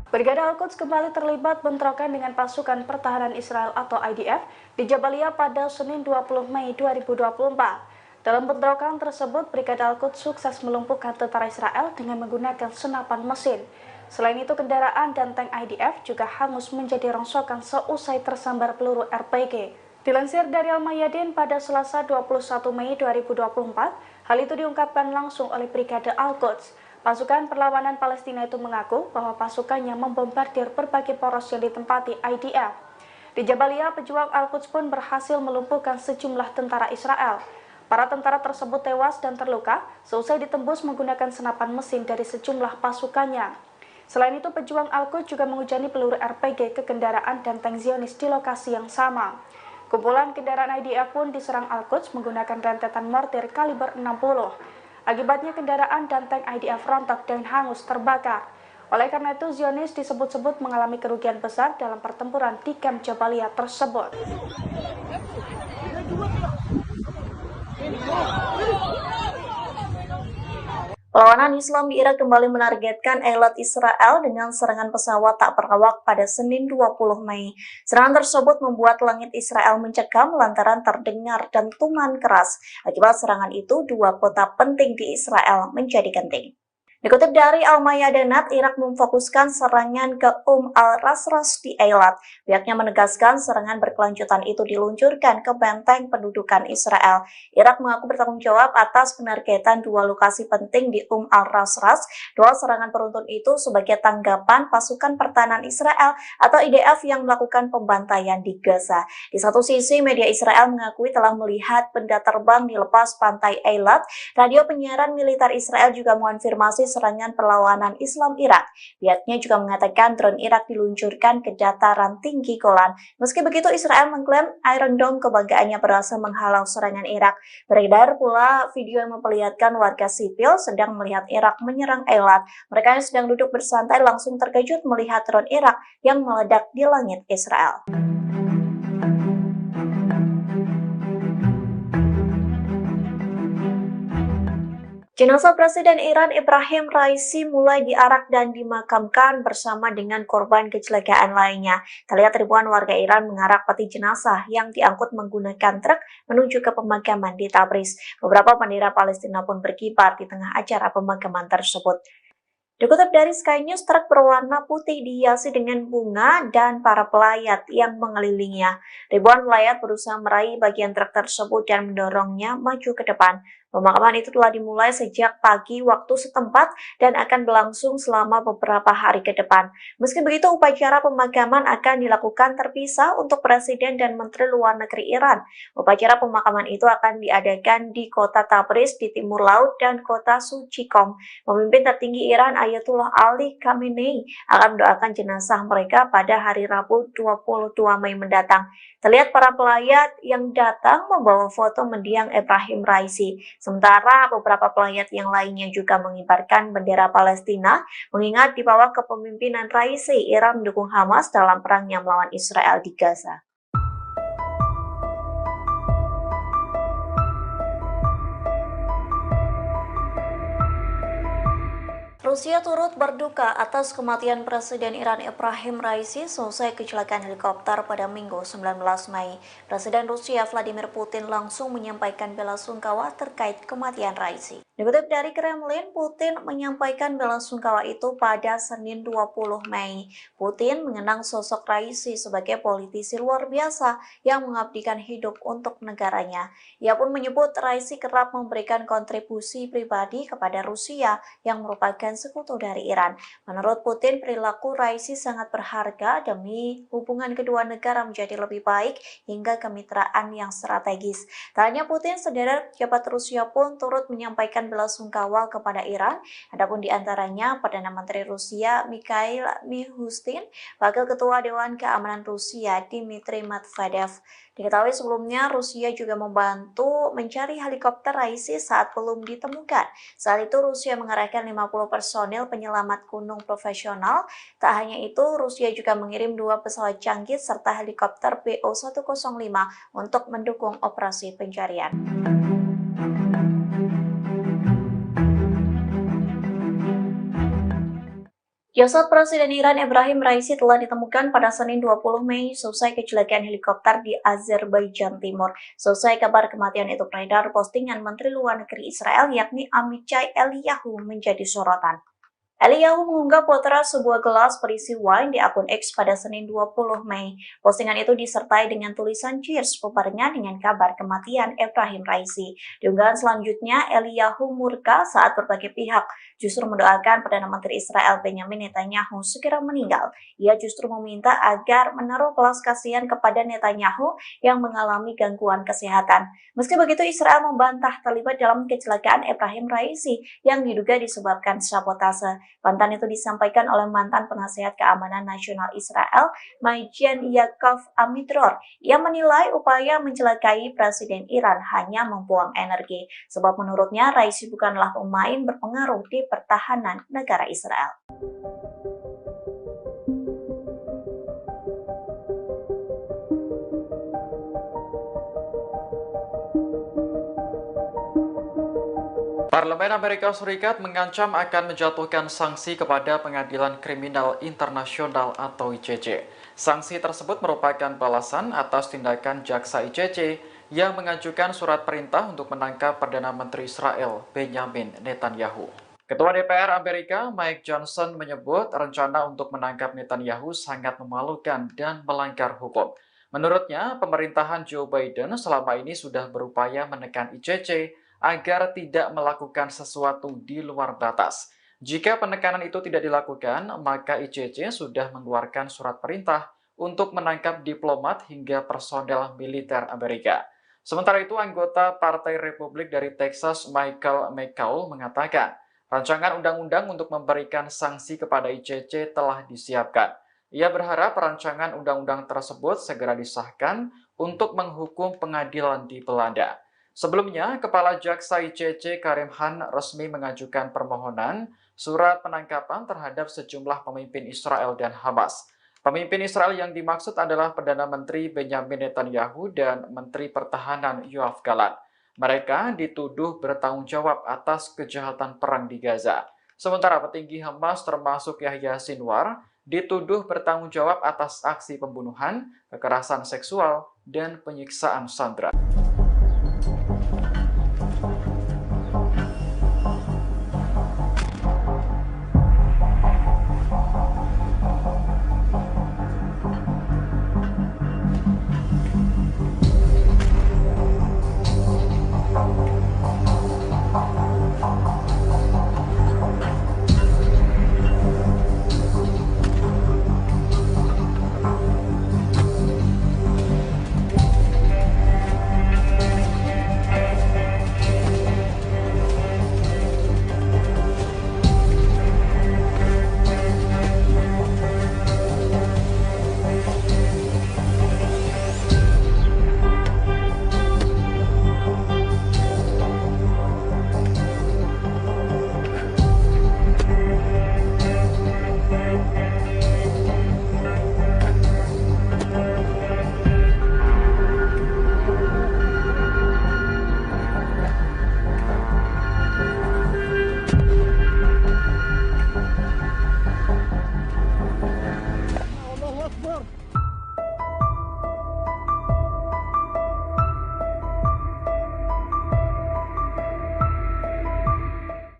Brigade Al-Quds kembali terlibat bentrokan dengan pasukan pertahanan Israel atau IDF di Jabalia pada Senin 20 Mei 2024. Dalam bentrokan tersebut, Brigade Al-Quds sukses melumpuhkan tentara Israel dengan menggunakan senapan mesin. Selain itu, kendaraan dan tank IDF juga hangus menjadi rongsokan seusai tersambar peluru RPG. Dilansir dari Al-Mayadin pada Selasa 21 Mei 2024, hal itu diungkapkan langsung oleh Brigade Al-Quds. Pasukan perlawanan Palestina itu mengaku bahwa pasukannya membombardir berbagai poros yang ditempati IDF. Di Jabalia, pejuang Al-Quds pun berhasil melumpuhkan sejumlah tentara Israel. Para tentara tersebut tewas dan terluka seusai ditembus menggunakan senapan mesin dari sejumlah pasukannya. Selain itu, pejuang Al-Quds juga menghujani peluru RPG ke kendaraan dan tank Zionis di lokasi yang sama. Kumpulan kendaraan IDF pun diserang Al-Quds menggunakan rentetan mortir kaliber 60. Akibatnya kendaraan dan tank IDF rontok dan hangus terbakar. Oleh karena itu, Zionis disebut-sebut mengalami kerugian besar dalam pertempuran di kamp Jabalia tersebut.
Perlawanan Islam di Irak kembali menargetkan elit Israel dengan serangan pesawat tak berawak pada Senin 20 Mei. Serangan tersebut membuat langit Israel mencekam lantaran terdengar dentuman keras. Akibat serangan itu, dua kota penting di Israel menjadi genting. Dikutip dari Al-Mayadanat, Irak memfokuskan serangan ke al-Rasras di Eilat. Pihaknya menegaskan serangan berkelanjutan itu diluncurkan ke benteng pendudukan Israel. Irak mengaku bertanggung jawab atas penargetan dua lokasi penting di al-Rasras. Dua serangan beruntun itu sebagai tanggapan pasukan pertahanan Israel atau IDF yang melakukan pembantaian di Gaza. Di satu sisi, media Israel mengakui telah melihat benda terbang di lepas pantai Eilat. Radio penyiaran militer Israel juga mengonfirmasi serangan perlawanan Islam Irak. Pihaknya juga mengatakan drone Irak diluncurkan ke dataran tinggi Golan. Meski begitu, Israel mengklaim Iron Dome kebanggaannya berhasil menghalau serangan Irak. Beredar pula video yang memperlihatkan warga sipil sedang melihat Irak menyerang Eilat. Mereka yang sedang duduk bersantai langsung terkejut melihat drone Irak yang meledak di langit Israel. Jenazah Presiden Iran Ebrahim Raisi mulai diarak dan dimakamkan bersama dengan korban kecelakaan lainnya. Terlihat ribuan warga Iran mengarak peti jenazah yang diangkut menggunakan truk menuju ke pemakaman di Tabriz. Beberapa bendera Palestina pun berkibar di tengah acara pemakaman tersebut. Dikutip dari Sky News, truk berwarna putih dihiasi dengan bunga dan para pelayat yang mengelilinginya. Ribuan pelayat berusaha meraih bagian truk tersebut dan mendorongnya maju ke depan. Pemakaman itu telah dimulai sejak pagi waktu setempat dan akan berlangsung selama beberapa hari ke depan. Meski begitu, upacara pemakaman akan dilakukan terpisah untuk Presiden dan Menteri Luar Negeri Iran. Upacara pemakaman itu akan diadakan di kota Tabriz di timur laut dan kota Suci Qom. Pemimpin tertinggi Iran Ayatullah Ali Khamenei akan mendoakan jenazah mereka pada hari Rabu 22 Mei mendatang. Terlihat para pelayat yang datang membawa foto mendiang Ebrahim Raisi. Sementara beberapa pelayat yang lainnya juga mengibarkan bendera Palestina, mengingat di bawah kepemimpinan Raisi, Iran mendukung Hamas dalam perangnya melawan Israel di Gaza. Rusia turut berduka atas kematian Presiden Iran Ebrahim Raisi selesai kecelakaan helikopter pada Minggu 19 Mei. Presiden Rusia Vladimir Putin langsung menyampaikan bela sungkawa terkait kematian Raisi. Dikutip dari Kremlin, Putin menyampaikan bela sungkawa itu pada Senin 20 Mei. Putin mengenang sosok Raisi sebagai politisi luar biasa yang mengabdikan hidup untuk negaranya. Ia pun menyebut Raisi kerap memberikan kontribusi pribadi kepada Rusia yang merupakan sekutu dari Iran. Menurut Putin, perilaku Raisi sangat berharga demi hubungan kedua negara menjadi lebih baik hingga kemitraan yang strategis. Tak hanya Putin, sederet pejabat Rusia pun turut menyampaikan bela sungkawa kepada Iran. Adapun di antaranya Perdana Menteri Rusia Mikhail Mishustin, Wakil Ketua Dewan Keamanan Rusia Dmitry Medvedev. Diketahui sebelumnya Rusia juga membantu mencari helikopter Raisi saat belum ditemukan. Saat itu Rusia mengerahkan 50 personil penyelamat gunung profesional. Tak hanya itu, Rusia juga mengirim 2 pesawat canggih serta helikopter BO-105 untuk mendukung operasi pencarian. Jasad Presiden Iran Ebrahim Raisi telah ditemukan pada Senin 20 Mei selesai kecelakaan helikopter di Azerbaijan Timur. Selesai kabar kematian itu beredar, postingan Menteri Luar Negeri Israel yakni Amichai Eliyahu menjadi sorotan. Eliyahu mengunggah potret sebuah gelas berisi wine di akun X pada Senin 20 Mei. Postingan itu disertai dengan tulisan cheers bebarengan dengan kabar kematian Ebrahim Raisi. Di unggahan selanjutnya, Eliyahu murka saat berbagai pihak justru mendoakan Perdana Menteri Israel Benjamin Netanyahu segera meninggal. Ia justru meminta agar menaruh belas kasihan kepada Netanyahu yang mengalami gangguan kesehatan. Meski begitu, Israel membantah terlibat dalam kecelakaan Ebrahim Raisi yang diduga disebabkan sabotase. Bantahan itu disampaikan oleh mantan penasihat keamanan nasional Israel, Majen Yaakov Amidror. Ia menilai upaya mencelakai Presiden Iran hanya membuang energi, sebab menurutnya Raisi bukanlah pemain berpengaruh di pertahanan negara Israel.
Parlemen Amerika Serikat mengancam akan menjatuhkan sanksi kepada Pengadilan Kriminal Internasional atau ICC. Sanksi tersebut merupakan balasan atas tindakan jaksa ICC yang mengajukan surat perintah untuk menangkap Perdana Menteri Israel Benjamin Netanyahu. Ketua DPR Amerika Mike Johnson menyebut rencana untuk menangkap Netanyahu sangat memalukan dan melanggar hukum. Menurutnya, pemerintahan Joe Biden selama ini sudah berupaya menekan ICC agar tidak melakukan sesuatu di luar batas. Jika penekanan itu tidak dilakukan, maka ICC sudah mengeluarkan surat perintah untuk menangkap diplomat hingga personel militer Amerika. Sementara itu, anggota Partai Republik dari Texas Michael McCaul mengatakan, rancangan undang-undang untuk memberikan sanksi kepada ICC telah disiapkan. Ia berharap rancangan undang-undang tersebut segera disahkan untuk menghukum pengadilan di Belanda. Sebelumnya, Kepala Jaksa ICC Karim Khan resmi mengajukan permohonan surat penangkapan terhadap sejumlah pemimpin Israel dan Hamas. Pemimpin Israel yang dimaksud adalah Perdana Menteri Benjamin Netanyahu dan Menteri Pertahanan Yoav Gallant. Mereka dituduh bertanggung jawab atas kejahatan perang di Gaza. Sementara petinggi Hamas termasuk Yahya Sinwar dituduh bertanggung jawab atas aksi pembunuhan, kekerasan seksual, dan penyiksaan sandera.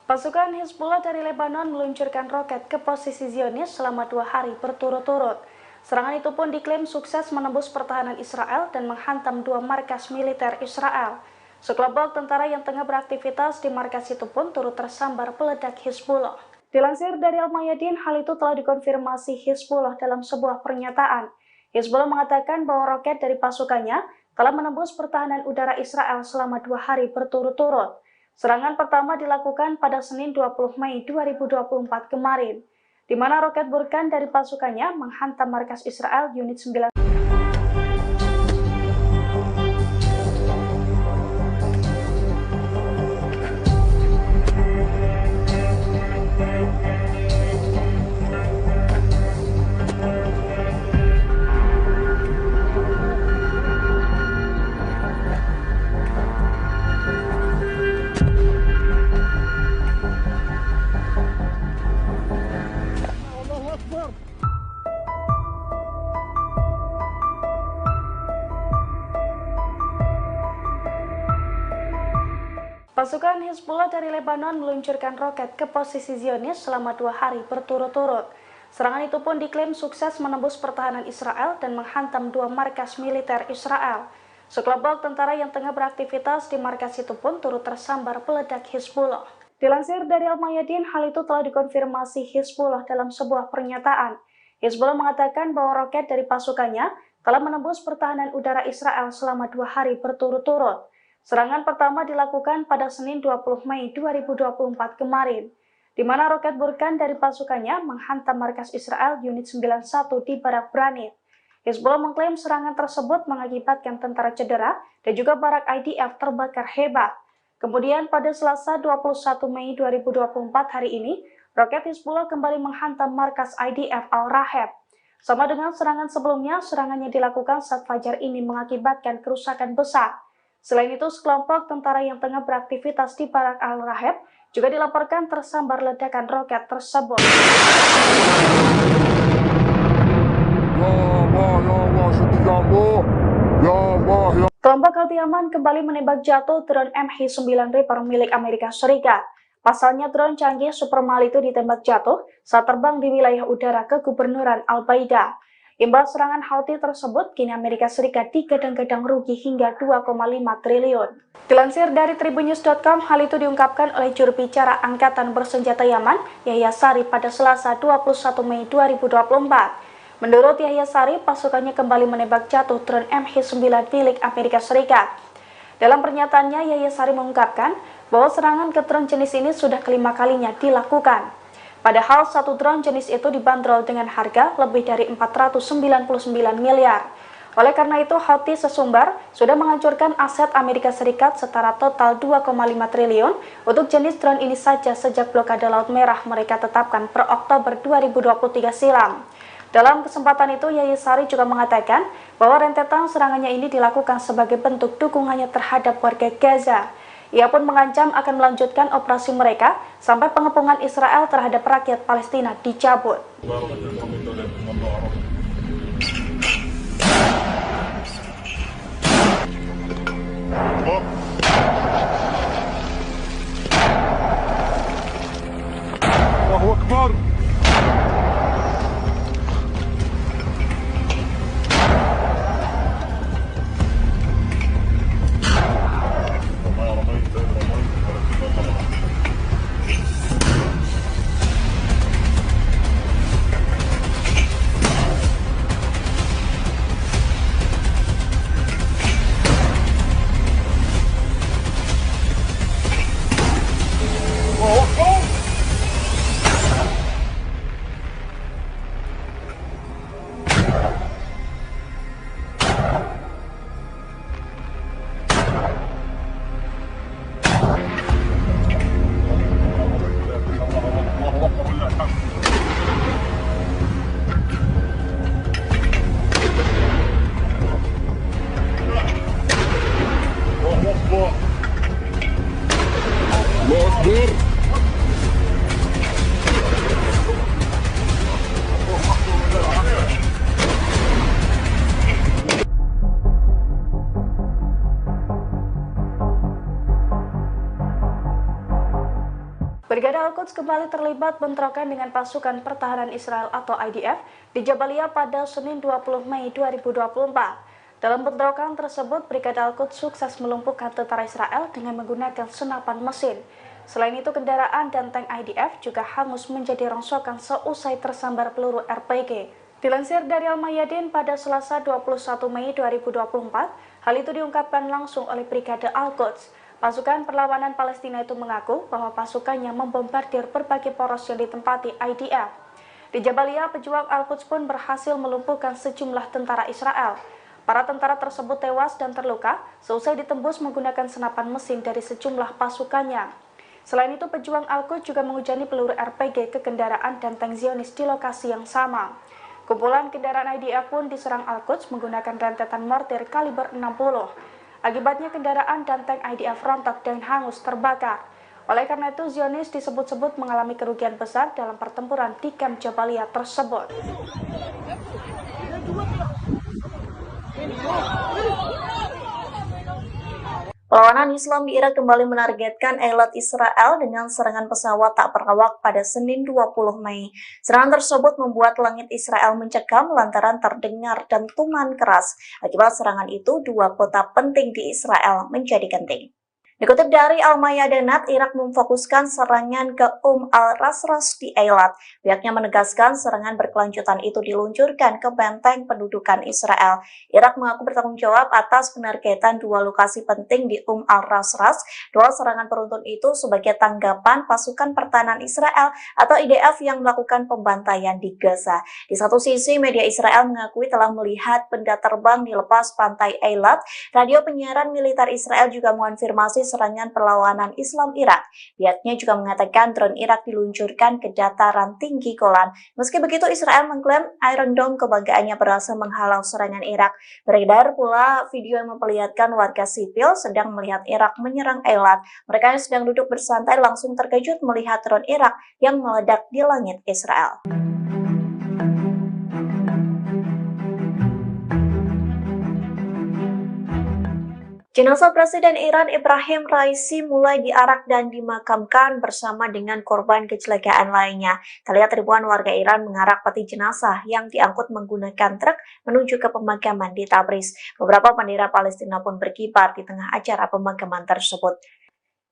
Pasukan Hizbullah dari Lebanon meluncurkan roket ke posisi Zionis selama 2 hari berturut-turut. Serangan itu pun diklaim sukses menembus pertahanan Israel dan menghantam 2 markas militer Israel. Sekelompok tentara yang tengah beraktivitas di markas itu pun turut tersambar peledak Hizbullah. Dilansir dari Al-Mayadin, hal itu telah dikonfirmasi Hizbullah dalam sebuah pernyataan. Hizbullah mengatakan bahwa roket dari pasukannya telah menembus pertahanan udara Israel selama 2 hari berturut-turut. Serangan pertama dilakukan pada Senin 20 Mei 2024 kemarin, di mana roket Burkan dari pasukannya menghantam markas Israel unit 9. Pasukan Hizbullah dari Lebanon meluncurkan roket ke posisi Zionis selama 2 hari berturut-turut. Serangan itu pun diklaim sukses menembus pertahanan Israel dan menghantam 2 markas militer Israel. Sekelompok tentara yang tengah beraktivitas di markas itu pun turut tersambar peledak Hizbullah. Dilansir dari Al-Mayadin, hal itu telah dikonfirmasi Hizbullah dalam sebuah pernyataan. Hizbullah mengatakan bahwa roket dari pasukannya telah menembus pertahanan udara Israel selama 2 hari berturut-turut. Serangan pertama dilakukan pada Senin 20 Mei 2024 kemarin, di mana roket Burkan dari pasukannya menghantam markas Israel unit 91 di Barak Branit. Hizbullah mengklaim serangan tersebut mengakibatkan tentara cedera dan juga barak IDF terbakar hebat. Kemudian pada Selasa 21 Mei 2024 hari ini, roket Hizbullah kembali menghantam markas IDF Al-Raheb. Sama dengan serangan sebelumnya, serangan yang dilakukan saat fajar ini mengakibatkan kerusakan besar. Selain itu, sekelompok tentara yang tengah beraktivitas di Barak Al-Raheb juga dilaporkan tersambar ledakan roket tersebut. Kelompok Houthi-Yaman kembali menembak jatuh drone MH9 Reaper milik Amerika Serikat. Pasalnya drone canggih Supermal itu ditembak jatuh saat terbang di wilayah udara kegubernuran Al-Baida. Imbas serangan Houthi tersebut, kini Amerika Serikat digadang-gadang rugi hingga 2,5 triliun. Dilansir dari tribunnews.com, hal itu diungkapkan oleh juru bicara Angkatan Bersenjata Yaman, Yahya Sari pada Selasa 21 Mei 2024. Menurut Yahya Sari, pasukannya kembali menembak jatuh drone MH9 milik Amerika Serikat. Dalam pernyataannya, Yahya Sari mengungkapkan bahwa serangan ke drone jenis ini sudah kelima kalinya dilakukan. Padahal satu drone jenis itu dibanderol dengan harga lebih dari 499 miliar. Oleh karena itu, Houthi sesumbar sudah menghancurkan aset Amerika Serikat setara total 2,5 triliun untuk jenis drone ini saja sejak blokade Laut Merah mereka tetapkan per Oktober 2023 silam. Dalam kesempatan itu, Yahya Sari juga mengatakan bahwa rentetan serangannya ini dilakukan sebagai bentuk dukungannya terhadap warga Gaza. Ia pun mengancam akan melanjutkan operasi mereka sampai pengepungan Israel terhadap rakyat Palestina dicabut.
Allahu Akbar.
Brigade Al-Quds kembali terlibat bentrokan dengan pasukan pertahanan Israel atau IDF di Jabalia pada Senin 20 Mei 2024. Dalam bentrokan tersebut, Brigade Al-Quds sukses melumpuhkan tentara Israel dengan menggunakan senapan mesin. Selain itu, kendaraan dan tank IDF juga hangus menjadi rongsokan seusai tersambar peluru RPG. Dilansir dari Al-Mayadin pada Selasa 21 Mei 2024, hal itu diungkapkan langsung oleh Brigade Al-Quds. Pasukan perlawanan Palestina itu mengaku bahwa pasukannya membombardir berbagai poros yang ditempati IDF. Di Jabalia, pejuang Al-Quds pun berhasil melumpuhkan sejumlah tentara Israel. Para tentara tersebut tewas dan terluka seusai ditembus menggunakan senapan mesin dari sejumlah pasukannya. Selain itu, pejuang Al-Quds juga menghujani peluru RPG ke kendaraan dan tank Zionis di lokasi yang sama. Kumpulan kendaraan IDF pun diserang Al-Quds menggunakan rentetan mortir kaliber 60. Akibatnya kendaraan dan tank IDF rontok dan hangus terbakar. Oleh karena itu, Zionis disebut-sebut mengalami kerugian besar dalam pertempuran di kamp Jabalia tersebut.
Perlawanan Islam di Irak kembali menargetkan Eilat Israel dengan serangan pesawat tak berawak pada Senin 20 Mei. Serangan tersebut membuat langit Israel mencekam lantaran terdengar dentuman keras. Akibat serangan itu, dua kota penting di Israel menjadi genting. Dikutip dari Al-Mayadinat, Irak memfokuskan serangan ke al-Rasras di Eilat. Pihaknya menegaskan serangan berkelanjutan itu diluncurkan ke benteng pendudukan Israel. Irak mengaku bertanggung jawab atas penargetan dua lokasi penting di al-Rasras. Dua serangan beruntun itu sebagai tanggapan pasukan pertahanan Israel atau IDF yang melakukan pembantaian di Gaza. Di satu sisi, media Israel mengakui telah melihat benda terbang di lepas pantai Eilat. Radio penyiaran militer Israel juga mengonfirmasi serangan perlawanan Islam Irak. Pihaknya juga mengatakan drone Irak diluncurkan ke dataran tinggi Golan. Meski begitu, Israel mengklaim Iron Dome kebanggaannya berhasil menghalau serangan Irak. Beredar pula video yang memperlihatkan warga sipil sedang melihat Irak menyerang Eilat. Mereka yang sedang duduk bersantai langsung terkejut melihat drone Irak yang meledak di langit Israel. Jenazah Presiden Iran Ebrahim Raisi mulai diarak dan dimakamkan bersama dengan korban kecelakaan lainnya. Terlihat ribuan warga Iran mengarak peti jenazah yang diangkut menggunakan truk menuju ke pemakaman di Tabriz. Beberapa bendera Palestina pun berkibar di tengah acara pemakaman tersebut.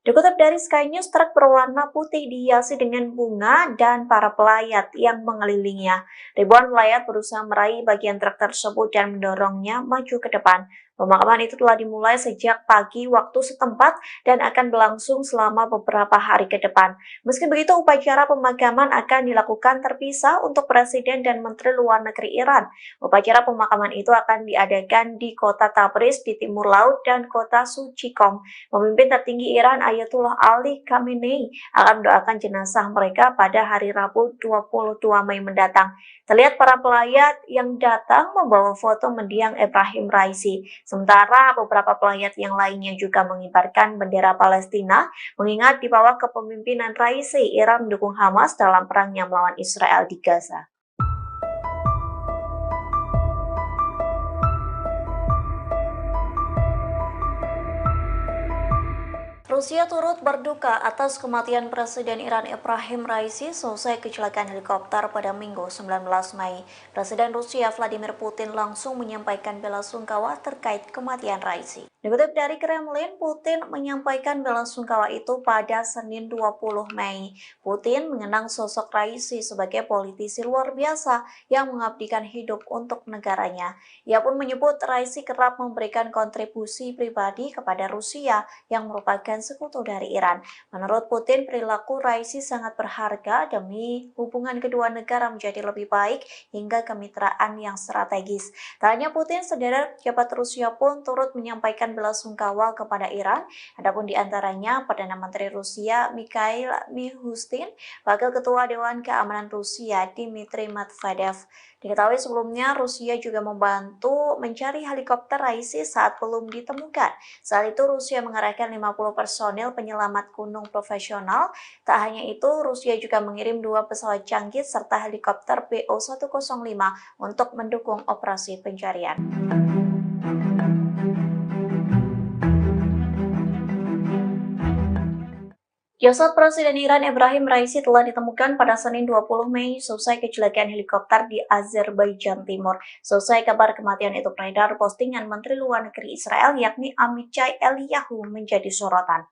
Dikutip dari Sky News, truk berwarna putih dihiasi dengan bunga dan para pelayat yang mengelilinginya. Ribuan pelayat berusaha meraih bagian truk tersebut dan mendorongnya maju ke depan. Pemakaman itu telah dimulai sejak pagi waktu setempat dan akan berlangsung selama beberapa hari ke depan. Meski begitu, upacara pemakaman akan dilakukan terpisah untuk Presiden dan Menteri Luar Negeri Iran. Upacara pemakaman itu akan diadakan di kota Tabriz di timur laut dan kota Suci Qom. Pemimpin tertinggi Iran Ayatollah Ali Khamenei akan mendoakan jenazah mereka pada hari Rabu 22 Mei mendatang. Terlihat para pelayat yang datang membawa foto mendiang Ebrahim Raisi. Sementara beberapa pelayat yang lainnya juga mengibarkan bendera Palestina, mengingat di bawah kepemimpinan Raisi, Iran mendukung Hamas dalam perangnya melawan Israel di Gaza. Rusia turut berduka atas kematian Presiden Iran Ebrahim Raisi selesai kecelakaan helikopter pada Minggu 19 Mei. Presiden Rusia Vladimir Putin langsung menyampaikan bela sungkawa terkait kematian Raisi. Dikutip dari Kremlin, Putin menyampaikan bela sungkawa itu pada Senin 20 Mei. Putin mengenang sosok Raisi sebagai politisi luar biasa yang mengabdikan hidup untuk negaranya. Ia pun menyebut Raisi kerap memberikan kontribusi pribadi kepada Rusia yang merupakan sekutu dari Iran. Menurut Putin, perilaku Raisi sangat berharga demi hubungan kedua negara menjadi lebih baik hingga kemitraan yang strategis. Tak hanya Putin, sederet pejabat Rusia pun turut menyampaikan bela sungkawa kepada Iran. Adapun di antaranya Perdana Menteri Rusia Mikhail Mishustin, Wakil Ketua Dewan Keamanan Rusia Dmitry Medvedev. Diketahui sebelumnya Rusia juga membantu mencari helikopter Raisi saat belum ditemukan. Saat itu Rusia mengerahkan 50 personil penyelamat gunung profesional. Tak hanya itu, Rusia juga mengirim 2 pesawat canggih serta helikopter BO-105 untuk mendukung operasi pencarian. Jasad Presiden Iran Ebrahim Raisi telah ditemukan pada Senin 20 Mei selesai kecelakaan helikopter di Azerbaijan Timur. Selesai kabar kematian itu beredar, postingan Menteri Luar Negeri Israel yakni Amichai Eliyahu menjadi sorotan.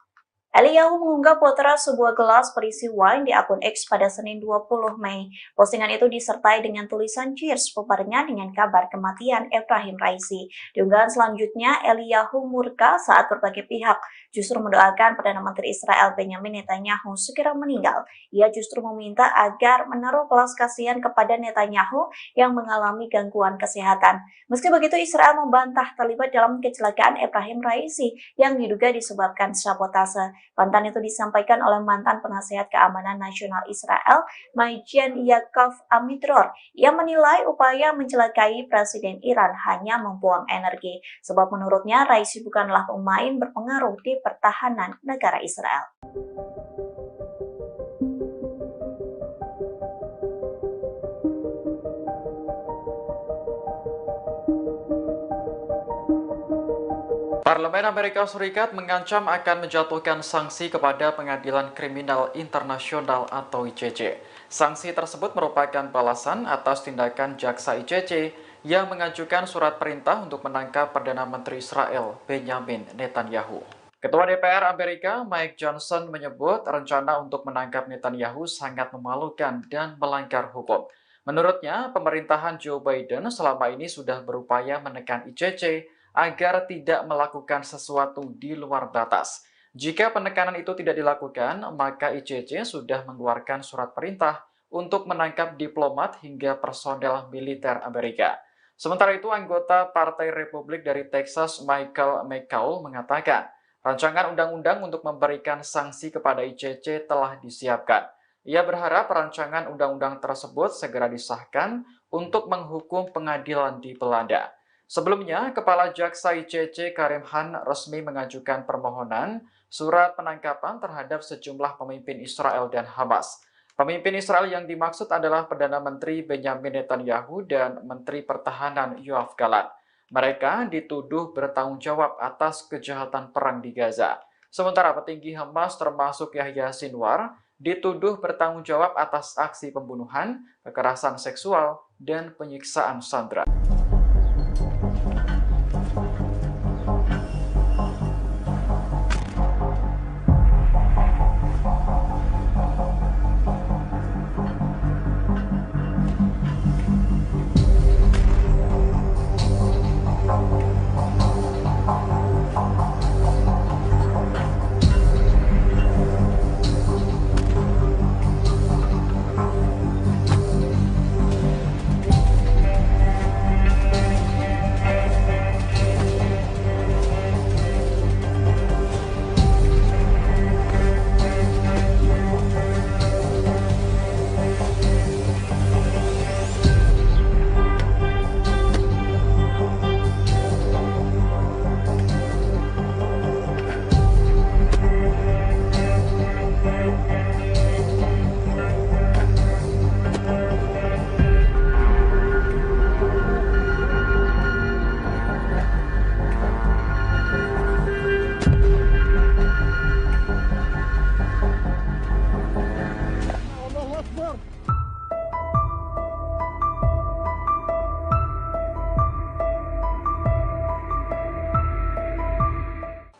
Eliyahu mengunggah potret sebuah gelas berisi wine di akun X pada Senin 20 Mei. Postingan itu disertai dengan tulisan cheers bebarengan dengan kabar kematian Ebrahim Raisi. Di unggahan selanjutnya, Eliyahu murka saat berbagai pihak justru mendoakan Perdana Menteri Israel Benjamin Netanyahu segera meninggal. Ia justru meminta agar menaruh belas kasihan kepada Netanyahu yang mengalami gangguan kesehatan. Meski begitu, Israel membantah terlibat dalam kecelakaan Ebrahim Raisi yang diduga disebabkan sabotase. Bantahan itu disampaikan oleh mantan penasihat keamanan nasional Israel, Majen Yaakov Amidror. Ia menilai upaya mencelakai Presiden Iran hanya membuang energi, sebab menurutnya Raisi bukanlah pemain berpengaruh di pertahanan negara Israel.
Parlemen Amerika Serikat mengancam akan menjatuhkan sanksi kepada Pengadilan Kriminal Internasional atau ICC. Sanksi tersebut merupakan balasan atas tindakan jaksa ICC yang mengajukan surat perintah untuk menangkap Perdana Menteri Israel Benjamin Netanyahu. Ketua DPR Amerika Mike Johnson menyebut rencana untuk menangkap Netanyahu sangat memalukan dan melanggar hukum. Menurutnya, pemerintahan Joe Biden selama ini sudah berupaya menekan ICC agar tidak melakukan sesuatu di luar batas. Jika penekanan itu tidak dilakukan, maka ICC sudah mengeluarkan surat perintah untuk menangkap diplomat hingga personel militer Amerika. Sementara itu, anggota Partai Republik dari Texas Michael McCaul mengatakan, Rancangan undang-undang untuk memberikan sanksi kepada ICC telah disiapkan. Ia berharap rancangan undang-undang tersebut segera disahkan untuk menghukum pengadilan di Belanda. Sebelumnya, Kepala Jaksa ICC Karim Khan resmi mengajukan permohonan surat penangkapan terhadap sejumlah pemimpin Israel dan Hamas. Pemimpin Israel yang dimaksud adalah Perdana Menteri Benjamin Netanyahu dan Menteri Pertahanan Yoav Gallant. Mereka dituduh bertanggung jawab atas kejahatan perang di Gaza. Sementara petinggi Hamas termasuk Yahya Sinwar dituduh bertanggung jawab atas aksi pembunuhan, kekerasan seksual, dan penyiksaan sandera.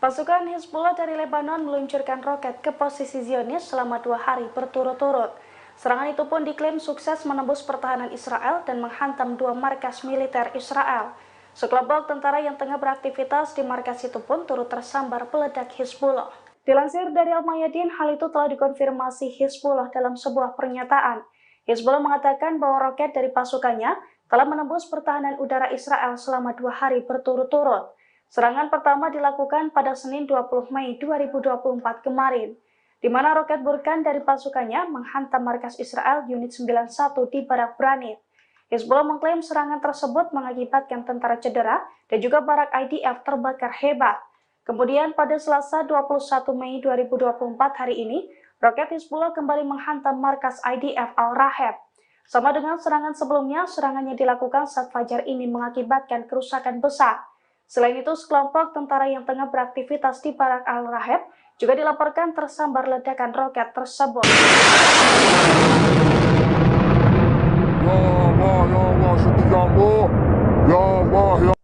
Pasukan Hizbullah dari Lebanon meluncurkan roket ke posisi Zionis selama 2 hari berturut-turut. Serangan itu pun diklaim sukses menembus pertahanan Israel dan menghantam 2 markas militer Israel. Sekelompok tentara yang tengah beraktivitas di markas itu pun turut tersambar peledak Hizbullah. Dilansir dari Al-Mayadin, hal itu telah dikonfirmasi Hizbullah dalam sebuah pernyataan. Hizbullah mengatakan bahwa roket dari pasukannya telah menembus pertahanan udara Israel selama 2 hari berturut-turut. Serangan pertama dilakukan pada Senin 20 Mei 2024 kemarin, di mana roket Burkan dari pasukannya menghantam markas Israel Unit 91 di Barak Branit. Hizbullah mengklaim serangan tersebut mengakibatkan tentara cedera dan juga barak IDF terbakar hebat. Kemudian pada Selasa 21 Mei 2024 hari ini, roket Hizbullah kembali menghantam markas IDF Al-Raheb. Sama dengan serangan sebelumnya, serangannya dilakukan saat fajar ini mengakibatkan kerusakan besar. Selain itu, sekelompok tentara yang tengah beraktivitas di Barak Al-Raheb juga dilaporkan tersambar ledakan roket tersebut.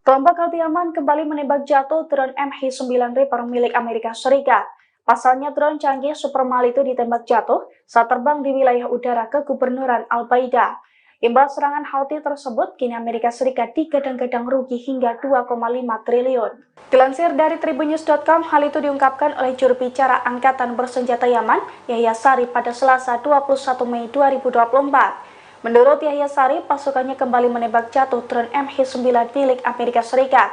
Kelompok Al-Yaman kembali menembak jatuh drone MH9 Reaper milik Amerika Serikat. Pasalnya drone canggih Supermal itu ditembak jatuh saat terbang di wilayah udara kegubernuran Al-Baida. Imbas serangan Houthi tersebut, kini Amerika Serikat digadang-gadang rugi hingga 2,5 triliun. Dilansir dari Tribunnews.com, hal itu diungkapkan oleh juru bicara Angkatan Bersenjata Yaman, Yahya Sari pada Selasa 21 Mei 2024. Menurut Yahya Sari, pasukannya kembali menembak jatuh drone MH9 milik Amerika Serikat.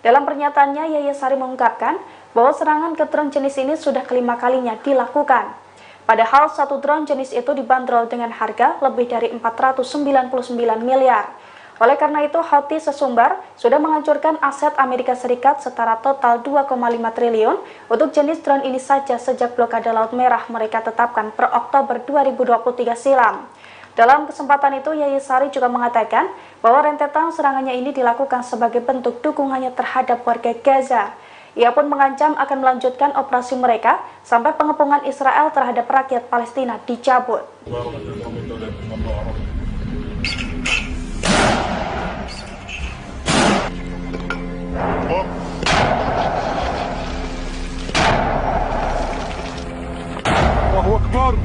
Dalam pernyataannya, Yahya Sari mengungkapkan bahwa serangan ke drone jenis ini sudah kelima kalinya dilakukan. Padahal satu drone jenis itu dibanderol dengan harga lebih dari 499 miliar. Oleh karena itu, Houthi sesumbar sudah menghancurkan aset Amerika Serikat setara total 2,5 triliun untuk jenis drone ini saja sejak blokade Laut Merah mereka tetapkan per Oktober 2023 silam. Dalam kesempatan itu, Yahya Sari juga mengatakan bahwa rentetan serangannya ini dilakukan sebagai bentuk dukungannya terhadap warga Gaza. Ia pun mengancam akan melanjutkan operasi mereka sampai pengepungan Israel terhadap rakyat Palestina dicabut.
Allahu Akbar.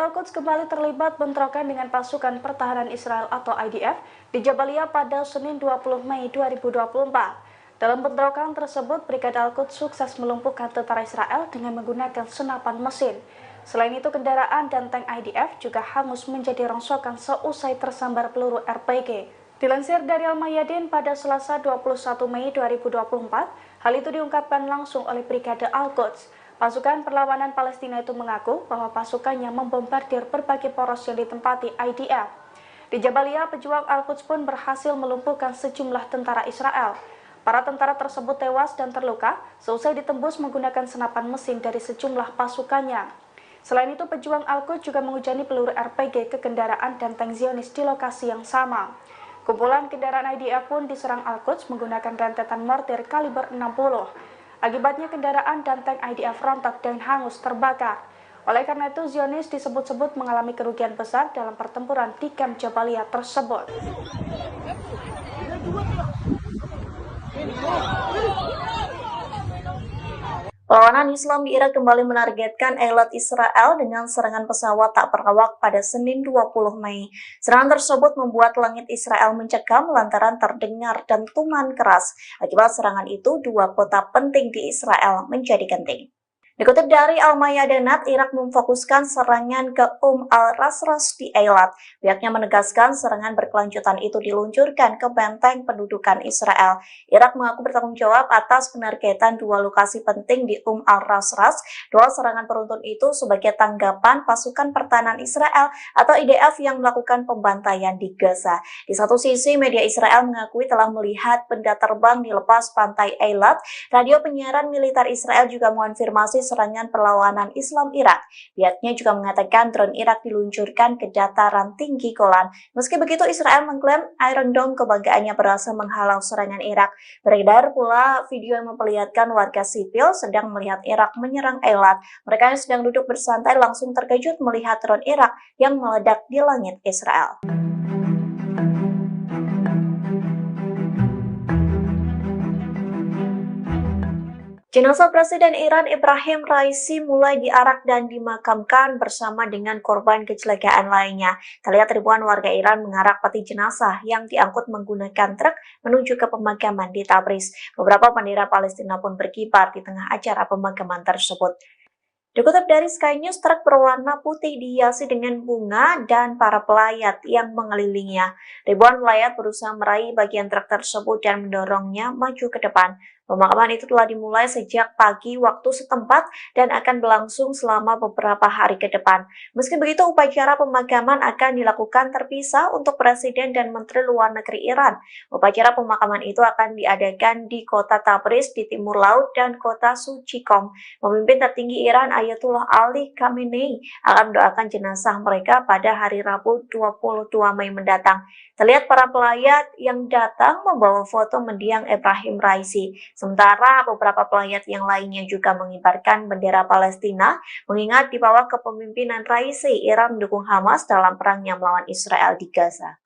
Al-Quds kembali terlibat bentrokan dengan pasukan pertahanan Israel atau IDF di Jabalia pada Senin 20 Mei 2024. Dalam bentrokan tersebut, Brigade Al-Quds sukses melumpuhkan tentara Israel dengan menggunakan senapan mesin. Selain itu, kendaraan dan tank IDF juga hangus menjadi rongsokan seusai tersambar peluru RPG. Dilansir dari Al-Mayadin pada Selasa 21 Mei 2024, hal itu diungkapkan langsung oleh Brigade Al-Quds. Pasukan perlawanan Palestina itu mengaku bahwa pasukannya membombardir berbagai poros yang ditempati IDF. Di Jabalia, pejuang Al-Quds pun berhasil melumpuhkan sejumlah tentara Israel. Para tentara tersebut tewas dan terluka seusai ditembus menggunakan senapan mesin dari sejumlah pasukannya. Selain itu, pejuang Al-Quds juga menghujani peluru RPG ke kendaraan dan tank Zionis di lokasi yang sama. Kumpulan kendaraan IDF pun diserang Al-Quds menggunakan rentetan mortir kaliber 60. Akibatnya kendaraan dan tank IDF rontok dan hangus terbakar. Oleh karena itu, Zionis disebut-sebut mengalami kerugian besar dalam pertempuran di kamp Jabalia tersebut.
Perlawanan Islam di Irak kembali menargetkan Eilat Israel dengan serangan pesawat tak berawak pada Senin 20 Mei. Serangan tersebut membuat langit Israel mencekam lantaran terdengar dentuman keras. Akibat serangan itu, dua kota penting di Israel menjadi genting. Dikutip dari Al-Mayadinat, Irak memfokuskan serangan ke al-Rasras di Eilat. Pihaknya menegaskan serangan berkelanjutan itu diluncurkan ke benteng pendudukan Israel. Irak mengaku bertanggung jawab atas penargetan dua lokasi penting di al-Rasras. Dua serangan beruntun itu sebagai tanggapan pasukan pertahanan Israel atau IDF yang melakukan pembantaian di Gaza. Di satu sisi, media Israel mengakui telah melihat benda terbang di lepas pantai Eilat. Radio penyiaran militer Israel juga mengonfirmasi serangan perlawanan Islam Irak. Pihaknya juga mengatakan drone Irak diluncurkan ke dataran tinggi Golan. Meski begitu, Israel mengklaim Iron Dome kebanggaannya berhasil menghalau serangan Irak. Beredar pula video yang memperlihatkan warga sipil sedang melihat Irak menyerang Eilat. Mereka yang sedang duduk bersantai langsung terkejut melihat drone Irak yang meledak di langit Israel. Jenazah Presiden Iran Ebrahim Raisi mulai diarak dan dimakamkan bersama dengan korban kecelakaan lainnya. Terlihat ribuan warga Iran mengarak peti jenazah yang diangkut menggunakan truk menuju ke pemakaman di Tabriz. Beberapa bendera Palestina pun berkibar di tengah acara pemakaman tersebut. Dikutip dari Sky News, truk berwarna putih dihiasi dengan bunga dan para pelayat yang mengelilinginya. Ribuan pelayat berusaha meraih bagian truk tersebut dan mendorongnya maju ke depan. Pemakaman itu telah dimulai sejak pagi waktu setempat dan akan berlangsung selama beberapa hari ke depan. Meski begitu, upacara pemakaman akan dilakukan terpisah untuk Presiden dan Menteri Luar Negeri Iran. Upacara pemakaman itu akan diadakan di kota Tabriz di timur laut dan kota suci Qom. Pemimpin tertinggi Iran Ayatollah Ali Khamenei akan mendoakan jenazah mereka pada hari Rabu 22 Mei mendatang. Terlihat para pelayat yang datang membawa foto mendiang Ebrahim Raisi. Sementara beberapa pelayat yang lainnya juga mengibarkan bendera Palestina, mengingat di bawah kepemimpinan Raisi, Iran mendukung Hamas dalam perangnya melawan Israel di Gaza.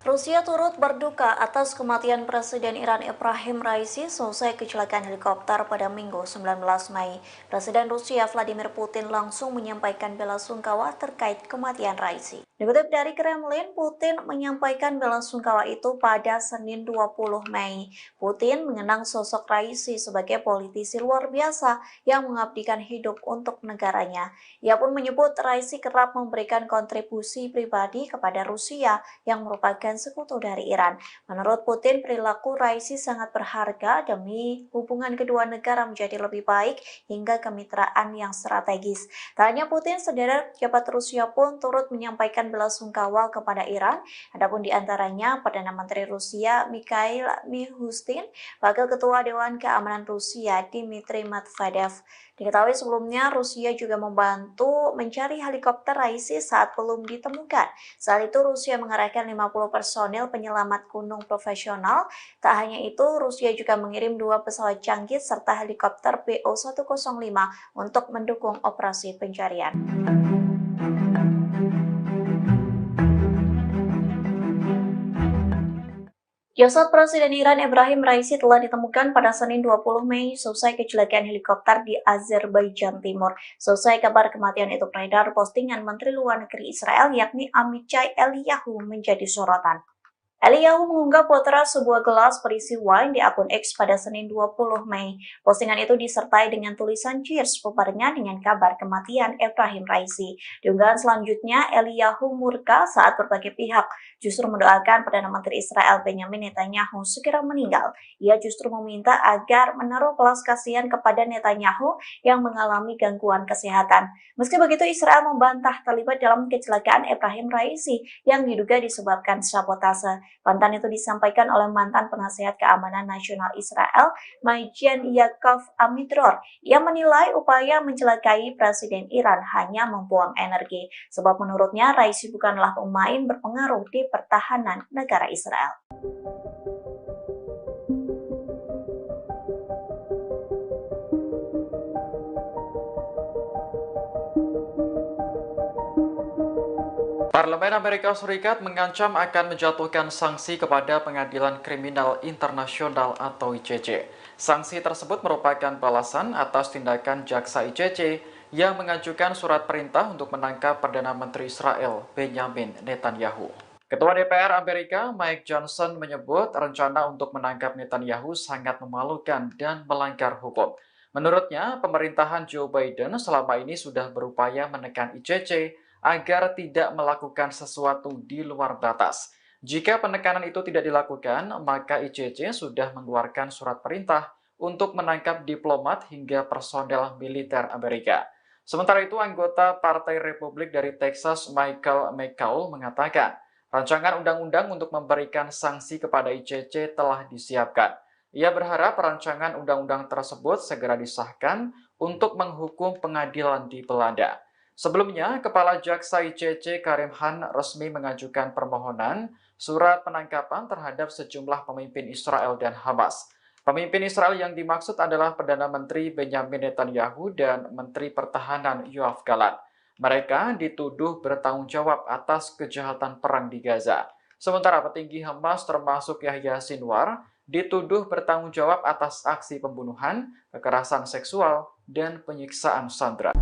Rusia turut berduka atas kematian Presiden Iran Ebrahim Raisi seusai kecelakaan helikopter pada Minggu 19 Mei. Presiden Rusia Vladimir Putin langsung menyampaikan bela sungkawa terkait kematian Raisi. Dikutip dari Kremlin, Putin menyampaikan bela sungkawa itu pada Senin 20 Mei. Putin mengenang sosok Raisi sebagai politisi luar biasa yang mengabdikan hidup untuk negaranya. Ia pun menyebut Raisi kerap memberikan kontribusi pribadi kepada Rusia yang merupakan sekutu dari Iran. Menurut Putin, perilaku Raisi sangat berharga demi hubungan kedua negara menjadi lebih baik hingga kemitraan yang strategis. Tak hanya Putin, sederet pejabat Rusia pun turut menyampaikan bela sungkawa kepada Iran. Adapun di antaranya Perdana Menteri Rusia Mikhail Mishustin, Wakil Ketua Dewan Keamanan Rusia Dmitry Medvedev. Diketahui sebelumnya Rusia juga membantu mencari helikopter Raisi saat belum ditemukan. Saat itu Rusia mengerahkan 50 personil penyelamat gunung profesional. Tak hanya itu, Rusia juga mengirim 2 pesawat canggih serta helikopter BO-105 untuk mendukung operasi pencarian. Jasad Presiden Iran Ebrahim Raisi telah ditemukan pada Senin 20 Mei selesai kecelakaan helikopter di Azerbaijan Timur. Selesai kabar kematian itu beredar, postingan Menteri Luar Negeri Israel yakni Amichai Eliyahu menjadi sorotan. Eliyahu mengunggah potret sebuah gelas berisi wine di akun X pada Senin 20 Mei. Postingan itu disertai dengan tulisan cheers bebarengan dengan kabar kematian Ebrahim Raisi. Di unggahan selanjutnya, Eliyahu murka saat berbagai pihak justru mendoakan Perdana Menteri Israel Benjamin Netanyahu segera meninggal. Ia justru meminta agar menaruh belas kasihan kepada Netanyahu yang mengalami gangguan kesehatan. Meski begitu, Israel membantah terlibat dalam kecelakaan Ebrahim Raisi yang diduga disebabkan sabotase. Bantahan itu disampaikan oleh mantan penasihat keamanan nasional Israel, Majen Yaakov Amidror. Ia menilai upaya mencelakai Presiden Iran hanya membuang energi, sebab menurutnya Raisi bukanlah pemain berpengaruh di pertahanan negara Israel.
Parlemen Amerika Serikat mengancam akan menjatuhkan sanksi kepada Pengadilan Kriminal Internasional atau ICC. Sanksi tersebut merupakan balasan atas tindakan jaksa ICC yang mengajukan surat perintah untuk menangkap Perdana Menteri Israel Benjamin Netanyahu. Ketua DPR Amerika Mike Johnson menyebut rencana untuk menangkap Netanyahu sangat memalukan dan melanggar hukum. Menurutnya, pemerintahan Joe Biden selama ini sudah berupaya menekan ICC agar tidak melakukan sesuatu di luar batas. Jika penekanan itu tidak dilakukan, maka ICC sudah mengeluarkan surat perintah untuk menangkap diplomat hingga personel militer Amerika. Sementara itu, anggota Partai Republik dari Texas Michael McCaul mengatakan, rancangan undang-undang untuk memberikan sanksi kepada ICC telah disiapkan. Ia berharap rancangan undang-undang tersebut segera disahkan untuk menghukum pengadilan di Belanda. Sebelumnya, Kepala Jaksa ICC Karim Khan resmi mengajukan permohonan surat penangkapan terhadap sejumlah pemimpin Israel dan Hamas. Pemimpin Israel yang dimaksud adalah Perdana Menteri Benjamin Netanyahu dan Menteri Pertahanan Yoav Gallant. Mereka dituduh bertanggung jawab atas kejahatan perang di Gaza. Sementara petinggi Hamas termasuk Yahya Sinwar dituduh bertanggung jawab atas aksi pembunuhan, kekerasan seksual, dan penyiksaan sandera.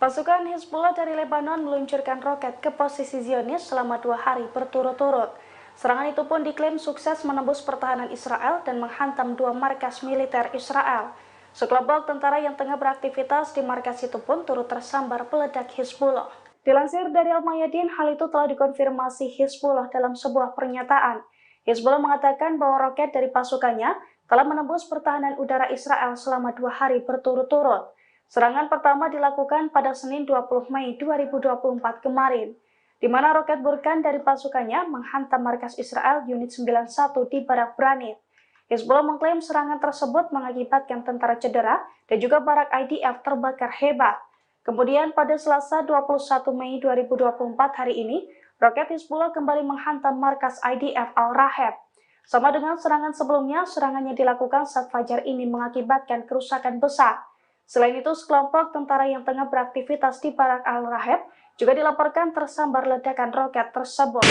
Pasukan Hizbullah dari Lebanon meluncurkan roket ke posisi Zionis selama 2 hari berturut-turut. Serangan itu pun diklaim sukses menembus pertahanan Israel dan menghantam 2 markas militer Israel. Sekelompok tentara yang tengah beraktivitas di markas itu pun turut tersambar peledak Hizbullah. Dilansir dari Al-Mayadin, hal itu telah dikonfirmasi Hizbullah dalam sebuah pernyataan. Hizbullah mengatakan bahwa roket dari pasukannya telah menembus pertahanan udara Israel selama 2 hari berturut-turut. Serangan pertama dilakukan pada Senin 20 Mei 2024 kemarin, di mana roket Burkan dari pasukannya menghantam markas Israel Unit 91 di Barak Branit. Hizbullah mengklaim serangan tersebut mengakibatkan tentara cedera dan juga barak IDF terbakar hebat. Kemudian pada Selasa 21 Mei 2024 hari ini, roket Hizbullah kembali menghantam markas IDF Al-Raheb. Sama dengan serangan sebelumnya, serangannya dilakukan saat fajar ini mengakibatkan kerusakan besar. Selain itu, sekelompok tentara yang tengah beraktivitas di Barak Al-Raheb juga dilaporkan tersambar ledakan roket tersebut.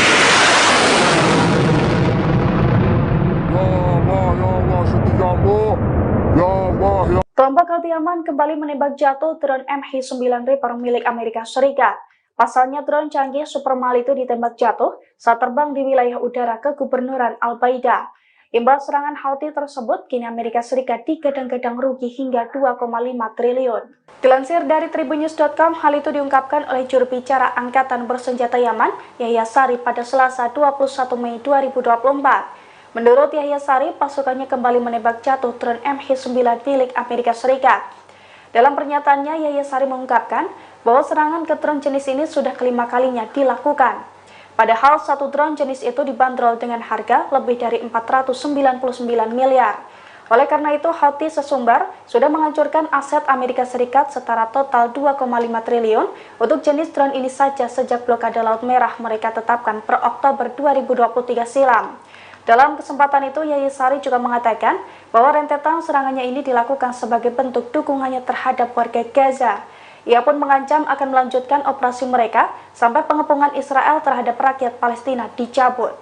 Kelompok Houthi Yaman kembali menembak jatuh drone MH9 Reaper milik Amerika Serikat. Pasalnya drone canggih Supermal itu ditembak jatuh saat terbang di wilayah udara kegubernuran Al-Baida. Imbal serangan Houthi tersebut, kini Amerika Serikat digadang-gadang rugi hingga 2,5 triliun. Dilansir dari tribunnews.com, hal itu diungkapkan oleh juru bicara Angkatan Bersenjata Yaman, Yahya Sari, pada Selasa 21 Mei 2024. Menurut Yahya Sari, pasukannya kembali menembak jatuh drone MH9 milik Amerika Serikat. Dalam pernyataannya, Yahya Sari mengungkapkan bahwa serangan ke drone jenis ini sudah kelima kalinya dilakukan. Padahal satu drone jenis itu dibanderol dengan harga lebih dari 499 miliar. Oleh karena itu, Houthi sesumbar sudah menghancurkan aset Amerika Serikat setara total 2,5 triliun untuk jenis drone ini saja sejak blokade Laut Merah mereka tetapkan per Oktober 2023 silam. Dalam kesempatan itu, Yahya Sari juga mengatakan bahwa rentetan serangannya ini dilakukan sebagai bentuk dukungannya terhadap warga Gaza. Ia pun mengancam akan melanjutkan operasi mereka sampai pengepungan Israel terhadap rakyat Palestina dicabut.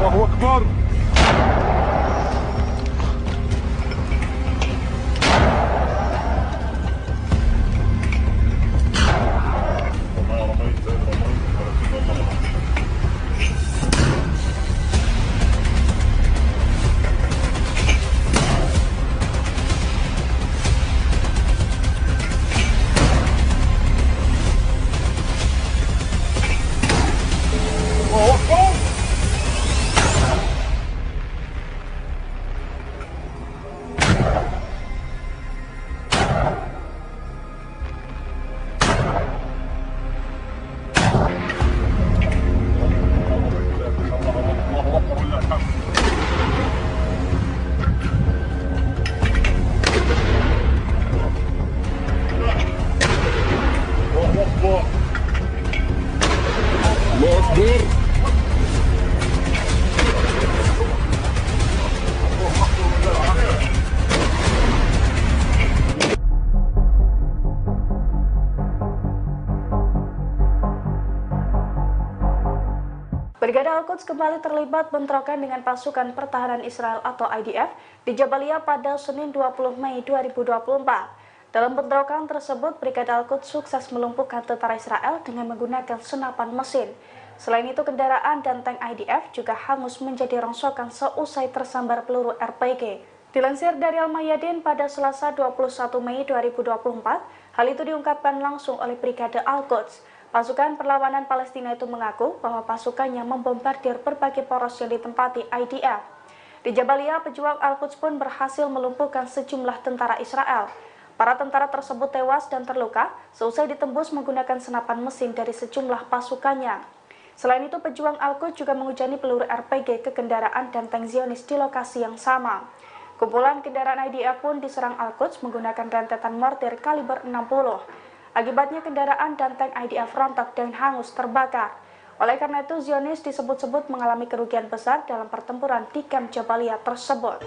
Allahu Akbar.
Brigade Al-Quds kembali terlibat bentrokan dengan pasukan pertahanan Israel atau IDF di Jabalia pada Senin 20 Mei 2024. Dalam bentrokan tersebut, Brigade Al-Quds sukses melumpuhkan tentara Israel dengan menggunakan senapan mesin. Selain itu, kendaraan dan tank IDF juga hangus menjadi rongsokan seusai tersambar peluru RPG. Dilansir dari Al-Mayadin pada Selasa 21 Mei 2024, hal itu diungkapkan langsung oleh Brigade Al-Quds. Pasukan perlawanan Palestina itu mengaku bahwa pasukannya membombardir berbagai poros yang ditempati IDF. Di Jabalia, pejuang Al-Quds pun berhasil melumpuhkan sejumlah tentara Israel. Para tentara tersebut tewas dan terluka seusai ditembus menggunakan senapan mesin dari sejumlah pasukannya. Selain itu, pejuang Al-Quds juga menghujani peluru RPG ke kendaraan dan tank Zionis di lokasi yang sama. Kumpulan kendaraan IDF pun diserang Al-Quds menggunakan rentetan mortir kaliber 60. Akibatnya kendaraan dan tank IDF rontok dan hangus terbakar. Oleh karena itu, Zionis disebut-sebut mengalami kerugian besar dalam pertempuran di kamp Jabalia tersebut.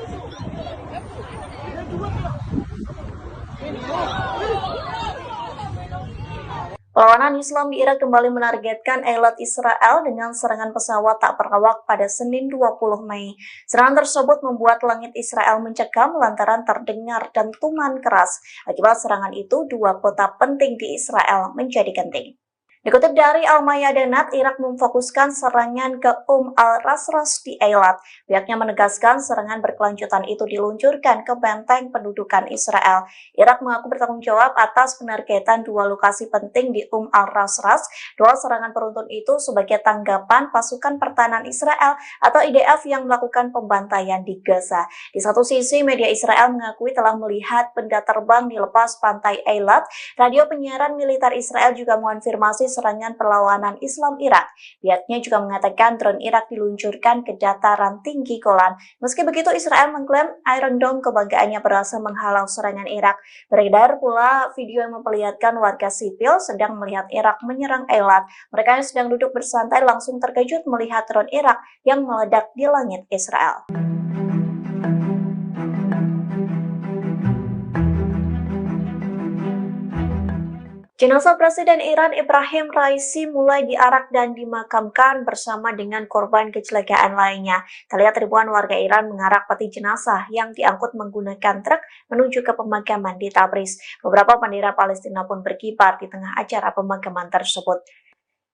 Perlawanan Islam di Irak kembali menargetkan Eilat Israel dengan serangan pesawat tak berawak pada Senin 20 Mei. Serangan tersebut membuat langit Israel mencekam lantaran terdengar dentuman keras. Akibat serangan itu, dua kota penting di Israel menjadi genting. Dikutip dari Al-Mayadinat, Irak memfokuskan serangan ke al-Rasras di Eilat. Pihaknya menegaskan serangan berkelanjutan itu diluncurkan ke benteng pendudukan Israel. Irak mengaku bertanggung jawab atas penargetan dua lokasi penting di al-Rasras. Dua serangan beruntun itu sebagai tanggapan pasukan pertahanan Israel atau IDF yang melakukan pembantaian di Gaza. Di satu sisi, media Israel mengakui telah melihat benda terbang di lepas pantai Eilat. Radio penyiaran militer Israel juga mengonfirmasi serangan perlawanan Islam Irak. Pihaknya juga mengatakan drone Irak diluncurkan ke dataran tinggi Golan. Meski begitu, Israel mengklaim Iron Dome kebanggaannya berhasil menghalau serangan Irak. Beredar pula video yang memperlihatkan warga sipil sedang melihat Irak menyerang Eilat. Mereka yang sedang duduk bersantai langsung terkejut melihat drone Irak yang meledak di langit Israel. Jenazah Presiden Iran Ebrahim Raisi mulai diarak dan dimakamkan bersama dengan korban kecelakaan lainnya. Terlihat ribuan warga Iran mengarak peti jenazah yang diangkut menggunakan truk menuju ke pemakaman di Tabriz. Beberapa bendera Palestina pun berkibar di tengah acara pemakaman tersebut.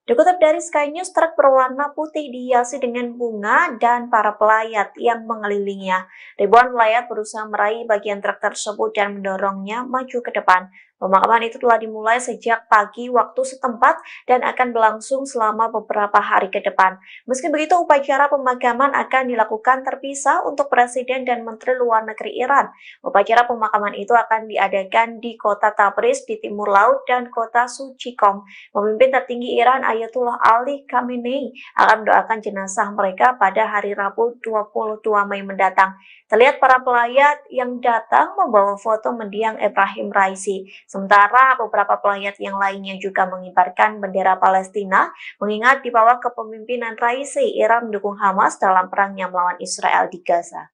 Dikutip dari Sky News, truk berwarna putih dihiasi dengan bunga dan para pelayat yang mengelilinginya. Ribuan pelayat berusaha meraih bagian truk tersebut dan mendorongnya maju ke depan. Pemakaman itu telah dimulai sejak pagi waktu setempat dan akan berlangsung selama beberapa hari ke depan. Meski begitu, upacara pemakaman akan dilakukan terpisah untuk Presiden dan Menteri Luar Negeri Iran. Upacara pemakaman itu akan diadakan di kota Tabriz di timur laut dan kota suci Qom. Pemimpin tertinggi Iran Ayatollah Ali Khamenei akan mendoakan jenazah mereka pada hari Rabu 22 Mei mendatang. Terlihat para pelayat yang datang membawa foto mendiang Ebrahim Raisi. Sementara beberapa pelayat yang lainnya juga mengibarkan bendera Palestina, mengingat di bawah kepemimpinan Raisi, Iran mendukung Hamas dalam perangnya melawan Israel di Gaza.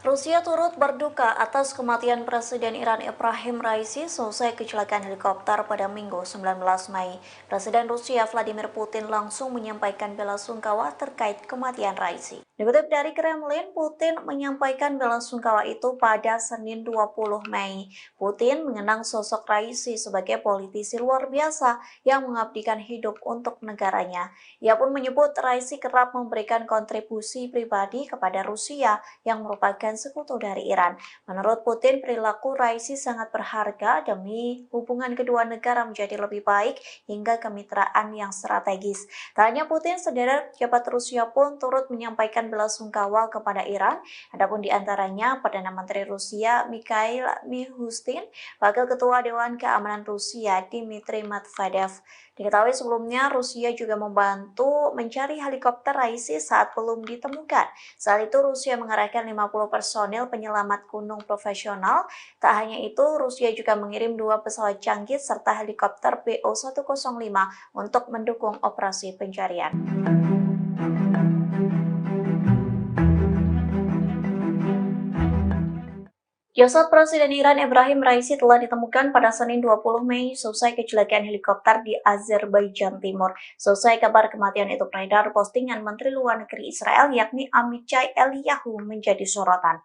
Rusia turut berduka atas kematian Presiden Iran Ebrahim Raisi selesai kecelakaan helikopter pada Minggu 19 Mei. Presiden Rusia Vladimir Putin langsung menyampaikan bela sungkawa terkait kematian Raisi. Dikutip dari Kremlin, Putin menyampaikan bela sungkawa itu pada Senin 20 Mei. Putin mengenang sosok Raisi sebagai politisi luar biasa yang mengabdikan hidup untuk negaranya. Ia pun menyebut Raisi kerap memberikan kontribusi pribadi kepada Rusia yang merupakan sekutu dari Iran. Menurut Putin, perilaku Raisi sangat berharga demi hubungan kedua negara menjadi lebih baik hingga kemitraan yang strategis. Tak hanya Putin, sederet pejabat Rusia pun turut menyampaikan bela sungkawa kepada Iran. Adapun di antaranya Perdana Menteri Rusia Mikhail Mishustin, Wakil Ketua Dewan Keamanan Rusia Dmitry Medvedev. Diketahui sebelumnya Rusia juga membantu mencari helikopter Raisi saat belum ditemukan. Saat itu Rusia mengerahkan 50 personil penyelamat gunung profesional. Tak hanya itu, Rusia juga mengirim 2 pesawat canggih serta helikopter BO-105 untuk mendukung operasi pencarian. Jasad Presiden Iran Ebrahim Raisi telah ditemukan pada Senin 20 Mei selesai kecelakaan helikopter di Azerbaijan Timur. Selesai kabar kematian itu beredar, postingan Menteri Luar Negeri Israel yakni Amichai Eliyahu menjadi sorotan.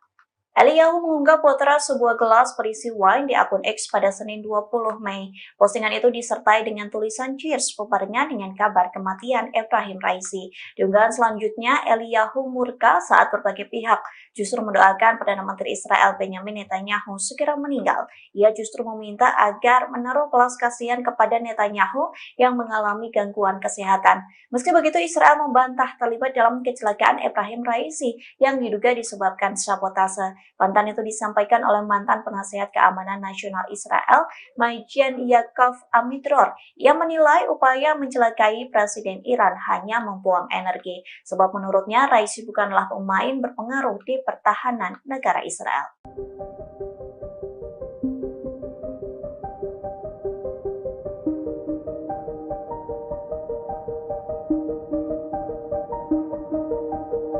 Eliyahu mengunggah potret sebuah gelas berisi wine di akun X pada Senin 20 Mei. Postingan itu disertai dengan tulisan cheers bebarengan dengan kabar kematian Ebrahim Raisi. Di unggahan selanjutnya, Eliyahu murka saat berbagai pihak justru mendoakan Perdana Menteri Israel Benjamin Netanyahu segera meninggal. Ia justru meminta agar menaruh belas kasihan kepada Netanyahu yang mengalami gangguan kesehatan. Meski begitu, Israel membantah terlibat dalam kecelakaan Ebrahim Raisi yang diduga disebabkan sabotase. Bantahan itu disampaikan oleh mantan penasihat keamanan nasional Israel, Majen Yaakov Amidror. Ia menilai upaya mencelakai Presiden Iran hanya membuang energi, sebab menurutnya Raisi bukanlah pemain berpengaruh di pertahanan negara Israel.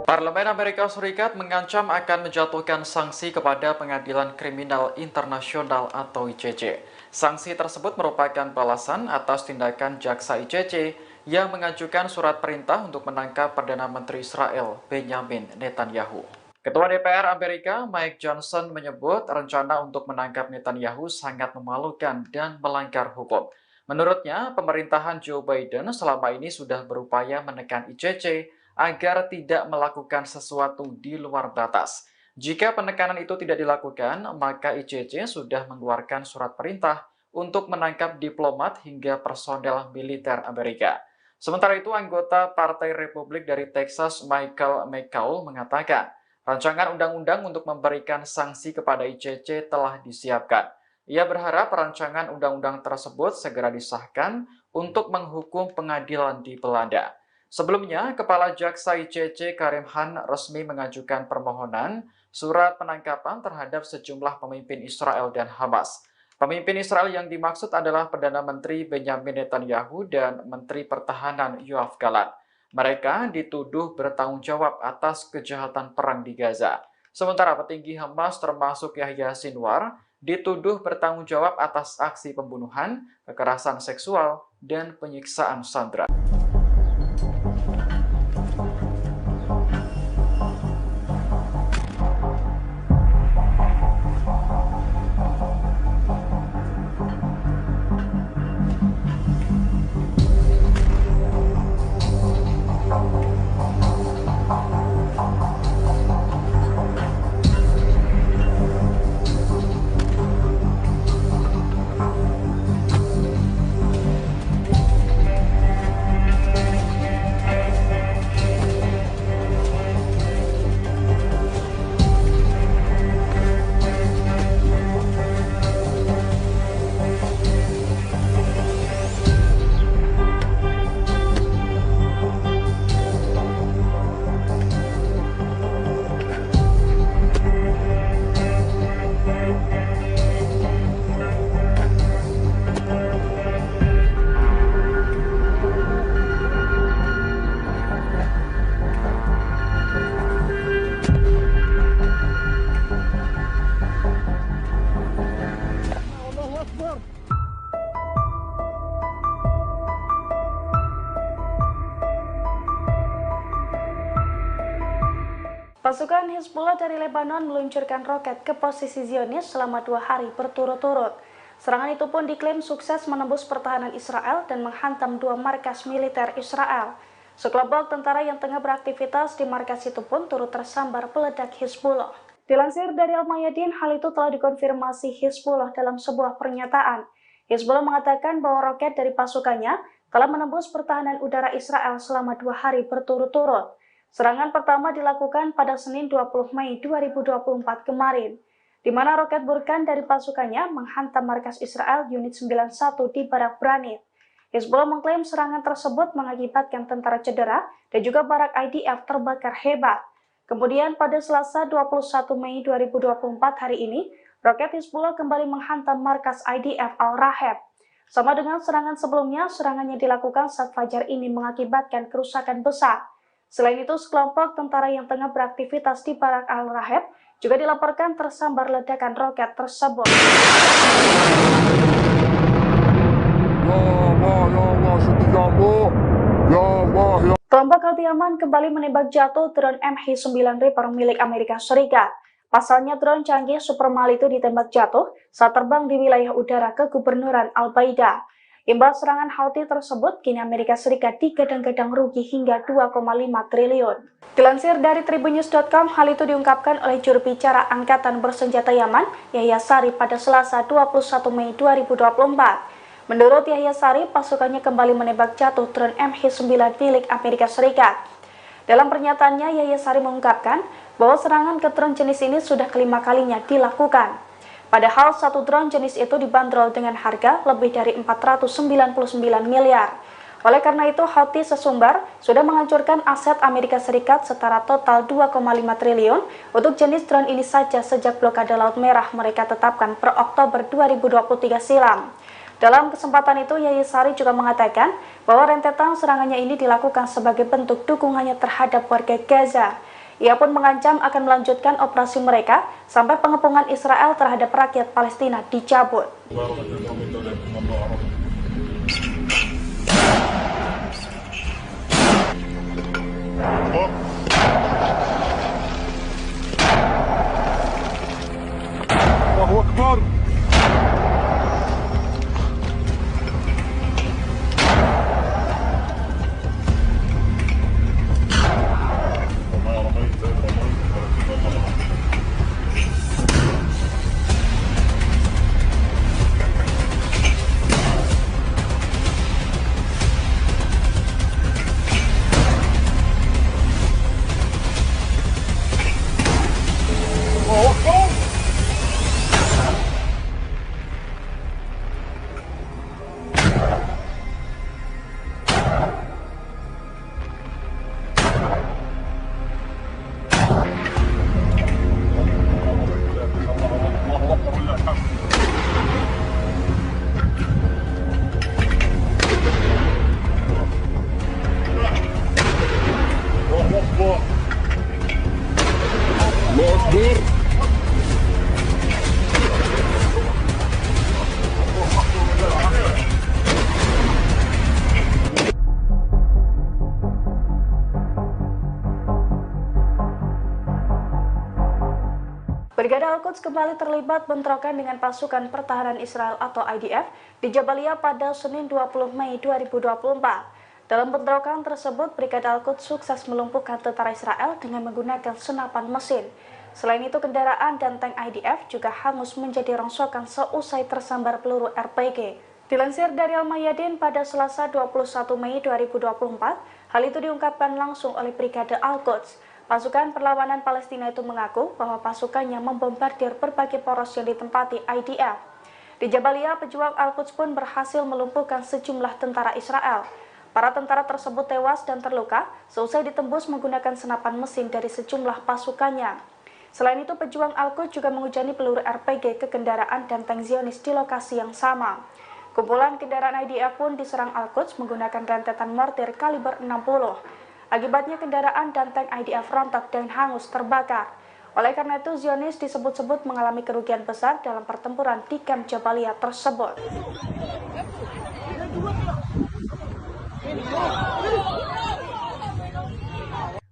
Parlemen Amerika Serikat mengancam akan menjatuhkan sanksi kepada Pengadilan Kriminal Internasional atau ICC. Sanksi tersebut merupakan balasan atas tindakan jaksa ICC yang mengajukan surat perintah untuk menangkap Perdana Menteri Israel Benjamin Netanyahu. Ketua DPR Amerika Mike Johnson menyebut rencana untuk menangkap Netanyahu sangat memalukan dan melanggar hukum. Menurutnya, pemerintahan Joe Biden selama ini sudah berupaya menekan ICC agar tidak melakukan sesuatu di luar batas. Jika penekanan itu tidak dilakukan, maka ICC sudah mengeluarkan surat perintah untuk menangkap diplomat hingga personel militer Amerika. Sementara itu, anggota Partai Republik dari Texas Michael McCaul mengatakan, Rancangan undang-undang untuk memberikan sanksi kepada ICC telah disiapkan. Ia berharap rancangan undang-undang tersebut segera disahkan untuk menghukum pengadilan di Belanda. Sebelumnya, Kepala Jaksa ICC Karim Khan resmi mengajukan permohonan surat penangkapan terhadap sejumlah pemimpin Israel dan Hamas. Pemimpin Israel yang dimaksud adalah Perdana Menteri Benjamin Netanyahu dan Menteri Pertahanan Yoav Gallant. Mereka dituduh bertanggung jawab atas kejahatan perang di Gaza. Sementara petinggi Hamas termasuk Yahya Sinwar dituduh bertanggung jawab atas aksi pembunuhan, kekerasan seksual, dan penyiksaan sandera.
Pasukan Hizbullah dari Lebanon meluncurkan roket ke posisi Zionis selama 2 hari berturut-turut. Serangan itu pun diklaim sukses menembus pertahanan Israel dan menghantam 2 markas militer Israel. Sekelompok tentara yang tengah beraktivitas di markas itu pun turut tersambar peledak Hizbullah. Dilansir dari Al-Mayadin, hal itu telah dikonfirmasi Hizbullah dalam sebuah pernyataan. Hizbullah mengatakan bahwa roket dari pasukannya telah menembus pertahanan udara Israel selama 2 hari berturut-turut. Serangan pertama dilakukan pada Senin 20 Mei 2024 kemarin, di mana roket Burkan dari pasukannya menghantam markas Israel Unit 91 di Barak Branit. Hizbullah mengklaim serangan tersebut mengakibatkan tentara cedera dan juga barak IDF terbakar hebat. Kemudian pada Selasa 21 Mei 2024 hari ini, roket Hizbullah kembali menghantam markas IDF Al-Raheb. Sama dengan serangan sebelumnya, serangannya dilakukan saat fajar ini mengakibatkan kerusakan besar. Selain itu, sekelompok tentara yang tengah beraktivitas di Barak Al-Raheb juga dilaporkan tersambar ledakan roket tersebut. Kelompok Al-Yaman kembali menembak jatuh drone MH9 Reaper milik Amerika Serikat. Pasalnya drone canggih Supermal itu ditembak jatuh saat terbang di wilayah udara kegubernuran Al-Baida. Imbal serangan Houthi tersebut, kini Amerika Serikat digadang-gadang rugi hingga 2,5 triliun. Dilansir dari tribunnews.com, hal itu diungkapkan oleh juru bicara Angkatan Bersenjata Yaman, Yahya Sari pada Selasa 21 Mei 2024. Menurut Yahya Sari, pasukannya kembali menembak jatuh drone MH9 milik Amerika Serikat. Dalam pernyataannya, Yahya Sari mengungkapkan bahwa serangan ke drone jenis ini sudah kelima kalinya dilakukan. Padahal satu drone jenis itu dibanderol dengan harga lebih dari 499 miliar. Oleh karena itu, Houthi sesumbar sudah menghancurkan aset Amerika Serikat setara total 2,5 triliun untuk jenis drone ini saja sejak blokade Laut Merah mereka tetapkan per Oktober 2023 silam. Dalam kesempatan itu, Yahya Sari juga mengatakan bahwa rentetan serangannya ini dilakukan sebagai bentuk dukungannya terhadap warga Gaza. Ia pun mengancam akan melanjutkan operasi mereka sampai pengepungan Israel terhadap rakyat Palestina dicabut.
Allahu Akbar.
Al-Quds kembali terlibat bentrokan dengan pasukan pertahanan Israel atau IDF di Jabalia pada Senin 20 Mei 2024. Dalam bentrokan tersebut, Brigade Al-Quds sukses melumpuhkan tentara Israel dengan menggunakan senapan mesin. Selain itu, kendaraan dan tank IDF juga hangus menjadi rongsokan seusai tersambar peluru RPG. Dilansir dari Al-Mayadin pada Selasa 21 Mei 2024, hal itu diungkapkan langsung oleh Brigade Al-Quds. Pasukan perlawanan Palestina itu mengaku bahwa pasukannya membombardir berbagai poros yang ditempati IDF. Di Jabalia, pejuang Al-Quds pun berhasil melumpuhkan sejumlah tentara Israel. Para tentara tersebut tewas dan terluka seusai ditembus menggunakan senapan mesin dari sejumlah pasukannya. Selain itu, pejuang Al-Quds juga menghujani peluru RPG ke kendaraan dan tank Zionis di lokasi yang sama. Kumpulan kendaraan IDF pun diserang Al-Quds menggunakan rentetan mortir kaliber 60. Akibatnya kendaraan dan tank IDF rontok dan hangus terbakar. Oleh karena itu, Zionis disebut-sebut mengalami kerugian besar dalam pertempuran di kamp Jabalia tersebut.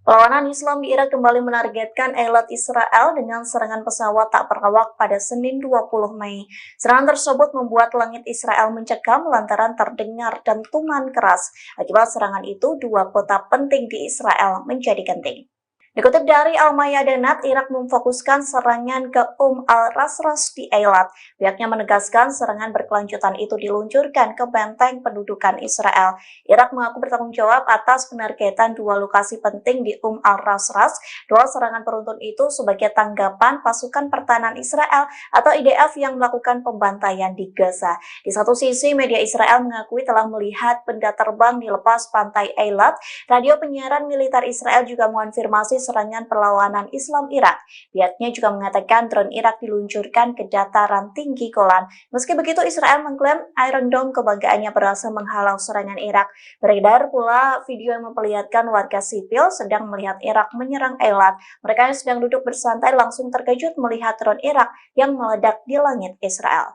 Perlawanan Islam di Irak kembali menargetkan Eilat Israel dengan serangan pesawat tak berawak pada Senin 20 Mei. Serangan tersebut membuat langit Israel mencekam lantaran terdengar dentuman keras. Akibat serangan itu, dua kota penting di Israel menjadi genting. Dikutip dari Al-Mayadinat, Irak memfokuskan serangan ke al-Rasras di Eilat. Pihaknya menegaskan serangan berkelanjutan itu diluncurkan ke benteng pendudukan Israel. Irak mengaku bertanggung jawab atas penargetan dua lokasi penting di al-Rasras. Dua serangan beruntun itu sebagai tanggapan pasukan pertahanan Israel atau IDF yang melakukan pembantaian di Gaza. Di satu sisi, media Israel mengakui telah melihat benda terbang di lepas pantai Eilat. Radio penyiaran militer Israel juga mengonfirmasi serangan perlawanan Islam Irak. Pihaknya juga mengatakan drone Irak diluncurkan ke dataran tinggi Golan. Meski begitu, Israel mengklaim Iron Dome kebanggaannya berhasil menghalau serangan Irak. Beredar pula video yang memperlihatkan warga sipil sedang melihat Irak menyerang Eilat. Mereka yang sedang duduk bersantai langsung terkejut melihat drone Irak yang meledak di langit Israel.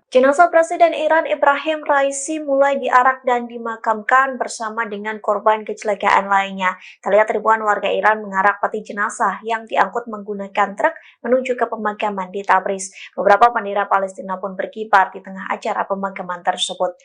Jenazah Presiden Iran Ebrahim Raisi mulai diarak dan dimakamkan bersama dengan korban kecelakaan lainnya. Terlihat ribuan warga Iran mengarak peti jenazah yang diangkut menggunakan truk menuju ke pemakaman di Tabriz. Beberapa bendera Palestina pun berkibar di tengah acara pemakaman tersebut.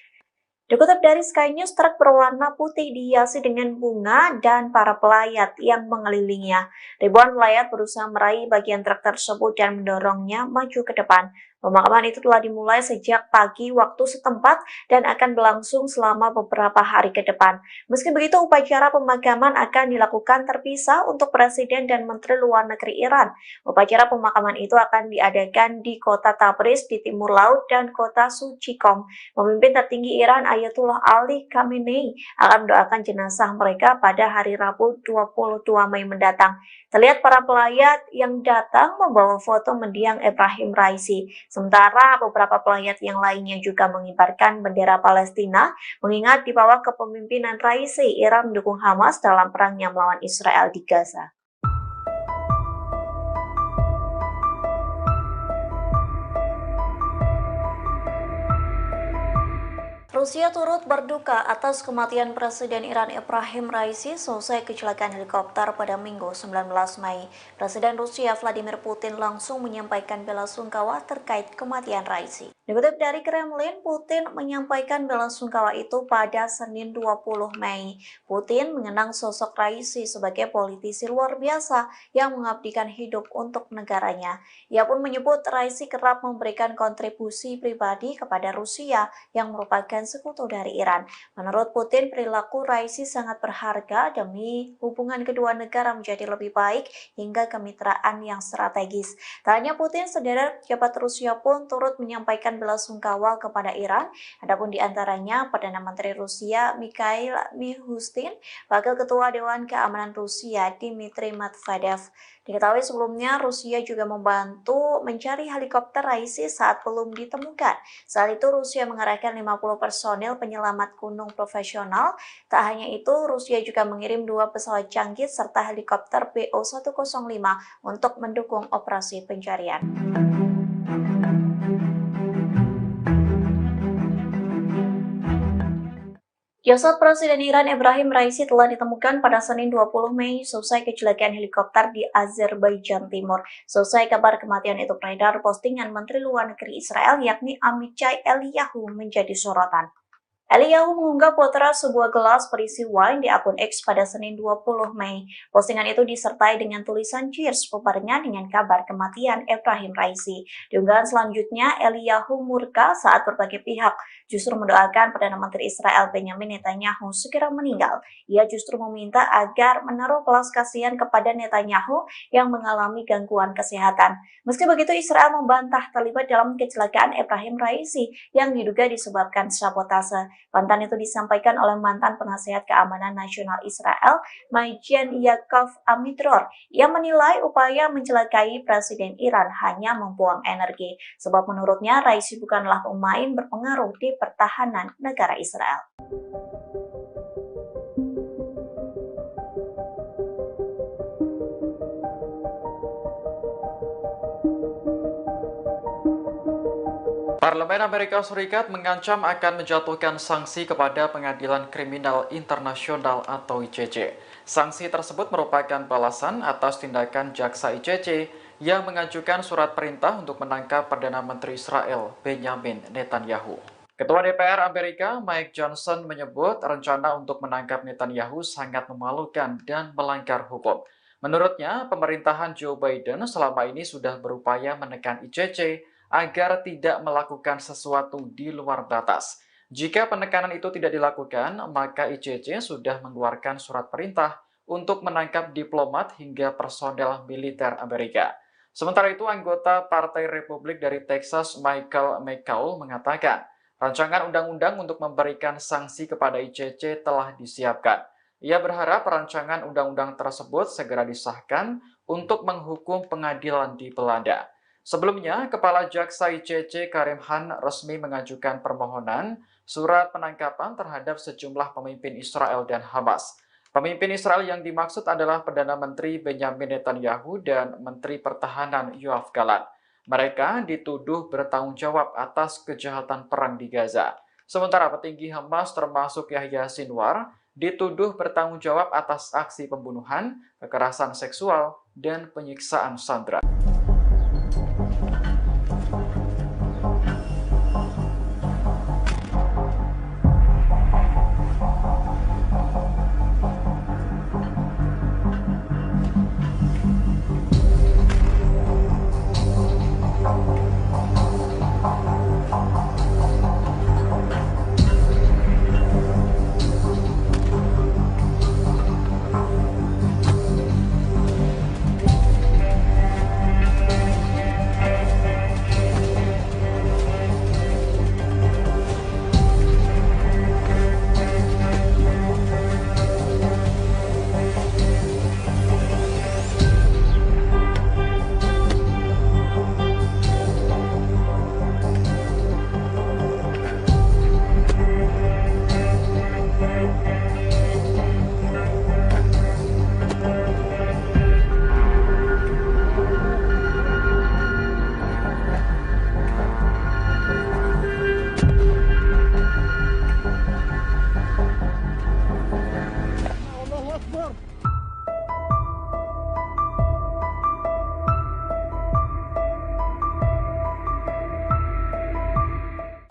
Dikutip dari Sky News, truk berwarna putih dihiasi dengan bunga dan para pelayat yang mengelilinginya. Ribuan pelayat berusaha meraih bagian truk tersebut dan mendorongnya maju ke depan. Pemakaman itu telah dimulai sejak pagi waktu setempat dan akan berlangsung selama beberapa hari ke depan. Meski begitu, upacara pemakaman akan dilakukan terpisah untuk Presiden dan Menteri Luar Negeri Iran. Upacara pemakaman itu akan diadakan di kota Tabriz di timur laut dan kota Suci Qom. Pemimpin tertinggi Iran Ayatollah Ali Khamenei akan mendoakan jenazah mereka pada hari Rabu 22 Mei mendatang. Terlihat para pelayat yang datang membawa foto mendiang Ebrahim Raisi. Sementara beberapa pelayat yang lainnya juga mengibarkan bendera Palestina, mengingat di bawah kepemimpinan Raisi, Iran mendukung Hamas dalam perangnya melawan Israel di Gaza. Rusia turut berduka atas kematian Presiden Iran Ebrahim Raisi seusai kecelakaan helikopter pada Minggu 19 Mei. Presiden Rusia Vladimir Putin langsung menyampaikan bela sungkawa terkait kematian Raisi. Dikutip dari Kremlin, Putin menyampaikan bela sungkawa itu pada Senin 20 Mei. Putin mengenang sosok Raisi sebagai politisi luar biasa yang mengabdikan hidup untuk negaranya. Ia pun menyebut Raisi kerap memberikan kontribusi pribadi kepada Rusia yang merupakan sekutu dari Iran. Menurut Putin, perilaku Raisi sangat berharga demi hubungan kedua negara menjadi lebih baik hingga kemitraan yang strategis. Tak hanya Putin, sederet pejabat Rusia pun turut menyampaikan bela sungkawa kepada Iran. Adapun di antaranya Perdana Menteri Rusia Mikhail Mishustin, Wakil Ketua Dewan Keamanan Rusia Dmitry Medvedev. Diketahui sebelumnya Rusia juga membantu mencari helikopter Raisi saat belum ditemukan. Saat itu Rusia mengerahkan 50 personil penyelamat gunung profesional. Tak hanya itu, Rusia juga mengirim 2 pesawat canggih serta helikopter BO-105 untuk mendukung operasi pencarian. Jasad Presiden Iran Ebrahim Raisi telah ditemukan pada Senin 20 Mei selesai kecelakaan helikopter di Azerbaijan Timur. Selesai kabar kematian itu beredar, postingan Menteri Luar Negeri Israel yakni Amichai Eliyahu menjadi sorotan. Eliyahu mengunggah potret sebuah gelas berisi wine di akun X pada Senin 20 Mei. Postingan itu disertai dengan tulisan cheers bebarengan dengan kabar kematian Ebrahim Raisi. Di unggahan selanjutnya, Eliyahu murka saat berbagai pihak justru mendoakan Perdana Menteri Israel Benjamin Netanyahu segera meninggal. Ia justru meminta agar menaruh belas kasihan kepada Netanyahu yang mengalami gangguan kesehatan. Meski begitu, Israel membantah terlibat dalam kecelakaan Ebrahim Raisi yang diduga disebabkan sabotase. Bantahan itu disampaikan oleh mantan penasihat keamanan nasional Israel, Majen Yaakov Amidror. Ia menilai upaya mencelakai Presiden Iran hanya membuang energi, sebab menurutnya Raisi bukanlah pemain berpengaruh di pertahanan negara Israel.
Parlemen Amerika Serikat mengancam akan menjatuhkan sanksi kepada Pengadilan Kriminal Internasional atau ICC. Sanksi tersebut merupakan balasan atas tindakan jaksa ICC yang mengajukan surat perintah untuk menangkap Perdana Menteri Israel Benjamin Netanyahu. Ketua DPR Amerika Mike Johnson menyebut rencana untuk menangkap Netanyahu sangat memalukan dan melanggar hukum. Menurutnya, pemerintahan Joe Biden selama ini sudah berupaya menekan ICC agar tidak melakukan sesuatu di luar batas. Jika penekanan itu tidak dilakukan, maka ICC sudah mengeluarkan surat perintah untuk menangkap diplomat hingga personel militer Amerika. Sementara itu, anggota Partai Republik dari Texas Michael McCaul mengatakan, rancangan undang-undang untuk memberikan sanksi kepada ICC telah disiapkan. Ia berharap rancangan undang-undang tersebut segera disahkan untuk menghukum pengadilan di Belanda. Sebelumnya, Kepala Jaksa ICC Karim Khan resmi mengajukan permohonan surat penangkapan terhadap sejumlah pemimpin Israel dan Hamas. Pemimpin Israel yang dimaksud adalah Perdana Menteri Benjamin Netanyahu dan Menteri Pertahanan Yoav Gallant. Mereka dituduh bertanggung jawab atas kejahatan perang di Gaza. Sementara petinggi Hamas termasuk Yahya Sinwar dituduh bertanggung jawab atas aksi pembunuhan, kekerasan seksual, dan penyiksaan sandera.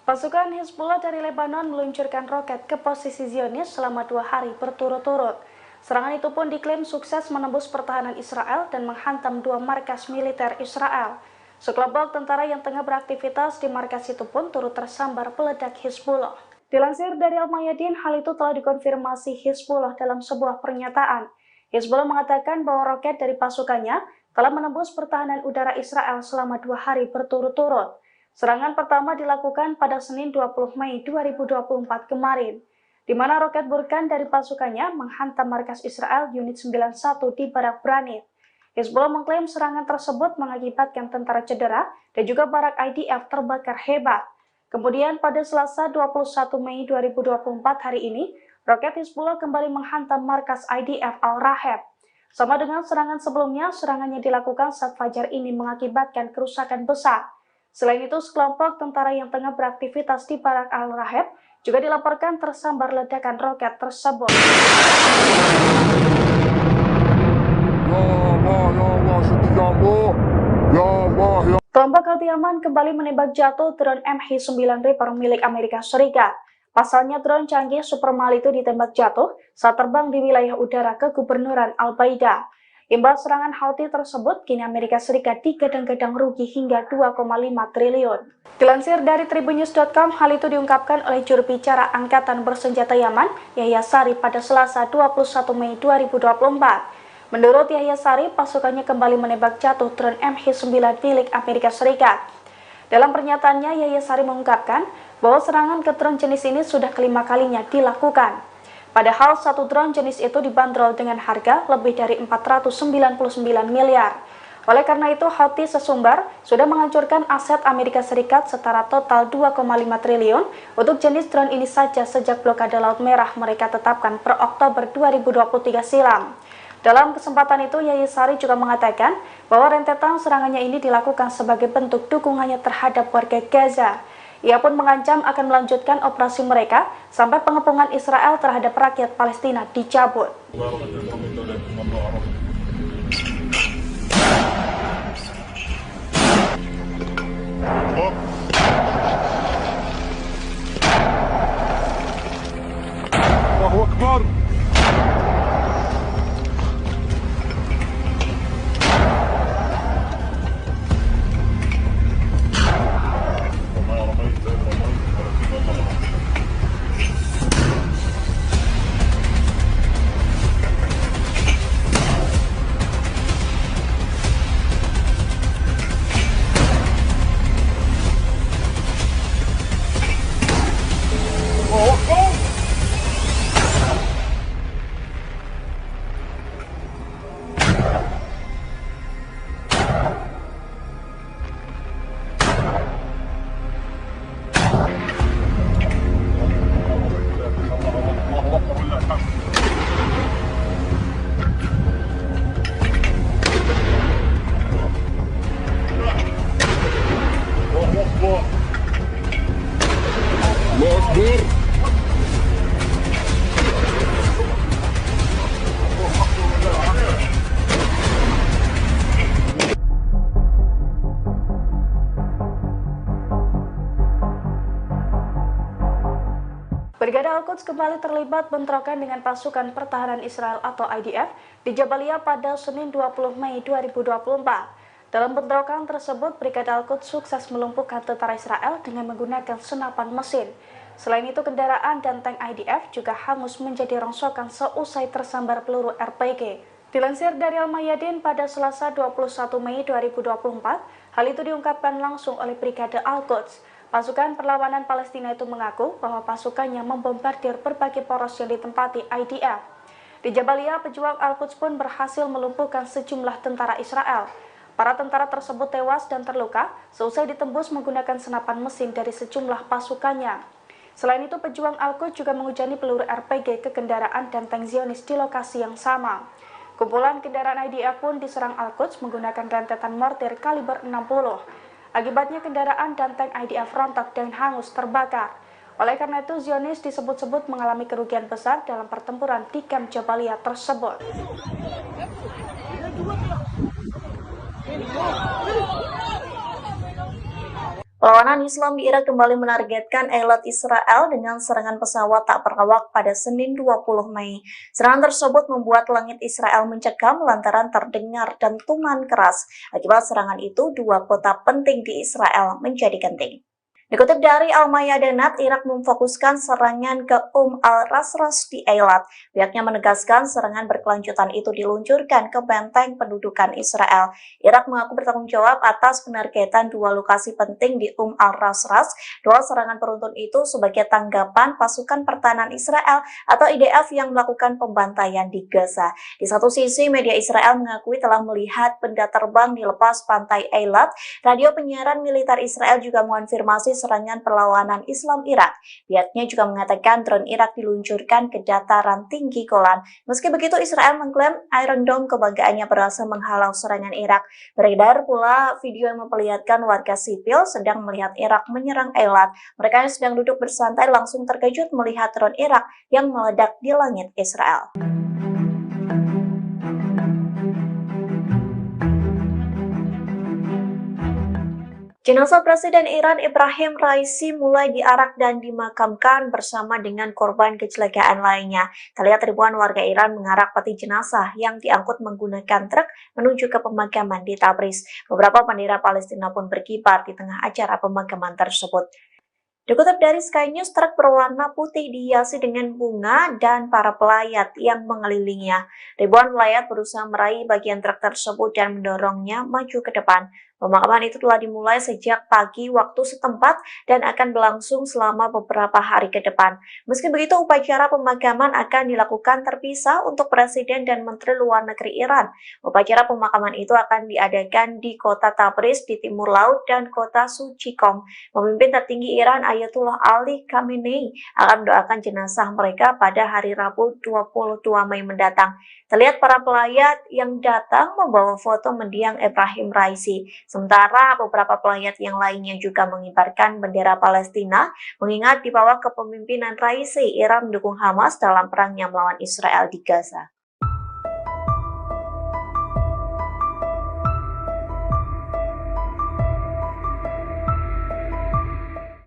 Pasukan Hizbullah dari Lebanon meluncurkan roket ke posisi Zionis selama 2 hari berturut-turut. Serangan itu pun diklaim sukses menembus pertahanan Israel dan menghantam 2 markas militer Israel. Sekelompok tentara yang tengah beraktivitas di markas itu pun turut tersambar peledak Hizbullah. Dilansir dari Al-Mayadin, hal itu telah dikonfirmasi Hizbullah dalam sebuah pernyataan. Hizbullah mengatakan bahwa roket dari pasukannya telah menembus pertahanan udara Israel selama 2 hari berturut-turut. Serangan pertama dilakukan pada Senin 20 Mei 2024 kemarin, di mana roket Burkan dari pasukannya menghantam markas Israel Unit 91 di Barak Branit. Hizbullah mengklaim serangan tersebut mengakibatkan tentara cedera dan juga barak IDF terbakar hebat. Kemudian pada Selasa 21 Mei 2024 hari ini, roket Hizbullah kembali menghantam markas IDF Al-Raheb. Sama dengan serangan sebelumnya, serangannya dilakukan saat fajar ini mengakibatkan kerusakan besar. Selain itu, sekelompok tentara yang tengah beraktivitas di Barak Al-Raheb juga dilaporkan tersambar ledakan roket tersebut. Kelompok Houthi-Yaman kembali menembak jatuh drone MH9 Reaper milik Amerika Serikat. Pasalnya drone canggih Supermal itu ditembak jatuh saat terbang di wilayah udara kegubernuran Al-Baida. Imbal serangan Houthi tersebut, kini Amerika Serikat digadang-gadang rugi hingga 2,5 triliun. Dilansir dari tribunnews.com, hal itu diungkapkan oleh juru bicara Angkatan Bersenjata Yaman, Yahya Sari, pada Selasa 21 Mei 2024. Menurut Yahya Sari, pasukannya kembali menembak jatuh drone MH9 milik Amerika Serikat. Dalam pernyataannya, Yahya Sari mengungkapkan bahwa serangan ke drone jenis ini sudah kelima kalinya dilakukan. Padahal satu drone jenis itu dibanderol dengan harga lebih dari 499 miliar. Oleh karena itu, Houthi sesumbar sudah menghancurkan aset Amerika Serikat setara total 2,5 triliun untuk jenis drone ini saja sejak blokade Laut Merah mereka tetapkan per Oktober 2023 silam. Dalam kesempatan itu, Yahya Sari juga mengatakan bahwa rentetan serangannya ini dilakukan sebagai bentuk dukungannya terhadap warga Gaza. Ia pun mengancam akan melanjutkan operasi mereka sampai pengepungan Israel terhadap rakyat Palestina dicabut.
Allahu Akbar.
Brigade Al-Quds kembali terlibat bentrokan dengan pasukan pertahanan Israel atau IDF di Jabalia pada Senin 20 Mei 2024. Dalam bentrokan tersebut, Brigade Al-Quds sukses melumpuhkan tentara Israel dengan menggunakan senapan mesin. Selain itu, kendaraan dan tank IDF juga hangus menjadi rongsokan seusai tersambar peluru RPG. Dilansir dari Al-Mayadin pada Selasa 21 Mei 2024, hal itu diungkapkan langsung oleh Brigade Al-Quds. Pasukan perlawanan Palestina itu mengaku bahwa pasukannya membombardir berbagai poros yang ditempati IDF. Di Jabalia, pejuang Al-Quds pun berhasil melumpuhkan sejumlah tentara Israel. Para tentara tersebut tewas dan terluka seusai ditembus menggunakan senapan mesin dari sejumlah pasukannya. Selain itu, pejuang Al-Quds juga menghujani peluru RPG ke kendaraan dan tank Zionis di lokasi yang sama. Kumpulan kendaraan IDF pun diserang Al-Quds menggunakan rentetan mortir kaliber 60. Akibatnya kendaraan dan tank IDF rontok dan hangus terbakar. Oleh karena itu, Zionis disebut-sebut mengalami kerugian besar dalam pertempuran di kamp Jabalia tersebut.
Perlawanan Islam di Irak kembali menargetkan Eilat Israel dengan serangan pesawat tak berawak pada Senin 20 Mei. Serangan tersebut membuat langit Israel mencekam lantaran terdengar dentuman keras. Akibat serangan itu, dua kota penting di Israel menjadi genting. Dikutip dari Al-Mayadinat, Irak memfokuskan serangan ke al-Rasras di Eilat. Pihaknya menegaskan serangan berkelanjutan itu diluncurkan ke benteng pendudukan Israel. Irak mengaku bertanggung jawab atas penargetan dua lokasi penting di al-Rasras. Dua serangan beruntun itu sebagai tanggapan pasukan pertahanan Israel atau IDF yang melakukan pembantaian di Gaza. Di satu sisi, media Israel mengakui telah melihat benda terbang di lepas pantai Eilat. Radio penyiaran militer Israel juga mengonfirmasi serangan perlawanan Islam Irak. Pihaknya juga mengatakan drone Irak diluncurkan ke dataran tinggi Golan. Meski begitu, Israel mengklaim Iron Dome kebanggaannya berhasil menghalau serangan Irak. Beredar pula video yang memperlihatkan warga sipil sedang melihat Irak menyerang Eilat. Mereka yang sedang duduk bersantai langsung terkejut melihat drone Irak yang meledak di langit Israel. Jenazah Presiden Iran Ebrahim Raisi mulai diarak dan dimakamkan bersama dengan korban kecelakaan lainnya. Terlihat ribuan warga Iran mengarak peti jenazah yang diangkut menggunakan truk menuju ke pemakaman di Tabriz. Beberapa bendera Palestina pun berkibar di tengah acara pemakaman tersebut. Dikutip dari Sky News, truk berwarna putih dihiasi dengan bunga dan para pelayat yang mengelilinginya. Ribuan pelayat berusaha meraih bagian truk tersebut dan mendorongnya maju ke depan. Pemakaman itu telah dimulai sejak pagi waktu setempat dan akan berlangsung selama beberapa hari ke depan. Meski begitu, upacara pemakaman akan dilakukan terpisah untuk Presiden dan Menteri Luar Negeri Iran. Upacara pemakaman itu akan diadakan di kota Tabriz di timur laut dan kota Suci Qom. Pemimpin tertinggi Iran Ayatollah Ali Khamenei akan mendoakan jenazah mereka pada hari Rabu 22 Mei mendatang. Terlihat para pelayat yang datang membawa foto mendiang Ebrahim Raisi. Sementara beberapa pelayat yang lainnya juga mengibarkan bendera Palestina, mengingat di bawah kepemimpinan Raisi, Iran mendukung Hamas dalam perangnya melawan Israel di Gaza.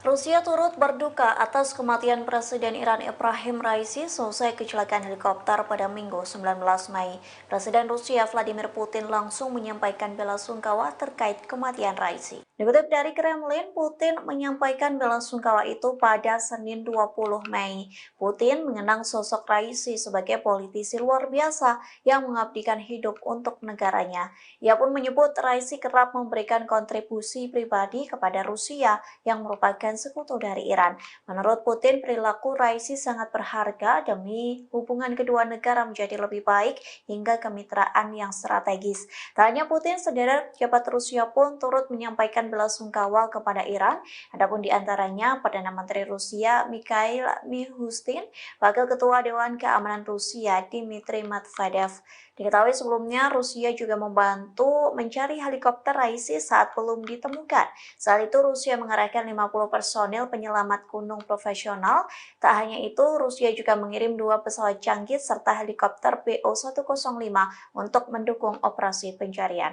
Rusia turut berduka atas kematian Presiden Iran Ebrahim Raisi selesai kecelakaan helikopter pada Minggu 19 Mei. Presiden Rusia Vladimir Putin langsung menyampaikan bela sungkawa terkait kematian Raisi. Dikutip dari Kremlin, Putin menyampaikan bela sungkawa itu pada Senin 20 Mei. Putin mengenang sosok Raisi sebagai politisi luar biasa yang mengabdikan hidup untuk negaranya. Ia pun menyebut Raisi kerap memberikan kontribusi pribadi kepada Rusia yang merupakan sekutu dari Iran. Menurut Putin, perilaku Raisi sangat berharga demi hubungan kedua negara menjadi lebih baik hingga kemitraan yang strategis. Tak hanya Putin, sederet pejabat Rusia pun turut menyampaikan bela sungkawa kepada Iran. Adapun di antaranya Perdana Menteri Rusia Mikhail Mishustin, Wakil Ketua Dewan Keamanan Rusia Dmitry Medvedev. Diketahui sebelumnya Rusia juga membantu mencari helikopter Raisi saat belum ditemukan. Saat itu Rusia mengerahkan 50 personil penyelamat gunung profesional. Tak hanya itu, Rusia juga mengirim 2 pesawat canggih serta helikopter BO-105 untuk mendukung operasi pencarian.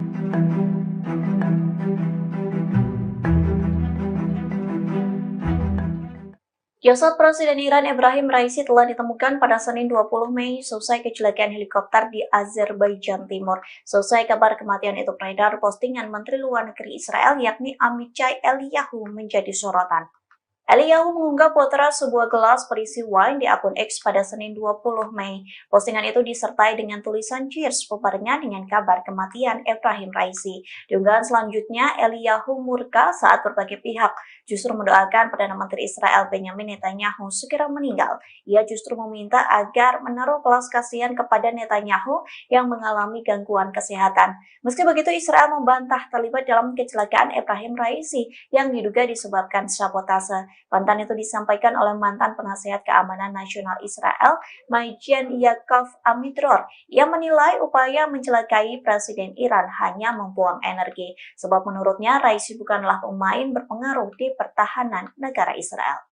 Jasad Presiden Iran Ebrahim Raisi telah ditemukan pada Senin 20 Mei selesai kecelakaan helikopter di Azerbaijan Timur. Selesai kabar kematian itu beredar, postingan Menteri Luar Negeri Israel yakni Amichai Eliyahu menjadi sorotan. Eliyahu mengunggah potret sebuah gelas berisi wine di akun X pada Senin 20 Mei. Postingan itu disertai dengan tulisan cheers bebarengan dengan kabar kematian Ebrahim Raisi. Di unggahan selanjutnya, Eliyahu murka saat berbagai pihak justru mendoakan Perdana Menteri Israel Benjamin Netanyahu segera meninggal. Ia justru meminta agar menaruh belas kasihan kepada Netanyahu yang mengalami gangguan kesehatan. Meski begitu, Israel membantah terlibat dalam kecelakaan Ebrahim Raisi yang diduga disebabkan sabotase. Bantahan itu disampaikan oleh mantan penasihat keamanan nasional Israel, Majen Yaakov Amidror. Ia menilai upaya mencelakai Presiden Iran hanya membuang energi, sebab menurutnya Raisi bukanlah pemain berpengaruh di pertahanan negara Israel.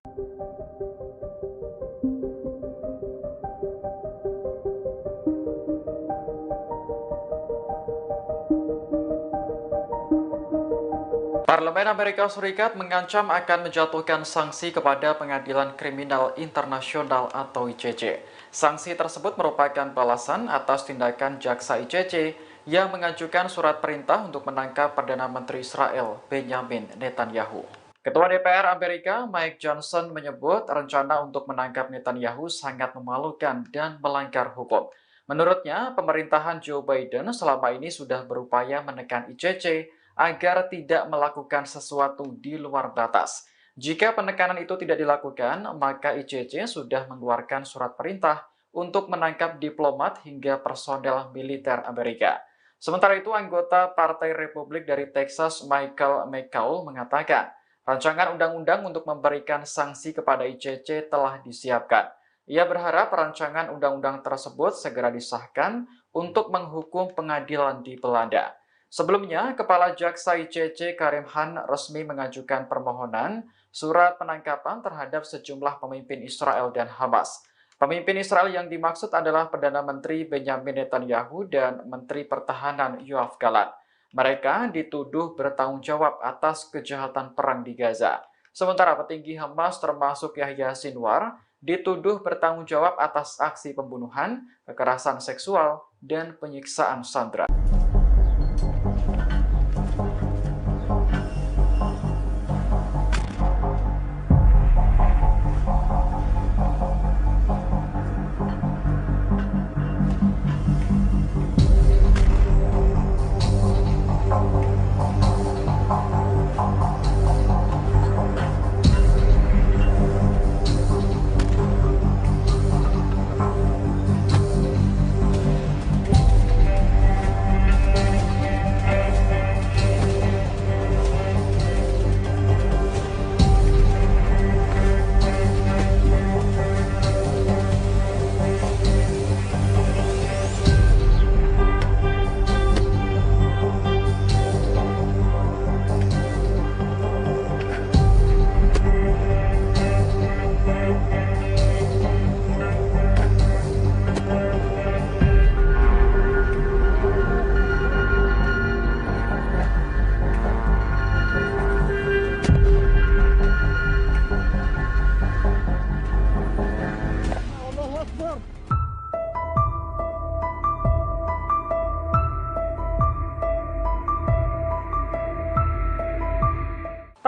Parlemen Amerika Serikat mengancam akan menjatuhkan sanksi kepada Pengadilan Kriminal Internasional atau ICC. Sanksi tersebut merupakan balasan atas tindakan jaksa ICC yang mengajukan surat perintah untuk menangkap Perdana Menteri Israel Benjamin Netanyahu. Ketua DPR Amerika Mike Johnson menyebut rencana untuk menangkap Netanyahu sangat memalukan dan melanggar hukum. Menurutnya, pemerintahan Joe Biden selama ini sudah berupaya menekan ICC agar tidak melakukan sesuatu di luar batas. Jika penekanan itu tidak dilakukan, maka ICC sudah mengeluarkan surat perintah untuk menangkap diplomat hingga personel militer Amerika. Sementara itu, anggota Partai Republik dari Texas Michael McCaul mengatakan, Rancangan undang-undang untuk memberikan sanksi kepada ICC telah disiapkan. Ia berharap rancangan undang-undang tersebut segera disahkan untuk menghukum pengadilan di Belanda. Sebelumnya, Kepala Jaksa ICC Karim Khan resmi mengajukan permohonan surat penangkapan terhadap sejumlah pemimpin Israel dan Hamas. Pemimpin Israel yang dimaksud adalah Perdana Menteri Benjamin Netanyahu dan Menteri Pertahanan Yoav Gallant. Mereka dituduh bertanggung jawab atas kejahatan perang di Gaza. Sementara petinggi Hamas termasuk Yahya Sinwar dituduh bertanggung jawab atas aksi pembunuhan, kekerasan seksual, dan penyiksaan sandera.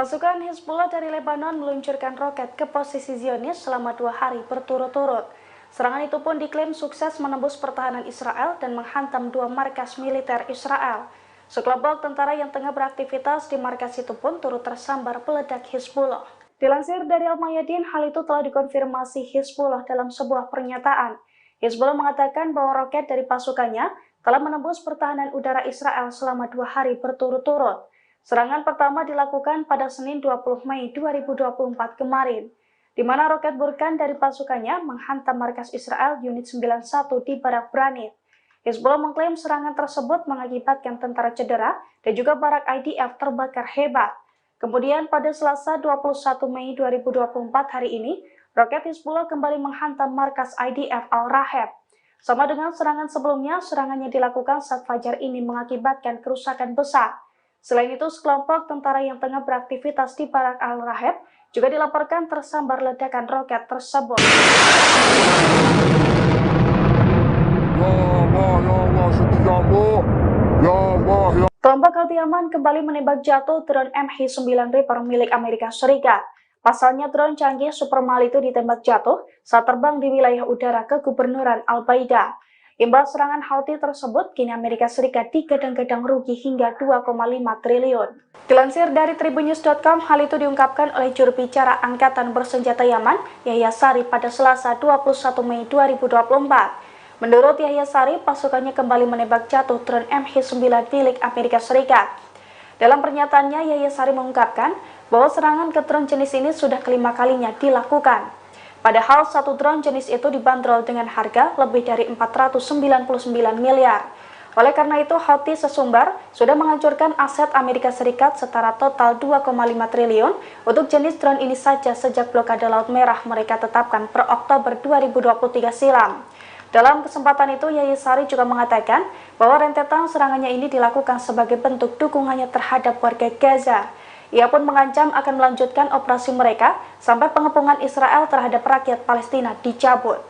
Pasukan Hizbullah dari Lebanon meluncurkan roket ke posisi Zionis selama 2 hari berturut-turut. Serangan itu pun diklaim sukses menembus pertahanan Israel dan menghantam 2 markas militer Israel. Sekelompok tentara yang tengah beraktivitas di markas itu pun turut tersambar peledak Hizbullah. Dilansir dari Al-Mayadin, hal itu telah dikonfirmasi Hizbullah dalam sebuah pernyataan. Hizbullah mengatakan bahwa roket dari pasukannya telah menembus pertahanan udara Israel selama 2 hari berturut-turut. Serangan pertama dilakukan pada Senin 20 Mei 2024 kemarin, di mana roket Burkan dari pasukannya menghantam markas Israel Unit 91 di Barak Branit. Hizbullah mengklaim serangan tersebut mengakibatkan tentara cedera dan juga barak IDF terbakar hebat. Kemudian pada Selasa 21 Mei 2024 hari ini, roket Hizbullah kembali menghantam markas IDF Al-Raheb. Sama dengan serangan sebelumnya, serangannya dilakukan saat fajar ini mengakibatkan kerusakan besar. Selain itu, sekelompok tentara yang tengah beraktivitas di Barak Al-Raheb juga dilaporkan tersambar ledakan roket tersebut. Kelompok Houthi-Yaman kembali menembak jatuh drone MH9 Reaper milik Amerika Serikat. Pasalnya drone canggih Super Mal itu ditembak jatuh saat terbang di wilayah udara kegubernuran Al-Baida. Imbas serangan Houthi tersebut, kini Amerika Serikat digadang-gadang rugi hingga 2,5 triliun. Dilansir dari tribunnews.com, hal itu diungkapkan oleh juru bicara Angkatan Bersenjata Yaman, Yahya Sari, pada Selasa 21 Mei 2024. Menurut Yahya Sari, pasukannya kembali menembak jatuh drone MH9 milik Amerika Serikat. Dalam pernyataannya, Yahya Sari mengungkapkan bahwa serangan ke drone jenis ini sudah kelima kalinya dilakukan. Padahal satu drone jenis itu dibanderol dengan harga lebih dari 499 miliar. Oleh karena itu, Houthi sesumbar sudah menghancurkan aset Amerika Serikat setara total 2,5 triliun untuk jenis drone ini saja sejak blokade Laut Merah mereka tetapkan per Oktober 2023 silam. Dalam kesempatan itu, Yahya Sari juga mengatakan bahwa rentetan serangannya ini dilakukan sebagai bentuk dukungannya terhadap warga Gaza. Ia pun mengancam akan melanjutkan operasi mereka sampai pengepungan Israel terhadap rakyat Palestina dicabut.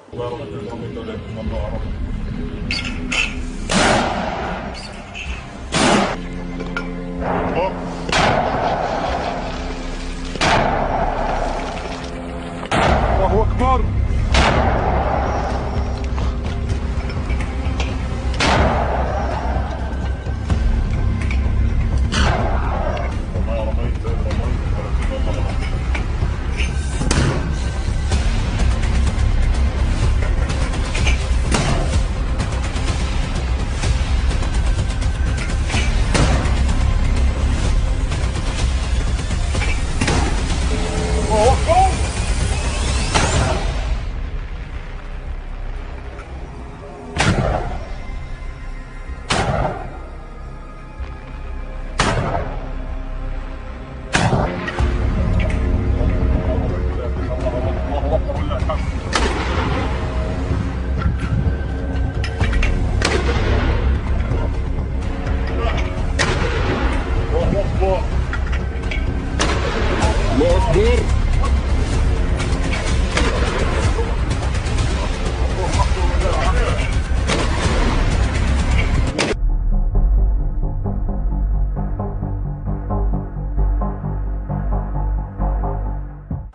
Allahu Akbar.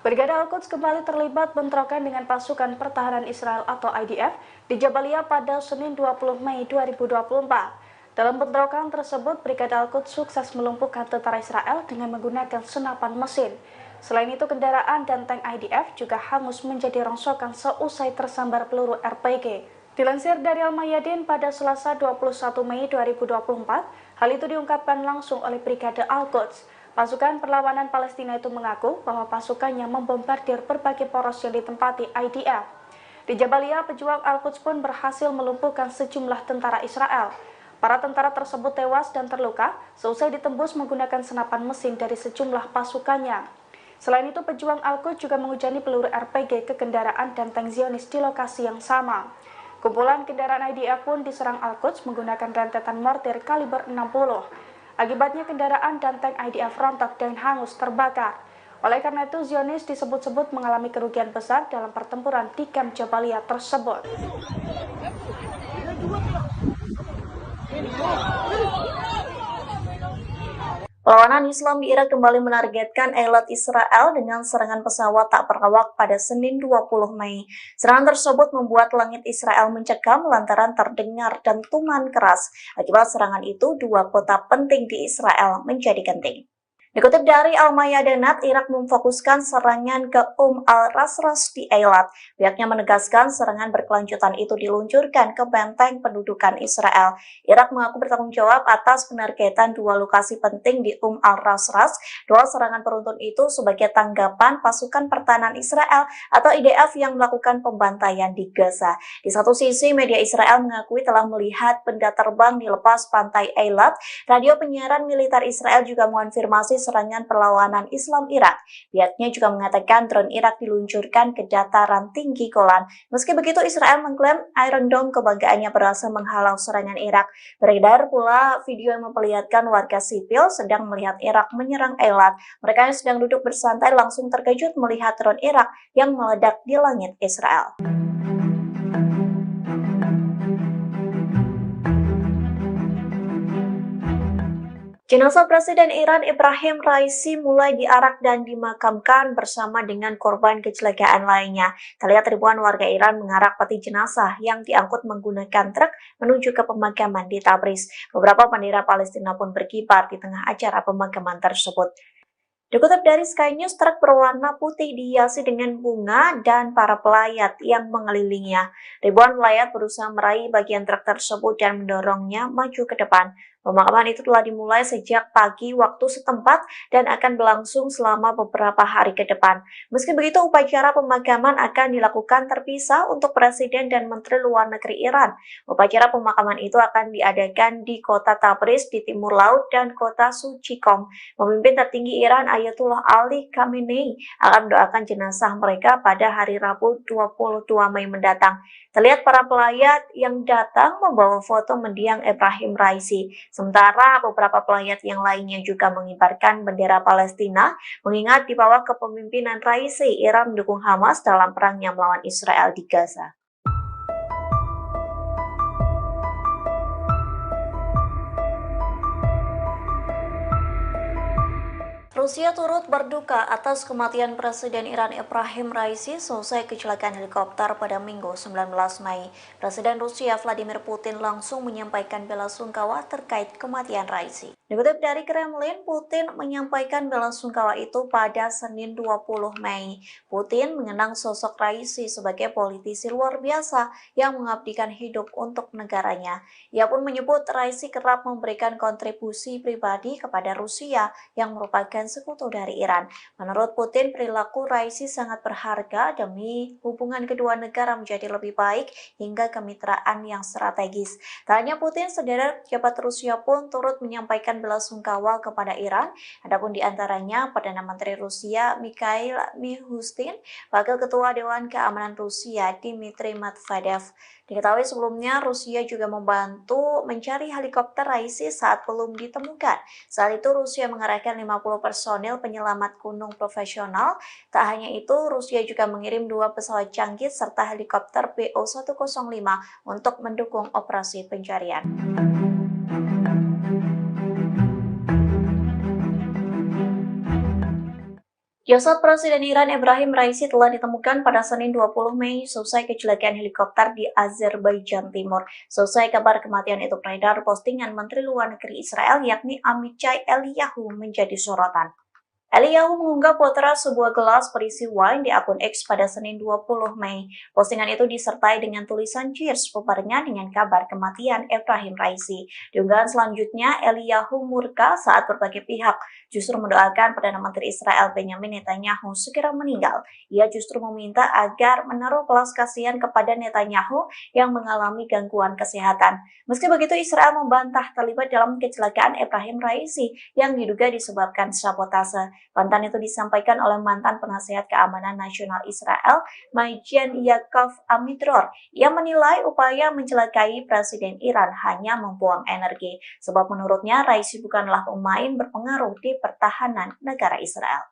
Brigade Al-Quds kembali terlibat bentrokan dengan pasukan pertahanan Israel atau IDF di Jabalia pada Senin 20 Mei 2024. Dalam bentrokan tersebut, Brigade Al-Quds sukses melumpuhkan tentara Israel dengan menggunakan senapan mesin. Selain itu, kendaraan dan tank IDF juga hangus menjadi rongsokan seusai tersambar peluru RPG. Dilansir dari Al-Mayadin pada Selasa 21 Mei 2024, hal itu diungkapkan langsung oleh Brigade Al-Quds. Pasukan perlawanan Palestina itu mengaku bahwa pasukannya membombardir berbagai poros yang ditempati IDF. Di Jabalia, pejuang Al-Quds pun berhasil melumpuhkan sejumlah tentara Israel. Para tentara tersebut tewas dan terluka seusai ditembus menggunakan senapan mesin dari sejumlah pasukannya. Selain itu, pejuang Al-Quds juga menghujani peluru RPG ke kendaraan dan tank Zionis di lokasi yang sama. Kumpulan kendaraan IDF pun diserang Al-Quds menggunakan rentetan mortir kaliber 60. Akibatnya kendaraan dan tank IDF rontok dan hangus terbakar. Oleh karena itu, Zionis disebut-sebut mengalami kerugian besar dalam pertempuran di kamp Jabalia tersebut.
Perlawanan Islam di Irak kembali menargetkan Eilat Israel dengan serangan pesawat tak berawak pada Senin 20 Mei. Serangan tersebut membuat langit Israel mencekam lantaran terdengar dentuman keras. Akibat serangan itu, dua kota penting di Israel menjadi genting. Dikutip dari Al-Mayadinat, Irak memfokuskan serangan ke al-Rasras di Eilat. Pihaknya menegaskan serangan berkelanjutan itu diluncurkan ke benteng pendudukan Israel. Irak mengaku bertanggung jawab atas penargetan dua lokasi penting di al-Rasras. Dua serangan beruntun itu sebagai tanggapan pasukan pertahanan Israel atau IDF yang melakukan pembantaian di Gaza. Di satu sisi, media Israel mengakui telah melihat benda terbang di lepas pantai Eilat. Radio penyiaran militer Israel juga mengonfirmasi serangan perlawanan Islam Irak. Pihaknya juga mengatakan drone Irak diluncurkan ke dataran tinggi Golan. Meski begitu, Israel mengklaim Iron Dome kebanggaannya berhasil menghalau serangan Irak. Beredar pula video yang memperlihatkan warga sipil sedang melihat Irak menyerang Eilat. Mereka yang sedang duduk bersantai langsung terkejut melihat drone Irak yang meledak di langit Israel. Jenazah Presiden Iran Ebrahim Raisi mulai diarak dan dimakamkan bersama dengan korban kecelakaan lainnya. Terlihat ribuan warga Iran mengarak peti jenazah yang diangkut menggunakan truk menuju ke pemakaman di Tabriz. Beberapa bendera Palestina pun berkibar di tengah acara pemakaman tersebut. Dikutip dari Sky News, truk berwarna putih dihiasi dengan bunga dan para pelayat yang mengelilinginya. Ribuan pelayat berusaha meraih bagian truk tersebut dan mendorongnya maju ke depan. Pemakaman itu telah dimulai sejak pagi waktu setempat dan akan berlangsung selama beberapa hari ke depan. Meski begitu, upacara pemakaman akan dilakukan terpisah untuk Presiden dan Menteri Luar Negeri Iran. Upacara pemakaman itu akan diadakan di kota Tabriz di timur laut dan kota Suci Qom. Pemimpin tertinggi Iran Ayatollah Ali Khamenei akan mendoakan jenazah mereka pada hari Rabu 22 Mei mendatang. Terlihat para pelayat yang datang membawa foto mendiang Ebrahim Raisi. Sementara beberapa pelayat yang lainnya juga mengibarkan bendera Palestina, mengingat di bawah kepemimpinan Raisi, Iran mendukung Hamas dalam perangnya melawan Israel di Gaza. Rusia turut berduka atas kematian Presiden Iran Ebrahim Raisi seusai kecelakaan helikopter pada Minggu 19 Mei. Presiden Rusia Vladimir Putin langsung menyampaikan bela sungkawa terkait kematian Raisi. Dikutip dari Kremlin, Putin menyampaikan bela sungkawa itu pada Senin 20 Mei. Putin mengenang sosok Raisi sebagai politisi luar biasa yang mengabdikan hidup untuk negaranya. Ia pun menyebut Raisi kerap memberikan kontribusi pribadi kepada Rusia yang merupakan sekutu dari Iran. Menurut Putin, perilaku Raisi sangat berharga demi hubungan kedua negara menjadi lebih baik hingga kemitraan yang strategis. Tak hanya Putin, sederet pejabat Rusia pun turut menyampaikan bela sungkawa kepada Iran. Adapun di antaranya Perdana Menteri Rusia Mikhail Mishustin, Wakil Ketua Dewan Keamanan Rusia Dmitry Medvedev. Diketahui sebelumnya Rusia juga membantu mencari helikopter Raisi saat belum ditemukan. Saat itu Rusia mengerahkan 50 personil penyelamat gunung profesional. Tak hanya itu, Rusia juga mengirim 2 pesawat canggih serta helikopter BO-105 untuk mendukung operasi pencarian. Jasad Presiden Iran Ebrahim Raisi telah ditemukan pada Senin 20 Mei selesai kecelakaan helikopter di Azerbaijan Timur. Selesai kabar kematian itu beredar, postingan Menteri Luar Negeri Israel yakni Amichai Eliyahu menjadi sorotan. Eliyahu mengunggah potret sebuah gelas berisi wine di akun X pada Senin 20 Mei. Postingan itu disertai dengan tulisan cheers bebarengan dengan kabar kematian Ebrahim Raisi. Di unggahan selanjutnya, Eliyahu murka saat berbagai pihak justru mendoakan Perdana Menteri Israel Benjamin Netanyahu segera meninggal. Ia justru meminta agar menaruh belas kasihan kepada Netanyahu yang mengalami gangguan kesehatan. Meski begitu, Israel membantah terlibat dalam kecelakaan Ebrahim Raisi yang diduga disebabkan sabotase. Bantahan itu disampaikan oleh mantan penasihat keamanan nasional Israel, Majen Yaakov Amidror, yang menilai upaya mencelakai Presiden Iran hanya membuang energi, sebab menurutnya Raisi bukanlah pemain berpengaruh di pertahanan negara Israel.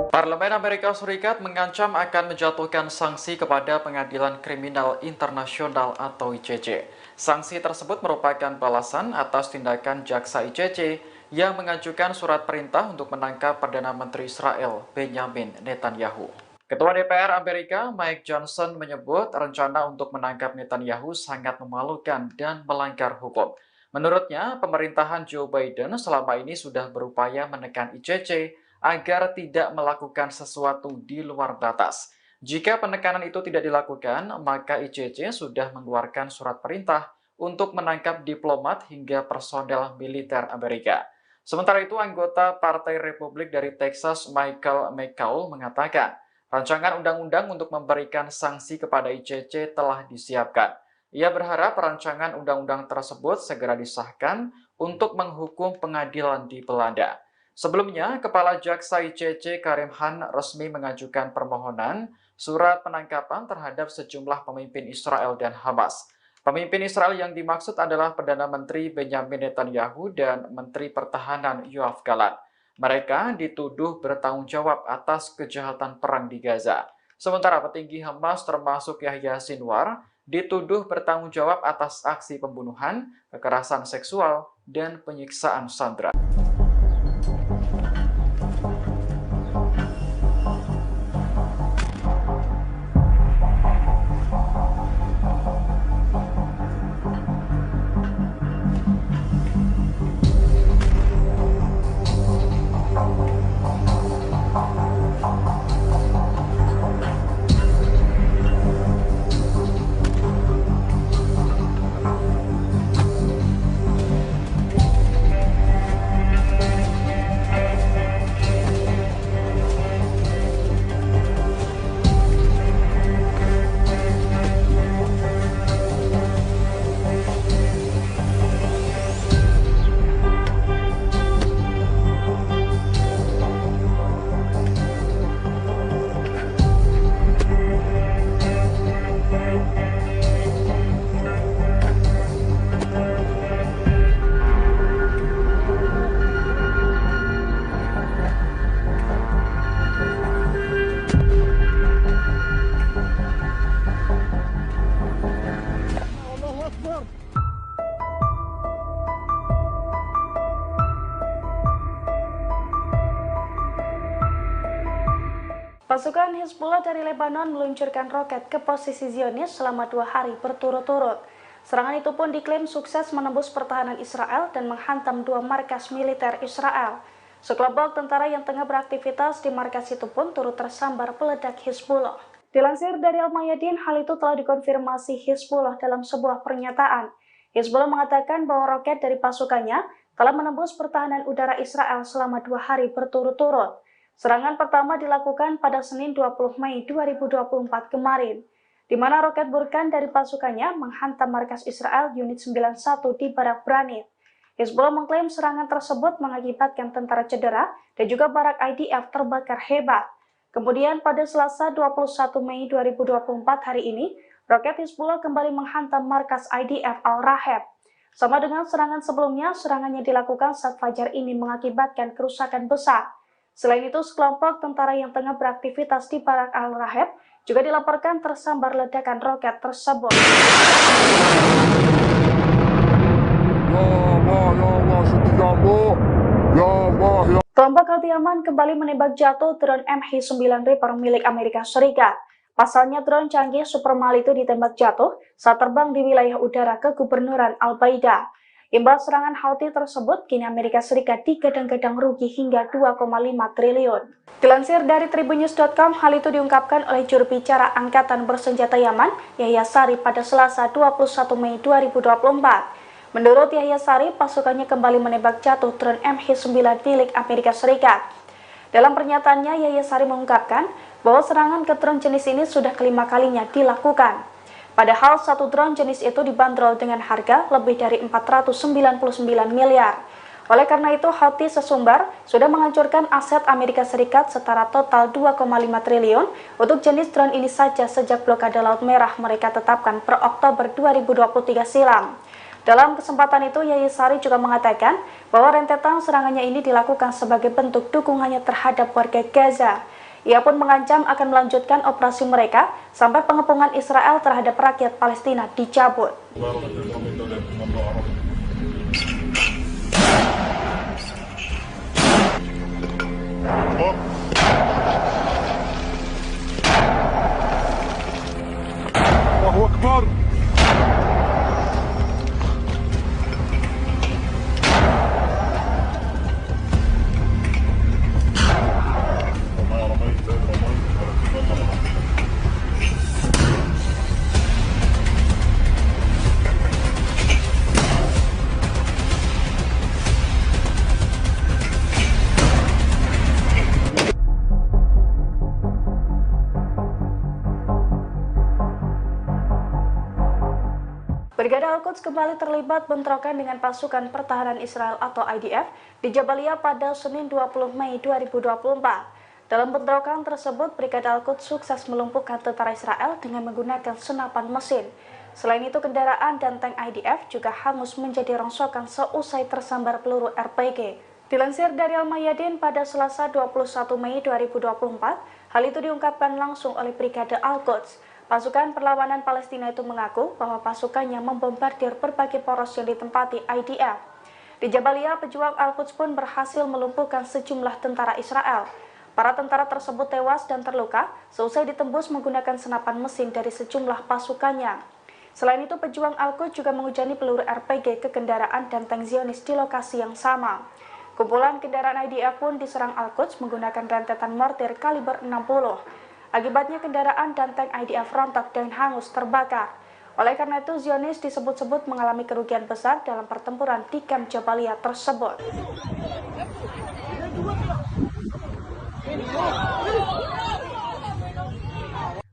Parlemen Amerika Serikat mengancam akan menjatuhkan sanksi kepada Pengadilan Kriminal Internasional atau ICC. Sanksi tersebut merupakan balasan atas tindakan jaksa ICC yang mengajukan surat perintah untuk menangkap Perdana Menteri Israel Benjamin Netanyahu. Ketua DPR Amerika Mike Johnson menyebut rencana untuk menangkap Netanyahu sangat memalukan dan melanggar hukum. Menurutnya, pemerintahan Joe Biden selama ini sudah berupaya menekan ICC agar tidak melakukan sesuatu di luar batas. Jika penekanan itu tidak dilakukan, maka ICC sudah mengeluarkan surat perintah untuk menangkap diplomat hingga personel militer Amerika. Sementara itu, anggota Partai Republik dari Texas Michael McCaul mengatakan, rancangan undang-undang untuk memberikan sanksi kepada ICC telah disiapkan. Ia berharap rancangan undang-undang tersebut segera disahkan untuk menghukum pengadilan di Belanda. Sebelumnya, Kepala Jaksa ICC Karim Khan resmi mengajukan permohonan surat penangkapan terhadap sejumlah pemimpin Israel dan Hamas. Pemimpin Israel yang dimaksud adalah Perdana Menteri Benjamin Netanyahu dan Menteri Pertahanan Yoav Gallant. Mereka dituduh bertanggung jawab atas kejahatan perang di Gaza. Sementara petinggi Hamas termasuk Yahya Sinwar dituduh bertanggung jawab atas aksi pembunuhan, kekerasan seksual, dan penyiksaan sandera.
Pasukan Hizbullah dari Lebanon meluncurkan roket ke posisi Zionis selama 2 hari berturut-turut. Serangan itu pun diklaim sukses menembus pertahanan Israel dan menghantam 2 markas militer Israel. Sekelompok tentara yang tengah beraktivitas di markas itu pun turut tersambar peledak Hizbullah. Dilansir dari Al-Mayadin, hal itu telah dikonfirmasi Hizbullah dalam sebuah pernyataan. Hizbullah mengatakan bahwa roket dari pasukannya telah menembus pertahanan udara Israel selama 2 hari berturut-turut. Serangan pertama dilakukan pada Senin 20 Mei 2024 kemarin, di mana roket Burkan dari pasukannya menghantam markas Israel Unit 91 di Barak Branit. Hizbullah mengklaim serangan tersebut mengakibatkan tentara cedera dan juga barak IDF terbakar hebat. Kemudian pada Selasa 21 Mei 2024 hari ini, roket Hizbullah kembali menghantam markas IDF Al-Raheb. Sama dengan serangan sebelumnya, serangannya dilakukan saat fajar ini mengakibatkan kerusakan besar. Selain itu, sekelompok tentara yang tengah beraktivitas di Barak Al-Raheb juga dilaporkan tersambar ledakan roket tersebut. Kelompok Houthi-Yaman kembali menembak jatuh drone MH9 Reaper milik Amerika Serikat. Pasalnya drone canggih Supermal itu ditembak jatuh saat terbang di wilayah udara kegubernuran Al-Baida. Imbas serangan Houthi tersebut, kini Amerika Serikat digadang-gadang rugi hingga 2,5 triliun. Dilansir dari tribunnews.com, hal itu diungkapkan oleh juru bicara Angkatan Bersenjata Yaman, Yahya Sari, pada Selasa 21 Mei 2024. Menurut Yahya Sari, pasukannya kembali menembak jatuh drone MH9 milik Amerika Serikat. Dalam pernyataannya, Yahya Sari mengungkapkan bahwa serangan ke drone jenis ini sudah kelima kalinya dilakukan. Padahal satu drone jenis itu dibanderol dengan harga lebih dari 499 miliar. Oleh karena itu, Houthi sesumbar sudah menghancurkan aset Amerika Serikat setara total 2,5 triliun untuk jenis drone ini saja sejak blokade Laut Merah mereka tetapkan per Oktober 2023 silam. Dalam kesempatan itu, Yahya Sari juga mengatakan bahwa rentetan serangannya ini dilakukan sebagai bentuk dukungannya terhadap warga Gaza. Ia pun mengancam akan melanjutkan operasi mereka sampai pengepungan Israel terhadap rakyat Palestina dicabut.
Allahu Akbar.
Brigade Al-Quds kembali terlibat bentrokan dengan pasukan pertahanan Israel atau IDF di Jabalia pada Senin 20 Mei 2024. Dalam bentrokan tersebut, Brigade Al-Quds sukses melumpuhkan tentara Israel dengan menggunakan senapan mesin. Selain itu, kendaraan dan tank IDF juga hangus menjadi rongsokan seusai tersambar peluru RPG. Dilansir dari Al-Mayadin pada Selasa 21 Mei 2024, hal itu diungkapkan langsung oleh Brigade Al-Quds. Pasukan perlawanan Palestina itu mengaku bahwa pasukannya membombardir berbagai poros yang ditempati IDF. Di Jabalia, pejuang Al-Quds pun berhasil melumpuhkan sejumlah tentara Israel. Para tentara tersebut tewas dan terluka seusai ditembus menggunakan senapan mesin dari sejumlah pasukannya. Selain itu, pejuang Al-Quds juga menghujani peluru RPG ke kendaraan dan tank Zionis di lokasi yang sama. Kumpulan kendaraan IDF pun diserang Al-Quds menggunakan rentetan mortir kaliber 60. Akibatnya kendaraan dan tank IDF rontok dan hangus terbakar. Oleh karena itu, Zionis disebut-sebut mengalami kerugian besar dalam pertempuran di kamp Jabalia tersebut.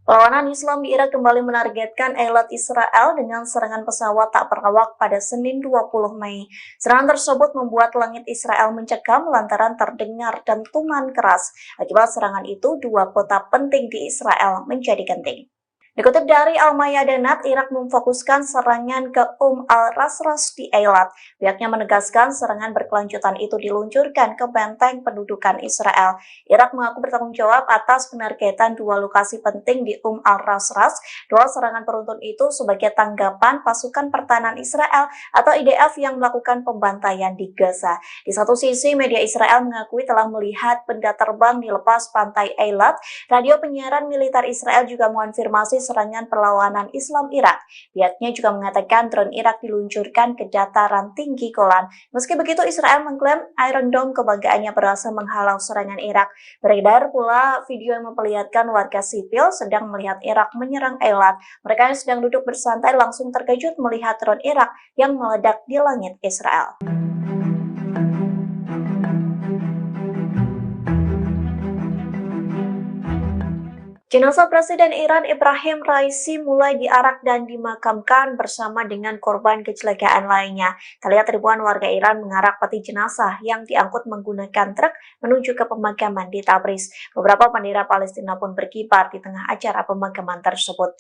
Perlawanan Islam di Irak kembali menargetkan Eilat Israel dengan serangan pesawat tak berawak pada Senin 20 Mei. Serangan tersebut membuat langit Israel mencekam lantaran terdengar dentuman keras. Akibat serangan itu, dua kota penting di Israel menjadi genting. Dikutip dari Al-Mayadinat, Irak memfokuskan serangan ke al-Rasras di Eilat. Pihaknya menegaskan serangan berkelanjutan itu diluncurkan ke benteng pendudukan Israel. Irak mengaku bertanggung jawab atas penargetan dua lokasi penting di al-Rasras. Dua serangan beruntun itu sebagai tanggapan pasukan pertahanan Israel atau IDF yang melakukan pembantaian di Gaza. Di satu sisi, media Israel mengakui telah melihat benda terbang di lepas pantai Eilat. Radio penyiaran militer Israel juga mengonfirmasi serangan perlawanan Islam Irak. Pihaknya juga mengatakan drone Irak diluncurkan ke dataran tinggi Golan. Meski begitu, Israel mengklaim Iron Dome kebanggaannya berhasil menghalau serangan Irak. Beredar pula video yang memperlihatkan warga sipil sedang melihat Irak menyerang Eilat. Mereka yang sedang duduk bersantai langsung terkejut melihat drone Irak yang meledak di langit Israel. Jenazah Presiden Iran Ebrahim Raisi mulai diarak dan dimakamkan bersama dengan korban kecelakaan lainnya. Terlihat ribuan warga Iran mengarak peti jenazah yang diangkut menggunakan truk menuju ke pemakaman di Tabriz. Beberapa bendera Palestina pun berkibar di tengah acara pemakaman tersebut.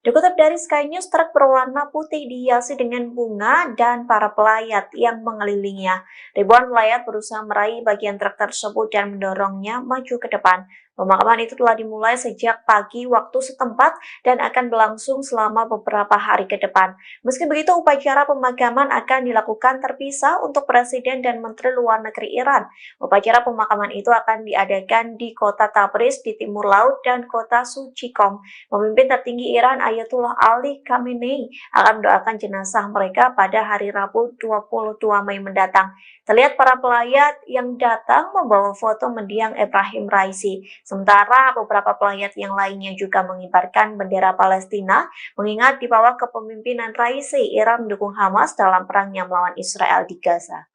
Dikutip dari Sky News, truk berwarna putih dihiasi dengan bunga dan para pelayat yang mengelilinginya. Ribuan pelayat berusaha meraih bagian truk tersebut dan mendorongnya maju ke depan. Pemakaman itu telah dimulai sejak pagi waktu setempat dan akan berlangsung selama beberapa hari ke depan. Meski begitu, upacara pemakaman akan dilakukan terpisah untuk Presiden dan Menteri Luar Negeri Iran. Upacara pemakaman itu akan diadakan di kota Tabriz di timur laut dan kota Sucikom. Pemimpin tertinggi Iran Ayatollah Ali Khamenei akan mendoakan jenazah mereka pada hari Rabu 22 Mei mendatang. Terlihat para pelayat yang datang membawa foto mendiang Ebrahim Raisi. Sementara beberapa pelayat yang lainnya juga mengibarkan bendera Palestina, mengingat di bawah kepemimpinan Raisi, Iran mendukung Hamas dalam perangnya melawan Israel di Gaza.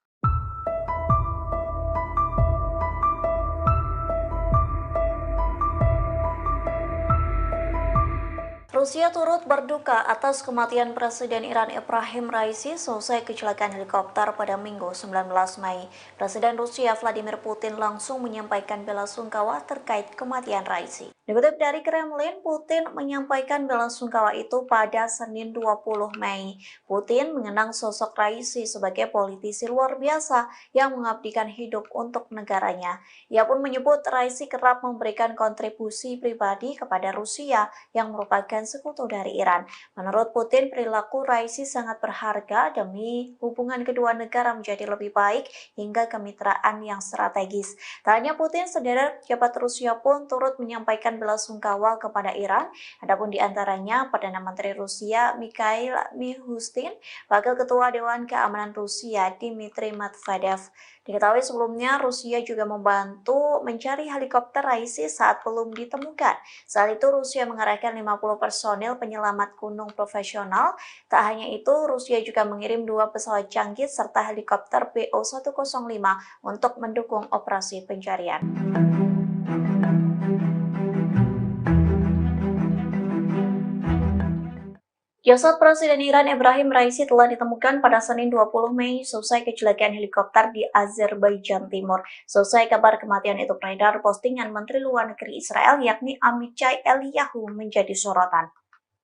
Rusia turut berduka atas kematian Presiden Iran Ebrahim Raisi selesai kecelakaan helikopter pada Minggu 19 Mei. Presiden Rusia Vladimir Putin langsung menyampaikan bela sungkawa terkait kematian Raisi. Dikutip dari Kremlin, Putin menyampaikan bela sungkawa itu pada Senin 20 Mei. Putin mengenang sosok Raisi sebagai politisi luar biasa yang mengabdikan hidup untuk negaranya. Ia pun menyebut Raisi kerap memberikan kontribusi pribadi kepada Rusia yang merupakan sekutu dari Iran. Menurut Putin, perilaku Raisi sangat berharga demi hubungan kedua negara menjadi lebih baik hingga kemitraan yang strategis. Tak hanya Putin, sederet pejabat Rusia pun turut menyampaikan bela sungkawa kepada Iran. Adapun di antaranya Perdana Menteri Rusia Mikhail Mishustin, Wakil Ketua Dewan Keamanan Rusia Dmitry Medvedev. Diketahui sebelumnya Rusia juga membantu mencari helikopter Raisi saat belum ditemukan. Saat itu Rusia mengerahkan 50 personil penyelamat gunung profesional. Tak hanya itu, Rusia juga mengirim 2 pesawat canggih serta helikopter BO-105 untuk mendukung operasi pencarian. Jasad Presiden Iran Ebrahim Raisi telah ditemukan pada Senin 20 Mei selesai kecelakaan helikopter di Azerbaijan Timur. Selesai kabar kematian itu beredar, postingan Menteri Luar Negeri Israel yakni Amichai Eliyahu menjadi sorotan.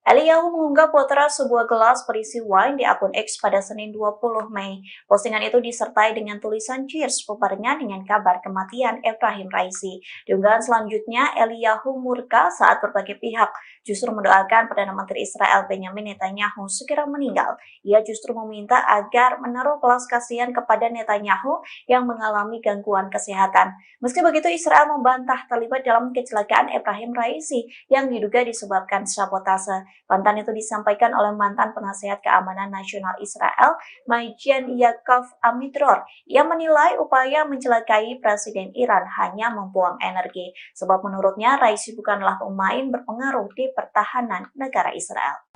Eliyahu mengunggah potret sebuah gelas berisi wine di akun X pada Senin 20 Mei. Postingan itu disertai dengan tulisan cheers bebarengan dengan kabar kematian Ebrahim Raisi. Di unggahan selanjutnya, Eliyahu murka saat berbagai pihak justru mendoakan Perdana Menteri Israel Benjamin Netanyahu segera meninggal. Ia justru meminta agar menaruh belas kasihan kepada Netanyahu yang mengalami gangguan kesehatan. Meski begitu, Israel membantah terlibat dalam kecelakaan Ebrahim Raisi yang diduga disebabkan sabotase. Bantahan itu disampaikan oleh mantan penasihat keamanan nasional Israel, Majen Yaakov Amidror. Ia menilai upaya mencelakai Presiden Iran hanya membuang energi, sebab menurutnya Raisi bukanlah pemain berpengaruh di pertahanan negara Israel.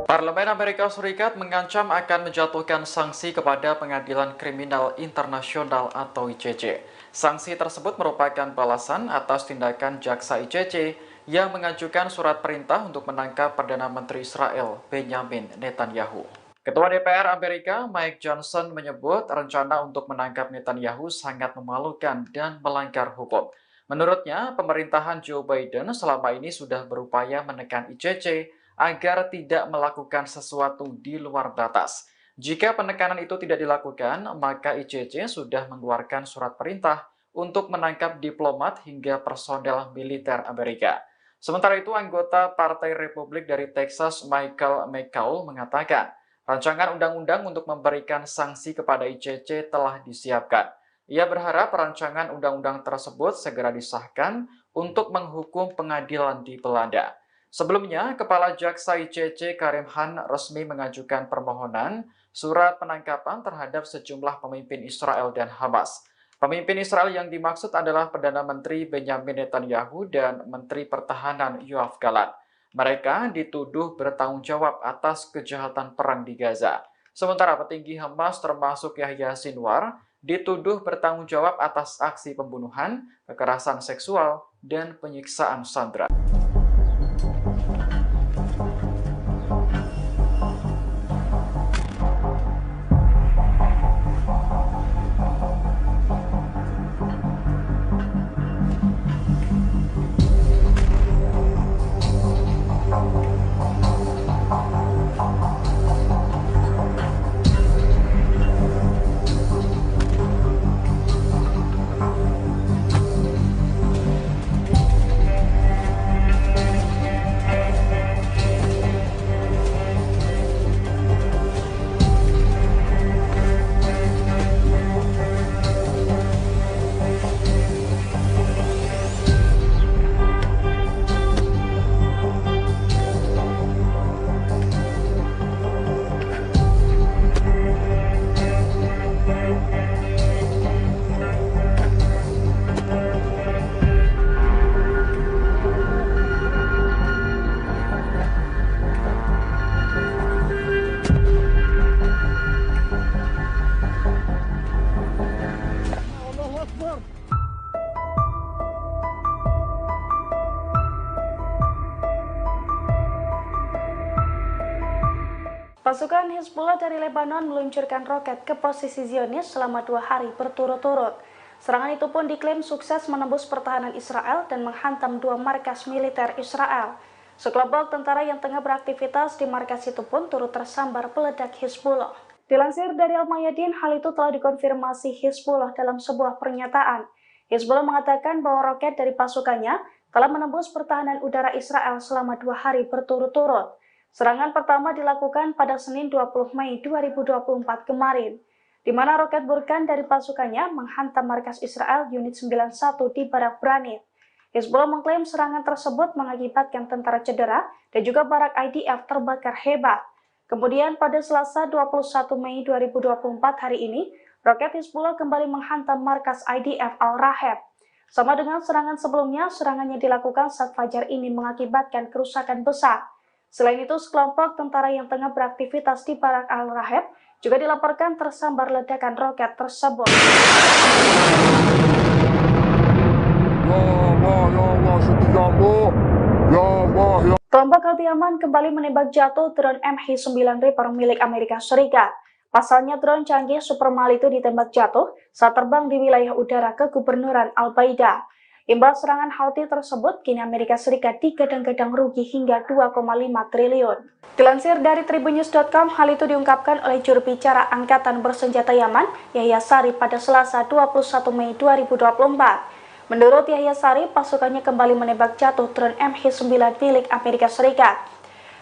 Parlemen Amerika Serikat mengancam akan menjatuhkan sanksi kepada Pengadilan Kriminal Internasional atau ICC. Sanksi tersebut merupakan balasan atas tindakan jaksa ICC yang mengajukan surat perintah untuk menangkap Perdana Menteri Israel Benjamin Netanyahu. Ketua DPR Amerika Mike Johnson menyebut rencana untuk menangkap Netanyahu sangat memalukan dan melanggar hukum. Menurutnya, pemerintahan Joe Biden selama ini sudah berupaya menekan ICC agar tidak melakukan sesuatu di luar batas. Jika penekanan itu tidak dilakukan, maka ICC sudah mengeluarkan surat perintah untuk menangkap diplomat hingga personel militer Amerika. Sementara itu, anggota Partai Republik dari Texas Michael McCaul mengatakan, rancangan undang-undang untuk memberikan sanksi kepada ICC telah disiapkan. Ia berharap rancangan undang-undang tersebut segera disahkan untuk menghukum pengadilan di Belanda. Sebelumnya, Kepala Jaksa ICC Karim Khan resmi mengajukan permohonan surat penangkapan terhadap sejumlah pemimpin Israel dan Hamas. Pemimpin Israel yang dimaksud adalah Perdana Menteri Benjamin Netanyahu dan Menteri Pertahanan Yoav Gallant. Mereka dituduh bertanggung jawab atas kejahatan perang di Gaza. Sementara petinggi Hamas termasuk Yahya Sinwar dituduh bertanggung jawab atas aksi pembunuhan, kekerasan seksual, dan penyiksaan sandera.
Hizbullah dari Lebanon meluncurkan roket ke posisi Zionis selama 2 hari berturut-turut. Serangan itu pun diklaim sukses menembus pertahanan Israel dan menghantam 2 markas militer Israel. Sekelompok tentara yang tengah beraktivitas di markas itu pun turut tersambar peledak Hizbullah. Dilansir dari Al-Mayadin, hal itu telah dikonfirmasi Hizbullah dalam sebuah pernyataan. Hizbullah mengatakan bahwa roket dari pasukannya telah menembus pertahanan udara Israel selama 2 hari berturut-turut. Serangan pertama dilakukan pada Senin 20 Mei 2024 kemarin, di mana roket Burkan dari pasukannya menghantam markas Israel Unit 91 di Barak Branit. Hizbullah mengklaim serangan tersebut mengakibatkan tentara cedera dan juga barak IDF terbakar hebat. Kemudian pada Selasa 21 Mei 2024 hari ini, roket Hizbullah kembali menghantam markas IDF Al-Raheb. Sama dengan serangan sebelumnya, serangannya dilakukan saat fajar ini mengakibatkan kerusakan besar. Selain itu, sekelompok tentara yang tengah beraktivitas di Barak Al-Raheb juga dilaporkan tersambar ledakan roket tersebut. Kelompok Houthi-Yaman kembali menembak jatuh drone MH9 Reaper milik Amerika Serikat. Pasalnya drone canggih Supermal itu ditembak jatuh saat terbang di wilayah udara kegubernuran Al-Baida. Imbas serangan Houthi tersebut, kini Amerika Serikat digadang-gadang rugi hingga 2,5 triliun. Dilansir dari Tribunnews.com, hal itu diungkapkan oleh juru bicara Angkatan Bersenjata Yaman, Yahya Sari, pada Selasa 21 Mei 2024. Menurut Yahya Sari, pasukannya kembali menembak jatuh drone MH9 milik Amerika Serikat.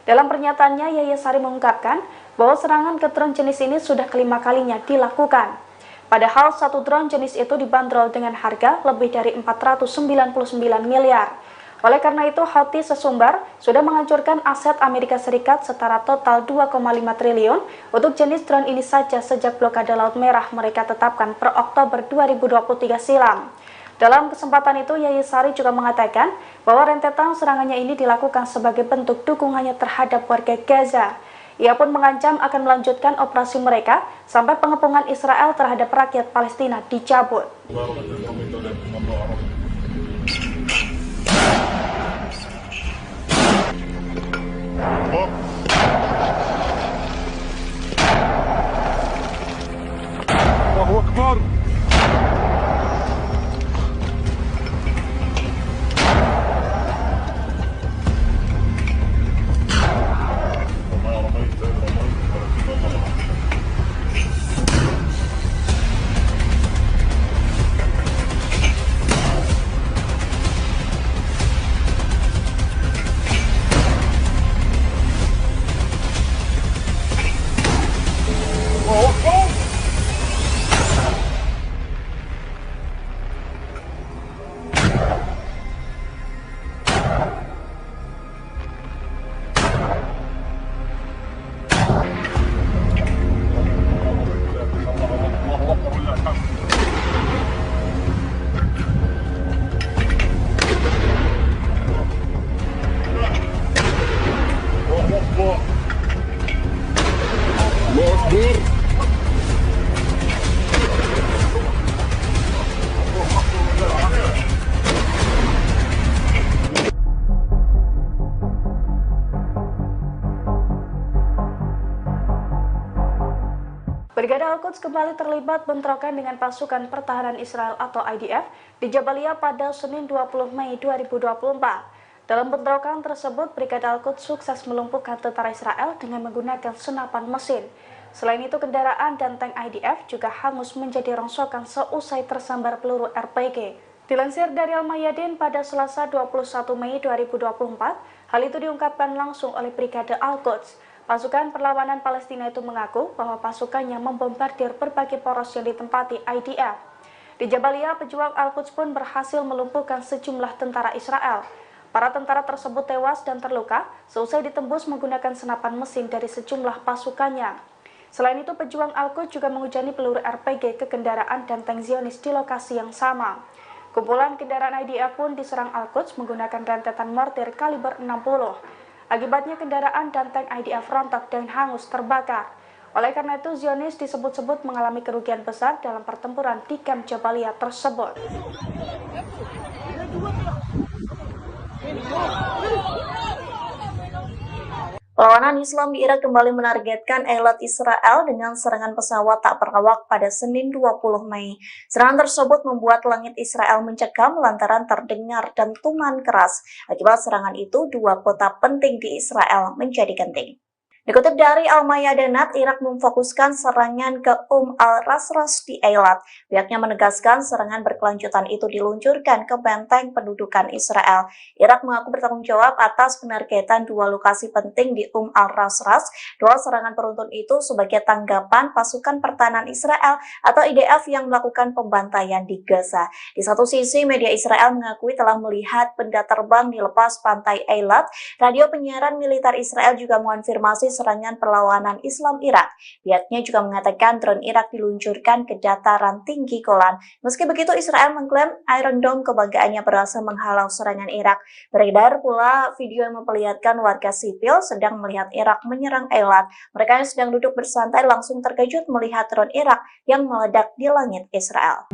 Dalam pernyataannya, Yahya Sari mengungkapkan bahwa serangan ke drone jenis ini sudah kelima kalinya dilakukan. Padahal satu drone jenis itu dibanderol dengan harga lebih dari 499 miliar. Oleh karena itu, Houthi sesumbar sudah menghancurkan aset Amerika Serikat setara total 2,5 triliun untuk jenis drone ini saja sejak blokade Laut Merah mereka tetapkan per Oktober 2023 silam. Dalam kesempatan itu, Yahya Sari juga mengatakan bahwa rentetan serangannya ini dilakukan sebagai bentuk dukungannya terhadap warga Gaza. Ia pun mengancam akan melanjutkan operasi mereka sampai pengepungan Israel terhadap rakyat Palestina dicabut.
Allahu Akbar.
Brigade Al-Quds kembali terlibat bentrokan dengan pasukan pertahanan Israel atau IDF di Jabalia pada Senin 20 Mei 2024. Dalam bentrokan tersebut, Brigade Al-Quds sukses melumpuhkan tentara Israel dengan menggunakan senapan mesin. Selain itu, kendaraan dan tank IDF juga hangus menjadi rongsokan seusai tersambar peluru RPG. Dilansir dari Al-Mayadin pada Selasa 21 Mei 2024, hal itu diungkapkan langsung oleh Brigade Al-Quds. Pasukan perlawanan Palestina itu mengaku bahwa pasukannya membombardir berbagai poros yang ditempati IDF. Di Jabalia, pejuang Al-Quds pun berhasil melumpuhkan sejumlah tentara Israel. Para tentara tersebut tewas dan terluka seusai ditembus menggunakan senapan mesin dari sejumlah pasukannya. Selain itu, pejuang Al-Quds juga menghujani peluru RPG ke kendaraan dan tank Zionis di lokasi yang sama. Kumpulan kendaraan IDF pun diserang Al-Quds menggunakan rentetan mortir kaliber 60. Akibatnya kendaraan dan tank IDF rontok dan hangus terbakar. Oleh karena itu, Zionis disebut-sebut mengalami kerugian besar dalam pertempuran di kamp Jabalia tersebut.
Perlawanan Islam di Irak kembali menargetkan elit Israel dengan serangan pesawat tak berawak pada Senin 20 Mei. Serangan tersebut membuat langit Israel mencekam lantaran terdengar dentuman keras. Akibat serangan itu, dua kota penting di Israel menjadi genting. Dikutip dari Al-Mayadanat, Irak memfokuskan serangan ke al-Rasras di Eilat. Pihaknya menegaskan serangan berkelanjutan itu diluncurkan ke benteng pendudukan Israel. Irak mengaku bertanggung jawab atas penargetan dua lokasi penting di al-Rasras. Dua serangan beruntun itu sebagai tanggapan pasukan pertahanan Israel atau IDF yang melakukan pembantaian di Gaza. Di satu sisi, media Israel mengakui telah melihat benda terbang di lepas pantai Eilat. Radio penyiaran militer Israel juga mengonfirmasi serangan perlawanan Islam Irak. Pihaknya juga mengatakan drone Irak diluncurkan ke dataran tinggi Golan. Meski begitu, Israel mengklaim Iron Dome kebanggaannya berhasil menghalau serangan Irak. Beredar pula video yang memperlihatkan warga sipil sedang melihat Irak menyerang Eilat. Mereka yang sedang duduk bersantai langsung terkejut melihat drone Irak yang meledak di langit Israel.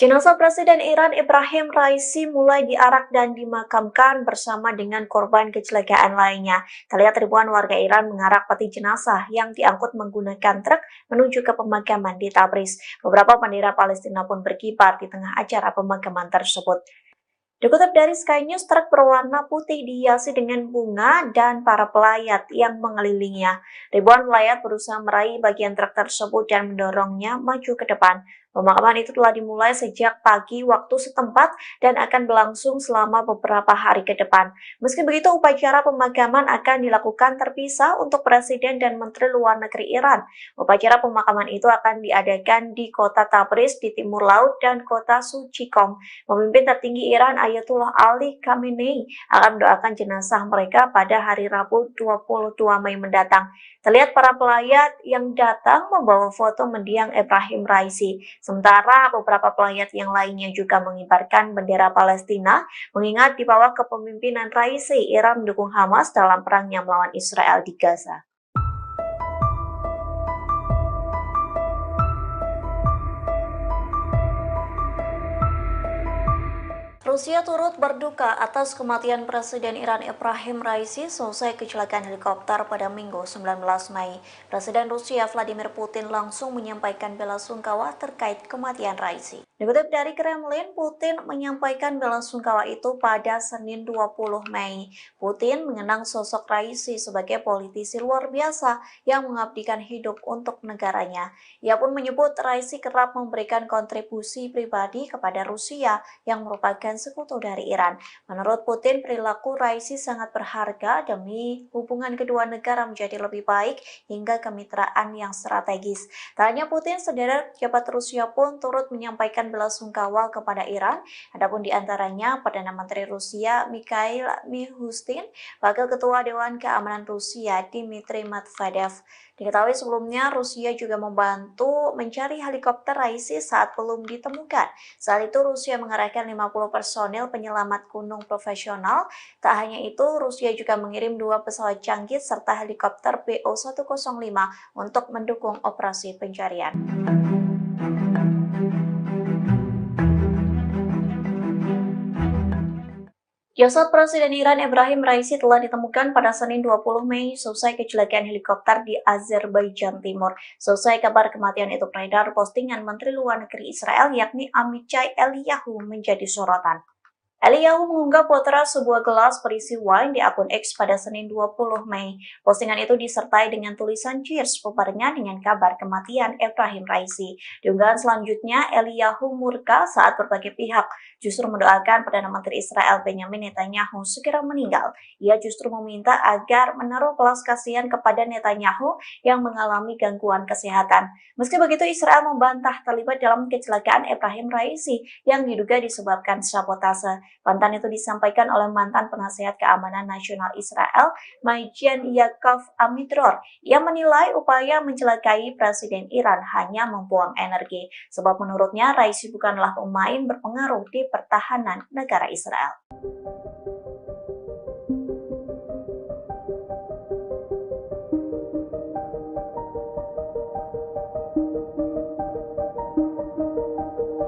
Jenazah Presiden Iran Ebrahim Raisi mulai diarak dan dimakamkan bersama dengan korban kecelakaan lainnya. Terlihat ribuan warga Iran mengarak peti jenazah yang diangkut menggunakan truk menuju ke pemakaman di Tabriz. Beberapa bendera Palestina pun berkibar di tengah acara pemakaman tersebut. Dikutip dari Sky News, truk berwarna putih dihiasi dengan bunga dan para pelayat yang mengelilinginya. Ribuan pelayat berusaha meraih bagian truk tersebut dan mendorongnya maju ke depan. Pemakaman itu telah dimulai sejak pagi waktu setempat dan akan berlangsung selama beberapa hari ke depan. Meski begitu, upacara pemakaman akan dilakukan terpisah untuk Presiden dan Menteri Luar Negeri Iran. Upacara pemakaman itu akan diadakan di kota Tabriz di timur laut dan kota Suci Qom. Pemimpin tertinggi Iran Ayatollah Ali Khamenei akan mendoakan jenazah mereka pada hari Rabu 22 Mei mendatang. Terlihat para pelayat yang datang membawa foto mendiang Ebrahim Raisi. Sementara beberapa pelayat yang lainnya juga mengibarkan bendera Palestina, mengingat di bawah kepemimpinan Raisi, Iran mendukung Hamas dalam perangnya melawan Israel di Gaza. Rusia turut berduka atas kematian Presiden Iran Ebrahim Raisi selesai kecelakaan helikopter pada Minggu 19 Mei. Presiden Rusia Vladimir Putin langsung menyampaikan bela sungkawa terkait kematian Raisi. Dikutip dari Kremlin, Putin menyampaikan bela sungkawa itu pada Senin 20 Mei. Putin mengenang sosok Raisi sebagai politisi luar biasa yang mengabdikan hidup untuk negaranya. Ia pun menyebut Raisi kerap memberikan kontribusi pribadi kepada Rusia yang merupakan sekutu dari Iran. Menurut Putin, perilaku Raisi sangat berharga demi hubungan kedua negara menjadi lebih baik hingga kemitraan yang strategis. Tak hanya Putin, sederet pejabat Rusia pun turut menyampaikan bela sungkawa kepada Iran. Adapun di antaranya Perdana Menteri Rusia Mikhail Mishustin, Wakil Ketua Dewan Keamanan Rusia Dmitry Medvedev. Diketahui sebelumnya Rusia juga membantu mencari helikopter Raisi saat belum ditemukan. Saat itu Rusia mengerahkan 50 personil penyelamat gunung profesional. Tak hanya itu, Rusia juga mengirim 2 pesawat canggih serta helikopter BO-105 untuk mendukung operasi pencarian. Jasad Presiden Iran Ebrahim Raisi telah ditemukan pada Senin 20 Mei selesai kecelakaan helikopter di Azerbaijan Timur. Selesai kabar kematian itu beredar, postingan Menteri Luar Negeri Israel yakni Amichai Eliyahu menjadi sorotan. Eliyahu mengunggah potret sebuah gelas berisi wine di akun X pada Senin 20 Mei. Postingan itu disertai dengan tulisan cheers bebarengan dengan kabar kematian Ebrahim Raisi. Di unggahan selanjutnya, Eliyahu murka saat berbagai pihak justru mendoakan Perdana Menteri Israel Benjamin Netanyahu segera meninggal. Ia justru meminta agar menaruh belas kasihan kepada Netanyahu yang mengalami gangguan kesehatan. Meski begitu, Israel membantah terlibat dalam kecelakaan Ebrahim Raisi yang diduga disebabkan sabotase. Bantahan itu disampaikan oleh mantan penasihat keamanan nasional Israel, Majen Yaakov Amidror. Ia menilai upaya mencelakai Presiden Iran hanya membuang energi, sebab menurutnya Raisi bukanlah pemain berpengaruh di pertahanan negara Israel.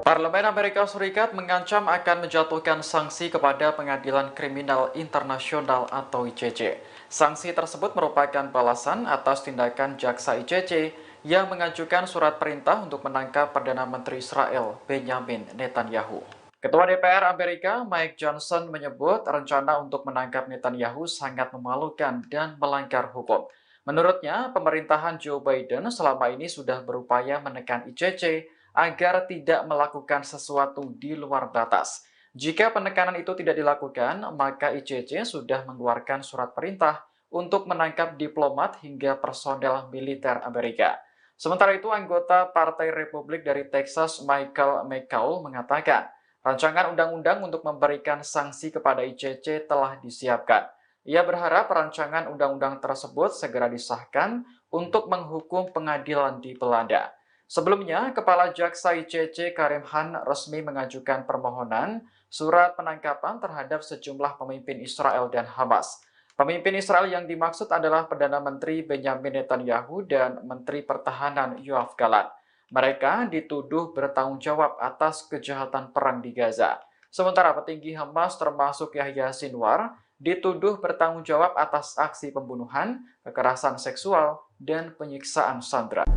Parlemen Amerika Serikat mengancam akan menjatuhkan sanksi kepada Pengadilan Kriminal Internasional atau ICC. Sanksi tersebut merupakan balasan atas tindakan jaksa ICC yang mengajukan surat perintah untuk menangkap Perdana Menteri Israel Benjamin Netanyahu. Ketua DPR Amerika Mike Johnson menyebut rencana untuk menangkap Netanyahu sangat memalukan dan melanggar hukum. Menurutnya, pemerintahan Joe Biden selama ini sudah berupaya menekan ICC agar tidak melakukan sesuatu di luar batas. Jika penekanan itu tidak dilakukan, maka ICC sudah mengeluarkan surat perintah untuk menangkap diplomat hingga personel militer Amerika. Sementara itu, anggota Partai Republik dari Texas Michael McCaul mengatakan, rancangan undang-undang untuk memberikan sanksi kepada ICC telah disiapkan. Ia berharap rancangan undang-undang tersebut segera disahkan untuk menghukum pengadilan di Belanda. Sebelumnya, Kepala Jaksa ICC Karim Khan resmi mengajukan permohonan surat penangkapan terhadap sejumlah pemimpin Israel dan Hamas. Pemimpin Israel yang dimaksud adalah Perdana Menteri Benjamin Netanyahu dan Menteri Pertahanan Yoav Gallant. Mereka dituduh bertanggung jawab atas kejahatan perang di Gaza. Sementara petinggi Hamas termasuk Yahya Sinwar dituduh bertanggung jawab atas aksi pembunuhan, kekerasan seksual, dan penyiksaan sandera.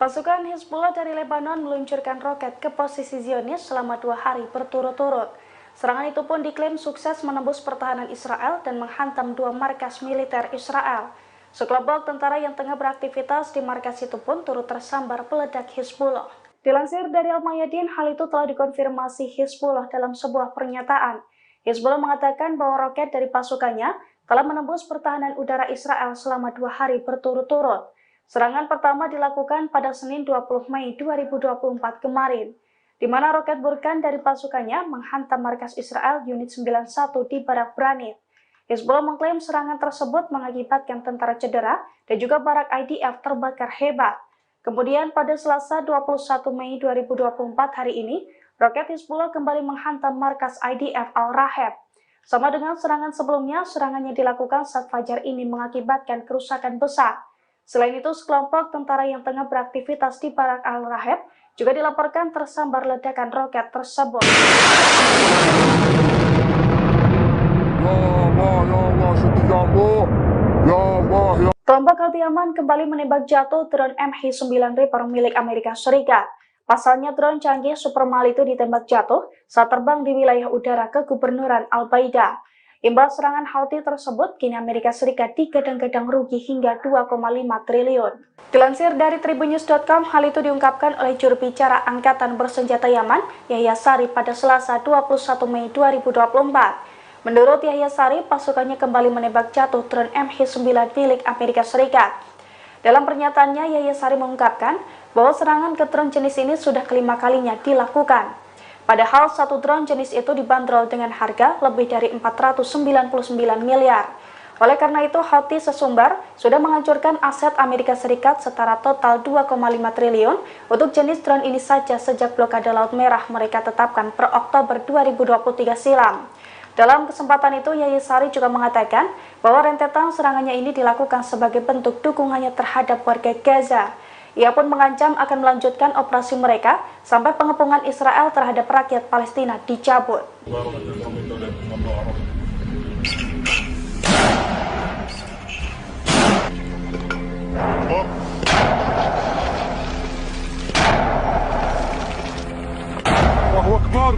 Pasukan Hizbullah dari Lebanon meluncurkan roket ke posisi Zionis selama 2 hari berturut-turut. Serangan itu pun diklaim sukses menembus pertahanan Israel dan menghantam 2 markas militer Israel. Sekelompok tentara yang tengah beraktivitas di markas itu pun turut tersambar peledak Hizbullah. Dilansir dari Al-Mayadin, hal itu telah dikonfirmasi Hizbullah dalam sebuah pernyataan. Hizbullah mengatakan bahwa roket dari pasukannya telah menembus pertahanan udara Israel selama 2 hari berturut-turut. Serangan pertama dilakukan pada Senin 20 Mei 2024 kemarin, di mana roket Burkan dari pasukannya menghantam markas Israel Unit 91 di Barak Branit. Hizbullah mengklaim serangan tersebut mengakibatkan tentara cedera dan juga barak IDF terbakar hebat. Kemudian pada Selasa 21 Mei 2024 hari ini, roket Hizbullah kembali menghantam markas IDF Al-Raheb. Sama dengan serangan sebelumnya, serangannya dilakukan saat fajar ini mengakibatkan kerusakan besar. Selain itu, sekelompok tentara yang tengah beraktivitas di Barak Al-Raheb juga dilaporkan tersambar ledakan roket tersebut. Kelompok Houthi-Yaman kembali menembak jatuh drone MH9 Reaper milik Amerika Serikat. Pasalnya drone canggih Supermal itu ditembak jatuh saat terbang di wilayah udara kegubernuran Al-Baida. Imbas serangan Houthi tersebut, kini Amerika Serikat digadang-gadang rugi hingga 2,5 triliun. Dilansir dari Tribunnews.com, hal itu diungkapkan oleh juru bicara Angkatan Bersenjata Yaman, Yahya Sari pada Selasa 21 Mei 2024. Menurut Yahya Sari, pasukannya kembali menembak jatuh drone MH9 milik Amerika Serikat. Dalam pernyataannya, Yahya Sari mengungkapkan bahwa serangan ke drone jenis ini sudah kelima kalinya dilakukan. Padahal satu drone jenis itu dibanderol dengan harga lebih dari 499 miliar. Oleh karena itu, Houthi sesumbar sudah menghancurkan aset Amerika Serikat setara total 2,5 triliun untuk jenis drone ini saja sejak blokade Laut Merah mereka tetapkan per Oktober 2023 silam. Dalam kesempatan itu, Yahya Sari juga mengatakan bahwa rentetan serangannya ini dilakukan sebagai bentuk dukungannya terhadap warga Gaza. Ia pun mengancam akan melanjutkan operasi mereka sampai pengepungan Israel terhadap rakyat Palestina dicabut.
Allahu Akbar.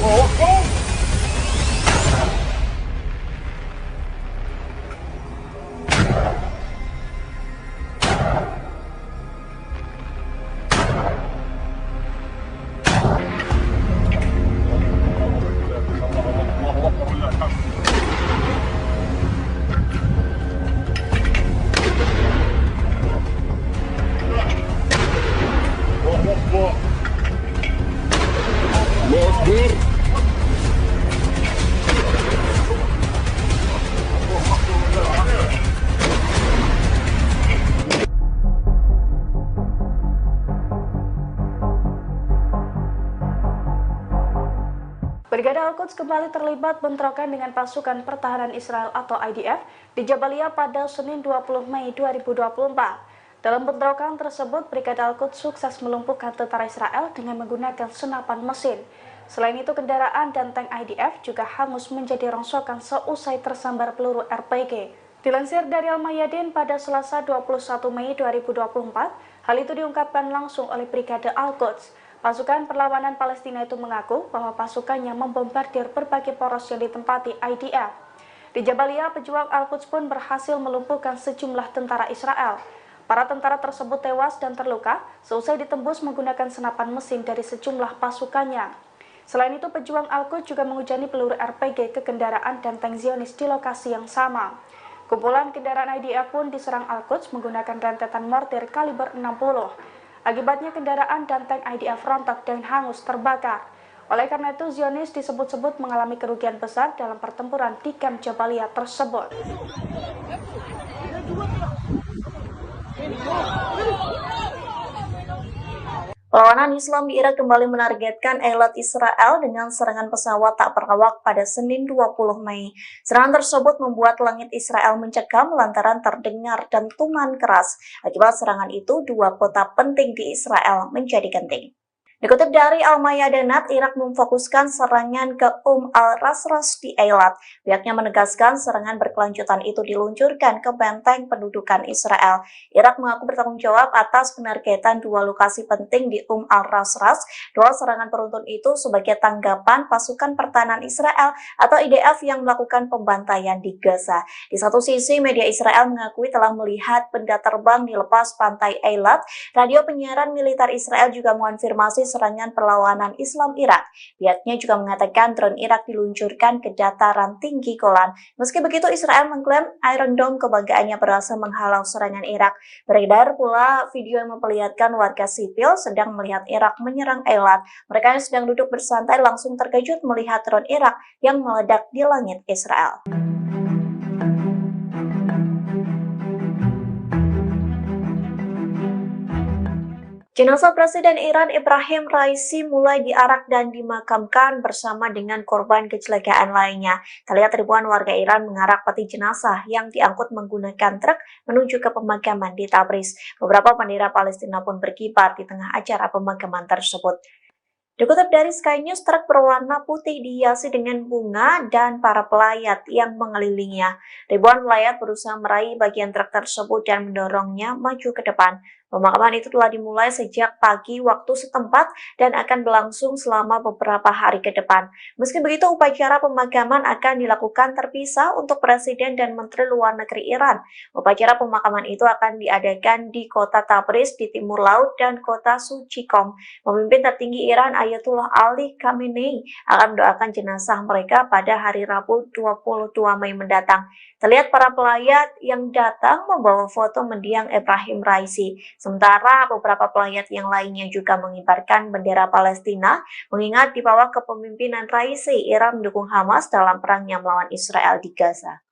Allahu Akbar.
Brigade Al-Quds kembali terlibat bentrokan dengan pasukan pertahanan Israel atau IDF di Jabalia pada Senin 20 Mei 2024. Dalam bentrokan tersebut, Brigade Al-Quds sukses melumpuhkan tentara Israel dengan menggunakan senapan mesin. Selain itu, kendaraan dan tank IDF juga hangus menjadi rongsokan seusai tersambar peluru RPG. Dilansir dari Al-Mayadin pada Selasa 21 Mei 2024, hal itu diungkapkan langsung oleh Brigade Al-Quds. Pasukan perlawanan Palestina itu mengaku bahwa pasukannya membombardir berbagai poros yang ditempati IDF. Di Jabalia, pejuang Al-Quds pun berhasil melumpuhkan sejumlah tentara Israel. Para tentara tersebut tewas dan terluka seusai ditembus menggunakan senapan mesin dari sejumlah pasukannya. Selain itu, pejuang Al-Quds juga menghujani peluru RPG ke kendaraan dan tank Zionis di lokasi yang sama. Kumpulan kendaraan IDF pun diserang Al-Quds menggunakan rentetan mortir kaliber 60. Akibatnya kendaraan dan tank IDF rontok dan hangus terbakar. Oleh karena itu, Zionis disebut-sebut mengalami kerugian besar dalam pertempuran di kamp Jabalia tersebut.
Perlawanan Islam di Irak kembali menargetkan Eilat Israel dengan serangan pesawat tak berawak pada Senin 20 Mei. Serangan tersebut membuat langit Israel mencekam lantaran terdengar dentuman keras. Akibat serangan itu, dua kota penting di Israel menjadi genting. Dikutip dari Al-Mayadinat, Irak memfokuskan serangan ke al-Rasras di Eilat. Pihaknya menegaskan serangan berkelanjutan itu diluncurkan ke benteng pendudukan Israel. Irak mengaku bertanggung jawab atas penargetan dua lokasi penting di al-Rasras. Dua serangan beruntun itu sebagai tanggapan pasukan pertahanan Israel atau IDF yang melakukan pembantaian di Gaza. Di satu sisi, media Israel mengakui telah melihat benda terbang di lepas pantai Eilat. Radio penyiaran militer Israel juga mengonfirmasi serangan perlawanan Islam Irak. Pihaknya juga mengatakan drone Irak diluncurkan ke dataran tinggi Golan. Meski begitu, Israel mengklaim Iron Dome kebanggaannya berhasil menghalau serangan Irak. Beredar pula video yang memperlihatkan warga sipil sedang melihat Irak menyerang Eilat. Mereka yang sedang duduk bersantai langsung terkejut melihat drone Irak yang meledak di langit Israel. Jenazah Presiden Iran Ebrahim Raisi mulai diarak dan dimakamkan bersama dengan korban kecelakaan lainnya. Terlihat ribuan warga Iran mengarak peti jenazah yang diangkut menggunakan truk menuju ke pemakaman di Tabriz. Beberapa bendera Palestina pun berkibar di tengah acara pemakaman tersebut. Dikutip dari Sky News, truk berwarna putih dihiasi dengan bunga dan para pelayat yang mengelilinginya. Ribuan pelayat berusaha meraih bagian truk tersebut dan mendorongnya maju ke depan. Pemakaman itu telah dimulai sejak pagi waktu setempat dan akan berlangsung selama beberapa hari ke depan. Meski begitu, upacara pemakaman akan dilakukan terpisah untuk Presiden dan Menteri Luar Negeri Iran. Upacara pemakaman itu akan diadakan di kota Tabriz di timur laut dan kota Suci Qom. Pemimpin tertinggi Iran Ayatollah Ali Khamenei akan mendoakan jenazah mereka pada hari Rabu 22 Mei mendatang. Terlihat para pelayat yang datang membawa foto mendiang Ebrahim Raisi. Sementara beberapa pelayat yang lainnya juga mengibarkan bendera Palestina, mengingat di bawah kepemimpinan Raisi, Iran mendukung Hamas dalam perangnya melawan Israel di Gaza.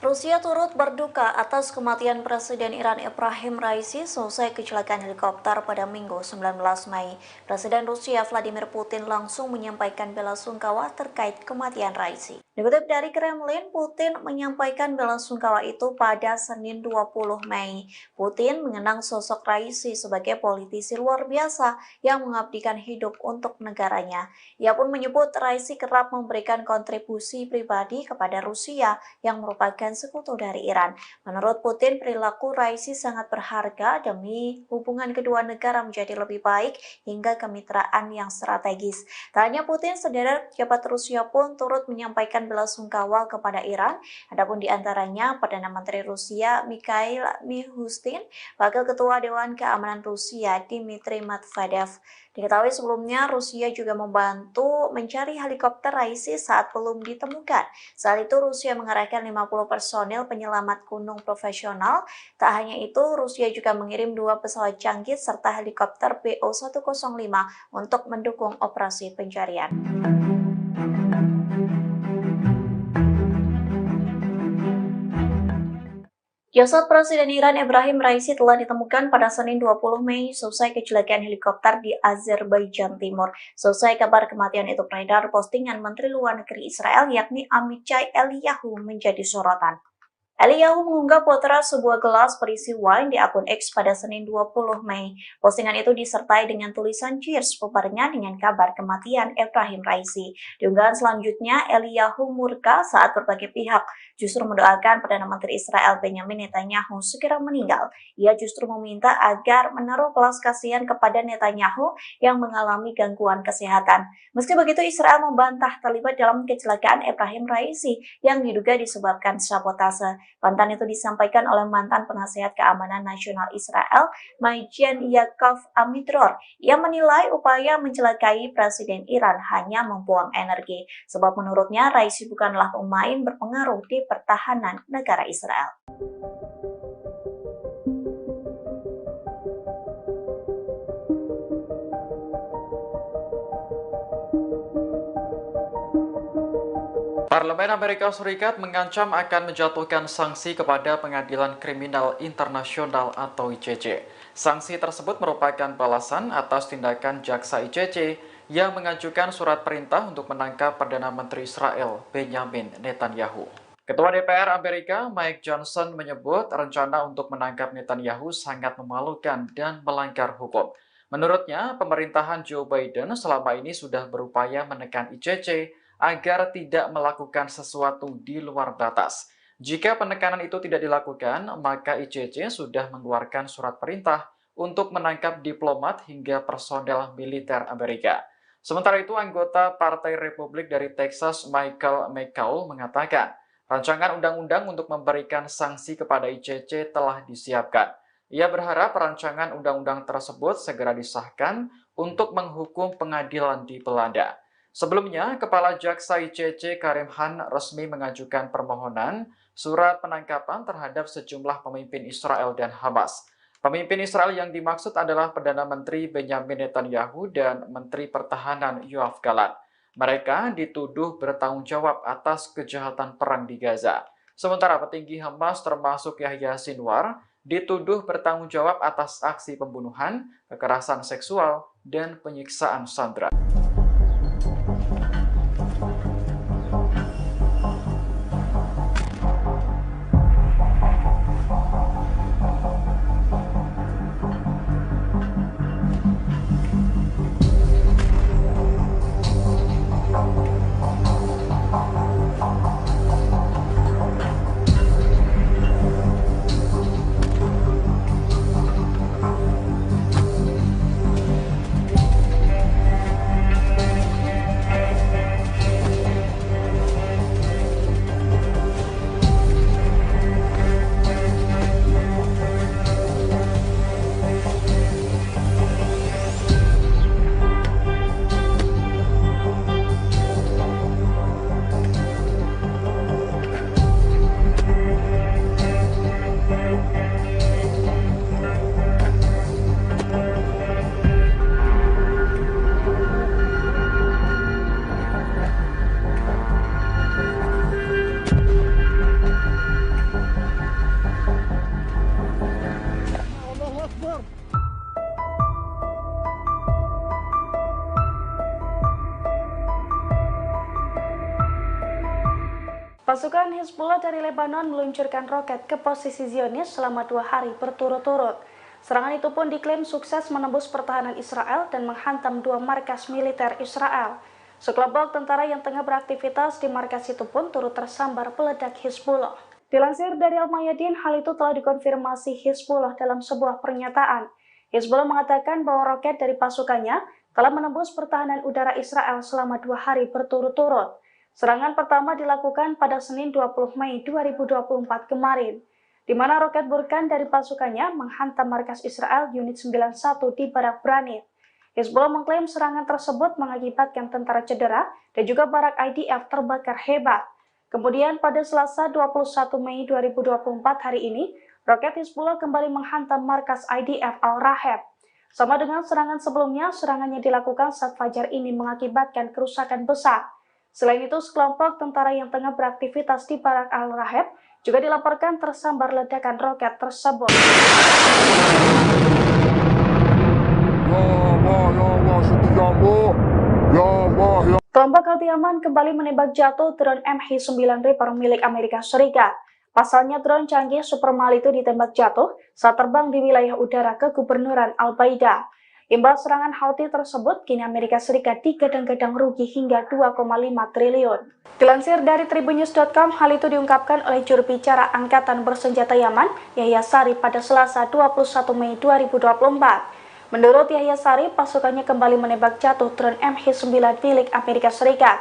Rusia turut berduka atas kematian Presiden Iran Ebrahim Raisi selesai kecelakaan helikopter pada Minggu 19 Mei. Presiden Rusia Vladimir Putin langsung menyampaikan bela sungkawa terkait kematian Raisi. Dikutip dari Kremlin, Putin menyampaikan bela sungkawa itu pada Senin 20 Mei. Putin mengenang sosok Raisi sebagai politisi luar biasa yang mengabdikan hidup untuk negaranya. Ia pun menyebut Raisi kerap memberikan kontribusi pribadi kepada Rusia yang merupakan sekutu dari Iran. Menurut Putin, perilaku Raisi sangat berharga demi hubungan kedua negara menjadi lebih baik hingga kemitraan yang strategis. Tak hanya Putin, sederet pejabat Rusia pun turut menyampaikan bela sungkawa kepada Iran. Adapun di antaranya Perdana Menteri Rusia Mikhail Mishustin, Wakil Ketua Dewan Keamanan Rusia Dmitry Medvedev. Diketahui sebelumnya Rusia juga membantu mencari helikopter Raisi saat belum ditemukan. Saat itu Rusia mengerahkan 50 personil penyelamat gunung profesional. Tak hanya itu, Rusia juga mengirim 2 pesawat canggih serta helikopter BO-105 untuk mendukung operasi pencarian. Jasad Presiden Iran Ebrahim Raisi telah ditemukan pada Senin 20 Mei selesai kecelakaan helikopter di Azerbaijan Timur. Selesai kabar kematian itu beredar, postingan Menteri Luar Negeri Israel yakni Amichai Eliyahu menjadi sorotan. Eliyahu mengunggah potret sebuah gelas berisi wine di akun X pada Senin 20 Mei. Postingan itu disertai dengan tulisan cheers bebarengan dengan kabar kematian Ebrahim Raisi. Di unggahan selanjutnya, Eliyahu murka saat berbagai pihak justru mendoakan Perdana Menteri Israel Benjamin Netanyahu segera meninggal. Ia justru meminta agar menaruh belas kasihan kepada Netanyahu yang mengalami gangguan kesehatan. Meski begitu, Israel membantah terlibat dalam kecelakaan Ebrahim Raisi yang diduga disebabkan sabotase. Bantahan itu disampaikan oleh mantan penasihat keamanan nasional Israel, Majen Yaakov Amidror. Ia menilai upaya mencelakai Presiden Iran hanya membuang energi, sebab menurutnya Raisi bukanlah pemain berpengaruh di pertahanan negara Israel.
Parlemen Amerika Serikat mengancam akan menjatuhkan sanksi kepada Pengadilan Kriminal Internasional atau ICC. Sanksi tersebut merupakan balasan atas tindakan jaksa ICC yang mengajukan surat perintah untuk menangkap Perdana Menteri Israel Benjamin Netanyahu. Ketua DPR Amerika Mike Johnson menyebut rencana untuk menangkap Netanyahu sangat memalukan dan melanggar hukum. Menurutnya, pemerintahan Joe Biden selama ini sudah berupaya menekan ICC agar tidak melakukan sesuatu di luar batas. Jika penekanan itu tidak dilakukan, maka ICC sudah mengeluarkan surat perintah untuk menangkap diplomat hingga personel militer Amerika. Sementara itu, anggota Partai Republik dari Texas Michael McCaul mengatakan, rancangan undang-undang untuk memberikan sanksi kepada ICC telah disiapkan. Ia berharap rancangan undang-undang tersebut segera disahkan untuk menghukum pengadilan di Belanda. Sebelumnya, Kepala Jaksa ICC Karim Khan resmi mengajukan permohonan surat penangkapan terhadap sejumlah pemimpin Israel dan Hamas. Pemimpin Israel yang dimaksud adalah Perdana Menteri Benjamin Netanyahu dan Menteri Pertahanan Yoav Gallant. Mereka dituduh bertanggung jawab atas kejahatan perang di Gaza. Sementara petinggi Hamas termasuk Yahya Sinwar dituduh bertanggung jawab atas aksi pembunuhan, kekerasan seksual, dan penyiksaan sandera.
Pasukan Hizbullah dari Lebanon meluncurkan roket ke posisi Zionis selama 2 hari berturut-turut. Serangan itu pun diklaim sukses menembus pertahanan Israel dan menghantam 2 markas militer Israel. Sekelompok tentara yang tengah beraktivitas di markas itu pun turut tersambar peledak Hizbullah. Dilansir dari Al-Mayadin, hal itu telah dikonfirmasi Hizbullah dalam sebuah pernyataan. Hizbullah mengatakan bahwa roket dari pasukannya telah menembus pertahanan udara Israel selama 2 hari berturut-turut. Serangan pertama dilakukan pada Senin 20 Mei 2024 kemarin, di mana roket Burkan dari pasukannya menghantam markas Israel Unit 91 di Barak Branit. Hizbullah mengklaim serangan tersebut mengakibatkan tentara cedera dan juga barak IDF terbakar hebat. Kemudian pada Selasa 21 Mei 2024 hari ini, roket Hizbullah kembali menghantam markas IDF Al-Raheb. Sama dengan serangan sebelumnya, serangannya dilakukan saat fajar ini mengakibatkan kerusakan besar. Selain itu, sekelompok tentara yang tengah beraktivitas di Barak Al-Raheb juga dilaporkan tersambar ledakan roket tersebut. Kelompok Al-Yaman kembali menembak jatuh drone MH9 Reaper milik Amerika Serikat. Pasalnya drone canggih Supermal itu ditembak jatuh saat terbang di wilayah udara kegubernuran Al-Baida. Imbal serangan Houthi tersebut, kini Amerika Serikat digadang-gadang rugi hingga 2,5 triliun. Dilansir dari Tribunnews.com, hal itu diungkapkan oleh juru bicara Angkatan Bersenjata Yaman, Yahya Sari pada Selasa 21 Mei 2024. Menurut Yahya Sari, pasukannya kembali menembak jatuh drone MH9 milik Amerika Serikat.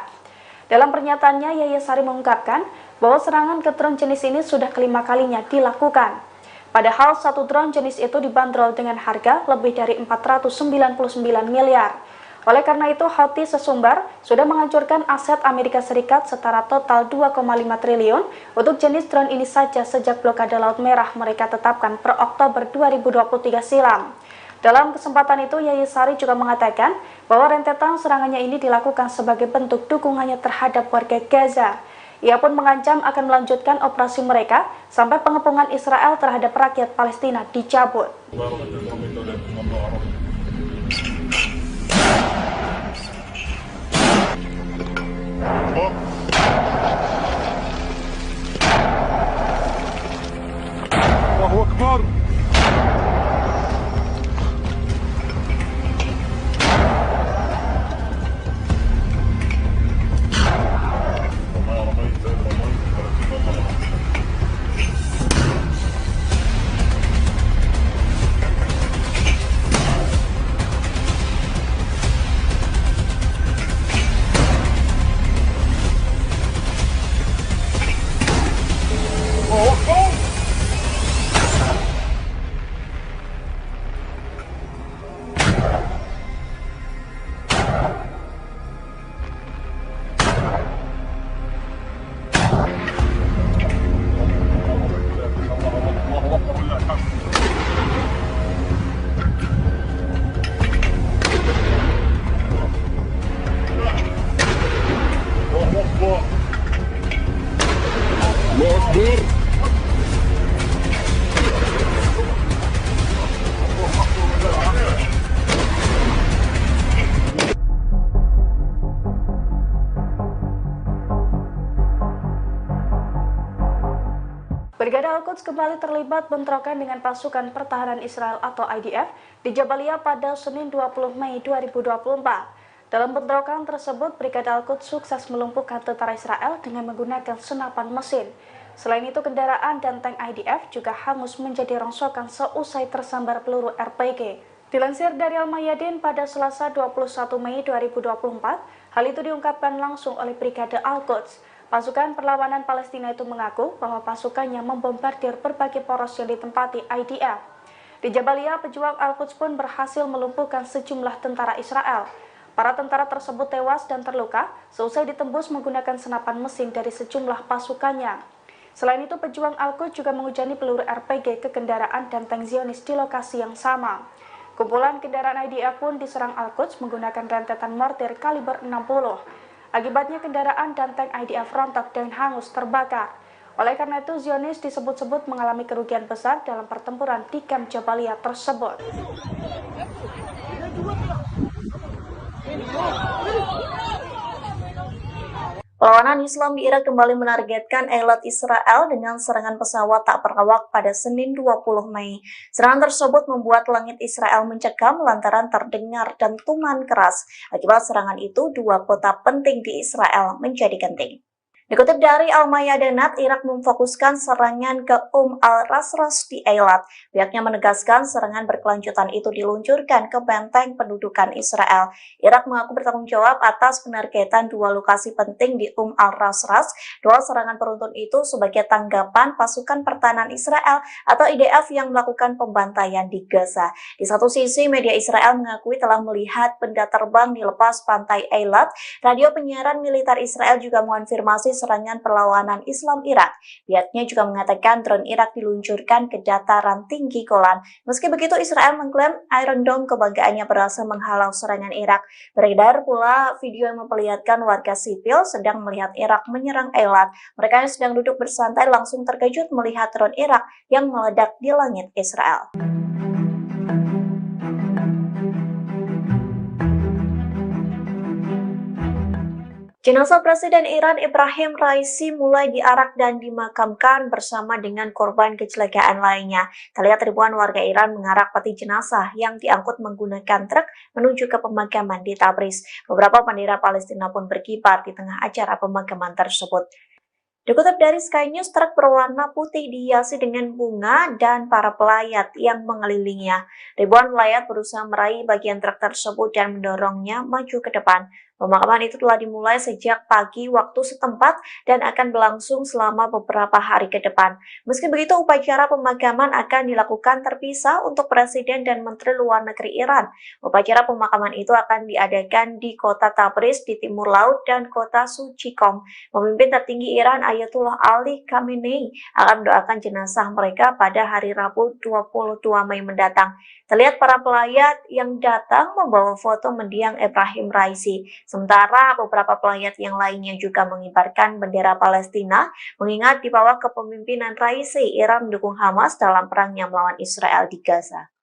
Dalam pernyataannya, Yahya Sari mengungkapkan bahwa serangan ke drone jenis ini sudah kelima kalinya dilakukan. Padahal satu drone jenis itu dibanderol dengan harga lebih dari 499 miliar. Oleh karena itu, Houthi sesumbar sudah menghancurkan aset Amerika Serikat setara total 2,5 triliun untuk jenis drone ini saja sejak blokade Laut Merah mereka tetapkan per Oktober 2023 silam. Dalam kesempatan itu, Yahya Sari juga mengatakan bahwa rentetan serangannya ini dilakukan sebagai bentuk dukungannya terhadap warga Gaza. Ia pun mengancam akan melanjutkan operasi mereka sampai pengepungan Israel terhadap rakyat Palestina dicabut.
Allahu Akbar.
Brigade Al-Quds kembali terlibat bentrokan dengan pasukan pertahanan Israel atau IDF di Jabalia pada Senin 20 Mei 2024. Dalam bentrokan tersebut, Brigade Al-Quds sukses melumpuhkan tentara Israel dengan menggunakan senapan mesin. Selain itu, kendaraan dan tank IDF juga hangus menjadi rongsokan seusai tersambar peluru RPG. Dilansir dari Al-Mayadin pada Selasa 21 Mei 2024, hal itu diungkapkan langsung oleh Brigade Al-Quds. Pasukan perlawanan Palestina itu mengaku bahwa pasukannya membombardir berbagai poros yang ditempati IDF. Di Jabalia, pejuang Al-Quds pun berhasil melumpuhkan sejumlah tentara Israel. Para tentara tersebut tewas dan terluka seusai ditembus menggunakan senapan mesin dari sejumlah pasukannya. Selain itu, pejuang Al-Quds juga menghujani peluru RPG ke kendaraan dan tank Zionis di lokasi yang sama. Kumpulan kendaraan IDF pun diserang Al-Quds menggunakan rentetan mortir kaliber 60. Akibatnya kendaraan dan tank IDF rontok dan hangus terbakar. Oleh karena itu, Zionis disebut-sebut mengalami kerugian besar dalam pertempuran di kamp Jabalia tersebut.
Perlawanan Islam di Irak kembali menargetkan elit Israel dengan serangan pesawat tak berawak pada Senin 20 Mei. Serangan tersebut membuat langit Israel mencekam lantaran terdengar dentuman keras. Akibat serangan itu, dua kota penting di Israel menjadi genting. Dikutip dari Al-Mayadanat, Irak memfokuskan serangan ke al-Rasras di Eilat. Pihaknya menegaskan serangan berkelanjutan itu diluncurkan ke benteng pendudukan Israel. Irak mengaku bertanggung jawab atas penargetan dua lokasi penting di al-Rasras. Dua serangan beruntun itu sebagai tanggapan pasukan pertahanan Israel atau IDF yang melakukan pembantaian di Gaza. Di satu sisi, media Israel mengakui telah melihat benda terbang di lepas pantai Eilat. Radio penyiaran militer Israel juga mengonfirmasi serangan perlawanan Islam Irak. Pihaknya juga mengatakan drone Irak diluncurkan ke dataran tinggi Golan. Meski begitu, Israel mengklaim Iron Dome kebanggaannya berhasil menghalau serangan Irak. Beredar pula video yang memperlihatkan warga sipil sedang melihat Irak menyerang Eilat. Mereka yang sedang duduk bersantai langsung terkejut melihat drone Irak yang meledak di langit Israel. Jenazah Presiden Iran Ebrahim Raisi mulai diarak dan dimakamkan bersama dengan korban kecelakaan lainnya. Terlihat ribuan warga Iran mengarak peti jenazah yang diangkut menggunakan truk menuju ke pemakaman di Tabriz. Beberapa bendera Palestina pun berkibar di tengah acara pemakaman tersebut. Dikutip dari Sky News, truk berwarna putih dihiasi dengan bunga dan para pelayat yang mengelilinginya. Ribuan pelayat berusaha meraih bagian truk tersebut dan mendorongnya maju ke depan. Pemakaman itu telah dimulai sejak pagi waktu setempat dan akan berlangsung selama beberapa hari ke depan. Meski begitu, upacara pemakaman akan dilakukan terpisah untuk Presiden dan Menteri Luar Negeri Iran. Upacara pemakaman itu akan diadakan di kota Tabriz di timur laut dan kota suci Qom. Pemimpin tertinggi Iran Ayatollah Ali Khamenei akan mendoakan jenazah mereka pada hari Rabu 22 Mei mendatang. Terlihat para pelayat yang datang membawa foto mendiang Ebrahim Raisi. Sementara beberapa pelayat yang lainnya juga mengibarkan bendera Palestina, mengingat di bawah kepemimpinan Raisi, Iran mendukung Hamas dalam perangnya melawan Israel di Gaza.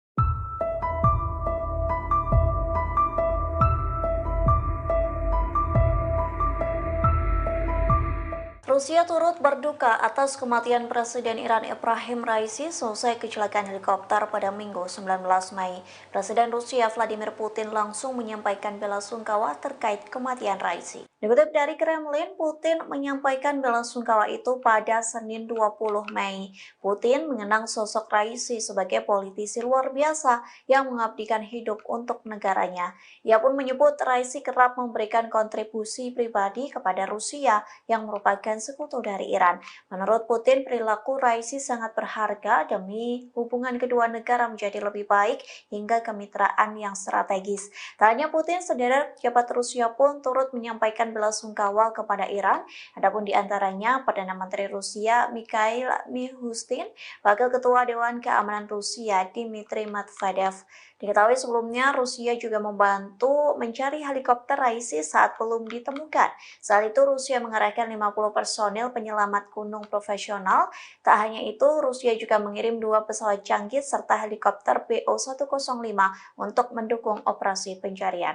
Rusia turut berduka atas kematian Presiden Iran Ebrahim Raisi selesai kecelakaan helikopter pada Minggu 19 Mei. Presiden Rusia Vladimir Putin langsung menyampaikan bela sungkawa terkait kematian Raisi. Dikutip dari Kremlin, Putin menyampaikan bela sungkawa itu pada Senin 20 Mei. Putin mengenang sosok Raisi sebagai politisi luar biasa yang mengabdikan hidup untuk negaranya. Ia pun menyebut Raisi kerap memberikan kontribusi pribadi kepada Rusia yang merupakan sekutu dari Iran. Menurut Putin, perilaku Raisi sangat berharga demi hubungan kedua negara menjadi lebih baik hingga kemitraan yang strategis. Tak hanya Putin, sederet pejabat Rusia pun turut menyampaikan bela sungkawa kepada Iran. Adapun di antaranya Perdana Menteri Rusia Mikhail Mishustin, Wakil Ketua Dewan Keamanan Rusia Dmitry Medvedev. Diketahui sebelumnya Rusia juga membantu mencari helikopter Raisi saat belum ditemukan. Saat itu Rusia mengerahkan 50 personil penyelamat gunung profesional. Tak hanya itu, Rusia juga mengirim 2 pesawat canggih serta helikopter BO-105 untuk mendukung operasi pencarian.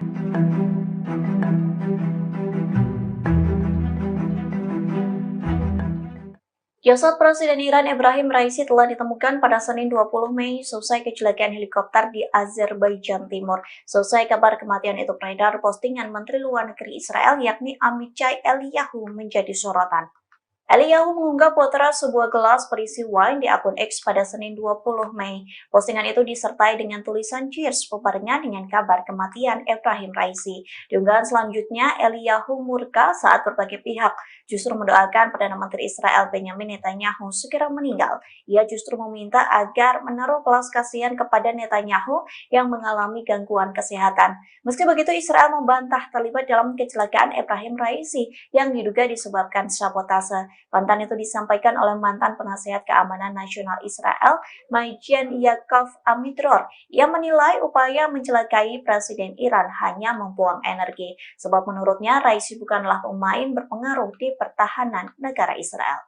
Jasad Presiden Iran Ebrahim Raisi telah ditemukan pada Senin 20 Mei selesai kecelakaan helikopter di Azerbaijan Timur. Selesai kabar kematian itu beredar, postingan Menteri Luar Negeri Israel yakni Amichai Eliyahu menjadi sorotan. Eliyahu mengunggah potret sebuah gelas berisi wine di akun X pada Senin 20 Mei. Postingan itu disertai dengan tulisan cheers bebarengan dengan kabar kematian Ebrahim Raisi. Di unggahan selanjutnya, Eliyahu murka saat berbagai pihak justru mendoakan Perdana Menteri Israel Benjamin Netanyahu segera meninggal. Ia justru meminta agar menaruh belas kasihan kepada Netanyahu yang mengalami gangguan kesehatan. Meski begitu, Israel membantah terlibat dalam kecelakaan Ebrahim Raisi yang diduga disebabkan sabotase. Bantahan itu disampaikan oleh mantan penasihat keamanan nasional Israel, Majen Yaakov Amidror. Ia menilai upaya mencelakai Presiden Iran hanya membuang energi, sebab menurutnya Raisi bukanlah pemain berpengaruh di pertahanan negara Israel.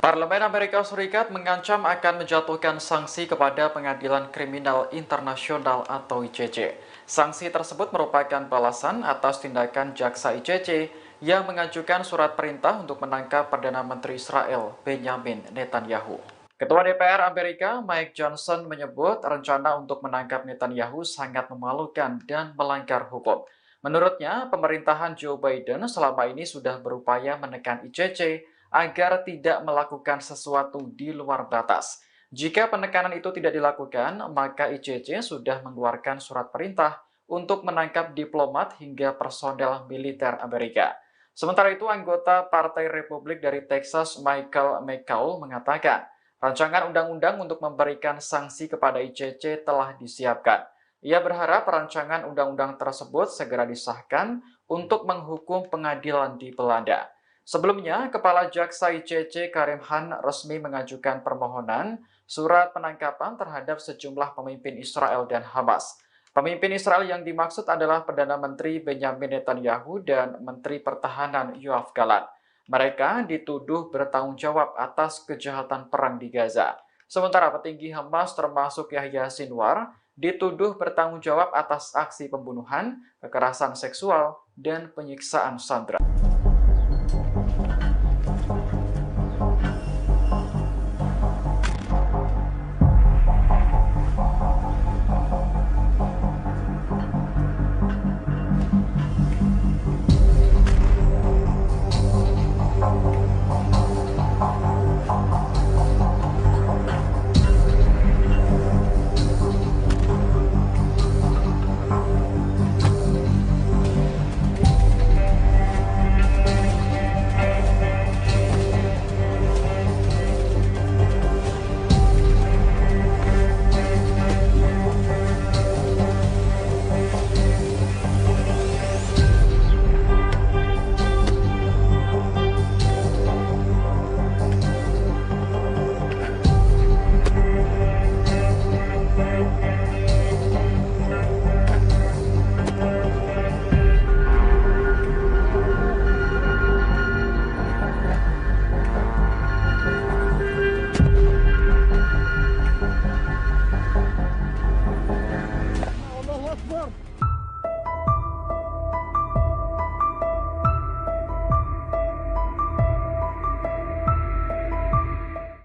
Parlemen Amerika Serikat mengancam akan menjatuhkan sanksi kepada Pengadilan Kriminal Internasional atau ICC. Sanksi tersebut merupakan balasan atas tindakan jaksa ICC yang mengajukan surat perintah untuk menangkap Perdana Menteri Israel Benjamin Netanyahu. Ketua DPR Amerika Mike Johnson menyebut rencana untuk menangkap Netanyahu sangat memalukan dan melanggar hukum. Menurutnya, pemerintahan Joe Biden selama ini sudah berupaya menekan ICC agar tidak melakukan sesuatu di luar batas. Jika penekanan itu tidak dilakukan, maka ICC sudah mengeluarkan surat perintah untuk menangkap diplomat hingga personel militer Amerika. Sementara itu, anggota Partai Republik dari Texas Michael McCaul mengatakan, rancangan undang-undang untuk memberikan sanksi kepada ICC telah disiapkan. Ia berharap rancangan undang-undang tersebut segera disahkan untuk menghukum pengadilan di Belanda. Sebelumnya, Kepala Jaksa ICC Karim Khan resmi mengajukan permohonan surat penangkapan terhadap sejumlah pemimpin Israel dan Hamas. Pemimpin Israel yang dimaksud adalah Perdana Menteri Benjamin Netanyahu dan Menteri Pertahanan Yoav Gallant. Mereka dituduh bertanggung jawab atas kejahatan perang di Gaza. Sementara petinggi Hamas termasuk Yahya Sinwar dituduh bertanggung jawab atas aksi pembunuhan, kekerasan seksual, dan penyiksaan sandera.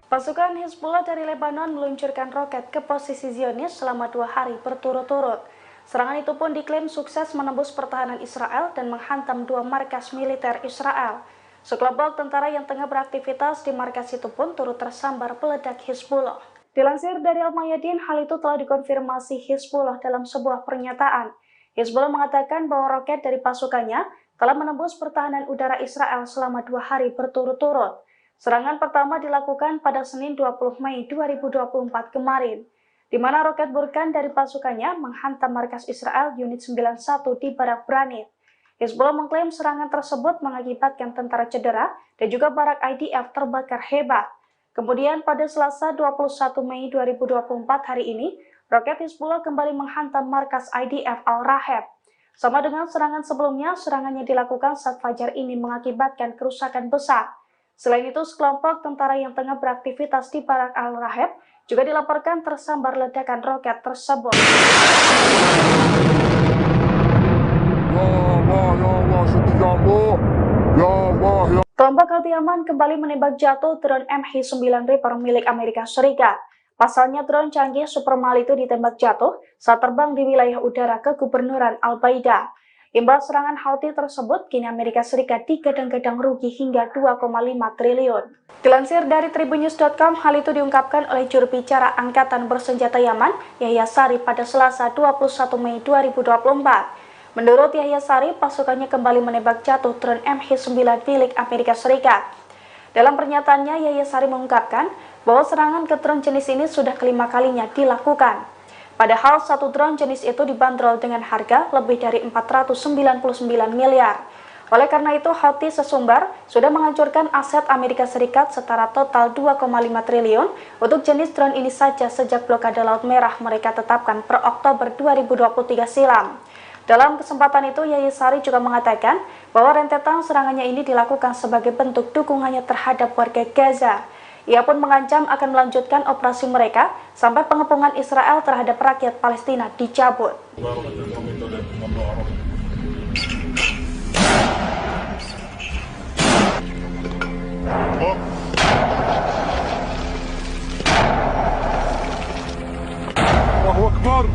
Pasukan Hizbullah dari Lebanon meluncurkan roket ke posisi Zionis selama 2 hari berturut-turut. Serangan itu pun diklaim sukses menembus pertahanan Israel dan menghantam 2 markas militer Israel. Sekelompok tentara yang tengah beraktivitas di markas itu pun turut tersambar peledak Hizbullah. Dilansir dari Al-Mayadin, hal itu telah dikonfirmasi Hizbullah dalam sebuah pernyataan. Hizbullah mengatakan bahwa roket dari pasukannya telah menembus pertahanan udara Israel selama 2 hari berturut-turut. Serangan pertama dilakukan pada Senin 20 Mei 2024 kemarin, di mana roket Burkan dari pasukannya menghantam markas Israel Unit 91 di Barak Branit. Hizbullah mengklaim serangan tersebut mengakibatkan tentara cedera dan juga barak IDF terbakar hebat. Kemudian pada Selasa 21 Mei 2024 hari ini, roket Hizbullah kembali menghantam markas IDF Al-Raheb. Sama dengan serangan sebelumnya, serangannya dilakukan saat fajar ini mengakibatkan kerusakan besar. Selain itu, sekelompok tentara yang tengah beraktivitas di Barak Al-Raheb juga dilaporkan tersambar ledakan roket tersebut. Kelompok Houthi-Yaman kembali menembak jatuh drone MH9 Reaper milik Amerika Serikat. Pasalnya drone canggih super mahal itu ditembak jatuh saat terbang di wilayah udara kegubernuran Al-Baida. Imbas serangan Houthi tersebut, kini Amerika Serikat digadang-gadang rugi hingga 2,5 triliun. Dilansir dari Tribunnews.com, hal itu diungkapkan oleh juru bicara Angkatan Bersenjata Yaman, Yahya Sari, pada Selasa 21 Mei 2024. Menurut Yahya Sari, pasukannya kembali menembak jatuh drone MH9 milik Amerika Serikat. Dalam pernyataannya, Yahya Sari mengungkapkan bahwa serangan ke drone jenis ini sudah kelima kalinya dilakukan. Padahal satu drone jenis itu dibanderol dengan harga lebih dari 499 miliar. Oleh karena itu, Houthi sesumbar sudah menghancurkan aset Amerika Serikat setara total 2,5 triliun untuk jenis drone ini saja sejak blokade Laut Merah mereka tetapkan per Oktober 2023 silam. Dalam kesempatan itu, Yahya Sari juga mengatakan bahwa rentetan serangannya ini dilakukan sebagai bentuk dukungannya terhadap warga Gaza. Ia pun mengancam akan melanjutkan operasi mereka sampai pengepungan Israel terhadap rakyat Palestina dicabut.
Allahu Akbar.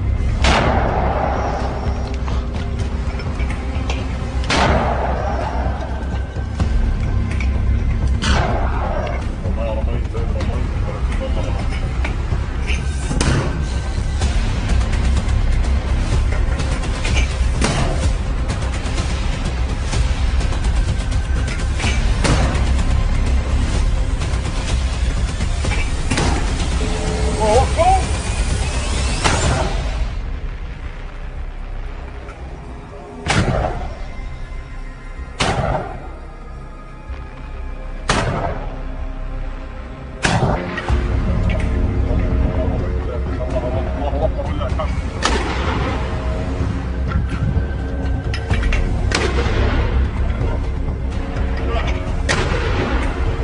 Allahu Akbar.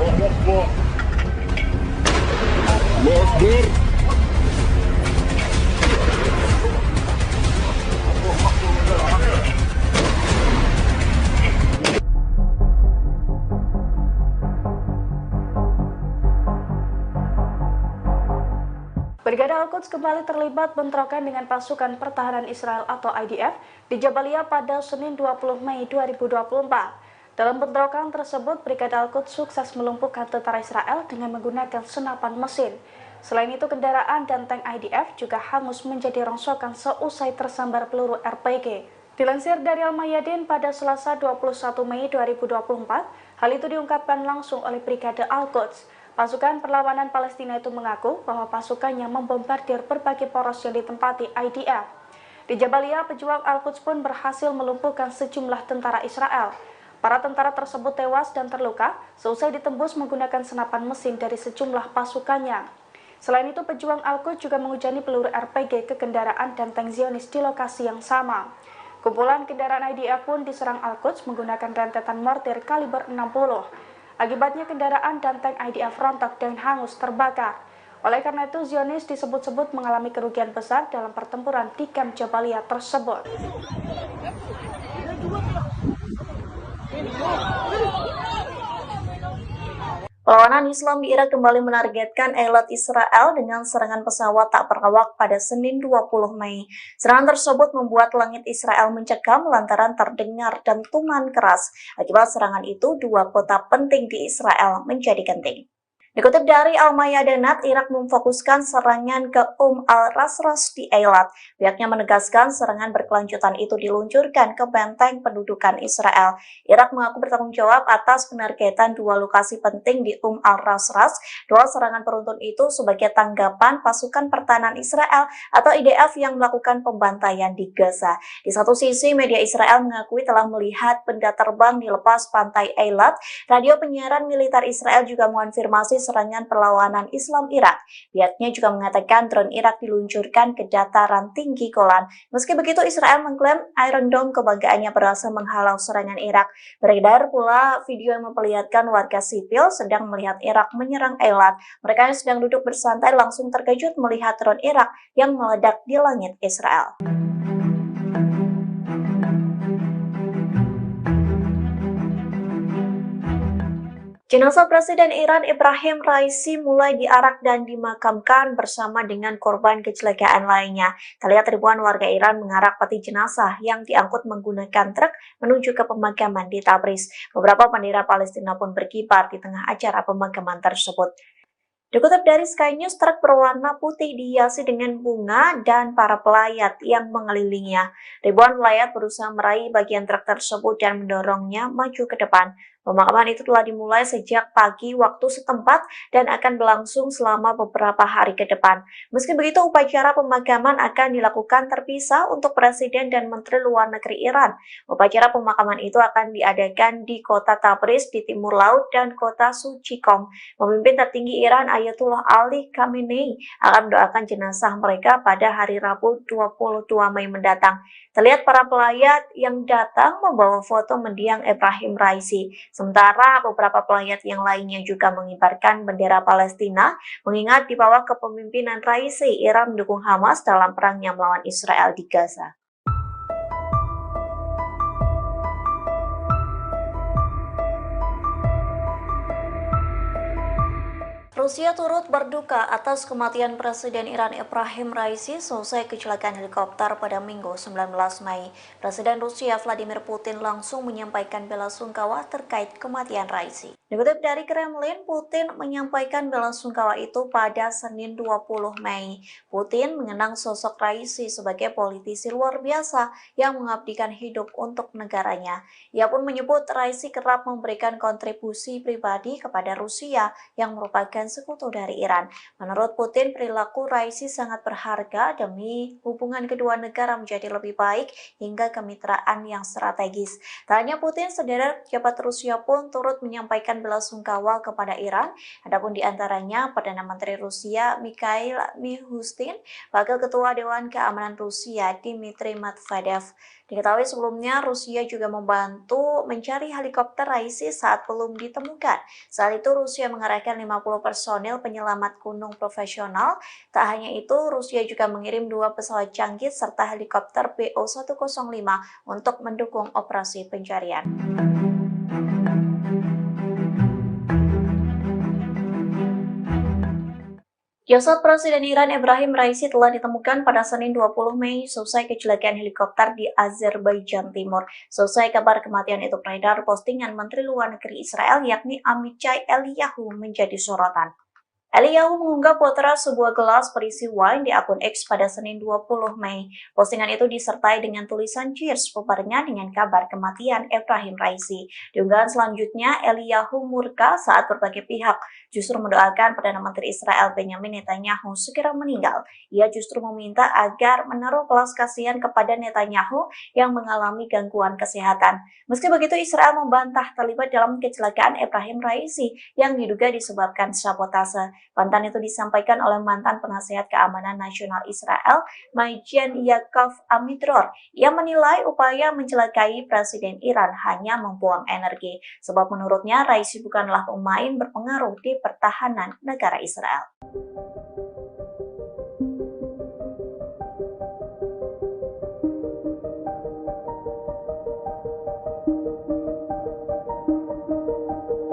Allahu Akbar.
Brigade Al-Quds kembali terlibat bentrokan dengan pasukan pertahanan Israel atau IDF di Jabalia pada Senin 20 Mei 2024. Dalam bentrokan tersebut, Brigade Al-Quds sukses melumpuhkan tentara Israel dengan menggunakan senapan mesin. Selain itu, kendaraan dan tank IDF juga hangus menjadi rongsokan seusai tersambar peluru RPG. Dilansir dari Al-Mayadin pada Selasa 21 Mei 2024, hal itu diungkapkan langsung oleh Brigade Al-Quds. Pasukan perlawanan Palestina itu mengaku bahwa pasukannya membombardir berbagai poros yang ditempati IDF. Di Jabalia, pejuang Al-Quds pun berhasil melumpuhkan sejumlah tentara Israel. Para tentara tersebut tewas dan terluka seusai ditembus menggunakan senapan mesin dari sejumlah pasukannya. Selain itu, pejuang Al-Quds juga menghujani peluru RPG ke kendaraan dan tank Zionis di lokasi yang sama. Kumpulan kendaraan IDF pun diserang Al-Quds menggunakan rentetan mortir kaliber 60. Akibatnya kendaraan dan tank IDF rontok dan hangus terbakar. Oleh karena itu, Zionis disebut-sebut mengalami kerugian besar dalam pertempuran di kamp Jabalia tersebut.
Perlawanan Islam di Irak kembali menargetkan elit Israel dengan serangan pesawat tak berawak pada Senin 20 Mei. Serangan tersebut membuat langit Israel mencekam lantaran terdengar dentuman keras. Akibat serangan itu, dua kota penting di Israel menjadi genting. Dikutip dari Al-Mayadin, Irak memfokuskan serangan ke al-Rasras di Eilat. Pihaknya menegaskan serangan berkelanjutan itu diluncurkan ke benteng pendudukan Israel. Irak mengaku bertanggung jawab atas penargetan dua lokasi penting di al-Rasras. Dua serangan beruntun itu sebagai tanggapan pasukan pertahanan Israel atau IDF yang melakukan pembantaian di Gaza. Di satu sisi, media Israel mengakui telah melihat benda terbang di lepas pantai Eilat. Radio penyiaran militer Israel juga mengonfirmasi serangan perlawanan Islam Irak. Pihaknya juga mengatakan drone Irak diluncurkan ke dataran tinggi Golan. Meski begitu, Israel mengklaim Iron Dome kebanggaannya berhasil menghalau serangan Irak. Beredar pula video yang memperlihatkan warga sipil sedang melihat Irak menyerang Eilat. Mereka yang sedang duduk bersantai langsung terkejut melihat drone Irak yang meledak di langit Israel. Jenazah Presiden Iran Ebrahim Raisi mulai diarak dan dimakamkan bersama dengan korban kecelakaan lainnya. Terlihat ribuan warga Iran mengarak peti jenazah yang diangkut menggunakan truk menuju ke pemakaman di Tabriz. Beberapa bendera Palestina pun berkibar di tengah acara pemakaman tersebut. Dikutip dari Sky News, truk berwarna putih dihiasi dengan bunga dan para pelayat yang mengelilinginya. Ribuan pelayat berusaha meraih bagian truk tersebut dan mendorongnya maju ke depan. Pemakaman itu telah dimulai sejak pagi waktu setempat dan akan berlangsung selama beberapa hari ke depan. Meski begitu, upacara pemakaman akan dilakukan terpisah untuk Presiden dan Menteri Luar Negeri Iran. Upacara pemakaman itu akan diadakan di kota Tabriz di timur laut dan kota Suci Qom. Pemimpin tertinggi Iran Ayatullah Ali Khamenei akan mendoakan jenazah mereka pada hari Rabu 22 Mei mendatang. Terlihat para pelayat yang datang membawa foto mendiang Ebrahim Raisi. Sementara beberapa pelayat yang lainnya juga mengibarkan bendera Palestina, mengingat di bawah kepemimpinan Raisi, Iran mendukung Hamas dalam perangnya melawan Israel di Gaza. Rusia turut berduka atas kematian Presiden Iran Ebrahim Raisi selesai kecelakaan helikopter pada Minggu 19 Mei. Presiden Rusia Vladimir Putin langsung menyampaikan bela sungkawa terkait kematian Raisi. Dikutip dari Kremlin, Putin menyampaikan bela sungkawa itu pada Senin 20 Mei. Putin mengenang sosok Raisi sebagai politisi luar biasa yang mengabdikan hidup untuk negaranya. Ia pun menyebut Raisi kerap memberikan kontribusi pribadi kepada Rusia yang merupakan sekutu dari Iran. Menurut Putin, perilaku Raisi sangat berharga demi hubungan kedua negara menjadi lebih baik hingga kemitraan yang strategis. Tak hanya Putin, sederet pejabat Rusia pun turut menyampaikan bela sungkawa kepada Iran. Adapun di antaranya Perdana Menteri Rusia Mikhail Mishustin, Wakil Ketua Dewan Keamanan Rusia Dmitry Medvedev. Diketahui sebelumnya Rusia juga membantu mencari helikopter Raisi saat belum ditemukan. Saat itu Rusia mengerahkan 50 personil penyelamat gunung profesional. Tak hanya itu, Rusia juga mengirim 2 pesawat canggih serta helikopter BO-105 untuk mendukung operasi pencarian. Jasad Presiden Iran Ebrahim Raisi telah ditemukan pada Senin 20 Mei selesai kecelakaan helikopter di Azerbaijan Timur. Selesai kabar kematian itu beredar, postingan Menteri Luar Negeri Israel yakni Amichai Eliyahu menjadi sorotan. Eliyahu mengunggah potret sebuah gelas berisi wine di akun X pada Senin 20 Mei. Postingan itu disertai dengan tulisan cheers bubarnya dengan kabar kematian Ebrahim Raisi. Di unggahan selanjutnya, Eliyahu murka saat berbagai pihak justru mendoakan Perdana Menteri Israel Benjamin Netanyahu segera meninggal. Ia justru meminta agar menaruh belas kasihan kepada Netanyahu yang mengalami gangguan kesehatan. Meski begitu, Israel membantah terlibat dalam kecelakaan Ebrahim Raisi yang diduga disebabkan sabotase. Bantahan itu disampaikan oleh mantan penasihat keamanan nasional Israel, Majen Yaakov Amidror. Ia menilai upaya mencelakai Presiden Iran hanya membuang energi, sebab menurutnya Raisi bukanlah pemain berpengaruh di pertahanan negara Israel.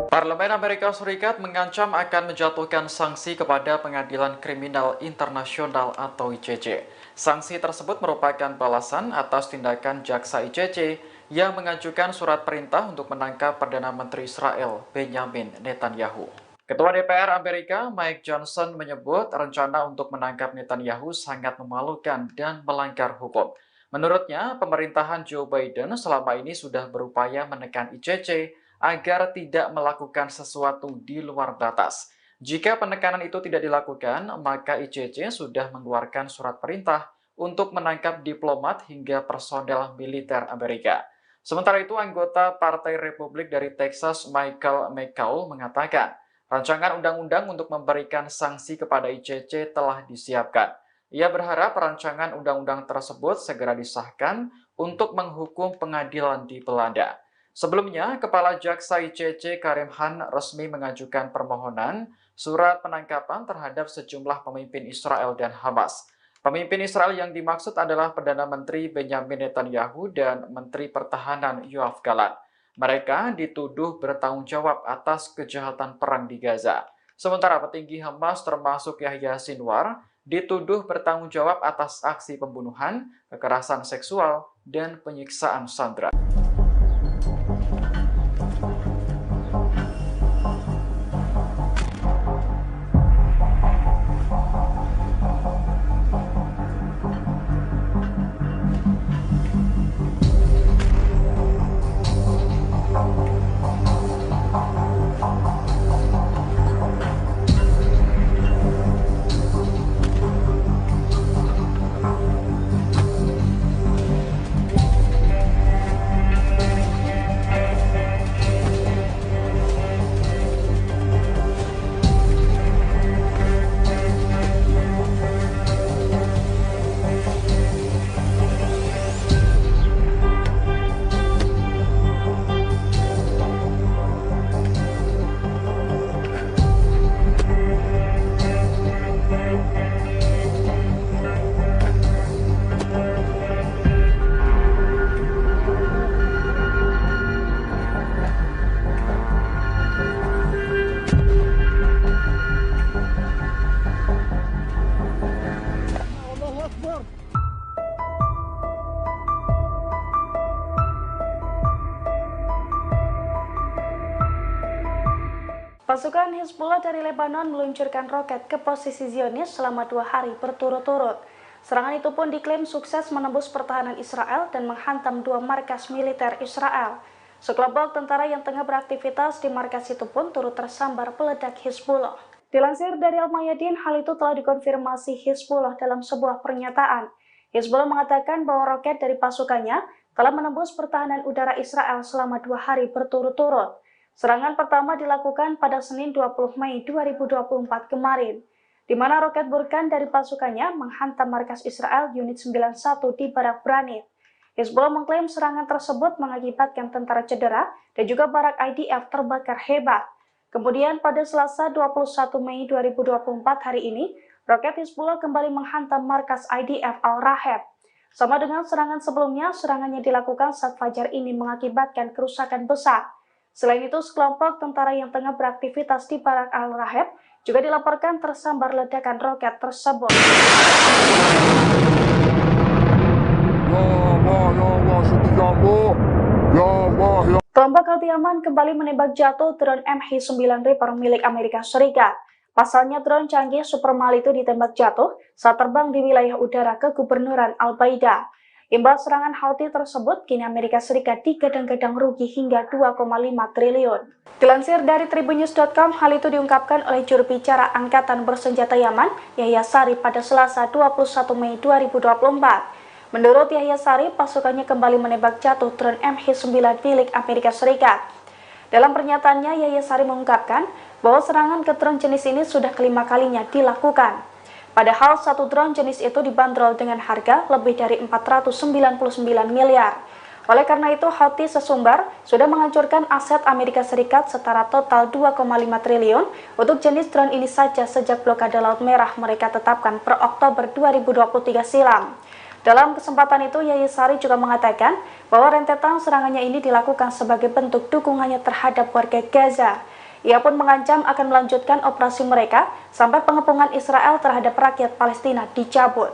Parlemen Amerika Serikat mengancam akan menjatuhkan sanksi kepada Pengadilan Kriminal Internasional atau ICC. Sanksi tersebut merupakan balasan atas tindakan jaksa ICC yang mengajukan surat perintah untuk menangkap Perdana Menteri Israel Benjamin Netanyahu. Ketua DPR Amerika Mike Johnson menyebut rencana untuk menangkap Netanyahu sangat memalukan dan melanggar hukum. Menurutnya, pemerintahan Joe Biden selama ini sudah berupaya menekan ICC agar tidak melakukan sesuatu di luar batas. Jika penekanan itu tidak dilakukan, maka ICC sudah mengeluarkan surat perintah untuk menangkap diplomat hingga personel militer Amerika. Sementara itu, anggota Partai Republik dari Texas Michael McCaul mengatakan, rancangan undang-undang untuk memberikan sanksi kepada ICC telah disiapkan. Ia berharap rancangan undang-undang tersebut segera disahkan untuk menghukum pengadilan di Belanda. Sebelumnya, Kepala Jaksa ICC Karim Khan resmi mengajukan permohonan surat penangkapan terhadap sejumlah pemimpin Israel dan Hamas. Pemimpin Israel yang dimaksud adalah Perdana Menteri Benjamin Netanyahu dan Menteri Pertahanan Yoav Gallant. Mereka dituduh bertanggung jawab atas kejahatan perang di Gaza. Sementara petinggi Hamas termasuk Yahya Sinwar dituduh bertanggung jawab atas aksi pembunuhan, kekerasan seksual, dan penyiksaan sandera.
Pasukan Hizbullah dari Lebanon meluncurkan roket ke posisi Zionis selama 2 hari berturut-turut. Serangan itu pun diklaim sukses menembus pertahanan Israel dan menghantam 2 markas militer Israel. Sekelompok tentara yang tengah beraktivitas di markas itu pun turut tersambar peledak Hizbullah. Dilansir dari Al-Mayadin, hal itu telah dikonfirmasi Hizbullah dalam sebuah pernyataan. Hizbullah mengatakan bahwa roket dari pasukannya telah menembus pertahanan udara Israel selama 2 hari berturut-turut. Serangan pertama dilakukan pada Senin 20 Mei 2024 kemarin, di mana roket Burkan dari pasukannya menghantam markas Israel Unit 91 di Barak Branit. Hizbullah mengklaim serangan tersebut mengakibatkan tentara cedera dan juga barak IDF terbakar hebat. Kemudian pada Selasa 21 Mei 2024 hari ini, roket Hizbullah kembali menghantam markas IDF Al-Raheb. Sama dengan serangan sebelumnya, serangannya dilakukan saat fajar ini mengakibatkan kerusakan besar. Selain itu, sekelompok tentara yang tengah beraktivitas di Barak Al-Raheb juga dilaporkan tersambar ledakan roket tersebut. Kelompok Houthi-Yaman kembali menembak jatuh drone MH9 Reaper milik Amerika Serikat. Pasalnya drone canggih Supermal itu ditembak jatuh saat terbang di wilayah udara kegubernuran Al-Baida. Imbas serangan Houthi tersebut, kini Amerika Serikat digadang-gadang rugi hingga 2,5 triliun. Dilansir dari tribunnews.com, hal itu diungkapkan oleh juru bicara Angkatan Bersenjata Yaman, Yahya Sari pada Selasa 21 Mei 2024. Menurut Yahya Sari, pasukannya kembali menembak jatuh drone MH9 milik Amerika Serikat. Dalam pernyataannya, Yahya Sari mengungkapkan bahwa serangan ke drone jenis ini sudah kelima kalinya dilakukan. Padahal satu drone jenis itu dibanderol dengan harga lebih dari 499 miliar. Oleh karena itu, Houthi sesumbar sudah menghancurkan aset Amerika Serikat setara total 2,5 triliun untuk jenis drone ini saja sejak blokade Laut Merah mereka tetapkan per Oktober 2023 silam. Dalam kesempatan itu, Yahya Sari juga mengatakan bahwa rentetan serangannya ini dilakukan sebagai bentuk dukungannya terhadap warga Gaza. Ia pun mengancam akan melanjutkan operasi mereka sampai pengepungan Israel terhadap rakyat Palestina dicabut.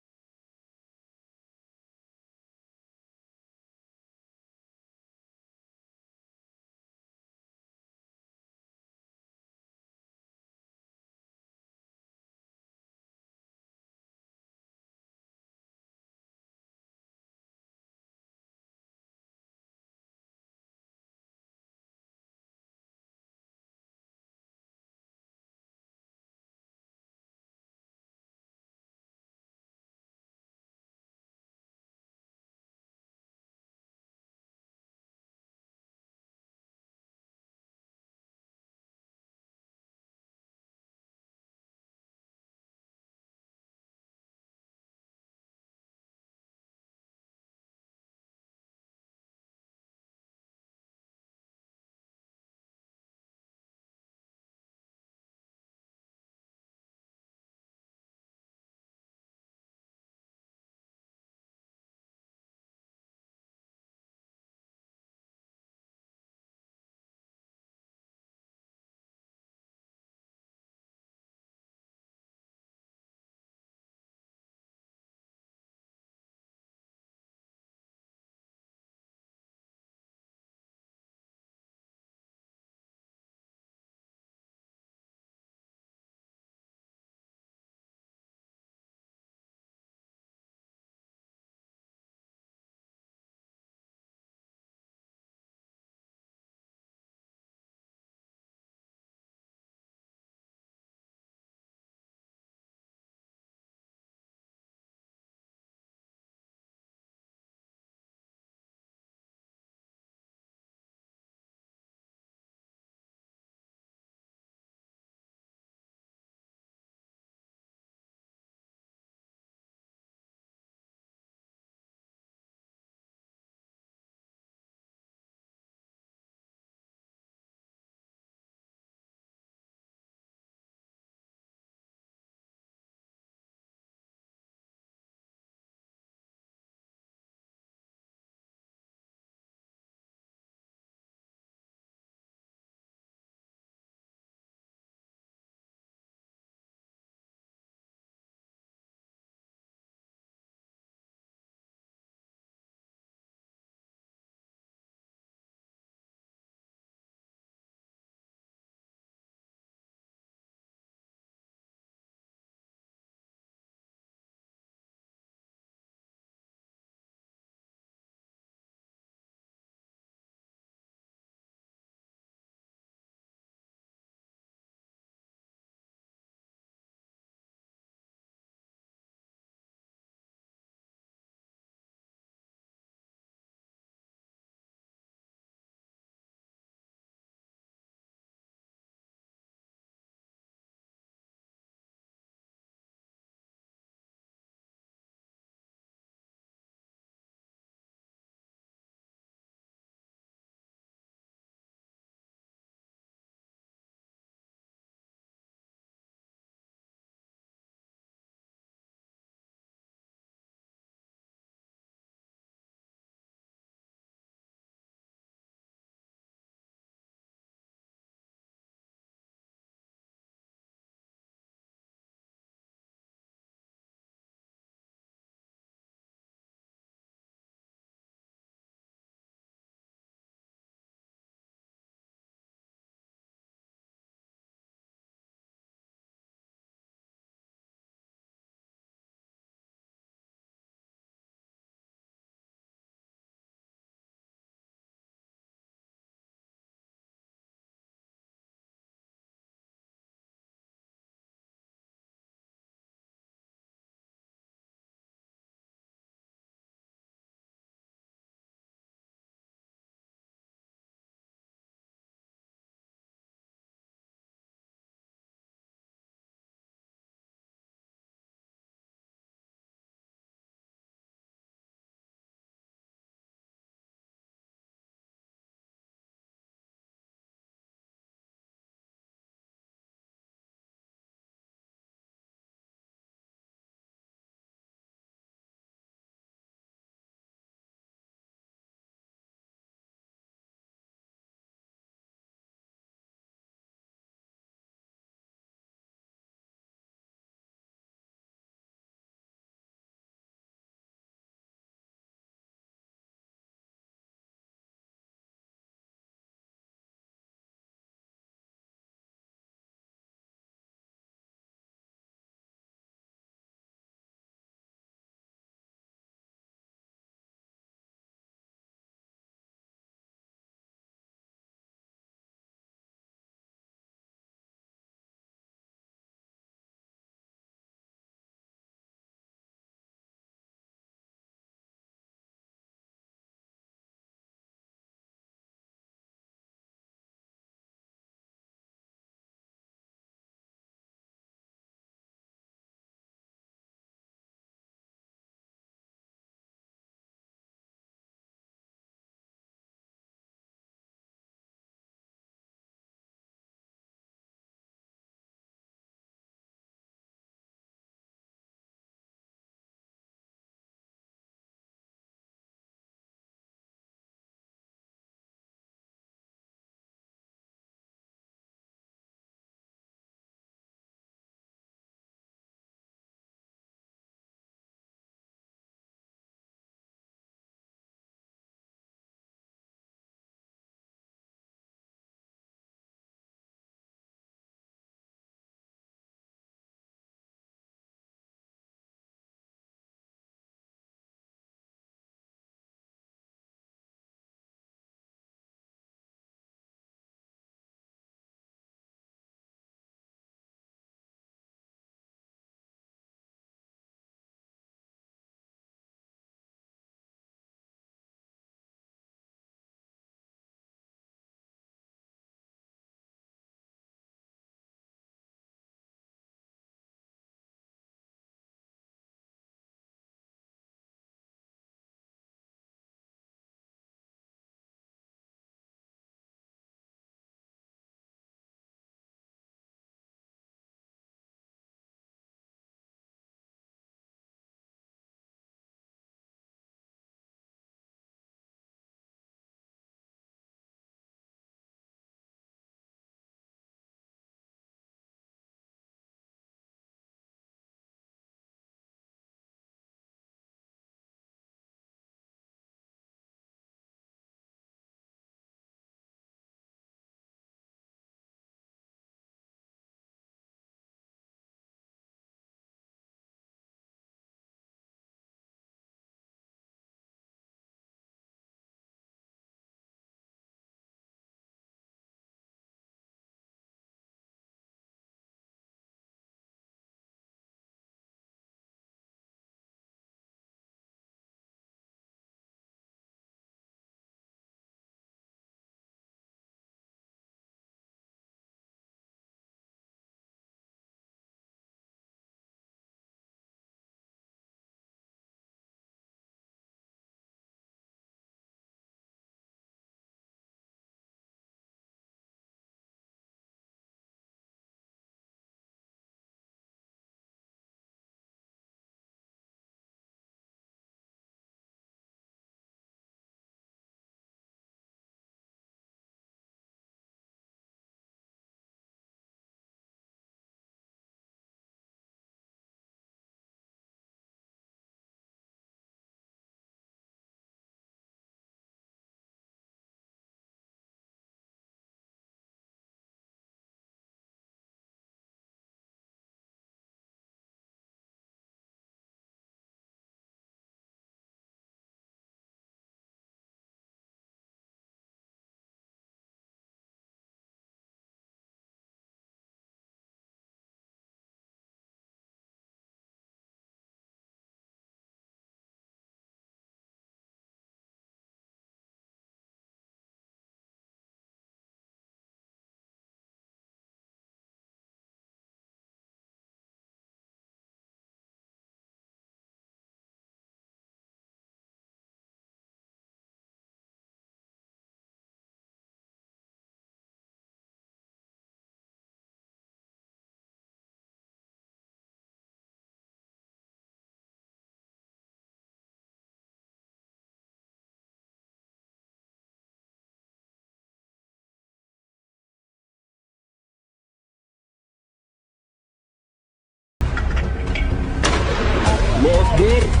أكبر.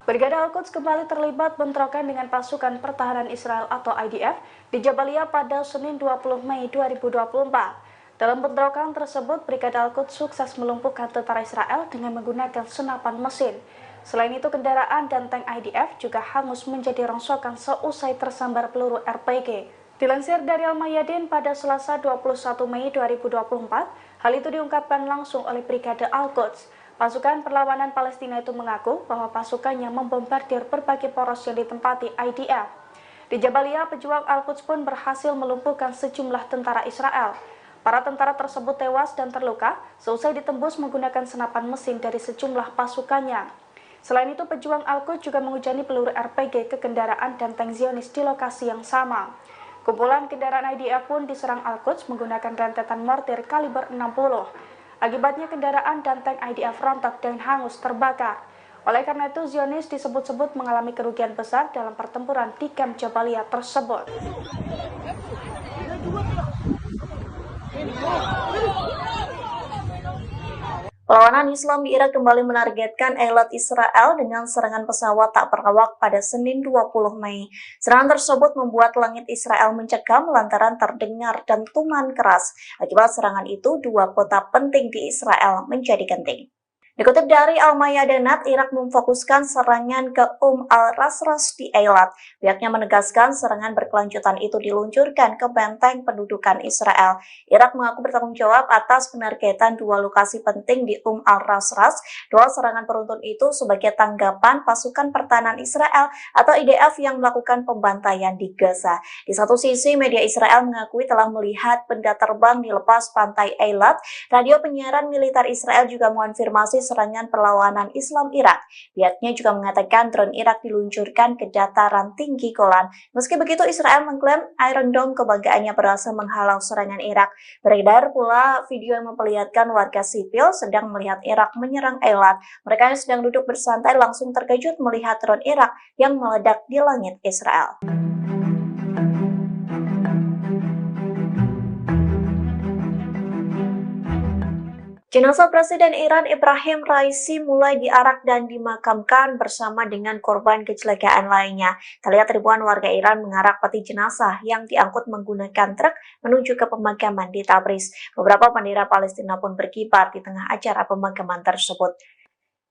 Brigade Al-Quds kembali terlibat bentrokan dengan pasukan pertahanan Israel atau IDF di Jabalia pada Senin 20 Mei 2024. Dalam bentrokan tersebut, Brigade Al-Quds sukses melumpuhkan tentara Israel dengan menggunakan senapan mesin. Selain itu, kendaraan dan tank IDF juga hangus menjadi rongsokan seusai tersambar peluru RPG. Dilansir dari Al-Mayadin pada Selasa 21 Mei 2024, hal itu diungkapkan langsung oleh Brigade Al-Quds. Pasukan perlawanan Palestina itu mengaku bahwa pasukannya membombardir berbagai poros yang ditempati IDF. Di Jabalia, pejuang Al-Quds pun berhasil melumpuhkan sejumlah tentara Israel. Para tentara tersebut tewas dan terluka seusai ditembus menggunakan senapan mesin dari sejumlah pasukannya. Selain itu, pejuang Al-Quds juga menghujani peluru RPG ke kendaraan dan tank Zionis di lokasi yang sama. Kumpulan kendaraan IDF pun diserang Al-Quds menggunakan rentetan mortir kaliber 60. Akibatnya kendaraan dan tank IDF rontok dan hangus terbakar. Oleh karena itu, Zionis disebut-sebut mengalami kerugian besar dalam pertempuran di kamp Jabalia tersebut.
Perlawanan Islam di Irak kembali menargetkan Eilat Israel dengan serangan pesawat tak berawak pada Senin 20 Mei. Serangan tersebut membuat langit Israel mencekam lantaran terdengar dentuman keras. Akibat serangan itu, dua kota penting di Israel menjadi genting. Dikutip dari Al-Mayadinat, Irak memfokuskan serangan ke al-Rasras di Eilat. Pihaknya menegaskan serangan berkelanjutan itu diluncurkan ke benteng pendudukan Israel. Irak mengaku bertanggung jawab atas penargetan dua lokasi penting di al-Rasras. Dua serangan beruntun itu sebagai tanggapan pasukan pertahanan Israel atau IDF yang melakukan pembantaian di Gaza. Di satu sisi, media Israel mengakui telah melihat benda terbang di lepas pantai Eilat. Radio penyiaran militer Israel juga mengonfirmasi serangan perlawanan Islam Irak. Pihaknya juga mengatakan drone Irak diluncurkan ke dataran tinggi Golan. Meski begitu, Israel mengklaim Iron Dome kebanggaannya berhasil menghalau serangan Irak. Beredar pula video yang memperlihatkan warga sipil sedang melihat Irak menyerang Eilat. Mereka yang sedang duduk bersantai langsung terkejut melihat drone Irak yang meledak di langit Israel. Jenazah Presiden Iran Ebrahim Raisi mulai diarak dan dimakamkan bersama dengan korban kecelakaan lainnya. Terlihat ribuan warga Iran mengarak peti jenazah yang diangkut menggunakan truk menuju ke pemakaman di Tabriz. Beberapa bendera Palestina pun berkibar di tengah acara pemakaman tersebut.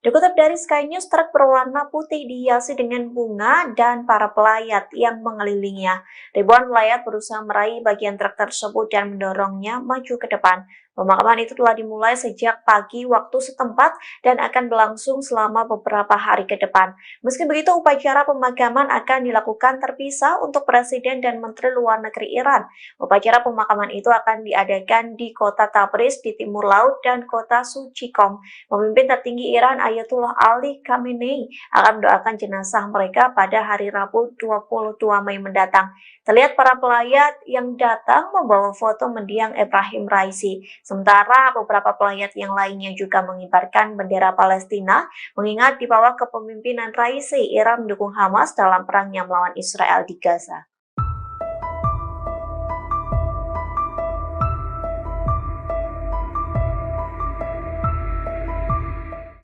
Dikutip dari Sky News, truk berwarna putih dihiasi dengan bunga dan para pelayat yang mengelilinginya. Ribuan pelayat berusaha meraih bagian truk tersebut dan mendorongnya maju ke depan. Pemakaman itu telah dimulai sejak pagi waktu setempat dan akan berlangsung selama beberapa hari ke depan. Meski begitu, upacara pemakaman akan dilakukan terpisah untuk Presiden dan Menteri Luar Negeri Iran. Upacara pemakaman itu akan diadakan di kota Tabriz di timur laut dan kota Suci Qom. Pemimpin tertinggi Iran Ayatollah Ali Khamenei akan mendoakan jenazah mereka pada hari Rabu 22 Mei mendatang. Terlihat para pelayat yang datang membawa foto mendiang Ebrahim Raisi. Sementara beberapa pelayat yang lainnya juga mengibarkan bendera Palestina, mengingat di bawah kepemimpinan Raisi, Iran mendukung Hamas dalam perangnya melawan Israel di Gaza.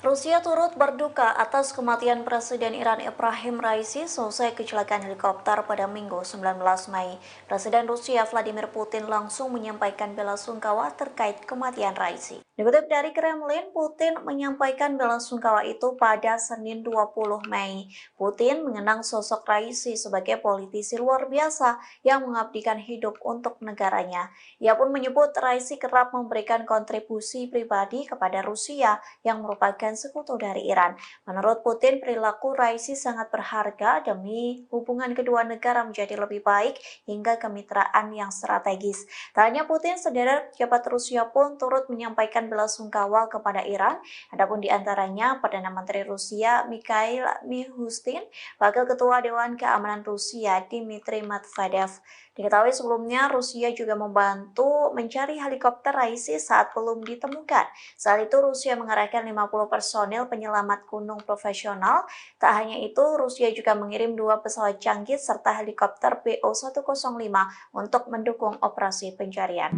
Rusia turut berduka atas kematian Presiden Iran Ebrahim Raisi seusai kecelakaan helikopter pada Minggu 19 Mei. Presiden Rusia Vladimir Putin langsung menyampaikan bela sungkawa terkait kematian Raisi. Dikutip dari Kremlin, Putin menyampaikan bela sungkawa itu pada Senin 20 Mei. Putin mengenang sosok Raisi sebagai politisi luar biasa yang mengabdikan hidup untuk negaranya. Ia pun menyebut Raisi kerap memberikan kontribusi pribadi kepada Rusia yang merupakan sekutu dari Iran. Menurut Putin, perilaku Raisi sangat berharga demi hubungan kedua negara menjadi lebih baik hingga kemitraan yang strategis. Tak hanya Putin, sederet pejabat Rusia pun turut menyampaikan bela sungkawa kepada Iran. Adapun di antaranya Perdana Menteri Rusia Mikhail Mishustin, Wakil Ketua Dewan Keamanan Rusia Dmitry Medvedev. Diketahui sebelumnya Rusia juga membantu mencari helikopter Raisi saat belum ditemukan. Saat itu Rusia mengerahkan 50% personil penyelamat gunung profesional. Tak hanya itu, Rusia juga mengirim 2 pesawat canggih serta helikopter BO-105 untuk mendukung operasi pencarian.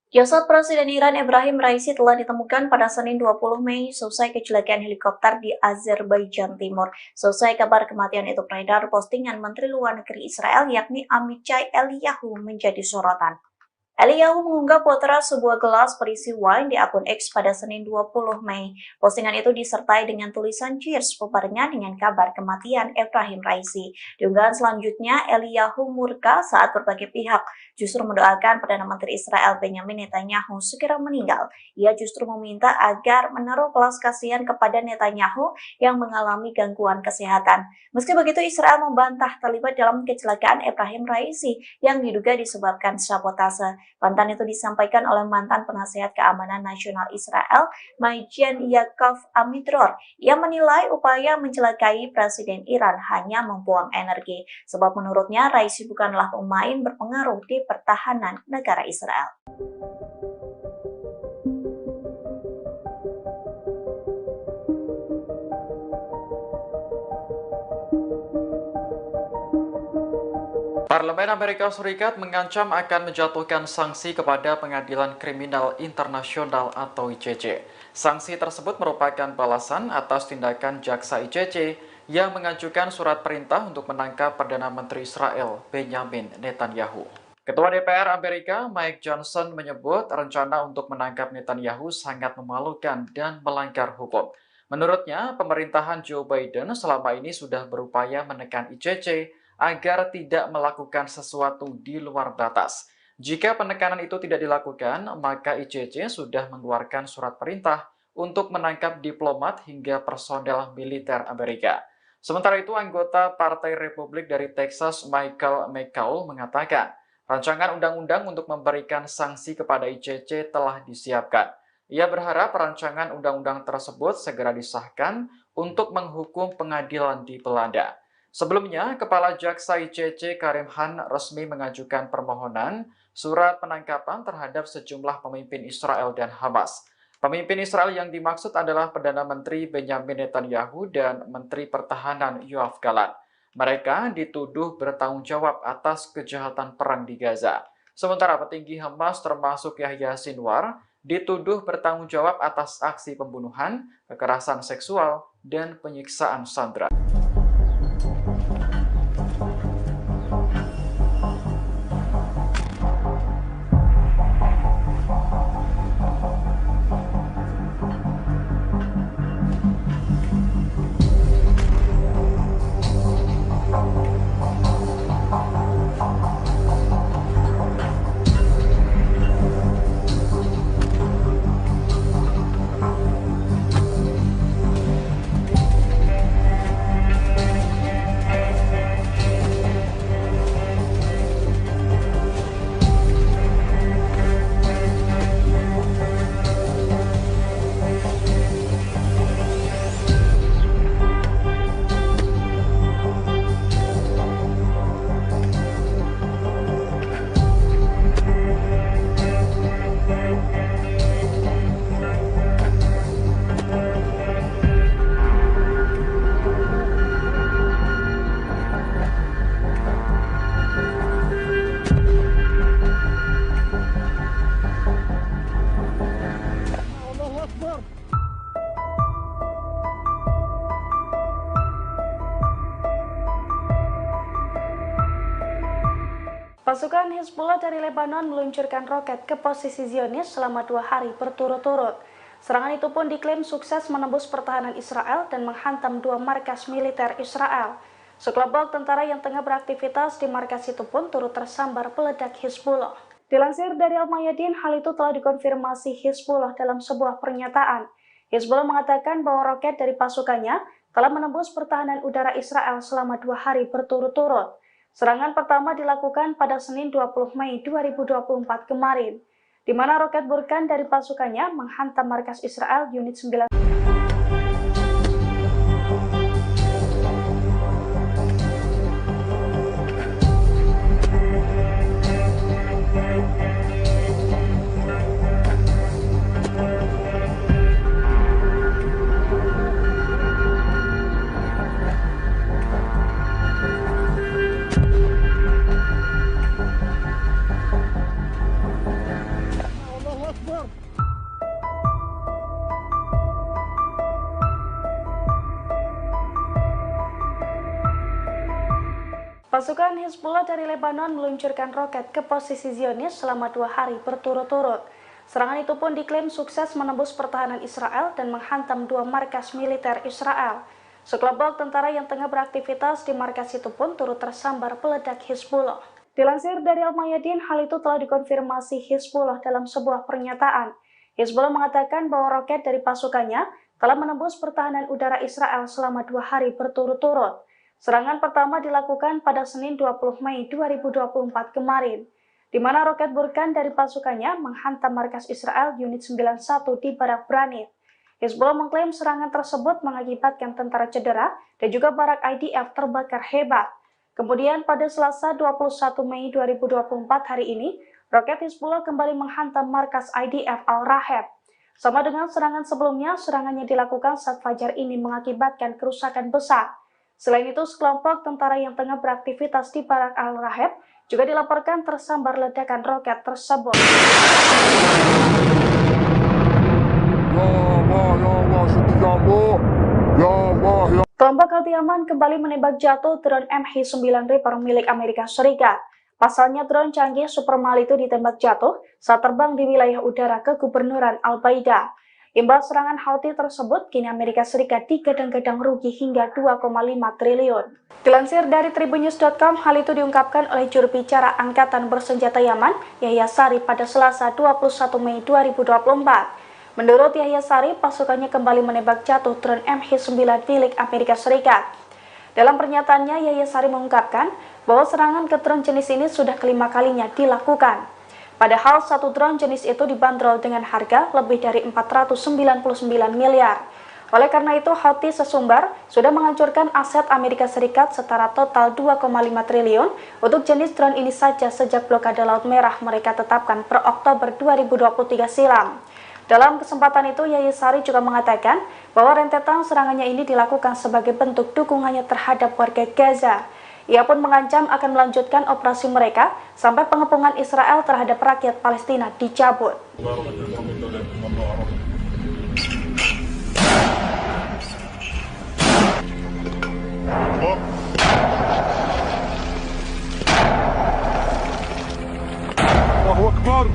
Jasad Presiden Iran Ebrahim Raisi telah ditemukan pada Senin 20 Mei selesai kecelakaan helikopter di Azerbaijan Timur. Selesai kabar kematian itu beredar, postingan Menteri Luar Negeri Israel yakni Amichai Eliyahu menjadi sorotan. Eliyahu mengunggah potret sebuah gelas berisi wine di akun X pada Senin 20 Mei. Postingan itu disertai dengan tulisan cheers bebarengan dengan kabar kematian Ebrahim Raisi. Di unggahan selanjutnya, Eliyahu murka saat berbagai pihak justru mendoakan Perdana Menteri Israel Benjamin Netanyahu segera meninggal. Ia justru meminta agar menaruh belas kasihan kepada Netanyahu yang mengalami gangguan kesehatan. Meski begitu, Israel membantah terlibat dalam kecelakaan Ebrahim Raisi yang diduga disebabkan sabotase. Bantahan itu disampaikan oleh mantan penasihat keamanan nasional Israel, Majen Yaakov Amidror. Ia menilai upaya mencelakai Presiden Iran hanya membuang energi, sebab menurutnya Raisi bukanlah pemain berpengaruh di pertahanan negara Israel.
Parlemen Amerika Serikat mengancam akan menjatuhkan sanksi kepada Pengadilan Kriminal Internasional atau ICC. Sanksi tersebut merupakan balasan atas tindakan jaksa ICC yang mengajukan surat perintah untuk menangkap Perdana Menteri Israel Benjamin Netanyahu. Ketua DPR Amerika Mike Johnson menyebut rencana untuk menangkap Netanyahu sangat memalukan dan melanggar hukum. Menurutnya, pemerintahan Joe Biden selama ini sudah berupaya menekan ICC agar tidak melakukan sesuatu di luar batas. Jika penekanan itu tidak dilakukan, maka ICC sudah mengeluarkan surat perintah untuk menangkap diplomat hingga personel militer Amerika. Sementara itu, anggota Partai Republik dari Texas Michael McCaul mengatakan, rancangan undang-undang untuk memberikan sanksi kepada ICC telah disiapkan. Ia berharap rancangan undang-undang tersebut segera disahkan untuk menghukum pengadilan di Belanda. Sebelumnya, Kepala Jaksa ICC Karim Khan resmi mengajukan permohonan surat penangkapan terhadap sejumlah pemimpin Israel dan Hamas. Pemimpin Israel yang dimaksud adalah Perdana Menteri Benjamin Netanyahu dan Menteri Pertahanan Yoav Gallant. Mereka dituduh bertanggung jawab atas kejahatan perang di Gaza. Sementara petinggi Hamas termasuk Yahya Sinwar dituduh bertanggung jawab atas aksi pembunuhan, kekerasan seksual, dan penyiksaan sandera.
Pasukan Hizbullah dari Lebanon meluncurkan roket ke posisi Zionis selama 2 hari berturut-turut. Serangan itu pun diklaim sukses menembus pertahanan Israel dan menghantam 2 markas militer Israel. Sekelompok tentara yang tengah beraktivitas di markas itu pun turut tersambar peledak Hizbullah. Dilansir dari Al-Mayadin, hal itu telah dikonfirmasi Hizbullah dalam sebuah pernyataan. Hizbullah mengatakan bahwa roket dari pasukannya telah menembus pertahanan udara Israel selama 2 hari berturut-turut. Serangan pertama dilakukan pada Senin 20 Mei 2024 kemarin, di mana roket Burkan dari pasukannya menghantam markas Israel unit 9.
أكبر.
Pasukan Hizbullah dari Lebanon meluncurkan roket ke posisi Zionis selama 2 hari berturut-turut. Serangan itu pun diklaim sukses menembus pertahanan Israel dan menghantam 2 markas militer Israel. Sekelompok tentara yang tengah beraktivitas di markas itu pun turut tersambar peledak Hizbullah. Dilansir dari Al-Mayadin, hal itu telah dikonfirmasi Hizbullah dalam sebuah pernyataan. Hizbullah mengatakan bahwa roket dari pasukannya telah menembus pertahanan udara Israel selama 2 hari berturut-turut. Serangan pertama dilakukan pada Senin 20 Mei 2024 kemarin, di mana roket Burkan dari pasukannya menghantam markas Israel Unit 91 di Barak Branit. Hizbullah mengklaim serangan tersebut mengakibatkan tentara cedera dan juga barak IDF terbakar hebat. Kemudian pada Selasa 21 Mei 2024 hari ini, roket Hizbullah kembali menghantam markas IDF Al-Raheb. Sama dengan serangan sebelumnya, serangannya dilakukan saat fajar ini mengakibatkan kerusakan besar. Selain itu, sekelompok tentara yang tengah beraktivitas di Barak Al-Raheb juga dilaporkan tersambar ledakan roket tersebut. Kelompok Al-Yaman kembali menembak jatuh drone MH9 Reaper milik Amerika Serikat. Pasalnya drone canggih Supermal itu ditembak jatuh saat terbang di wilayah udara kegubernuran Al-Baida. Imbal serangan Houthi tersebut, kini Amerika Serikat digadang-gadang rugi hingga 2,5 triliun. Dilansir dari tribunnews.com, hal itu diungkapkan oleh juru bicara Angkatan Bersenjata Yaman, Yahya Sari pada Selasa 21 Mei 2024. Menurut Yahya Sari, pasukannya kembali menembak jatuh drone MH9 milik Amerika Serikat. Dalam pernyataannya, Yahya Sari mengungkapkan bahwa serangan ke drone jenis ini sudah kelima kalinya dilakukan. Padahal satu drone jenis itu dibanderol dengan harga lebih dari 499 miliar. Oleh karena itu, Houthi sesumbar sudah menghancurkan aset Amerika Serikat setara total 2,5 triliun untuk jenis drone ini saja sejak blokade Laut Merah mereka tetapkan per Oktober 2023 silam. Dalam kesempatan itu, Yahya Sari juga mengatakan bahwa rentetan serangannya ini dilakukan sebagai bentuk dukungannya terhadap warga Gaza. Ia pun mengancam akan melanjutkan operasi mereka sampai pengepungan Israel terhadap rakyat Palestina dicabut.
Allahu Akbar.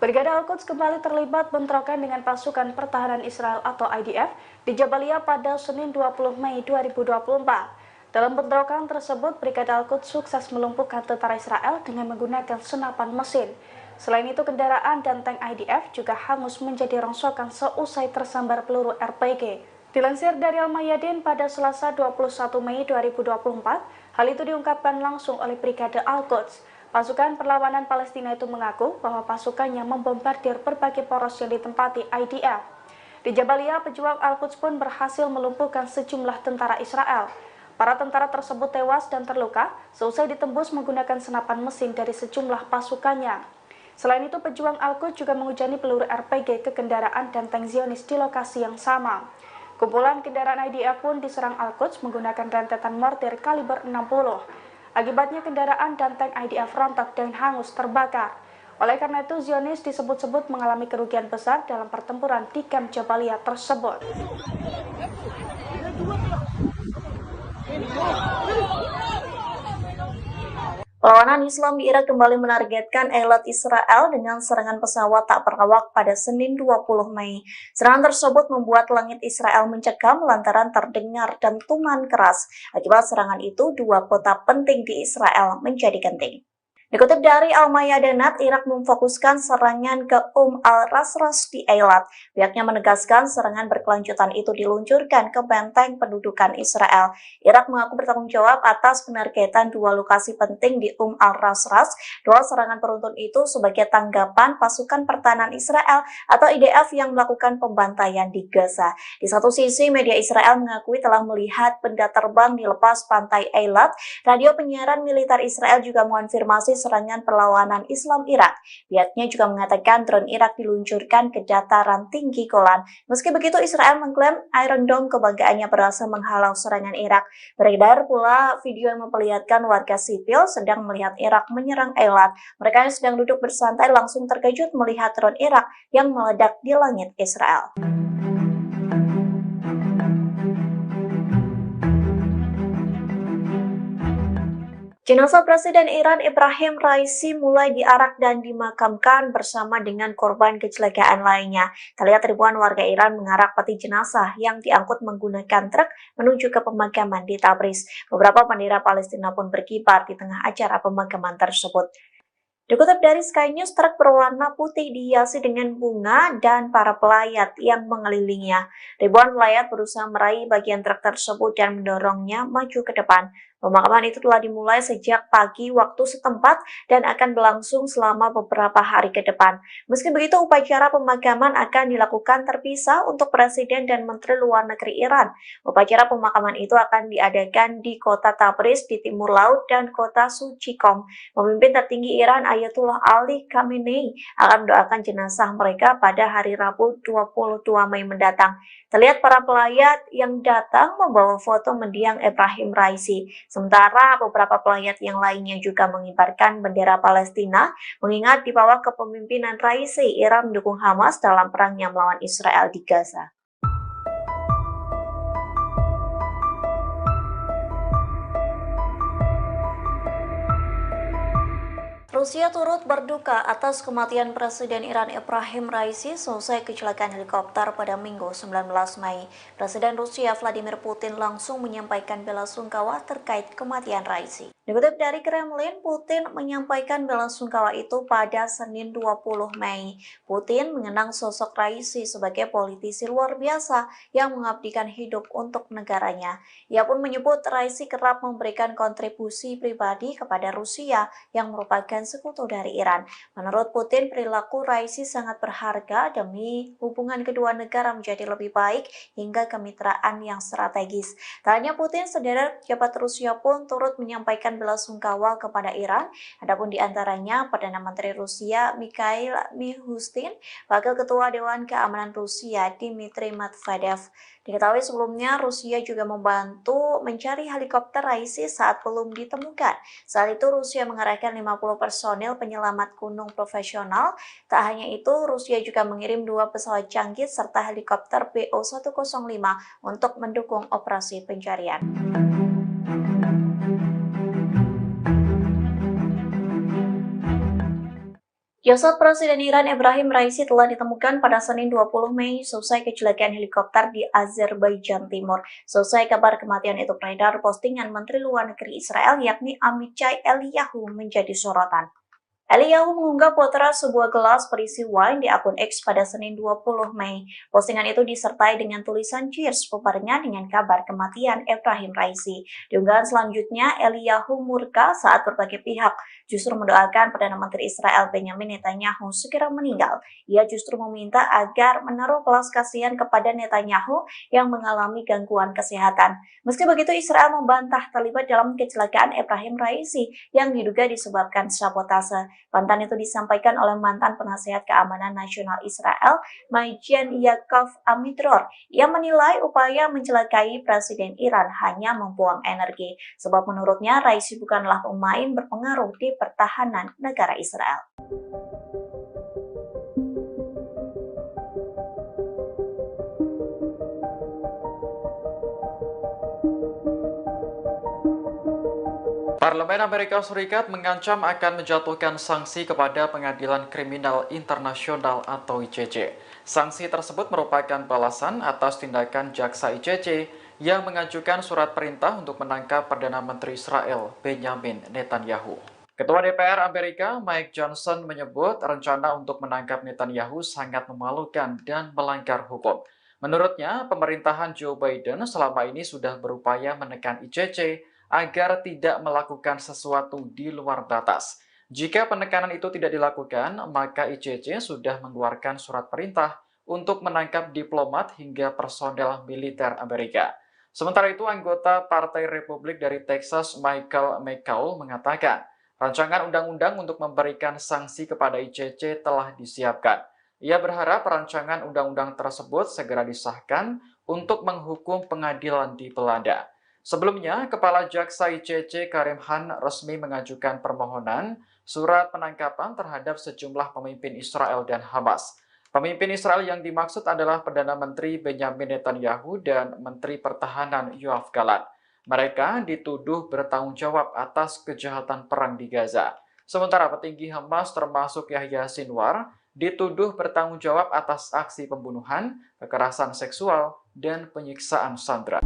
Brigade Al-Quds kembali terlibat bentrokan dengan pasukan pertahanan Israel atau IDF di Jabalia pada Senin 20 Mei 2024. Dalam bentrokan tersebut, Brigade Al-Quds sukses melumpuhkan tentara Israel dengan menggunakan senapan mesin. Selain itu, kendaraan dan tank IDF juga hangus menjadi rongsokan seusai tersambar peluru RPG. Dilansir dari Al-Mayadin pada Selasa 21 Mei 2024, hal itu diungkapkan langsung oleh Brigade Al-Quds. Pasukan perlawanan Palestina itu mengaku bahwa pasukannya membombardir berbagai poros yang ditempati IDF. Di Jabalia, pejuang Al-Quds pun berhasil melumpuhkan sejumlah tentara Israel. Para tentara tersebut tewas dan terluka seusai ditembus menggunakan senapan mesin dari sejumlah pasukannya. Selain itu, pejuang Al-Quds juga menghujani peluru RPG ke kendaraan dan tank Zionis di lokasi yang sama. Kumpulan kendaraan IDF pun diserang Al-Quds menggunakan rentetan mortir kaliber 60. Akibatnya kendaraan dan tank IDF rontok dan hangus terbakar. Oleh karena itu, Zionis disebut-sebut mengalami kerugian besar dalam pertempuran di kamp Jabalia tersebut.
Perlawanan Islam di Irak kembali menargetkan Eilat Israel dengan serangan pesawat tak berawak pada Senin 20 Mei. Serangan tersebut membuat langit Israel mencekam lantaran terdengar dentuman keras. Akibat serangan itu, dua kota penting di Israel menjadi genting. Dikutip dari Al-Mayadanat, Irak memfokuskan serangan ke al-Rasras di Eilat. Pihaknya menegaskan serangan berkelanjutan itu diluncurkan ke benteng pendudukan Israel. Irak mengaku bertanggung jawab atas penargetan dua lokasi penting di al-Rasras. Dua serangan beruntun itu sebagai tanggapan pasukan pertahanan Israel atau IDF yang melakukan pembantaian di Gaza. Di satu sisi, media Israel mengakui telah melihat benda terbang di lepas pantai Eilat. Radio penyiaran militer Israel juga mengonfirmasi serangan perlawanan Islam Irak. Pihaknya juga mengatakan drone Irak diluncurkan ke dataran tinggi Golan. Meski begitu, Israel mengklaim Iron Dome kebanggaannya berhasil menghalau serangan Irak. Beredar pula video yang memperlihatkan warga sipil sedang melihat Irak menyerang Eilat. Mereka yang sedang duduk bersantai langsung terkejut melihat drone Irak yang meledak di langit Israel. Jenazah Presiden Iran Ebrahim Raisi mulai diarak dan dimakamkan bersama dengan korban kecelakaan lainnya. Terlihat ribuan warga Iran mengarak peti jenazah yang diangkut menggunakan truk menuju ke pemakaman di Tabriz. Beberapa bendera Palestina pun berkibar di tengah acara pemakaman tersebut. Dikutip dari Sky News, truk berwarna putih dihiasi dengan bunga dan para pelayat yang mengelilinginya. Ribuan pelayat berusaha meraih bagian truk tersebut dan mendorongnya maju ke depan. Pemakaman itu telah dimulai sejak pagi waktu setempat dan akan berlangsung selama beberapa hari ke depan. Meski begitu, upacara pemakaman akan dilakukan terpisah untuk Presiden dan Menteri Luar Negeri Iran. Upacara pemakaman itu akan diadakan di kota Tabriz di timur laut dan kota Suci Qom. Pemimpin tertinggi Iran Ayatollah Ali Khamenei akan mendoakan jenazah mereka pada hari Rabu 22 Mei mendatang. Terlihat para pelayat yang datang membawa foto mendiang Ebrahim Raisi. Sementara beberapa pelayat yang lainnya juga mengibarkan bendera Palestina, mengingat di bawah kepemimpinan Raisi, Iran mendukung Hamas dalam perangnya melawan Israel di Gaza. Rusia turut berduka atas kematian Presiden Iran Ebrahim Raisi selesai kecelakaan helikopter pada Minggu 19 Mei. Presiden Rusia Vladimir Putin langsung menyampaikan bela sungkawa terkait kematian Raisi. Dikutip dari Kremlin, Putin menyampaikan bela sungkawa itu pada Senin 20 Mei. Putin mengenang sosok Raisi sebagai politisi luar biasa yang mengabdikan hidup untuk negaranya. Ia pun menyebut Raisi kerap memberikan kontribusi pribadi kepada Rusia yang merupakan sekutu dari Iran. Menurut Putin, perilaku Raisi sangat berharga demi hubungan kedua negara menjadi lebih baik hingga kemitraan yang strategis. Tak hanya Putin, sederet pejabat Rusia pun turut menyampaikan bela sungkawa kepada Iran. Adapun di antaranya Perdana Menteri Rusia Mikhail Mishustin, Wakil Ketua Dewan Keamanan Rusia Dmitry Medvedev. Diketahui sebelumnya Rusia juga membantu mencari helikopter Raisi saat belum ditemukan. Saat itu Rusia mengerahkan 50 personil penyelamat gunung profesional. Tak hanya itu, Rusia juga mengirim 2 pesawat canggih serta helikopter BO-105 untuk mendukung operasi pencarian. Jasad Presiden Iran Ebrahim Raisi telah ditemukan pada Senin 20 Mei selesai kecelakaan helikopter di Azerbaijan Timur. Selesai kabar kematian itu beredar, postingan Menteri Luar Negeri Israel yakni Amichai Eliyahu menjadi sorotan. Eliyahu mengunggah potret sebuah gelas berisi wine di akun X pada Senin 20 Mei. Postingan itu disertai dengan tulisan cheers bubarnya dengan kabar kematian Ebrahim Raisi. Di unggahan selanjutnya, Eliyahu murka saat berbagai pihak justru mendoakan Perdana Menteri Israel Benjamin Netanyahu segera meninggal. Ia justru meminta agar menaruh belas kasihan kepada Netanyahu yang mengalami gangguan kesehatan. Meski begitu, Israel membantah terlibat dalam kecelakaan Ebrahim Raisi yang diduga disebabkan sabotase. Bantahan itu disampaikan oleh mantan penasihat keamanan nasional Israel, Majen Yaakov Amidror, yang menilai upaya mencelakai Presiden Iran hanya membuang energi, sebab menurutnya Raisi bukanlah pemain berpengaruh di pertahanan negara Israel.
Parlemen Amerika Serikat mengancam akan menjatuhkan sanksi kepada Pengadilan Kriminal Internasional atau ICC. Sanksi tersebut merupakan balasan atas tindakan jaksa ICC yang mengajukan surat perintah untuk menangkap Perdana Menteri Israel Benjamin Netanyahu. Ketua DPR Amerika Mike Johnson menyebut rencana untuk menangkap Netanyahu sangat memalukan dan melanggar hukum. Menurutnya, pemerintahan Joe Biden selama ini sudah berupaya menekan ICC agar tidak melakukan sesuatu di luar batas. Jika penekanan itu tidak dilakukan, maka ICC sudah mengeluarkan surat perintah untuk menangkap diplomat hingga personel militer Amerika. Sementara itu, anggota Partai Republik dari Texas Michael McCaul mengatakan, rancangan undang-undang untuk memberikan sanksi kepada ICC telah disiapkan. Ia berharap rancangan undang-undang tersebut segera disahkan untuk menghukum pengadilan di Belanda. Sebelumnya, Kepala Jaksa ICC Karim Khan resmi mengajukan permohonan surat penangkapan terhadap sejumlah pemimpin Israel dan Hamas. Pemimpin Israel yang dimaksud adalah Perdana Menteri Benjamin Netanyahu dan Menteri Pertahanan Yoav Gallant. Mereka dituduh bertanggung jawab atas kejahatan perang di Gaza. Sementara petinggi Hamas termasuk Yahya Sinwar dituduh bertanggung jawab atas aksi pembunuhan, kekerasan seksual, dan penyiksaan sandera.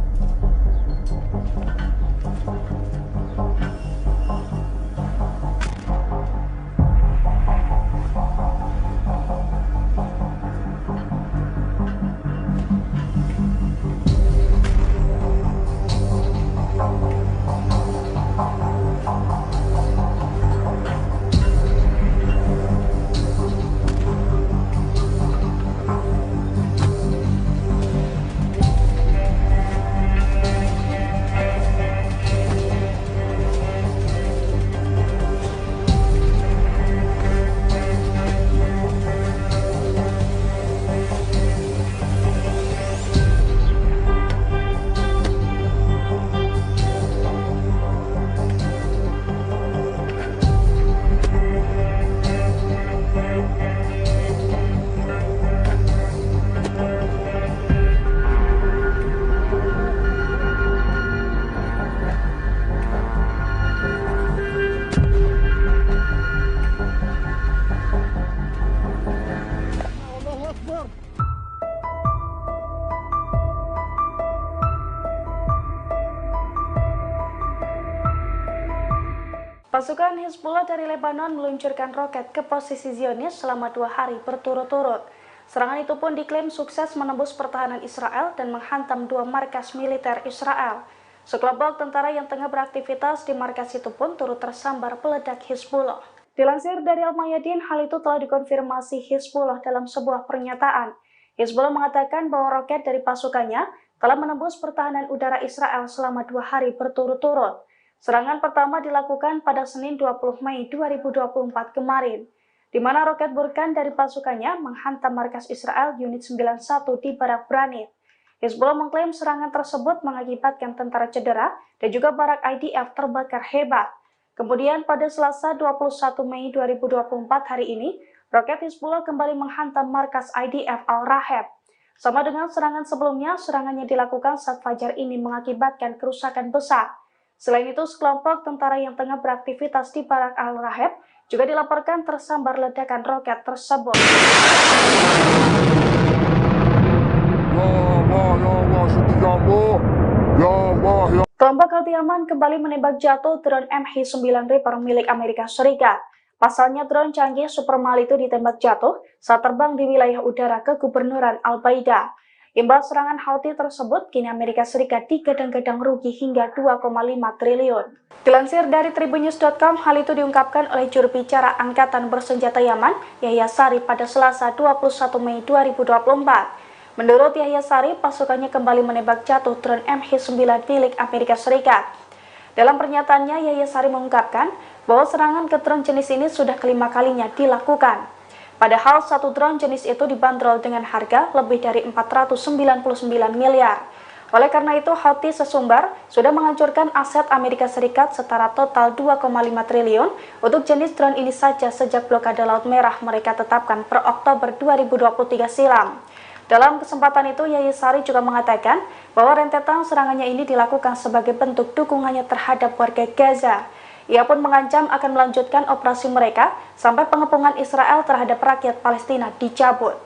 Pasukan Hizbullah dari Lebanon meluncurkan roket ke posisi Zionis selama 2 hari berturut-turut. Serangan itu pun diklaim sukses menembus pertahanan Israel dan menghantam 2 markas militer Israel. Sekelompok tentara yang tengah beraktivitas di markas itu pun turut tersambar peledak Hizbullah. Dilansir dari Al-Mayadin, hal itu telah dikonfirmasi Hizbullah dalam sebuah pernyataan. Hizbullah mengatakan bahwa roket dari pasukannya telah menembus pertahanan udara Israel selama 2 hari berturut-turut. Serangan pertama dilakukan pada Senin 20 Mei 2024 kemarin, di mana roket Burkan dari pasukannya menghantam markas Israel Unit 91 di Barak Branit. Hizbullah mengklaim serangan tersebut mengakibatkan tentara cedera dan juga barak IDF terbakar hebat. Kemudian pada Selasa 21 Mei 2024 hari ini, roket Hizbullah kembali menghantam markas IDF Al-Raheb. Sama dengan serangan sebelumnya, serangannya dilakukan saat fajar ini mengakibatkan kerusakan besar. Selain itu, sekelompok tentara yang tengah beraktivitas di Barak Al-Raheb juga dilaporkan tersambar ledakan roket tersebut. Kelompok Houthi-Yaman kembali menembak jatuh drone MH9 Reaper milik Amerika Serikat. Pasalnya drone canggih Supermal itu ditembak jatuh saat terbang di wilayah udara kegubernuran Al-Baida. Imbas serangan Houthi tersebut, kini Amerika Serikat digadang-gadang rugi hingga 2,5 triliun. Dilansir dari tribunnews.com, hal itu diungkapkan oleh juru bicara Angkatan Bersenjata Yaman, Yahya Sari pada Selasa 21 Mei 2024. Menurut Yahya Sari, pasukannya kembali menembak jatuh drone MH9 milik Amerika Serikat. Dalam pernyataannya, Yahya Sari mengungkapkan, bahwa serangan ke drone jenis ini sudah kelima kalinya dilakukan. Padahal satu drone jenis itu dibanderol dengan harga lebih dari 499 miliar. Oleh karena itu, Houthi sesumbar sudah menghancurkan aset Amerika Serikat setara total 2,5 triliun untuk jenis drone ini saja sejak blokade Laut Merah mereka tetapkan per Oktober 2023 silam. Dalam kesempatan itu, Yayi Sari juga mengatakan bahwa rentetan serangannya ini dilakukan sebagai bentuk dukungannya terhadap warga Gaza. Ia pun mengancam akan melanjutkan operasi mereka sampai pengepungan Israel terhadap rakyat Palestina dicabut.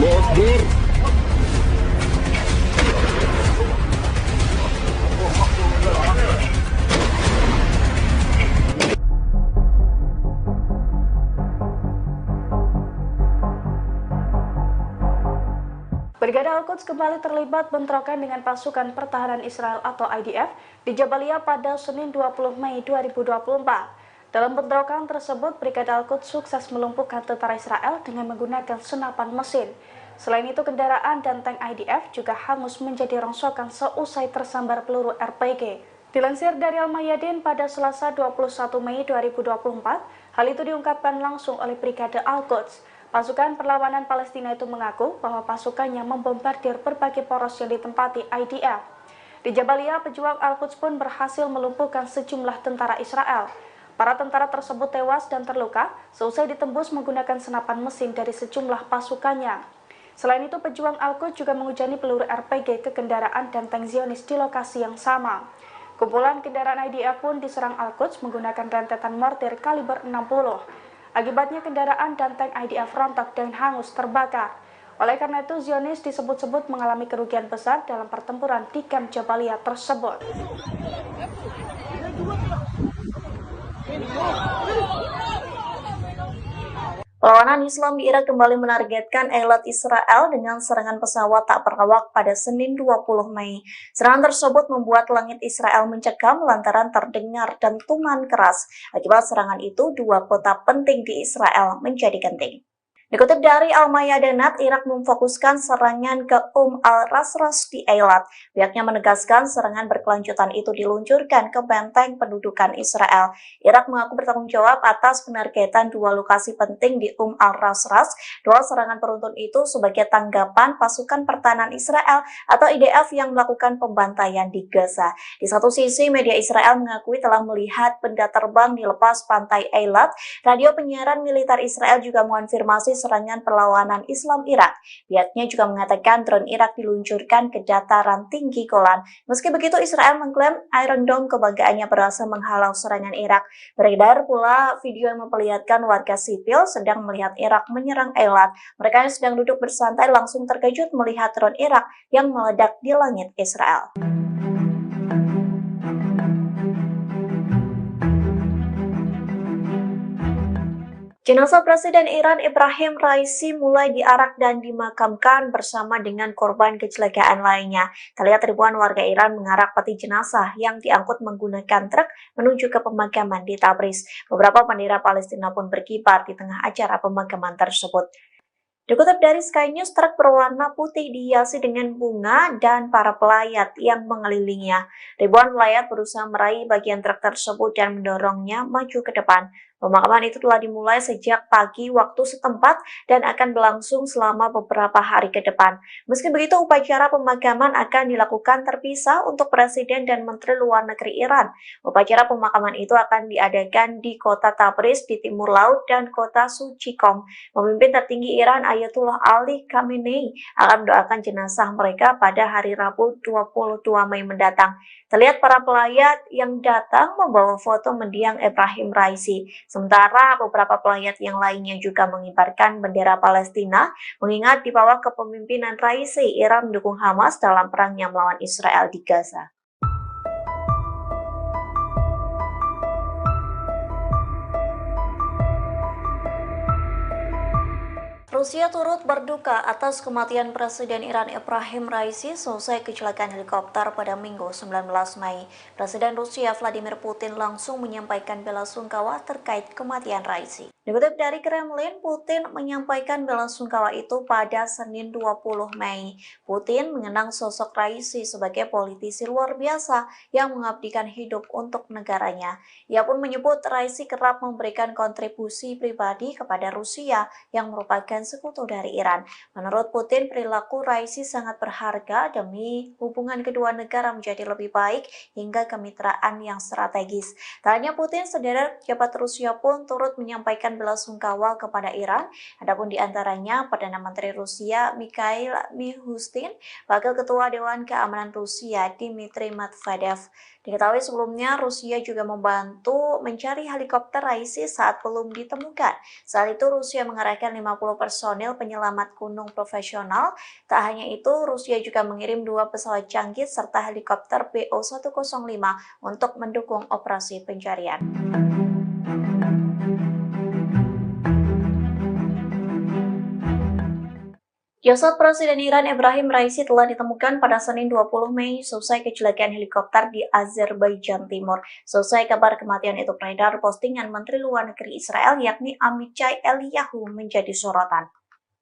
Brigade Al-Quds kembali terlibat bentrokan dengan pasukan pertahanan Israel atau IDF di Jabalia pada Senin 20 Mei 2024. Dalam bentrokan tersebut, Brigade Al-Quds sukses melumpuhkan tentara Israel dengan menggunakan senapan mesin. Selain itu, kendaraan dan tank IDF juga hangus menjadi rongsokan seusai tersambar peluru RPG. Dilansir dari Al-Mayadin pada Selasa 21 Mei 2024, hal itu diungkapkan langsung oleh Brigade Al-Quds. Pasukan perlawanan Palestina itu mengaku bahwa pasukannya membombardir berbagai poros yang ditempati IDF. Di Jabalia, pejuang Al-Quds pun berhasil melumpuhkan sejumlah tentara Israel. Para tentara tersebut tewas dan terluka seusai ditembus menggunakan senapan mesin dari sejumlah pasukannya. Selain itu, pejuang Al-Quds juga menghujani peluru RPG ke kendaraan dan tank Zionis di lokasi yang sama. Kumpulan kendaraan IDF pun diserang Al-Quds menggunakan rentetan mortir kaliber 60. Akibatnya kendaraan dan tank IDF rontok dan hangus terbakar. Oleh karena itu, Zionis disebut-sebut mengalami kerugian besar dalam pertempuran di kamp Jabalia tersebut.
Perlawanan Islam di Irak kembali menargetkan Eilat Israel dengan serangan pesawat tak berawak pada Senin 20 Mei. Serangan tersebut membuat langit Israel mencekam lantaran terdengar dentuman keras. Akibat serangan itu, dua kota penting di Israel menjadi genting. Dikutip dari Al-Mayadinat, Irak memfokuskan serangan ke al-Rasras di Eilat. Pihaknya menegaskan serangan berkelanjutan itu diluncurkan ke benteng pendudukan Israel. Irak mengaku bertanggung jawab atas penargetan dua lokasi penting di al-Rasras. Dua serangan beruntun itu sebagai tanggapan pasukan pertahanan Israel atau IDF yang melakukan pembantaian di Gaza. Di satu sisi, media Israel mengakui telah melihat benda terbang di lepas pantai Eilat. Radio penyiaran militer Israel juga mengonfirmasi serangan perlawanan Islam Irak. Pihaknya juga mengatakan drone Irak diluncurkan ke dataran tinggi Golan. Meski begitu, Israel mengklaim Iron Dome kebanggaannya berhasil menghalau serangan Irak. Beredar pula video yang memperlihatkan warga sipil sedang melihat Irak menyerang Eilat. Mereka yang sedang duduk bersantai langsung terkejut melihat drone Irak yang meledak di langit Israel. Jenazah Presiden Iran Ebrahim Raisi mulai diarak dan dimakamkan bersama dengan korban kecelakaan lainnya. Terlihat ribuan warga Iran mengarak peti jenazah yang diangkut menggunakan truk menuju ke pemakaman di Tabriz. Beberapa bendera Palestina pun berkibar di tengah acara pemakaman tersebut. Dikutip dari Sky News, truk berwarna putih dihiasi dengan bunga dan para pelayat yang mengelilinginya. Ribuan pelayat berusaha meraih bagian truk tersebut dan mendorongnya maju ke depan. Pemakaman itu telah dimulai sejak pagi waktu setempat dan akan berlangsung selama beberapa hari ke depan. Meski begitu, upacara pemakaman akan dilakukan terpisah untuk Presiden dan Menteri Luar Negeri Iran. Upacara pemakaman itu akan diadakan di kota Tabriz di timur laut dan kota Suci Qom. Pemimpin tertinggi Iran Ayatollah Ali Khamenei akan mendoakan jenazah mereka pada hari Rabu 22 Mei mendatang. Terlihat para pelayat yang datang membawa foto mendiang Ebrahim Raisi. Sementara beberapa pelayat yang lainnya juga mengibarkan bendera Palestina, mengingat di bawah kepemimpinan Raisi, Iran mendukung Hamas dalam perangnya melawan Israel di Gaza. Rusia turut berduka atas kematian Presiden Iran Ebrahim Raisi seusai kecelakaan helikopter pada Minggu 19 Mei. Presiden Rusia Vladimir Putin langsung menyampaikan bela sungkawa terkait kematian Raisi. Dikutip dari Kremlin, Putin menyampaikan bela sungkawa itu pada Senin 20 Mei. Putin mengenang sosok Raisi sebagai politisi luar biasa yang mengabdikan hidup untuk negaranya. Ia pun menyebut Raisi kerap memberikan kontribusi pribadi kepada Rusia yang merupakan sekutu dari Iran. Menurut Putin, perilaku Raisi sangat berharga demi hubungan kedua negara menjadi lebih baik hingga kemitraan yang strategis. Tak hanya Putin, sederet pejabat Rusia pun turut menyampaikan menyampaikan belasungkawa kepada Iran. Adapun di antaranya Perdana Menteri Rusia Mikhail Mishustin, Wakil Ketua Dewan Keamanan Rusia Dmitry Medvedev. Diketahui sebelumnya Rusia juga membantu mencari helikopter Raisi saat belum ditemukan. Saat itu Rusia mengerahkan 50 personil penyelamat gunung profesional. Tak hanya itu, Rusia juga mengirim 2 pesawat canggih serta helikopter BO-105 untuk mendukung operasi pencarian. Jasad Presiden Iran Ebrahim Raisi telah ditemukan pada Senin 20 Mei selesai kecelakaan helikopter di Azerbaijan Timur. Selesai kabar kematian itu beredar, postingan Menteri Luar Negeri Israel yakni Amichai Eliyahu menjadi sorotan.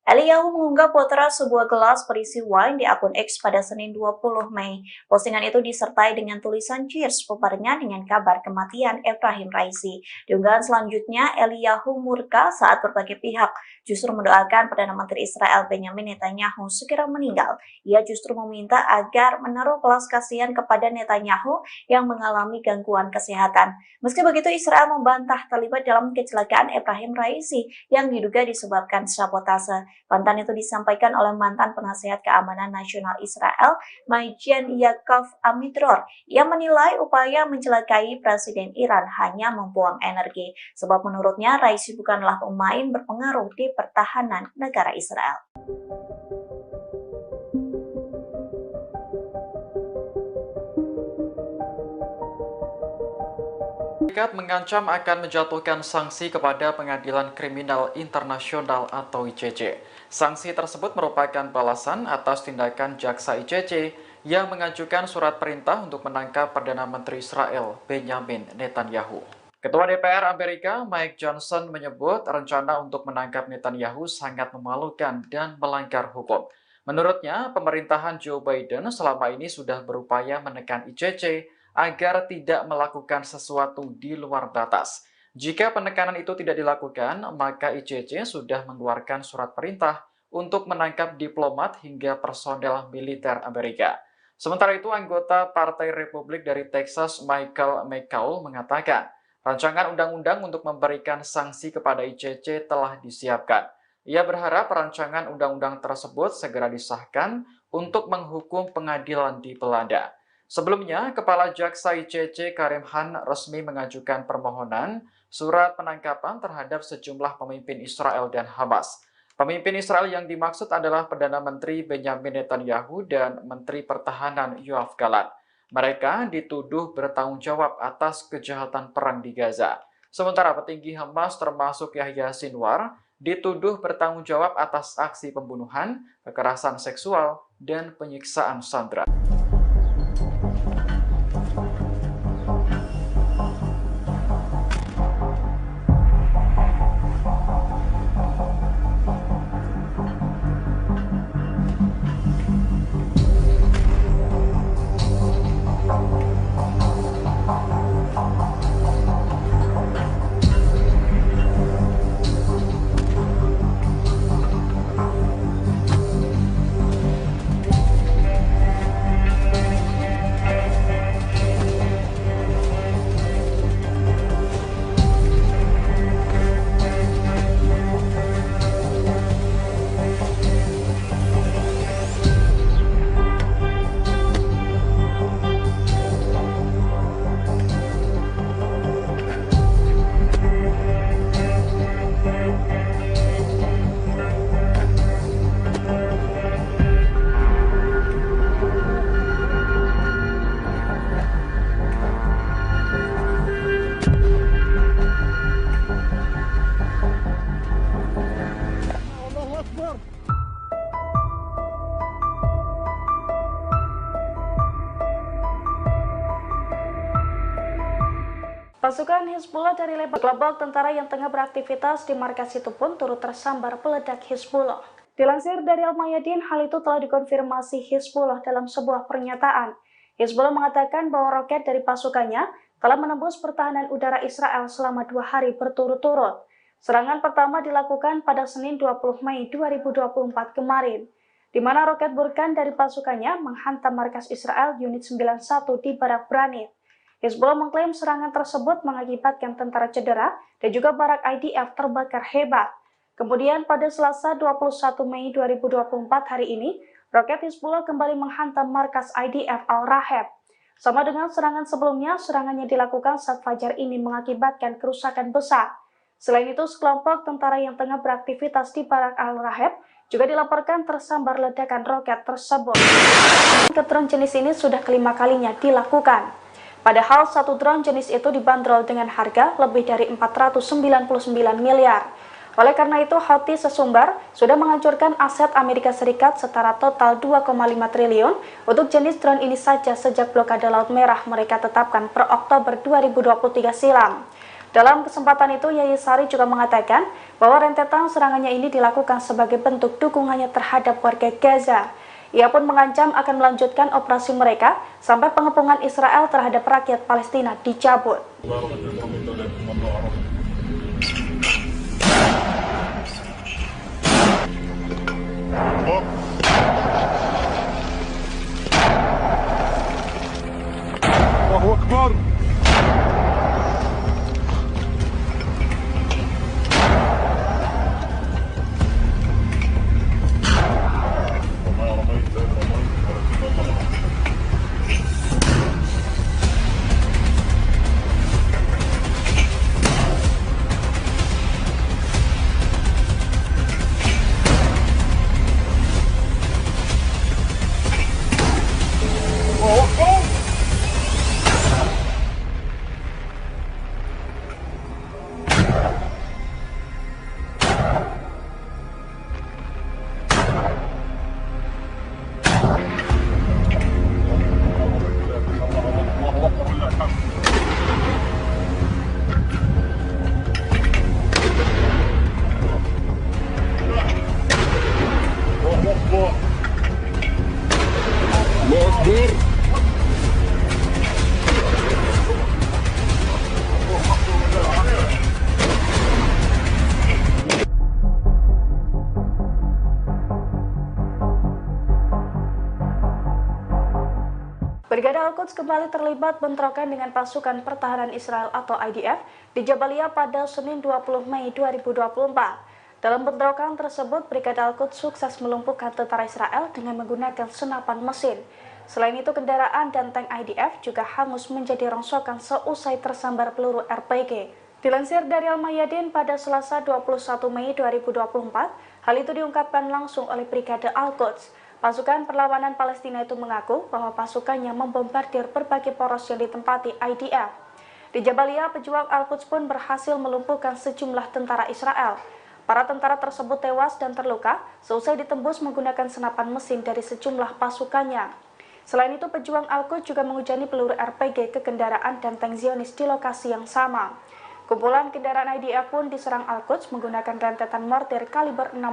Eliyahu mengunggah potret sebuah gelas berisi wine di akun X pada Senin 20 Mei. Postingan itu disertai dengan tulisan cheers bubarnya dengan kabar kematian Ebrahim Raisi. Di unggahan selanjutnya, Eliyahu murka saat berbagai pihak justru mendoakan Perdana Menteri Israel Benjamin Netanyahu segera meninggal. Ia justru meminta agar menaruh belas kasihan kepada Netanyahu yang mengalami gangguan kesehatan. Meski begitu, Israel membantah terlibat dalam kecelakaan Ebrahim Raisi yang diduga disebabkan sabotase. Bantahan itu disampaikan oleh mantan penasihat keamanan nasional Israel, Majen Yaakov Amidror. Ia menilai upaya mencelakai Presiden Iran hanya membuang energi, sebab menurutnya Raisi bukanlah pemain berpengaruh di pertahanan negara Israel.
Amerika mengancam akan menjatuhkan sanksi kepada Pengadilan Kriminal Internasional atau ICC. Sanksi tersebut merupakan balasan atas tindakan jaksa ICC yang mengajukan surat perintah untuk menangkap Perdana Menteri Israel Benjamin Netanyahu. Ketua DPR Amerika Mike Johnson menyebut rencana untuk menangkap Netanyahu sangat memalukan dan melanggar hukum. Menurutnya, pemerintahan Joe Biden selama ini sudah berupaya menekan ICC agar tidak melakukan sesuatu di luar batas. Jika penekanan itu tidak dilakukan, maka ICC sudah mengeluarkan surat perintah untuk menangkap diplomat hingga personel militer Amerika. Sementara itu, anggota Partai Republik dari Texas Michael McCaul mengatakan, rancangan undang-undang untuk memberikan sanksi kepada ICC telah disiapkan. Ia berharap rancangan undang-undang tersebut segera disahkan untuk menghukum pengadilan di Belanda. Sebelumnya, Kepala Jaksa ICC Karim Khan resmi mengajukan permohonan surat penangkapan terhadap sejumlah pemimpin Israel dan Hamas. Pemimpin Israel yang dimaksud adalah Perdana Menteri Benjamin Netanyahu dan Menteri Pertahanan Yoav Gallant. Mereka dituduh bertanggung jawab atas kejahatan perang di Gaza. Sementara petinggi Hamas termasuk Yahya Sinwar dituduh bertanggung jawab atas aksi pembunuhan, kekerasan seksual, dan penyiksaan sandera.
Pasukan Hizbullah dari Lebanon, kelompok tentara yang tengah beraktivitas di markas itu pun turut tersambar peledak Hizbullah. Dilansir dari Al-Mayadin, hal itu telah dikonfirmasi Hizbullah dalam sebuah pernyataan. Hizbullah mengatakan bahwa roket dari pasukannya telah menembus pertahanan udara Israel selama 2 hari berturut-turut. Serangan pertama dilakukan pada Senin 20 Mei 2024 kemarin, di mana roket Burkan dari pasukannya menghantam markas Israel Unit 91 di Barak Branit. Hizbullah mengklaim serangan tersebut mengakibatkan tentara cedera dan juga barak IDF terbakar hebat. Kemudian pada Selasa 21 Mei 2024 hari ini, roket Hizbullah kembali menghantam markas IDF Al-Raheb. Sama dengan serangan sebelumnya, serangan yang dilakukan saat fajar ini mengakibatkan kerusakan besar. Selain itu, sekelompok tentara yang tengah beraktivitas di barak Al-Raheb juga dilaporkan tersambar ledakan roket tersebut. Drone jenis ini sudah kelima kalinya dilakukan. Padahal satu drone jenis itu dibanderol dengan harga lebih dari 499 miliar. Oleh karena itu, Houthi sesumbar sudah menghancurkan aset Amerika Serikat setara total 2,5 triliun untuk jenis drone ini saja sejak blokade Laut Merah mereka tetapkan per Oktober 2023 silam. Dalam kesempatan itu, Yayi Sari juga mengatakan bahwa rentetan serangannya ini dilakukan sebagai bentuk dukungannya terhadap warga Gaza. Ia pun mengancam akan melanjutkan operasi mereka sampai pengepungan Israel terhadap rakyat Palestina dicabut.
Allahu Akbar.
Brigade Al-Quds kembali terlibat bentrokan dengan pasukan pertahanan Israel atau IDF di Jabalia pada Senin 20 Mei 2024. Dalam bentrokan tersebut, Brigade Al-Quds sukses melumpuhkan tentara Israel dengan menggunakan senapan mesin. Selain itu, kendaraan dan tank IDF juga hangus menjadi rongsokan seusai tersambar peluru RPG. Dilansir dari Al-Mayadin pada Selasa 21 Mei 2024, hal itu diungkapkan langsung oleh Brigade Al-Quds. Pasukan perlawanan Palestina itu mengaku bahwa pasukannya membombardir berbagai poros yang ditempati IDF. Di Jabalia, pejuang Al-Quds pun berhasil melumpuhkan sejumlah tentara Israel. Para tentara tersebut tewas dan terluka seusai ditembus menggunakan senapan mesin dari sejumlah pasukannya. Selain itu, pejuang Al-Quds juga menghujani peluru RPG ke kendaraan dan tank Zionis di lokasi yang sama. Kumpulan kendaraan IDF pun diserang Al-Quds menggunakan rentetan mortir kaliber 60.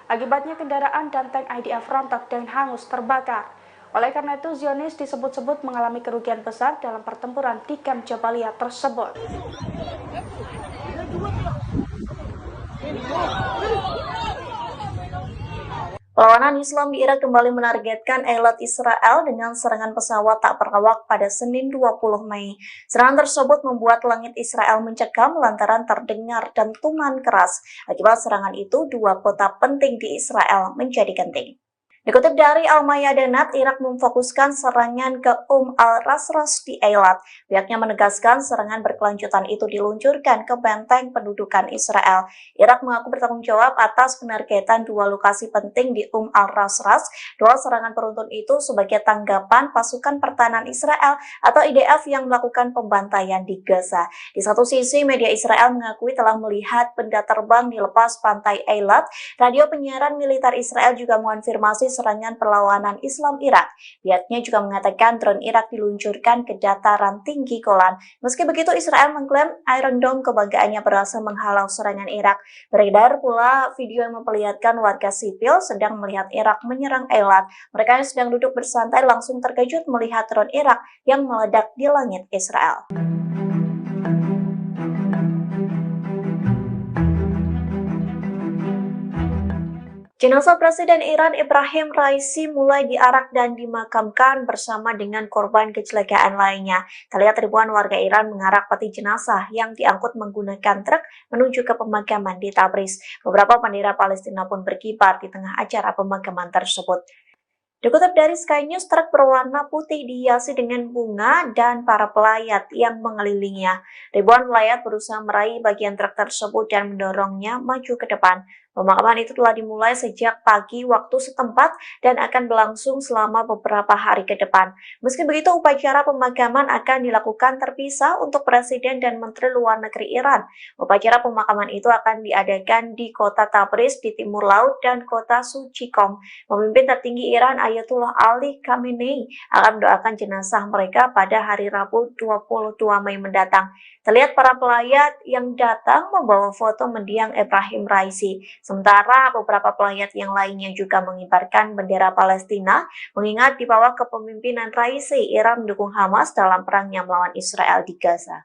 Akibatnya kendaraan dan tank IDF rontok dan hangus terbakar. Oleh karena itu, Zionis disebut-sebut mengalami kerugian besar dalam pertempuran di kamp Jabalia tersebut.
Perlawanan Islam di Irak kembali menargetkan elit Israel dengan serangan pesawat tak berawak pada Senin 20 Mei. Serangan tersebut membuat langit Israel mencekam lantaran terdengar dentuman keras. Akibat serangan itu, dua kota penting di Israel menjadi genting. Dikutip dari Al-Mayadanat, Irak memfokuskan serangan ke al-Rasras di Eilat. Pihaknya menegaskan serangan berkelanjutan itu diluncurkan ke benteng pendudukan Israel. Irak mengaku bertanggung jawab atas penargetan dua lokasi penting di al-Rasras. Dua serangan beruntun itu sebagai tanggapan pasukan pertahanan Israel atau IDF yang melakukan pembantaian di Gaza. Di satu sisi, media Israel mengakui telah melihat benda terbang di lepas pantai Eilat. Radio penyiaran militer Israel juga mengonfirmasi serangan perlawanan Islam Irak. Pihaknya juga mengatakan drone Irak diluncurkan ke dataran tinggi Golan. Meski begitu, Israel mengklaim Iron Dome kebanggaannya berhasil menghalau serangan Irak. Beredar pula video yang memperlihatkan warga sipil sedang melihat Irak menyerang Eilat. Mereka yang sedang duduk bersantai langsung terkejut melihat drone Irak yang meledak di langit Israel. Jenazah Presiden Iran Ibrahim Raisi mulai diarak dan dimakamkan bersama dengan korban kecelakaan lainnya. Terlihat ribuan warga Iran mengarak peti jenazah yang diangkut menggunakan truk menuju ke pemakaman di Tabriz. Beberapa bendera Palestina pun berkibar di tengah acara pemakaman tersebut. Dikutip dari Sky News, truk berwarna putih dihiasi dengan bunga dan para pelayat yang mengelilinginya. Ribuan pelayat berusaha meraih bagian truk tersebut dan mendorongnya maju ke depan. Pemakaman itu telah dimulai sejak pagi waktu setempat dan akan berlangsung selama beberapa hari ke depan. Meski begitu, upacara pemakaman akan dilakukan terpisah untuk Presiden dan Menteri Luar Negeri Iran. Upacara pemakaman itu akan diadakan di kota Tabriz di timur laut dan kota Suci Qom. Pemimpin tertinggi Iran Ayatollah Ali Khamenei akan mendoakan jenazah mereka pada hari Rabu 22 Mei mendatang. Terlihat para pelayat yang datang membawa foto mendiang Ibrahim Raisi. Sementara beberapa pelayat yang lainnya juga mengibarkan bendera Palestina, mengingat di bawah kepemimpinan Raisi, Iran mendukung Hamas dalam perangnya melawan Israel di Gaza.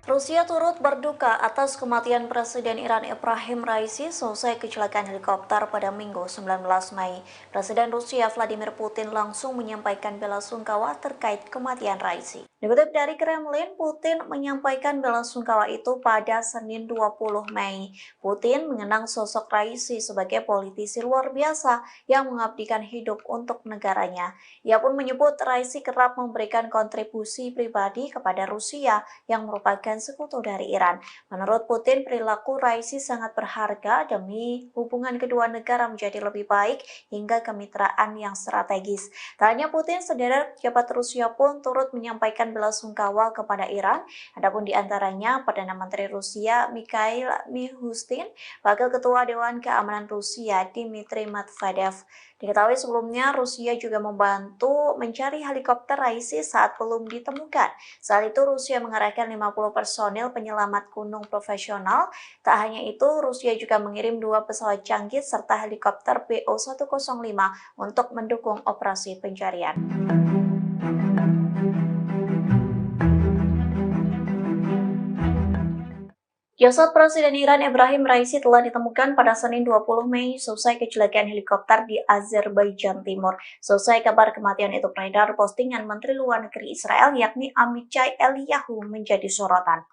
Rusia turut berduka atas kematian Presiden Iran Ibrahim Raisi selesai kecelakaan helikopter pada Minggu 19 Mei. Presiden Rusia Vladimir Putin langsung menyampaikan bela sungkawa terkait kematian Raisi. Dikutip dari Kremlin, Putin menyampaikan bela sungkawa itu pada Senin 20 Mei. Putin mengenang sosok Raisi sebagai politisi luar biasa yang mengabdikan hidup untuk negaranya. Ia pun menyebut Raisi kerap memberikan kontribusi pribadi kepada Rusia yang merupakan sekutu dari Iran. Menurut Putin, perilaku Raisi sangat berharga demi hubungan kedua negara menjadi lebih baik hingga kemitraan yang strategis. Tak hanya Putin, sederet pejabat Rusia pun turut menyampaikan bela sungkawa kepada Iran. Adapun di antaranya Perdana Menteri Rusia Mikhail Mishustin, Wakil Ketua Dewan Keamanan Rusia Dmitry Medvedev. Diketahui sebelumnya Rusia juga membantu mencari helikopter Raisi saat belum ditemukan. Saat itu Rusia mengerahkan 50 personil penyelamat gunung profesional. Tak hanya itu, Rusia juga mengirim 2 pesawat canggih serta helikopter BO-105 untuk mendukung operasi pencarian. Jasad Presiden Iran Ibrahim Raisi telah ditemukan pada Senin 20 Mei selesai kecelakaan helikopter di Azerbaijan Timur. Selesai kabar kematian itu beredar, postingan Menteri Luar Negeri Israel yakni Amichai Eliyahu menjadi sorotan.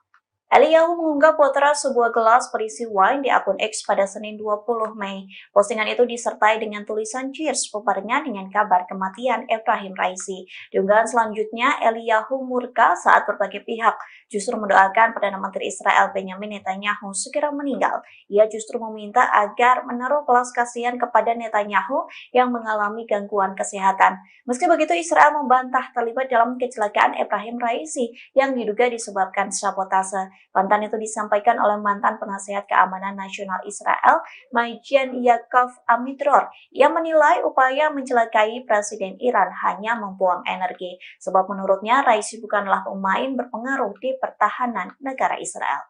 Eliyahu mengunggah potret sebuah gelas berisi wine di akun X pada Senin 20 Mei. Postingan itu disertai dengan tulisan cheers bubarnya dengan kabar kematian Ibrahim Raisi. Di unggahan selanjutnya, Eliyahu murka saat berbagai pihak justru mendoakan Perdana Menteri Israel Benjamin Netanyahu segera meninggal. Ia justru meminta agar menaruh belas kasihan kepada Netanyahu yang mengalami gangguan kesehatan. Meski begitu, Israel membantah terlibat dalam kecelakaan Ibrahim Raisi yang diduga disebabkan sabotase. Bantahan itu disampaikan oleh mantan penasihat keamanan nasional Israel, Majen Yaakov Amidror, yang menilai upaya mencelakai Presiden Iran hanya membuang energi, sebab menurutnya Raisi bukanlah pemain berpengaruh di pertahanan negara Israel.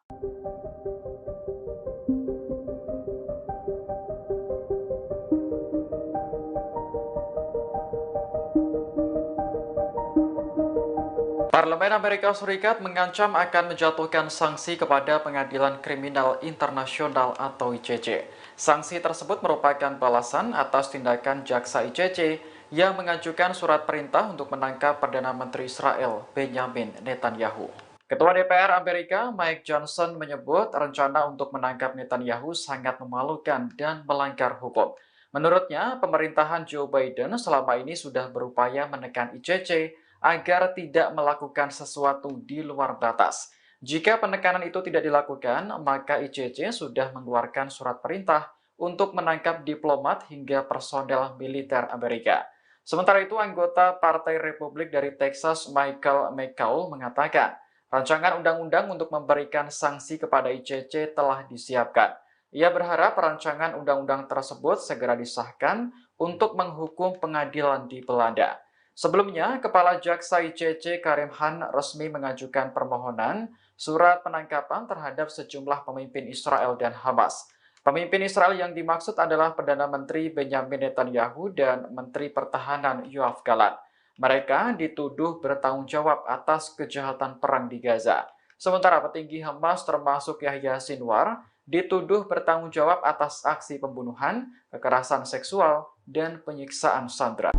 Parlemen Amerika Serikat mengancam akan menjatuhkan sanksi kepada Pengadilan Kriminal Internasional atau ICC. Sanksi tersebut merupakan balasan atas tindakan jaksa ICC yang mengajukan surat perintah untuk menangkap Perdana Menteri Israel Benjamin Netanyahu. Ketua DPR Amerika Mike Johnson menyebut rencana untuk menangkap Netanyahu sangat memalukan dan melanggar hukum. Menurutnya, pemerintahan Joe Biden selama ini sudah berupaya menekan ICC agar tidak melakukan sesuatu di luar batas. Jika penekanan itu tidak dilakukan, maka ICC sudah mengeluarkan surat perintah untuk menangkap diplomat hingga personel militer Amerika. Sementara itu, anggota Partai Republik dari Texas Michael McCaul mengatakan, rancangan undang-undang untuk memberikan sanksi kepada ICC telah disiapkan. Ia berharap rancangan undang-undang tersebut segera disahkan untuk menghukum pengadilan di Belanda. Sebelumnya, Kepala Jaksa ICC Karim Khan resmi mengajukan permohonan surat penangkapan terhadap sejumlah pemimpin Israel dan Hamas. Pemimpin Israel yang dimaksud adalah Perdana Menteri Benjamin Netanyahu dan Menteri Pertahanan Yoav Gallant. Mereka dituduh bertanggung jawab atas kejahatan perang di Gaza. Sementara petinggi Hamas termasuk Yahya Sinwar dituduh bertanggung jawab atas aksi pembunuhan, kekerasan seksual, dan penyiksaan sandera.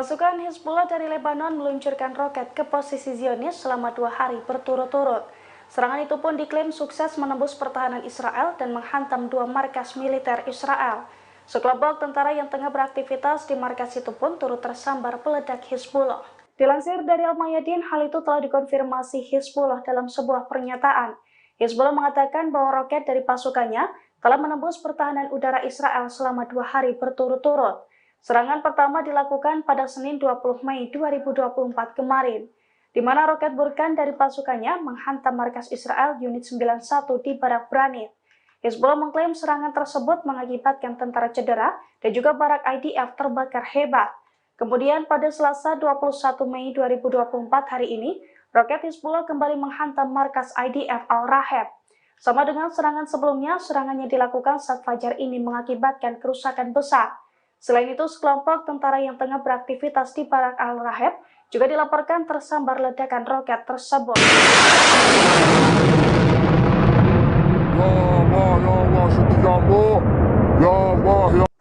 Pasukan Hizbullah dari Lebanon meluncurkan roket ke posisi Zionis selama 2 hari berturut-turut. Serangan itu pun diklaim sukses menembus pertahanan Israel dan menghantam 2 markas militer Israel. Sekelompok tentara yang tengah beraktivitas di markas itu pun turut tersambar peledak Hizbullah. Dilansir dari Al-Mayadin, hal itu telah dikonfirmasi Hizbullah dalam sebuah pernyataan. Hizbullah mengatakan bahwa roket dari pasukannya telah menembus pertahanan udara Israel selama 2 hari berturut-turut. Serangan pertama dilakukan pada Senin 20 Mei 2024 kemarin, di mana roket Burkan dari pasukannya menghantam markas Israel Unit 91 di Barak Branit. Hizbullah mengklaim serangan tersebut mengakibatkan tentara cedera dan juga barak IDF terbakar hebat. Kemudian pada Selasa 21 Mei 2024 hari ini, roket Hizbullah kembali menghantam markas IDF Al-Raheb. Sama dengan serangan sebelumnya, serangannya dilakukan saat fajar ini mengakibatkan kerusakan besar. Selain itu, sekelompok tentara yang tengah beraktivitas di Barak Al-Raheb juga dilaporkan tersambar ledakan roket tersebut.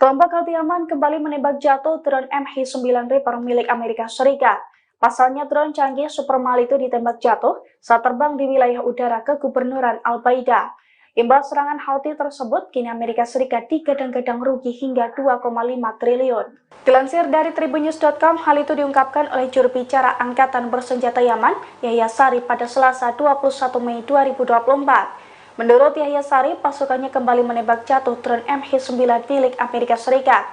Kelompok Houthi Yaman kembali menembak jatuh drone MH9 Reaper milik Amerika Serikat. Pasalnya drone canggih Supermal itu ditembak jatuh saat terbang di wilayah udara kegubernuran Al-Baida. Imbal serangan Houthi tersebut, kini Amerika Serikat digadang-gadang rugi hingga 2,5 triliun. Dilansir dari tribunnews.com, hal itu diungkapkan oleh juru bicara Angkatan Bersenjata Yaman, Yahya Sari, pada Selasa 21 Mei 2024. Menurut Yahya Sari, pasukannya kembali menembak jatuh drone MH9 milik Amerika Serikat.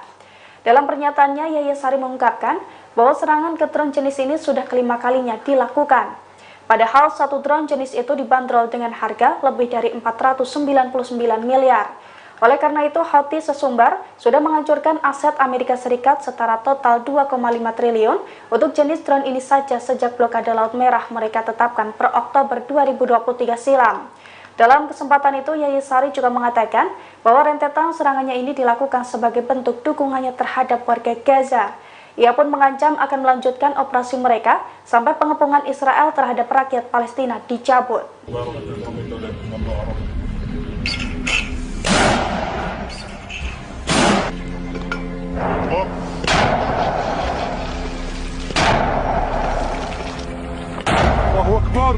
Dalam pernyataannya, Yahya Sari mengungkapkan bahwa serangan ke drone jenis ini sudah kelima kalinya dilakukan. Padahal satu drone jenis itu dibanderol dengan harga lebih dari 499 miliar. Oleh karena itu, Houthi sesumbar sudah menghancurkan aset Amerika Serikat setara total 2,5 triliun untuk jenis drone ini saja sejak blokade Laut Merah mereka tetapkan per Oktober 2023 silam. Dalam kesempatan itu, Yahya Sari juga mengatakan bahwa rentetan serangannya ini dilakukan sebagai bentuk dukungannya terhadap warga Gaza. Ia pun mengancam akan melanjutkan operasi mereka sampai pengepungan Israel terhadap rakyat Palestina dicabut.
Allahu Akbar.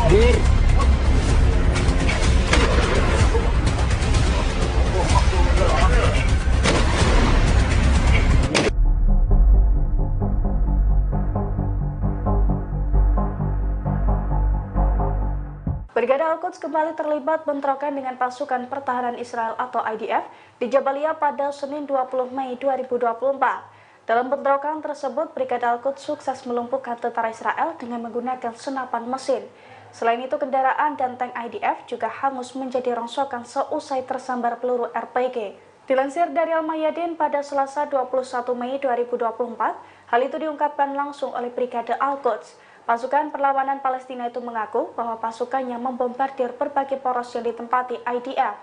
Brigade Al-Quds kembali terlibat bentrokan dengan pasukan pertahanan Israel atau IDF di Jabalia pada Senin 20 Mei 2024. Dalam bentrokan tersebut, Brigade Al-Quds sukses melumpuhkan tentara Israel dengan menggunakan senapan mesin. Selain itu, kendaraan dan tank IDF juga hangus menjadi rongsokan seusai tersambar peluru RPG. Dilansir dari Al-Mayadin pada Selasa 21 Mei 2024, hal itu diungkapkan langsung oleh Brigade Al-Quds. Pasukan perlawanan Palestina itu mengaku bahwa pasukannya membombardir berbagai poros yang ditempati IDF.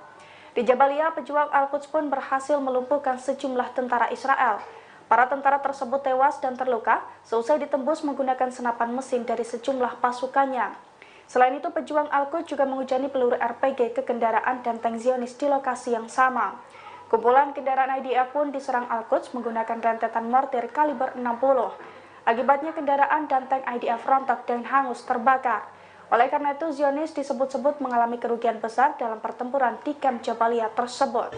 Di Jabalia, pejuang Al-Quds pun berhasil melumpuhkan sejumlah tentara Israel. Para tentara tersebut tewas dan terluka seusai ditembus menggunakan senapan mesin dari sejumlah pasukannya. Selain itu, pejuang Al-Quds juga menghujani peluru RPG ke kendaraan dan tank Zionis di lokasi yang sama. Kumpulan kendaraan IDF pun diserang Al-Quds menggunakan rentetan mortir kaliber 60. Akibatnya kendaraan dan tank IDF rontok dan hangus terbakar. Oleh karena itu, Zionis disebut-sebut mengalami kerugian besar dalam pertempuran di kamp Jabalia tersebut.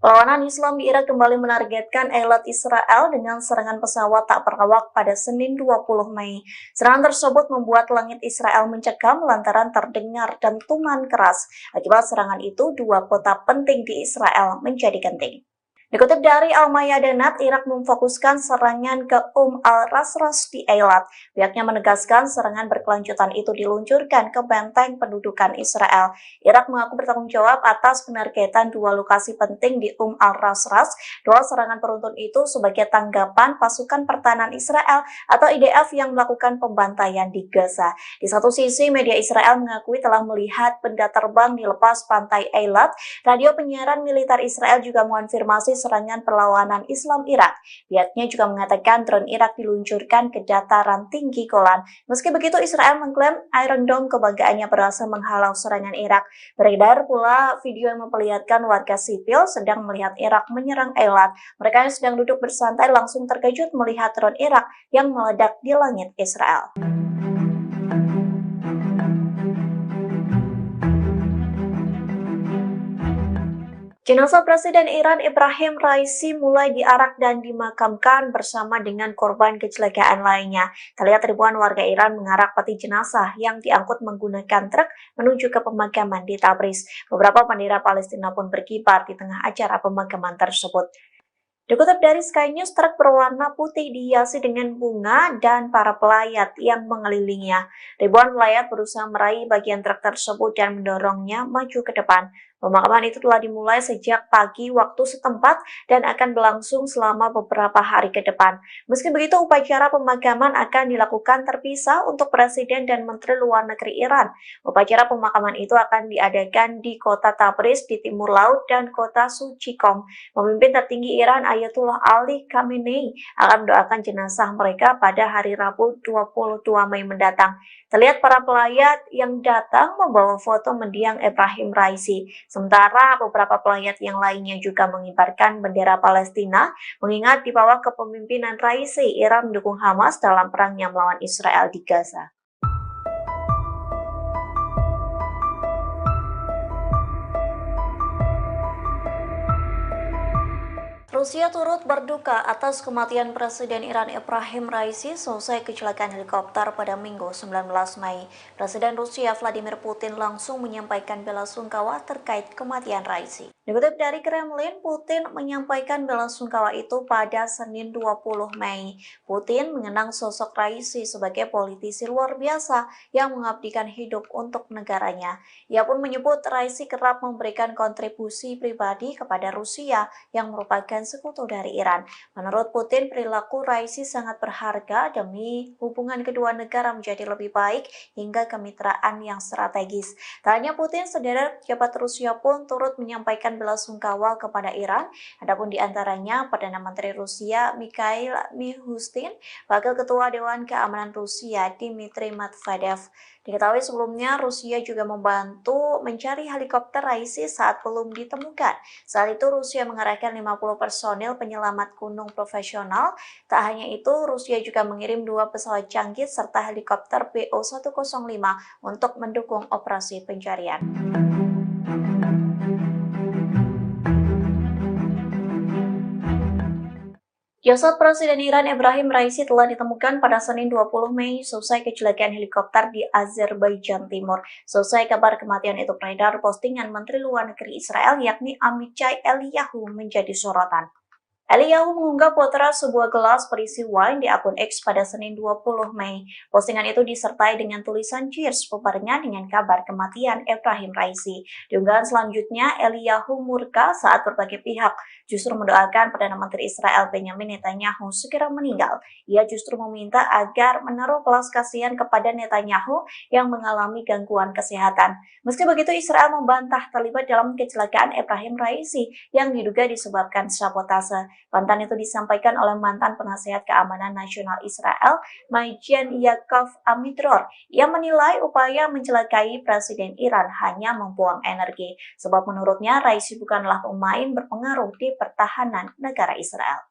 Perlawanan Islam di Irak kembali menargetkan Eilat Israel dengan serangan pesawat tak berawak pada Senin 20 Mei. Serangan tersebut membuat langit Israel mencekam lantaran terdengar dentuman keras. Akibat serangan itu, dua kota penting di Israel menjadi genting. Dikutip dari Al-Mayadinat, Irak memfokuskan serangan ke al-Rasras di Eilat. Pihaknya menegaskan serangan berkelanjutan itu diluncurkan ke benteng pendudukan Israel. Irak mengaku bertanggung jawab atas penargetan dua lokasi penting di al-Rasras. Dua serangan beruntun itu sebagai tanggapan pasukan pertahanan Israel atau IDF yang melakukan pembantaian di Gaza. Di satu sisi, media Israel mengakui telah melihat benda terbang di lepas pantai Eilat. Radio penyiaran militer Israel juga mengonfirmasi serangan perlawanan Islam Irak. Pihaknya juga mengatakan drone Irak diluncurkan ke dataran tinggi Golan. Meski begitu, Israel mengklaim Iron Dome kebanggaannya berhasil menghalau serangan Irak. Beredar pula video yang memperlihatkan warga sipil sedang melihat Irak menyerang Eilat. Mereka yang sedang duduk bersantai langsung terkejut melihat drone Irak yang meledak di langit Israel. Jenazah Presiden Iran Ebrahim Raisi mulai diarak dan dimakamkan bersama dengan korban kecelakaan lainnya. Terlihat ribuan warga Iran mengarak peti jenazah yang diangkut menggunakan truk menuju ke pemakaman di Tabriz. Beberapa bendera Palestina pun berkibar di tengah acara pemakaman tersebut. Dikutip dari Sky News, truk berwarna putih dihiasi dengan bunga dan para pelayat yang mengelilinginya. Ribuan pelayat berusaha meraih bagian truk tersebut dan mendorongnya maju ke depan. Pemakaman itu telah dimulai sejak pagi waktu setempat dan akan berlangsung selama beberapa hari ke depan. Meski begitu, upacara pemakaman akan dilakukan terpisah untuk Presiden dan Menteri Luar Negeri Iran. Upacara pemakaman itu akan diadakan di kota Tabriz di timur laut dan kota Suci Qom. Pemimpin tertinggi Iran Ayatollah Ali Khamenei akan mendoakan jenazah mereka pada hari Rabu 22 Mei mendatang. Terlihat para pelayat yang datang membawa foto mendiang Ebrahim Raisi. Sementara beberapa pelayat yang lainnya juga mengibarkan bendera Palestina, mengingat di bawah kepemimpinan Raisi, Iran mendukung Hamas dalam perangnya melawan Israel di Gaza. Rusia turut berduka atas kematian Presiden Iran Ebrahim Raisi seusai kecelakaan helikopter pada Minggu 19 Mei. Presiden Rusia Vladimir Putin langsung menyampaikan bela sungkawa terkait kematian Raisi. Dikutip dari Kremlin, Putin menyampaikan bela sungkawa itu pada Senin 20 Mei. Putin mengenang sosok Raisi sebagai politisi luar biasa yang mengabdikan hidup untuk negaranya. Ia pun menyebut Raisi kerap memberikan kontribusi pribadi kepada Rusia yang merupakan sekutu dari Iran. Menurut Putin, perilaku Raisi sangat berharga demi hubungan kedua negara menjadi lebih baik hingga kemitraan yang strategis. Tak hanya Putin, sederet pejabat Rusia pun turut menyampaikan menyampaikan belasungkawa kepada Iran. Adapun di antaranya Perdana Menteri Rusia Mikhail Mishustin, Wakil Ketua Dewan Keamanan Rusia Dmitry Medvedev. Diketahui sebelumnya Rusia juga membantu mencari helikopter Raisi saat belum ditemukan. Saat itu Rusia mengerahkan 50 personil penyelamat gunung profesional. Tak hanya itu, Rusia juga mengirim 2 pesawat canggih serta helikopter PO-105 untuk mendukung operasi pencarian. Jasad Presiden Iran Ebrahim Raisi telah ditemukan pada Senin 20 Mei selesai kecelakaan helikopter di Azerbaijan Timur. Selesai kabar kematian itu beredar, postingan Menteri Luar Negeri Israel yakni Amichai Eliyahu menjadi sorotan. Eliyahu mengunggah potret sebuah gelas berisi wine di akun X pada Senin 20 Mei. Postingan itu disertai dengan tulisan cheers bebarengan dengan kabar kematian Ebrahim Raisi. Di unggahan selanjutnya, Eliyahu murka saat berbagai pihak justru mendoakan Perdana Menteri Israel Benjamin Netanyahu segera meninggal. Ia justru meminta agar menaruh belas kasihan kepada Netanyahu yang mengalami gangguan kesehatan. Meski begitu, Israel membantah terlibat dalam kecelakaan Ebrahim Raisi yang diduga disebabkan sabotase. Bantahan itu disampaikan oleh mantan penasihat keamanan nasional Israel, Majen Yaakov Amidror. Ia menilai upaya mencelakai Presiden Iran hanya membuang energi, sebab menurutnya Raisi bukanlah pemain berpengaruh di pertahanan negara Israel.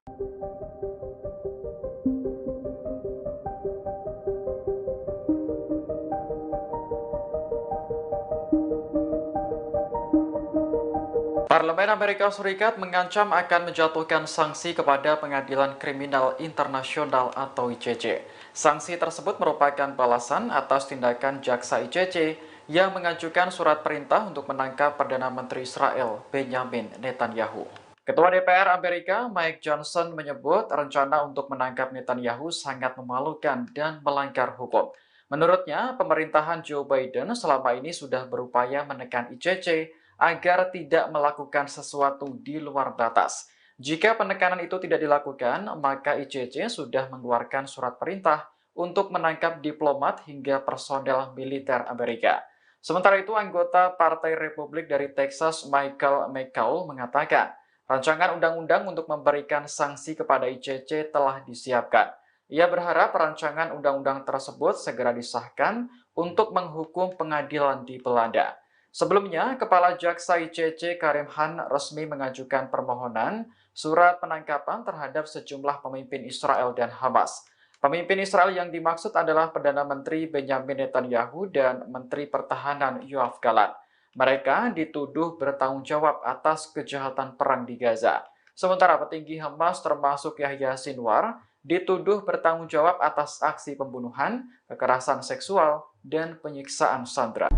Parlemen Amerika Serikat mengancam akan menjatuhkan sanksi kepada Pengadilan Kriminal Internasional atau ICC. Sanksi tersebut merupakan balasan atas tindakan jaksa ICC yang mengajukan surat perintah untuk menangkap Perdana Menteri Israel Benjamin Netanyahu. Ketua DPR Amerika Mike Johnson menyebut rencana untuk menangkap Netanyahu sangat memalukan dan melanggar hukum. Menurutnya, pemerintahan Joe Biden selama ini sudah berupaya menekan ICC agar tidak melakukan sesuatu di luar batas. Jika penekanan itu tidak dilakukan, maka ICC sudah mengeluarkan surat perintah untuk menangkap diplomat hingga personel militer Amerika. Sementara itu, anggota Partai Republik dari Texas Michael McCaul mengatakan, rancangan undang-undang untuk memberikan sanksi kepada ICC telah disiapkan. Ia berharap rancangan undang-undang tersebut segera disahkan untuk menghukum pengadilan di Belanda. Sebelumnya, Kepala Jaksa ICC Karim Khan resmi mengajukan permohonan surat penangkapan terhadap sejumlah pemimpin Israel dan Hamas. Pemimpin Israel yang dimaksud adalah Perdana Menteri Benjamin Netanyahu dan Menteri Pertahanan Yoav Gallant. Mereka dituduh bertanggung jawab atas kejahatan perang di Gaza. Sementara petinggi Hamas termasuk Yahya Sinwar dituduh bertanggung jawab atas aksi pembunuhan, kekerasan seksual, dan penyiksaan sandera.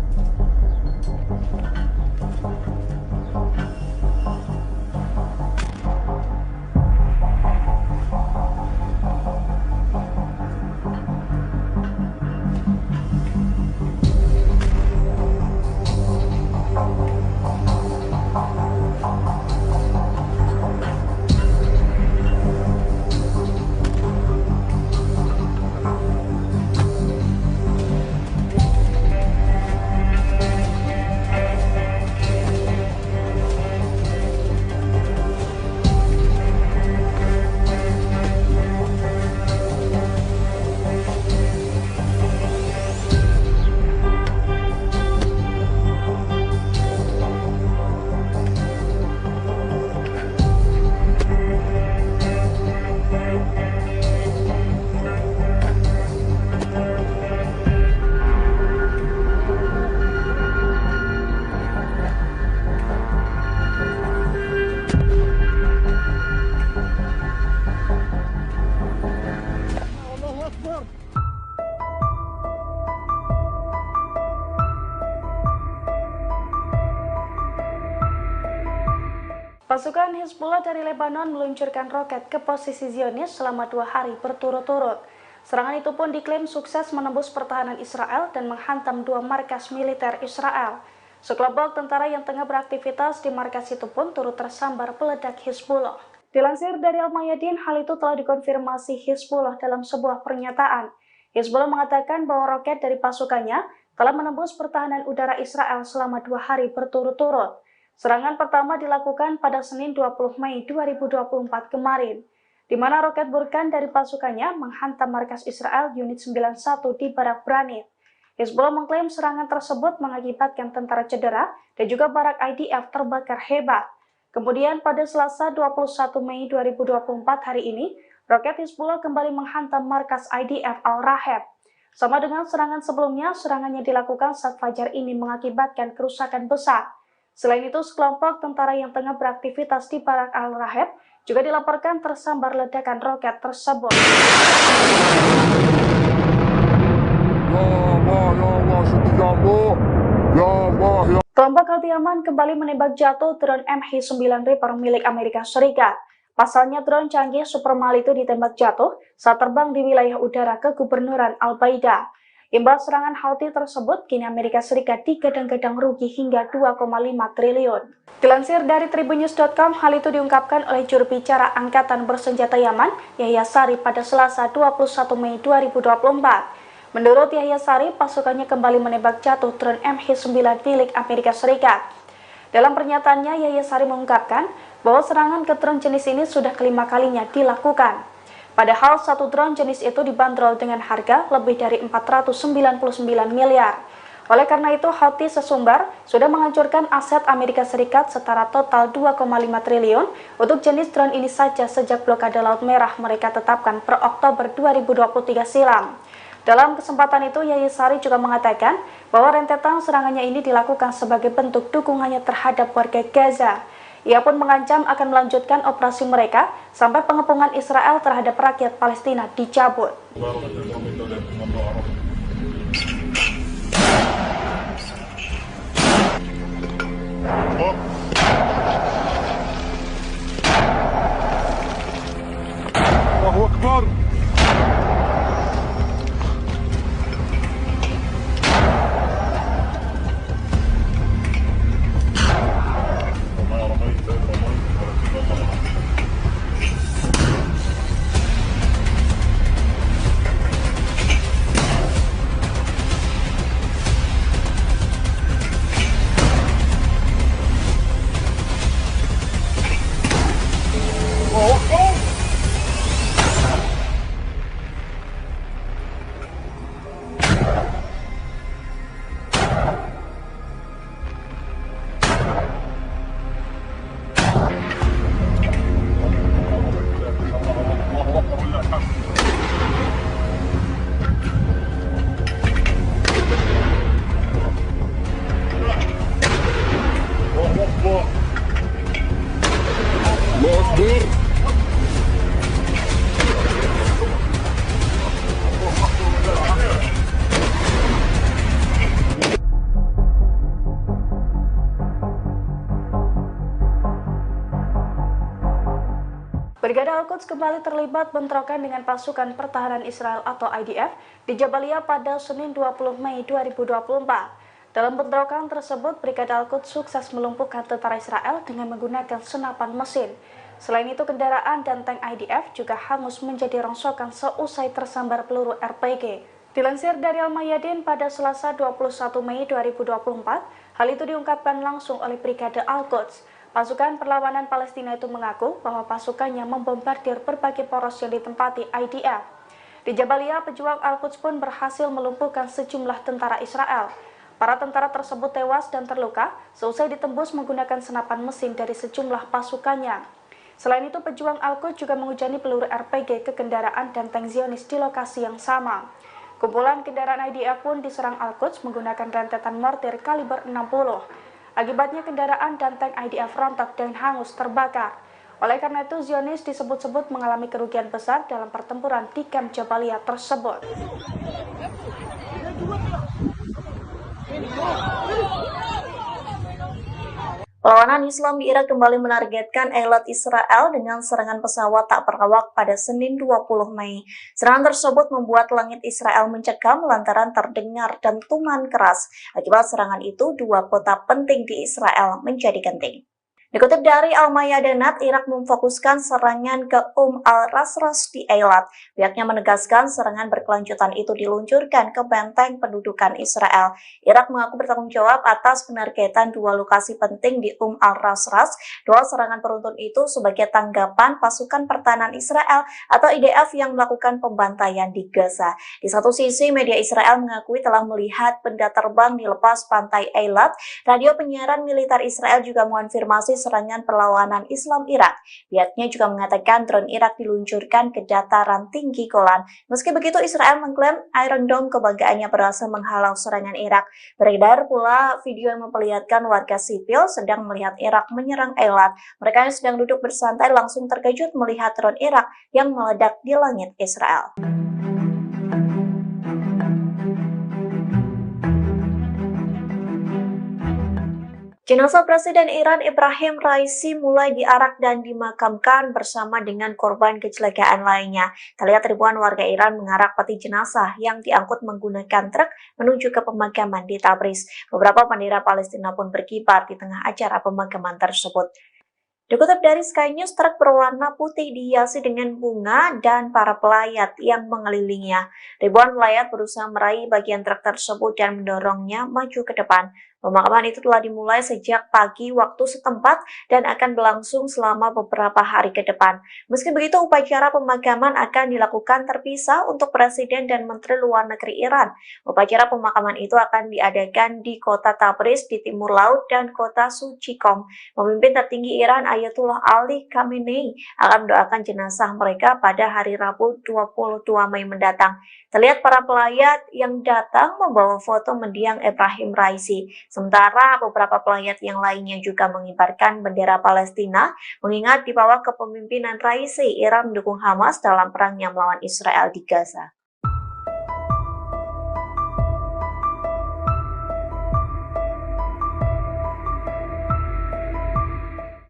Pasukan Hizbullah dari Lebanon meluncurkan roket ke posisi Zionis selama 2 hari berturut-turut. Serangan itu pun diklaim sukses menembus pertahanan Israel dan menghantam 2 markas militer Israel. Sekelompok tentara yang tengah beraktivitas di markas itu pun turut tersambar peledak Hizbullah. Dilansir dari Al-Mayadin, hal itu telah dikonfirmasi Hizbullah dalam sebuah pernyataan. Hizbullah mengatakan bahwa roket dari pasukannya telah menembus pertahanan udara Israel selama 2 hari berturut-turut. Serangan pertama dilakukan pada Senin 20 Mei 2024 kemarin, di mana roket Burkan dari pasukannya menghantam markas Israel Unit 91 di Barak Branit. Hizbullah mengklaim serangan tersebut mengakibatkan tentara cedera dan juga barak IDF terbakar hebat. Kemudian pada Selasa 21 Mei 2024 hari ini, roket Hizbullah kembali menghantam markas IDF Al-Raheb. Sama dengan serangan sebelumnya, serangannya dilakukan saat fajar ini mengakibatkan kerusakan besar. Selain itu, sekelompok tentara yang tengah beraktivitas di Barak Al-Raheb juga dilaporkan tersambar ledakan roket tersebut. Kelompok Houthi-Yaman kembali menembak jatuh drone MH9 Reaper milik Amerika Serikat. Pasalnya drone canggih super mahal itu ditembak jatuh saat terbang di wilayah udara kegubernuran Al-Baida. Imbas serangan Houthi tersebut, kini Amerika Serikat digadang-gadang rugi hingga 2,5 triliun. Dilansir dari tribunnews.com, hal itu diungkapkan oleh juru bicara Angkatan Bersenjata Yaman, Yahya Sari pada Selasa 21 Mei 2024. Menurut Yahya Sari, pasukannya kembali menembak jatuh drone MH9 milik Amerika Serikat. Dalam pernyataannya, Yahya Sari mengungkapkan bahwa serangan ke drone jenis ini sudah kelima kalinya dilakukan. Padahal satu drone jenis itu dibanderol dengan harga lebih dari 499 miliar. Oleh karena itu, Houthi sesumbar sudah menghancurkan aset Amerika Serikat setara total 2,5 triliun untuk jenis drone ini saja sejak blokade Laut Merah mereka tetapkan per Oktober 2023 silam. Dalam kesempatan itu, Yahya Sari juga mengatakan bahwa rentetan serangannya ini dilakukan sebagai bentuk dukungannya terhadap warga Gaza. Ia pun mengancam akan melanjutkan operasi mereka sampai pengepungan Israel terhadap rakyat Palestina dicabut.
Allahu Akbar.
Brigade Al-Quds kembali terlibat bentrokan dengan pasukan pertahanan Israel atau IDF di Jabalia pada Senin 20 Mei 2024. Dalam bentrokan tersebut, Brigade Al-Quds sukses melumpuhkan tentara Israel dengan menggunakan senapan mesin. Selain itu, kendaraan dan tank IDF juga hangus menjadi rongsokan seusai tersambar peluru RPG. Dilansir dari Al-Mayadin pada Selasa 21 Mei 2024, hal itu diungkapkan langsung oleh Brigade Al-Quds. Pasukan perlawanan Palestina itu mengaku bahwa pasukannya membombardir berbagai poros yang ditempati IDF. Di Jabalia, pejuang Al-Quds pun berhasil melumpuhkan sejumlah tentara Israel. Para tentara tersebut tewas dan terluka seusai ditembus menggunakan senapan mesin dari sejumlah pasukannya. Selain itu, pejuang Al-Quds juga menghujani peluru RPG ke kendaraan dan tank Zionis di lokasi yang sama. Kumpulan kendaraan IDF pun diserang Al-Quds menggunakan rentetan mortir kaliber 60. Akibatnya kendaraan dan tank IDF rontok dan hangus terbakar. Oleh karena itu, Zionis disebut-sebut mengalami kerugian besar dalam pertempuran di kamp Jabalia tersebut.
Perlawanan Islam di Irak kembali menargetkan elit Israel dengan serangan pesawat tak berawak pada Senin 20 Mei. Serangan tersebut membuat langit Israel mencekam lantaran terdengar dentuman keras. Akibat serangan itu, dua kota penting di Israel menjadi genting. Dikutip dari Al-Mayadanat, Irak memfokuskan serangan ke al-Rasras di Eilat. Pihaknya menegaskan serangan berkelanjutan itu diluncurkan ke benteng pendudukan Israel. Irak mengaku bertanggung jawab atas penargetan dua lokasi penting di al-Rasras. Dua serangan beruntun itu sebagai tanggapan pasukan pertahanan Israel atau IDF yang melakukan pembantaian di Gaza. Di satu sisi, media Israel mengakui telah melihat benda terbang di lepas pantai Eilat. Radio penyiaran militer Israel juga mengonfirmasi serangan perlawanan Islam Irak. Pihaknya juga mengatakan drone Irak diluncurkan ke dataran tinggi Golan. Meski begitu, Israel mengklaim Iron Dome kebanggaannya berhasil menghalau serangan Irak. Beredar pula video yang memperlihatkan warga sipil sedang melihat Irak menyerang Eilat. Mereka yang sedang duduk bersantai langsung terkejut melihat drone Irak yang meledak di langit Israel. Jenazah Presiden Iran Ebrahim Raisi mulai diarak dan dimakamkan bersama dengan korban kecelakaan lainnya. Terlihat ribuan warga Iran mengarak peti jenazah yang diangkut menggunakan truk menuju ke pemakaman di Tabriz. Beberapa bendera Palestina pun berkibar di tengah acara pemakaman tersebut. Dikutip dari Sky News, truk berwarna putih dihiasi dengan bunga dan para pelayat yang mengelilinginya. Ribuan pelayat berusaha meraih bagian truk tersebut dan mendorongnya maju ke depan. Pemakaman itu telah dimulai sejak pagi waktu setempat dan akan berlangsung selama beberapa hari ke depan. Meski begitu, upacara pemakaman akan dilakukan terpisah untuk Presiden dan Menteri Luar Negeri Iran. Upacara pemakaman itu akan diadakan di kota Tabriz di timur laut dan kota Suci Qom. Pemimpin tertinggi Iran Ayatollah Ali Khamenei akan mendoakan jenazah mereka pada hari Rabu 22 Mei mendatang. Terlihat para pelayat yang datang membawa foto mendiang Ebrahim Raisi. Sementara beberapa pelayat yang lainnya juga mengibarkan bendera Palestina, mengingat di bawah kepemimpinan Raisi, Iran mendukung Hamas dalam perangnya melawan Israel di Gaza.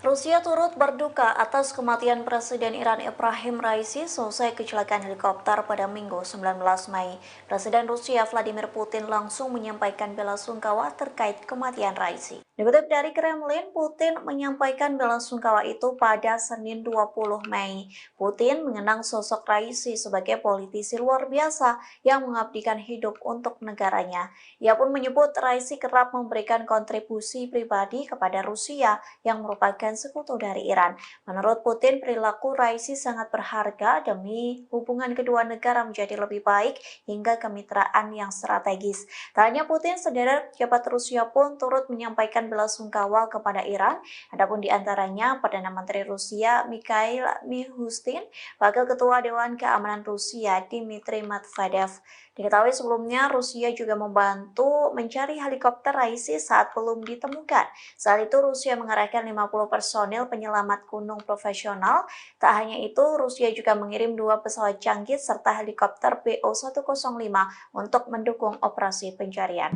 Rusia turut berduka atas kematian Presiden Iran Ebrahim Raisi selesai kecelakaan helikopter pada Minggu 19 Mei. Presiden Rusia Vladimir Putin langsung menyampaikan bela sungkawa terkait kematian Raisi. Dikutip dari Kremlin, Putin menyampaikan bela sungkawa itu pada Senin 20 Mei. Putin mengenang sosok Raisi sebagai politisi luar biasa yang mengabdikan hidup untuk negaranya. Ia pun menyebut Raisi kerap memberikan kontribusi pribadi kepada Rusia yang merupakan sekutu dari Iran. Menurut Putin, perilaku Raisi sangat berharga demi hubungan kedua negara menjadi lebih baik hingga kemitraan yang strategis. Tak hanya Putin, sederet pejabat Rusia pun turut menyampaikan bela sungkawa kepada Iran. Adapun di antaranya Perdana Menteri Rusia Mikhail Mishustin, Wakil Ketua Dewan Keamanan Rusia Dmitry Medvedev. Diketahui sebelumnya Rusia juga membantu mencari helikopter Raisi saat belum ditemukan. Saat itu Rusia mengerahkan 50 personil penyelamat gunung profesional. Tak hanya itu, Rusia juga mengirim 2 pesawat canggih serta helikopter BO-105 untuk mendukung operasi pencarian.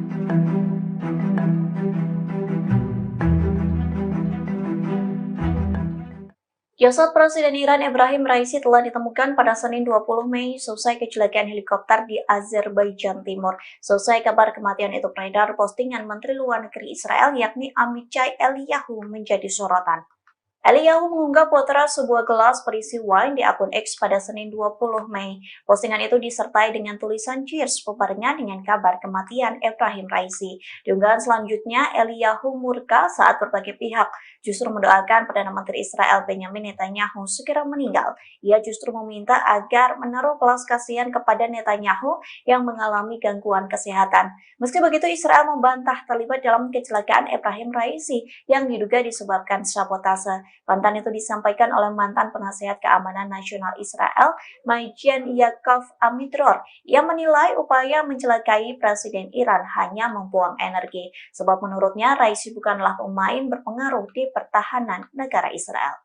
Jasad Presiden Iran Ebrahim Raisi telah ditemukan pada Senin 20 Mei selesai kecelakaan helikopter di Azerbaijan Timur. Selesai kabar kematian itu beredar, postingan Menteri Luar Negeri Israel yakni Amichai Eliyahu menjadi sorotan. Eliyahu mengunggah potret sebuah gelas berisi wine di akun X pada Senin 20 Mei. Postingan itu disertai dengan tulisan cheers bubarnya dengan kabar kematian Ebrahim Raisi. Di unggahan selanjutnya, Eliyahu murka saat berbagai pihak justru mendoakan Perdana Menteri Israel Benjamin Netanyahu segera meninggal. Ia justru meminta agar menaruh belas kasihan kepada Netanyahu yang mengalami gangguan kesehatan. Meski begitu, Israel membantah terlibat dalam kecelakaan Ebrahim Raisi yang diduga disebabkan sabotase. Bantahan itu disampaikan oleh mantan penasihat keamanan nasional Israel, Majen Yaakov Amidror. Ia menilai upaya mencelakai Presiden Iran hanya membuang energi, sebab menurutnya Raisi bukanlah pemain berpengaruh di pertahanan negara Israel.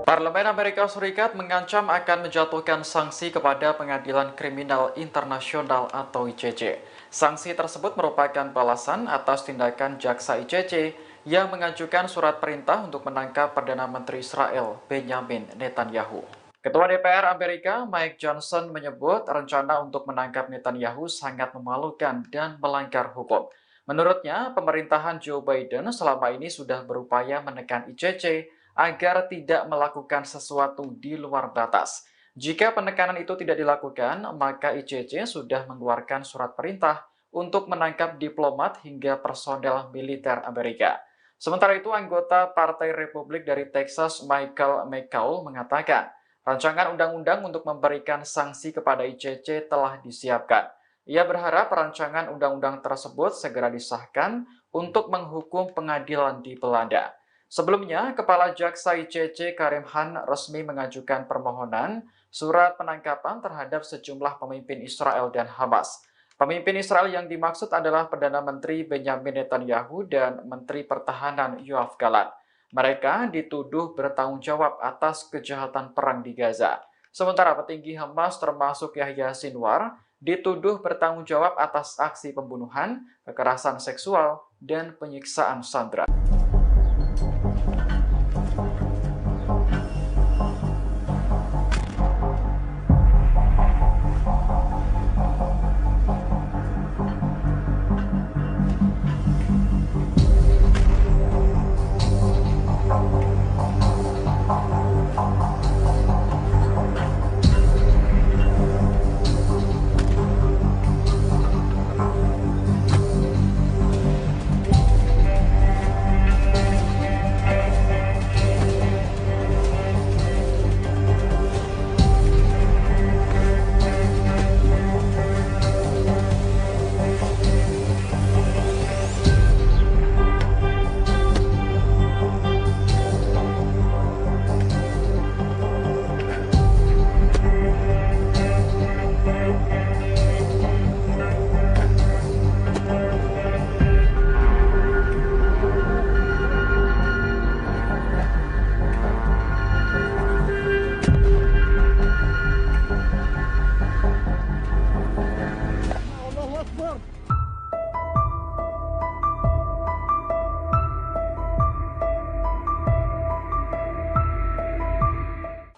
Parlemen Amerika Serikat mengancam akan menjatuhkan sanksi kepada Pengadilan Kriminal Internasional atau ICC. Sanksi tersebut merupakan balasan atas tindakan jaksa ICC yang mengajukan surat perintah untuk menangkap Perdana Menteri Israel Benjamin Netanyahu. Ketua DPR Amerika Mike Johnson menyebut rencana untuk menangkap Netanyahu sangat memalukan dan melanggar hukum. Menurutnya, pemerintahan Joe Biden selama ini sudah berupaya menekan ICC agar tidak melakukan sesuatu di luar batas. Jika penekanan itu tidak dilakukan, maka ICC sudah mengeluarkan surat perintah untuk menangkap diplomat hingga personel militer Amerika. Sementara itu, anggota Partai Republik dari Texas Michael McCaul mengatakan, rancangan undang-undang untuk memberikan sanksi kepada ICC telah disiapkan. Ia berharap rancangan undang-undang tersebut segera disahkan untuk menghukum pengadilan di Belanda. Sebelumnya, Kepala Jaksa ICC Karim Khan resmi mengajukan permohonan surat penangkapan terhadap sejumlah pemimpin Israel dan Hamas. Pemimpin Israel yang dimaksud adalah Perdana Menteri Benjamin Netanyahu dan Menteri Pertahanan Yoav Gallant. Mereka dituduh bertanggung jawab atas kejahatan perang di Gaza. Sementara petinggi Hamas termasuk Yahya Sinwar dituduh bertanggung jawab atas aksi pembunuhan, kekerasan seksual, dan penyiksaan sandera.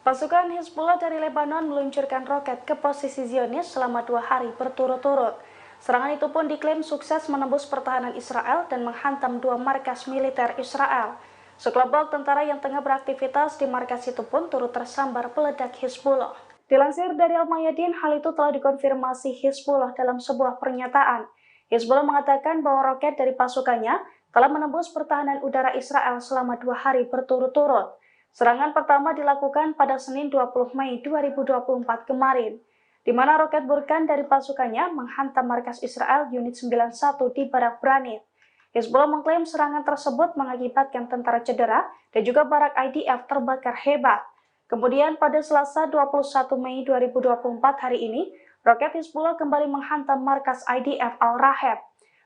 Pasukan Hizbullah dari Lebanon meluncurkan roket ke posisi Zionis selama 2 hari berturut-turut. Serangan itu pun diklaim sukses menembus pertahanan Israel dan menghantam 2 markas militer Israel. Sekelompok tentara yang tengah beraktivitas di markas itu pun turut tersambar peledak Hizbullah. Dilansir dari Al-Mayadin, hal itu telah dikonfirmasi Hizbullah dalam sebuah pernyataan. Hizbullah mengatakan bahwa roket dari pasukannya telah menembus pertahanan udara Israel selama 2 hari berturut-turut. Serangan pertama dilakukan pada Senin 20 Mei 2024 kemarin, di mana roket Burkan dari pasukannya menghantam markas Israel Unit 91 di Barak Branit. Hizbullah mengklaim serangan tersebut mengakibatkan tentara cedera dan juga barak IDF terbakar hebat. Kemudian pada Selasa 21 Mei 2024 hari ini, roket Hizbullah kembali menghantam markas IDF Al-Raheb.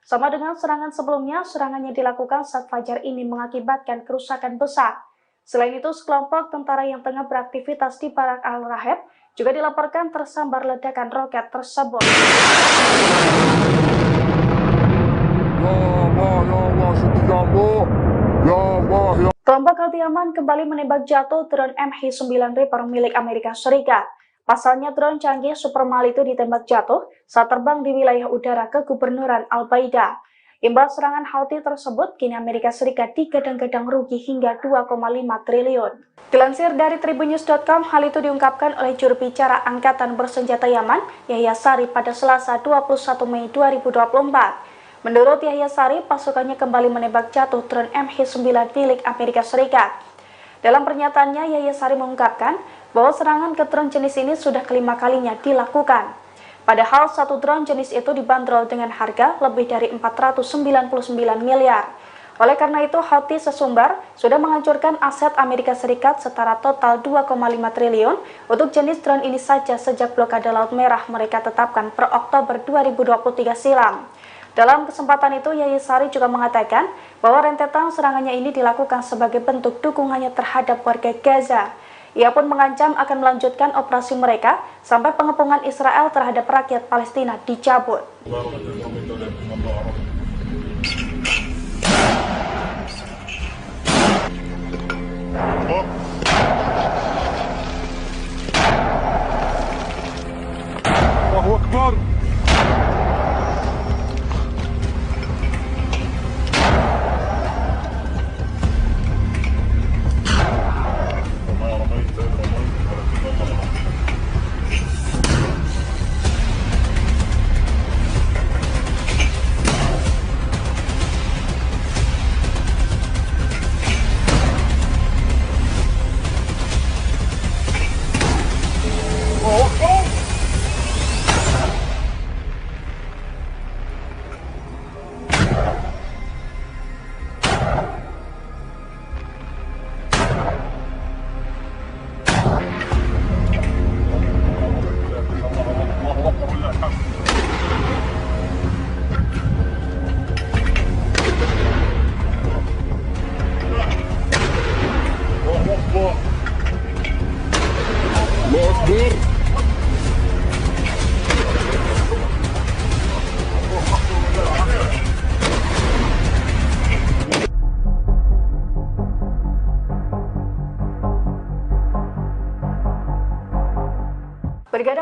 Sama dengan serangan sebelumnya, serangannya dilakukan saat fajar ini mengakibatkan kerusakan besar. Selain itu, sekelompok tentara yang tengah beraktivitas di Barak Al-Raheb juga dilaporkan tersambar ledakan roket tersebut. Kelompok Houthi-Yaman kembali menembak jatuh drone MH9 Reaper milik Amerika Serikat. Pasalnya drone canggih super mahal itu ditembak jatuh saat terbang di wilayah udara kegubernuran Al-Baida. Imbas serangan Houthi tersebut, kini Amerika Serikat digadang-gadang rugi hingga 2,5 triliun. Dilansir dari Tribunnews.com, hal itu diungkapkan oleh juru bicara Angkatan Bersenjata Yaman, Yahya Sari, pada Selasa 21 Mei 2024. Menurut Yahya Sari, pasukannya kembali menembak jatuh drone MH9 milik Amerika Serikat. Dalam pernyataannya, Yahya Sari mengungkapkan bahwa serangan ke drone jenis ini sudah kelima kalinya dilakukan. Padahal satu drone jenis itu dibanderol dengan harga lebih dari 499 miliar. Oleh karena itu, Houthi sesumbar sudah menghancurkan aset Amerika Serikat setara total 2,5 triliun untuk jenis drone ini saja sejak blokade Laut Merah mereka tetapkan per Oktober 2023 silam. Dalam kesempatan itu, Yahya Sari juga mengatakan bahwa rentetan serangannya ini dilakukan sebagai bentuk dukungannya terhadap warga Gaza. Ia pun mengancam akan melanjutkan operasi mereka sampai pengepungan Israel terhadap rakyat Palestina dicabut.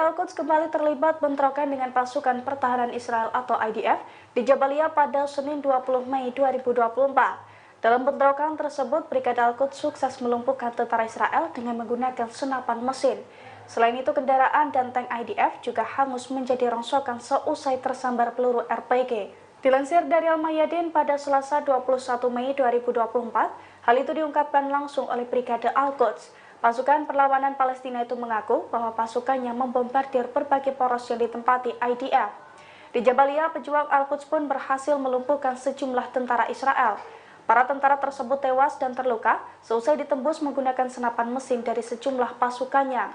Al-Quds kembali terlibat bentrokan dengan pasukan pertahanan Israel atau IDF di Jabalia pada Senin 20 Mei 2024. Dalam bentrokan tersebut, Brigade Al-Quds sukses melumpuhkan tentara Israel dengan menggunakan senapan mesin. Selain itu, kendaraan dan tank IDF juga hangus menjadi rongsokan seusai tersambar peluru RPG. Dilansir dari Al-Mayadin pada Selasa 21 Mei 2024, hal itu diungkapkan langsung oleh Brigade Al-Quds. Pasukan perlawanan Palestina itu mengaku bahwa pasukannya membombardir berbagai poros yang ditempati IDF. Di Jabalia, pejuang Al-Quds pun berhasil melumpuhkan sejumlah tentara Israel. Para tentara tersebut tewas dan terluka seusai ditembus menggunakan senapan mesin dari sejumlah pasukannya.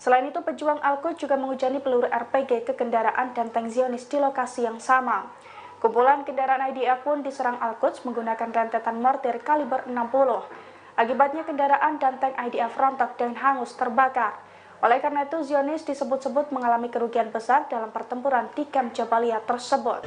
Selain itu, pejuang Al-Quds juga menghujani peluru RPG ke kendaraan dan tank Zionis di lokasi yang sama. Kumpulan kendaraan IDF pun diserang Al-Quds menggunakan rentetan mortir kaliber 60. Akibatnya kendaraan dan tank IDF rontok dan hangus terbakar. Oleh karena itu, Zionis disebut-sebut mengalami kerugian besar dalam pertempuran di kamp Jabalia tersebut.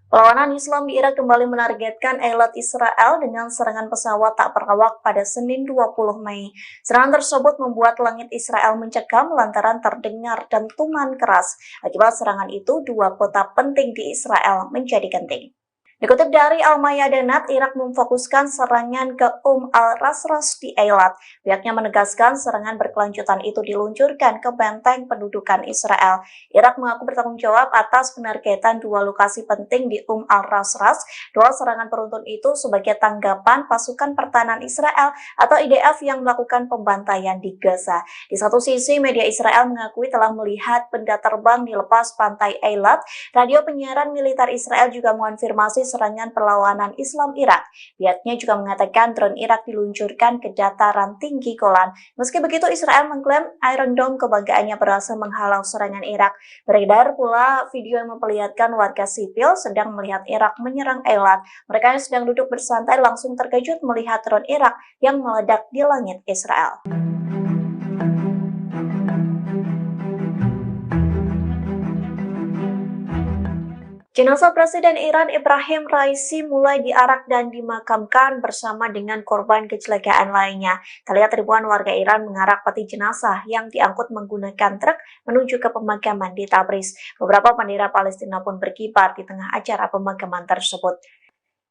Perlawanan Islam di Irak kembali menargetkan Eilat Israel dengan serangan pesawat tak berawak pada Senin 20 Mei. Serangan tersebut membuat langit Israel mencekam lantaran terdengar dentuman keras. Akibat serangan itu, dua kota penting di Israel menjadi genting. Dikutip dari Al-Mayadinat, Irak memfokuskan serangan ke al-Rasras di Eilat. Pihaknya menegaskan serangan berkelanjutan itu diluncurkan ke benteng pendudukan Israel. Irak mengaku bertanggung jawab atas penargetan dua lokasi penting di al-Rasras. Dua serangan beruntun itu sebagai tanggapan pasukan pertahanan Israel atau IDF yang melakukan pembantaian di Gaza. Di satu sisi, media Israel mengakui telah melihat benda terbang di lepas pantai Eilat. Radio penyiaran militer Israel juga mengonfirmasi serangan perlawanan Islam Irak. Pihaknya juga mengatakan drone Irak diluncurkan ke dataran tinggi Golan. Meski begitu, Israel mengklaim Iron Dome kebanggaannya berhasil menghalau serangan Irak. Beredar pula video yang memperlihatkan warga sipil sedang melihat Irak menyerang Eilat. Mereka yang sedang duduk bersantai langsung terkejut melihat drone Irak yang meledak di langit Israel. Jenazah Presiden Iran Ebrahim Raisi mulai diarak dan dimakamkan bersama dengan korban kecelakaan lainnya. Terlihat ribuan warga Iran mengarak peti jenazah yang diangkut menggunakan truk menuju ke pemakaman di Tabriz. Beberapa bendera Palestina pun berkibar di tengah acara pemakaman tersebut.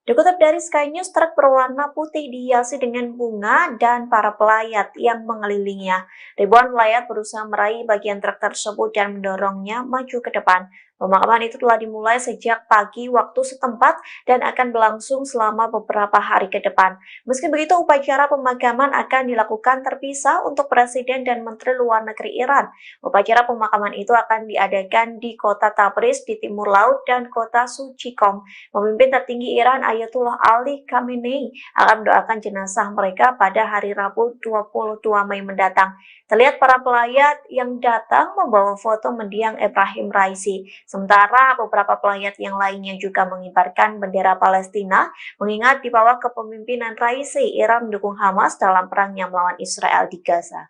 Dikutip dari Sky News, truk berwarna putih dihiasi dengan bunga dan para pelayat yang mengelilinginya. Ribuan pelayat berusaha meraih bagian truk tersebut dan mendorongnya maju ke depan. Pemakaman itu telah dimulai sejak pagi waktu setempat dan akan berlangsung selama beberapa hari ke depan. Meski begitu, upacara pemakaman akan dilakukan terpisah untuk Presiden dan Menteri Luar Negeri Iran. Upacara pemakaman itu akan diadakan di kota Tabriz di timur laut dan kota Suci Qom. Pemimpin tertinggi Iran Ayatullah Ali Khamenei akan mendoakan jenazah mereka pada hari Rabu 22 Mei mendatang. Terlihat para pelayat yang datang membawa foto mendiang Ebrahim Raisi. Sementara beberapa pelayat yang lainnya juga mengibarkan bendera Palestina, mengingat di bawah kepemimpinan Raisi, Iran mendukung Hamas dalam perangnya melawan Israel di Gaza.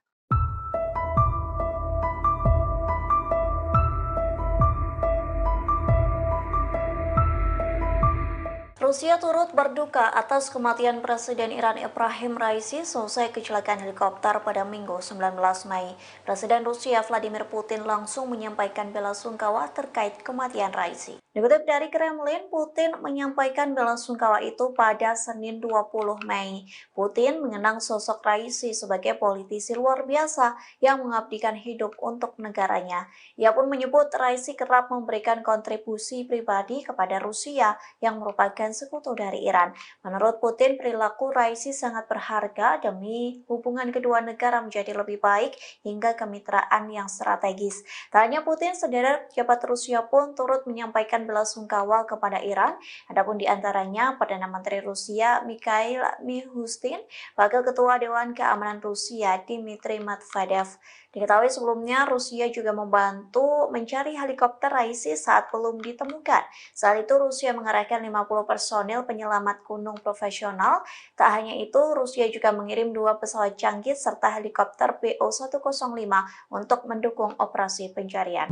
Rusia turut berduka atas kematian Presiden Iran Ebrahim Raisi seusai kecelakaan helikopter pada Minggu 19 Mei. Presiden Rusia Vladimir Putin langsung menyampaikan bela sungkawa terkait kematian Raisi. Dikutip dari Kremlin, Putin menyampaikan bela sungkawa itu pada Senin 20 Mei. Putin mengenang sosok Raisi sebagai politisi luar biasa yang mengabdikan hidup untuk negaranya. Ia pun menyebut Raisi kerap memberikan kontribusi pribadi kepada Rusia yang merupakan sekutu dari Iran. Menurut Putin, perilaku Raisi sangat berharga demi hubungan kedua negara menjadi lebih baik hingga kemitraan yang strategis. Tak hanya Putin, sederet pejabat Rusia pun turut menyampaikan bela sungkawa kepada Iran. Adapun di antaranya Perdana Menteri Rusia Mikhail Mishustin, Wakil Ketua Dewan Keamanan Rusia Dmitry Medvedev. Diketahui sebelumnya Rusia juga membantu mencari helikopter Raisi saat belum ditemukan. Saat itu Rusia mengerahkan 50 personil penyelamat gunung profesional. Tak hanya itu, Rusia juga mengirim 2 pesawat canggih serta helikopter BO-105 untuk mendukung operasi pencarian.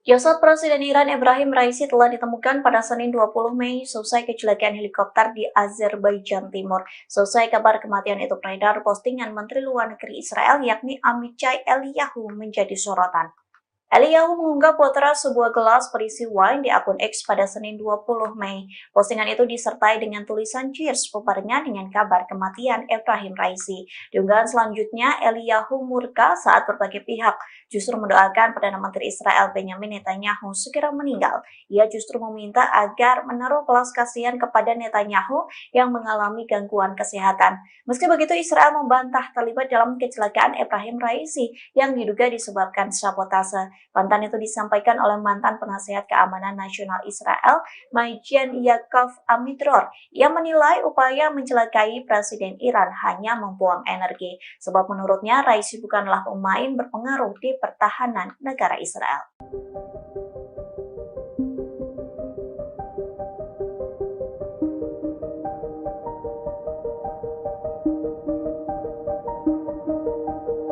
Jasad Presiden Iran Ebrahim Raisi telah ditemukan pada Senin 20 Mei selesai kecelakaan helikopter di Azerbaijan Timur. Selesai kabar kematian itu beredar, postingan Menteri Luar Negeri Israel yakni Amichai Eliyahu menjadi sorotan. Eliyahu mengunggah potret sebuah gelas berisi wine di akun X pada Senin 20 Mei. Postingan itu disertai dengan tulisan cheers bebarengan dengan kabar kematian Ebrahim Raisi. Di unggahan selanjutnya, Eliyahu murka saat berbagai pihak justru mendoakan Perdana Menteri Israel Benjamin Netanyahu segera meninggal. Ia justru meminta agar menaruh belas kasihan kepada Netanyahu yang mengalami gangguan kesehatan. Meski begitu, Israel membantah terlibat dalam kecelakaan Ebrahim Raisi yang diduga disebabkan sabotase. Bantahan itu disampaikan oleh mantan penasihat keamanan nasional Israel, Maijen Yaakov Amidror. Ia menilai upaya mencelakai Presiden Iran hanya membuang energi, sebab menurutnya Raisi bukanlah pemain berpengaruh di pertahanan negara Israel.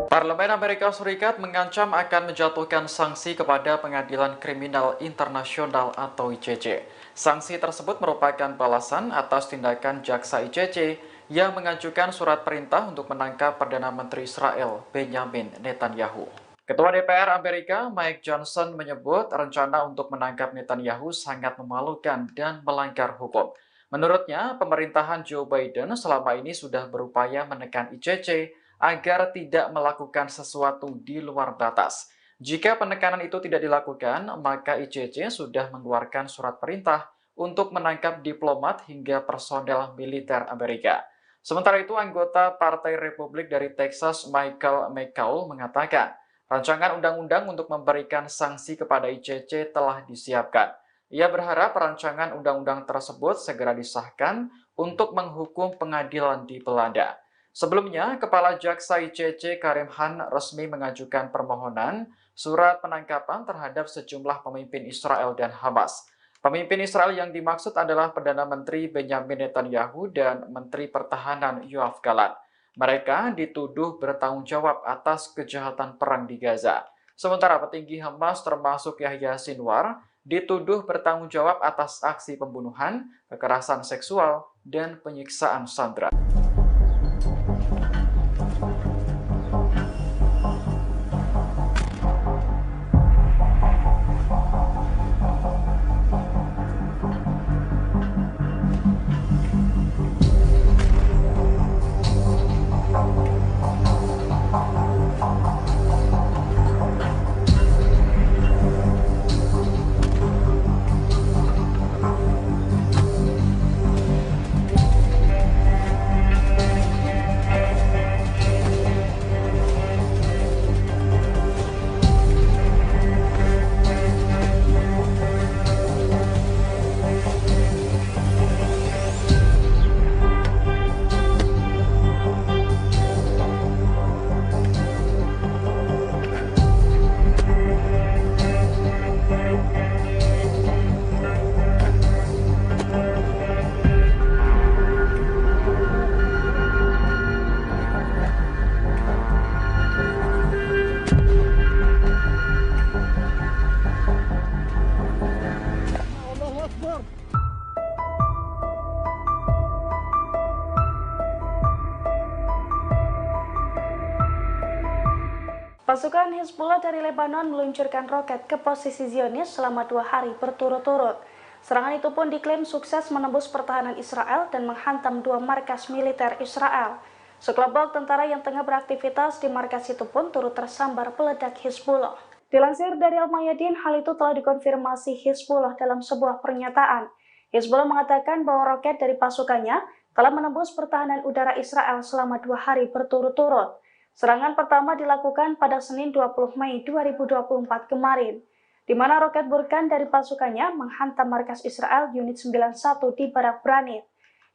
Parlemen Amerika Serikat mengancam akan menjatuhkan sanksi kepada Pengadilan Kriminal Internasional atau ICC. Sanksi tersebut merupakan balasan atas tindakan jaksa ICC yang mengajukan surat perintah untuk menangkap Perdana Menteri Israel Benjamin Netanyahu. Ketua DPR Amerika Mike Johnson menyebut rencana untuk menangkap Netanyahu sangat memalukan dan melanggar hukum. Menurutnya, pemerintahan Joe Biden selama ini sudah berupaya menekan ICC agar tidak melakukan sesuatu di luar batas. Jika penekanan itu tidak dilakukan, maka ICC sudah mengeluarkan surat perintah untuk menangkap diplomat hingga personel militer Amerika. Sementara itu, anggota Partai Republik dari Texas Michael McCaul mengatakan, rancangan undang-undang untuk memberikan sanksi kepada ICC telah disiapkan. Ia berharap rancangan undang-undang tersebut segera disahkan untuk menghukum pengadilan di Belanda. Sebelumnya, Kepala Jaksa ICC Karim Khan resmi mengajukan permohonan surat penangkapan terhadap sejumlah pemimpin Israel dan Hamas. Pemimpin Israel yang dimaksud adalah Perdana Menteri Benjamin Netanyahu dan Menteri Pertahanan Yoav Gallant. Mereka dituduh bertanggung jawab atas kejahatan perang di Gaza. Sementara petinggi Hamas termasuk Yahya Sinwar dituduh bertanggung jawab atas aksi pembunuhan, kekerasan seksual, dan penyiksaan sandera.
Pasukan Hizbullah dari Lebanon meluncurkan roket ke posisi Zionis selama 2 hari berturut-turut. Serangan itu pun diklaim sukses menembus pertahanan Israel dan menghantam 2 markas militer Israel. Sekelompok tentara yang tengah beraktivitas di markas itu pun turut tersambar peledak Hizbullah. Dilansir dari Al-Mayadin, hal itu telah dikonfirmasi Hizbullah dalam sebuah pernyataan. Hizbullah mengatakan bahwa roket dari pasukannya telah menembus pertahanan udara Israel selama 2 hari berturut-turut. Serangan pertama dilakukan pada Senin 20 Mei 2024 kemarin, di mana roket Burkan dari pasukannya menghantam markas Israel Unit 91 di Barak Branit.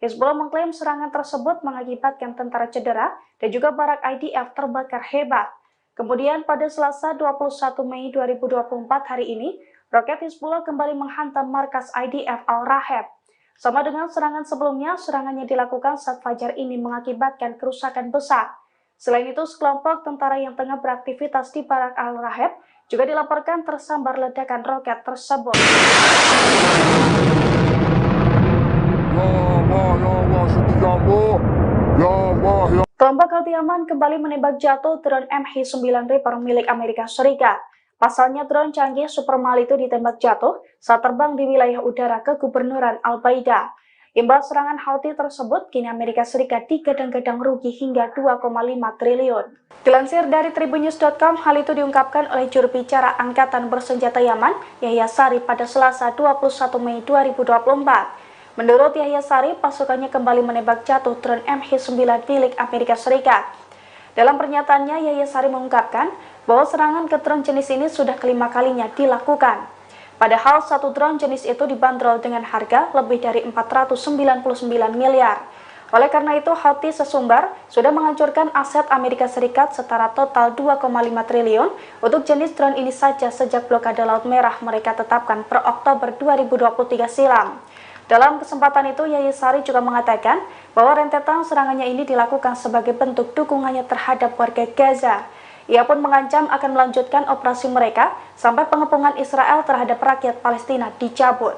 Hizbullah mengklaim serangan tersebut mengakibatkan tentara cedera dan juga barak IDF terbakar hebat. Kemudian pada Selasa 21 Mei 2024 hari ini, roket Hizbullah kembali menghantam markas IDF Al-Raheb. Sama dengan serangan sebelumnya, serangannya dilakukan saat fajar ini mengakibatkan kerusakan besar. Selain itu, sekelompok tentara yang tengah beraktivitas di Barak Al-Raheb juga dilaporkan tersambar ledakan roket tersebut. Kelompok Houthi Yaman kembali menembak jatuh drone MH9 Reaper milik Amerika Serikat. Pasalnya drone canggih Supermal itu ditembak jatuh saat terbang di wilayah udara kegubernuran Al-Baida. Imbas serangan Houthi tersebut, kini Amerika Serikat digadang-gadang rugi hingga 2,5 triliun. Dilansir dari tribunnews.com, hal itu diungkapkan oleh juru bicara Angkatan Bersenjata Yaman, Yahya Sari, pada Selasa 21 Mei 2024. Menurut Yahya Sari, pasukannya kembali menembak jatuh drone MH9 milik Amerika Serikat. Dalam pernyataannya, Yahya Sari mengungkapkan bahwa serangan ke drone jenis ini sudah kelima kalinya dilakukan. Padahal satu drone jenis itu dibanderol dengan harga lebih dari 499 miliar. Oleh karena itu, Houthi sesumbar sudah menghancurkan aset Amerika Serikat setara total 2,5 triliun untuk jenis drone ini saja sejak blokade Laut Merah mereka tetapkan per Oktober 2023 silam. Dalam kesempatan itu, Yahya Sari juga mengatakan bahwa rentetan serangannya ini dilakukan sebagai bentuk dukungannya terhadap warga Gaza. Ia pun mengancam akan melanjutkan operasi mereka sampai pengepungan Israel terhadap rakyat Palestina dicabut.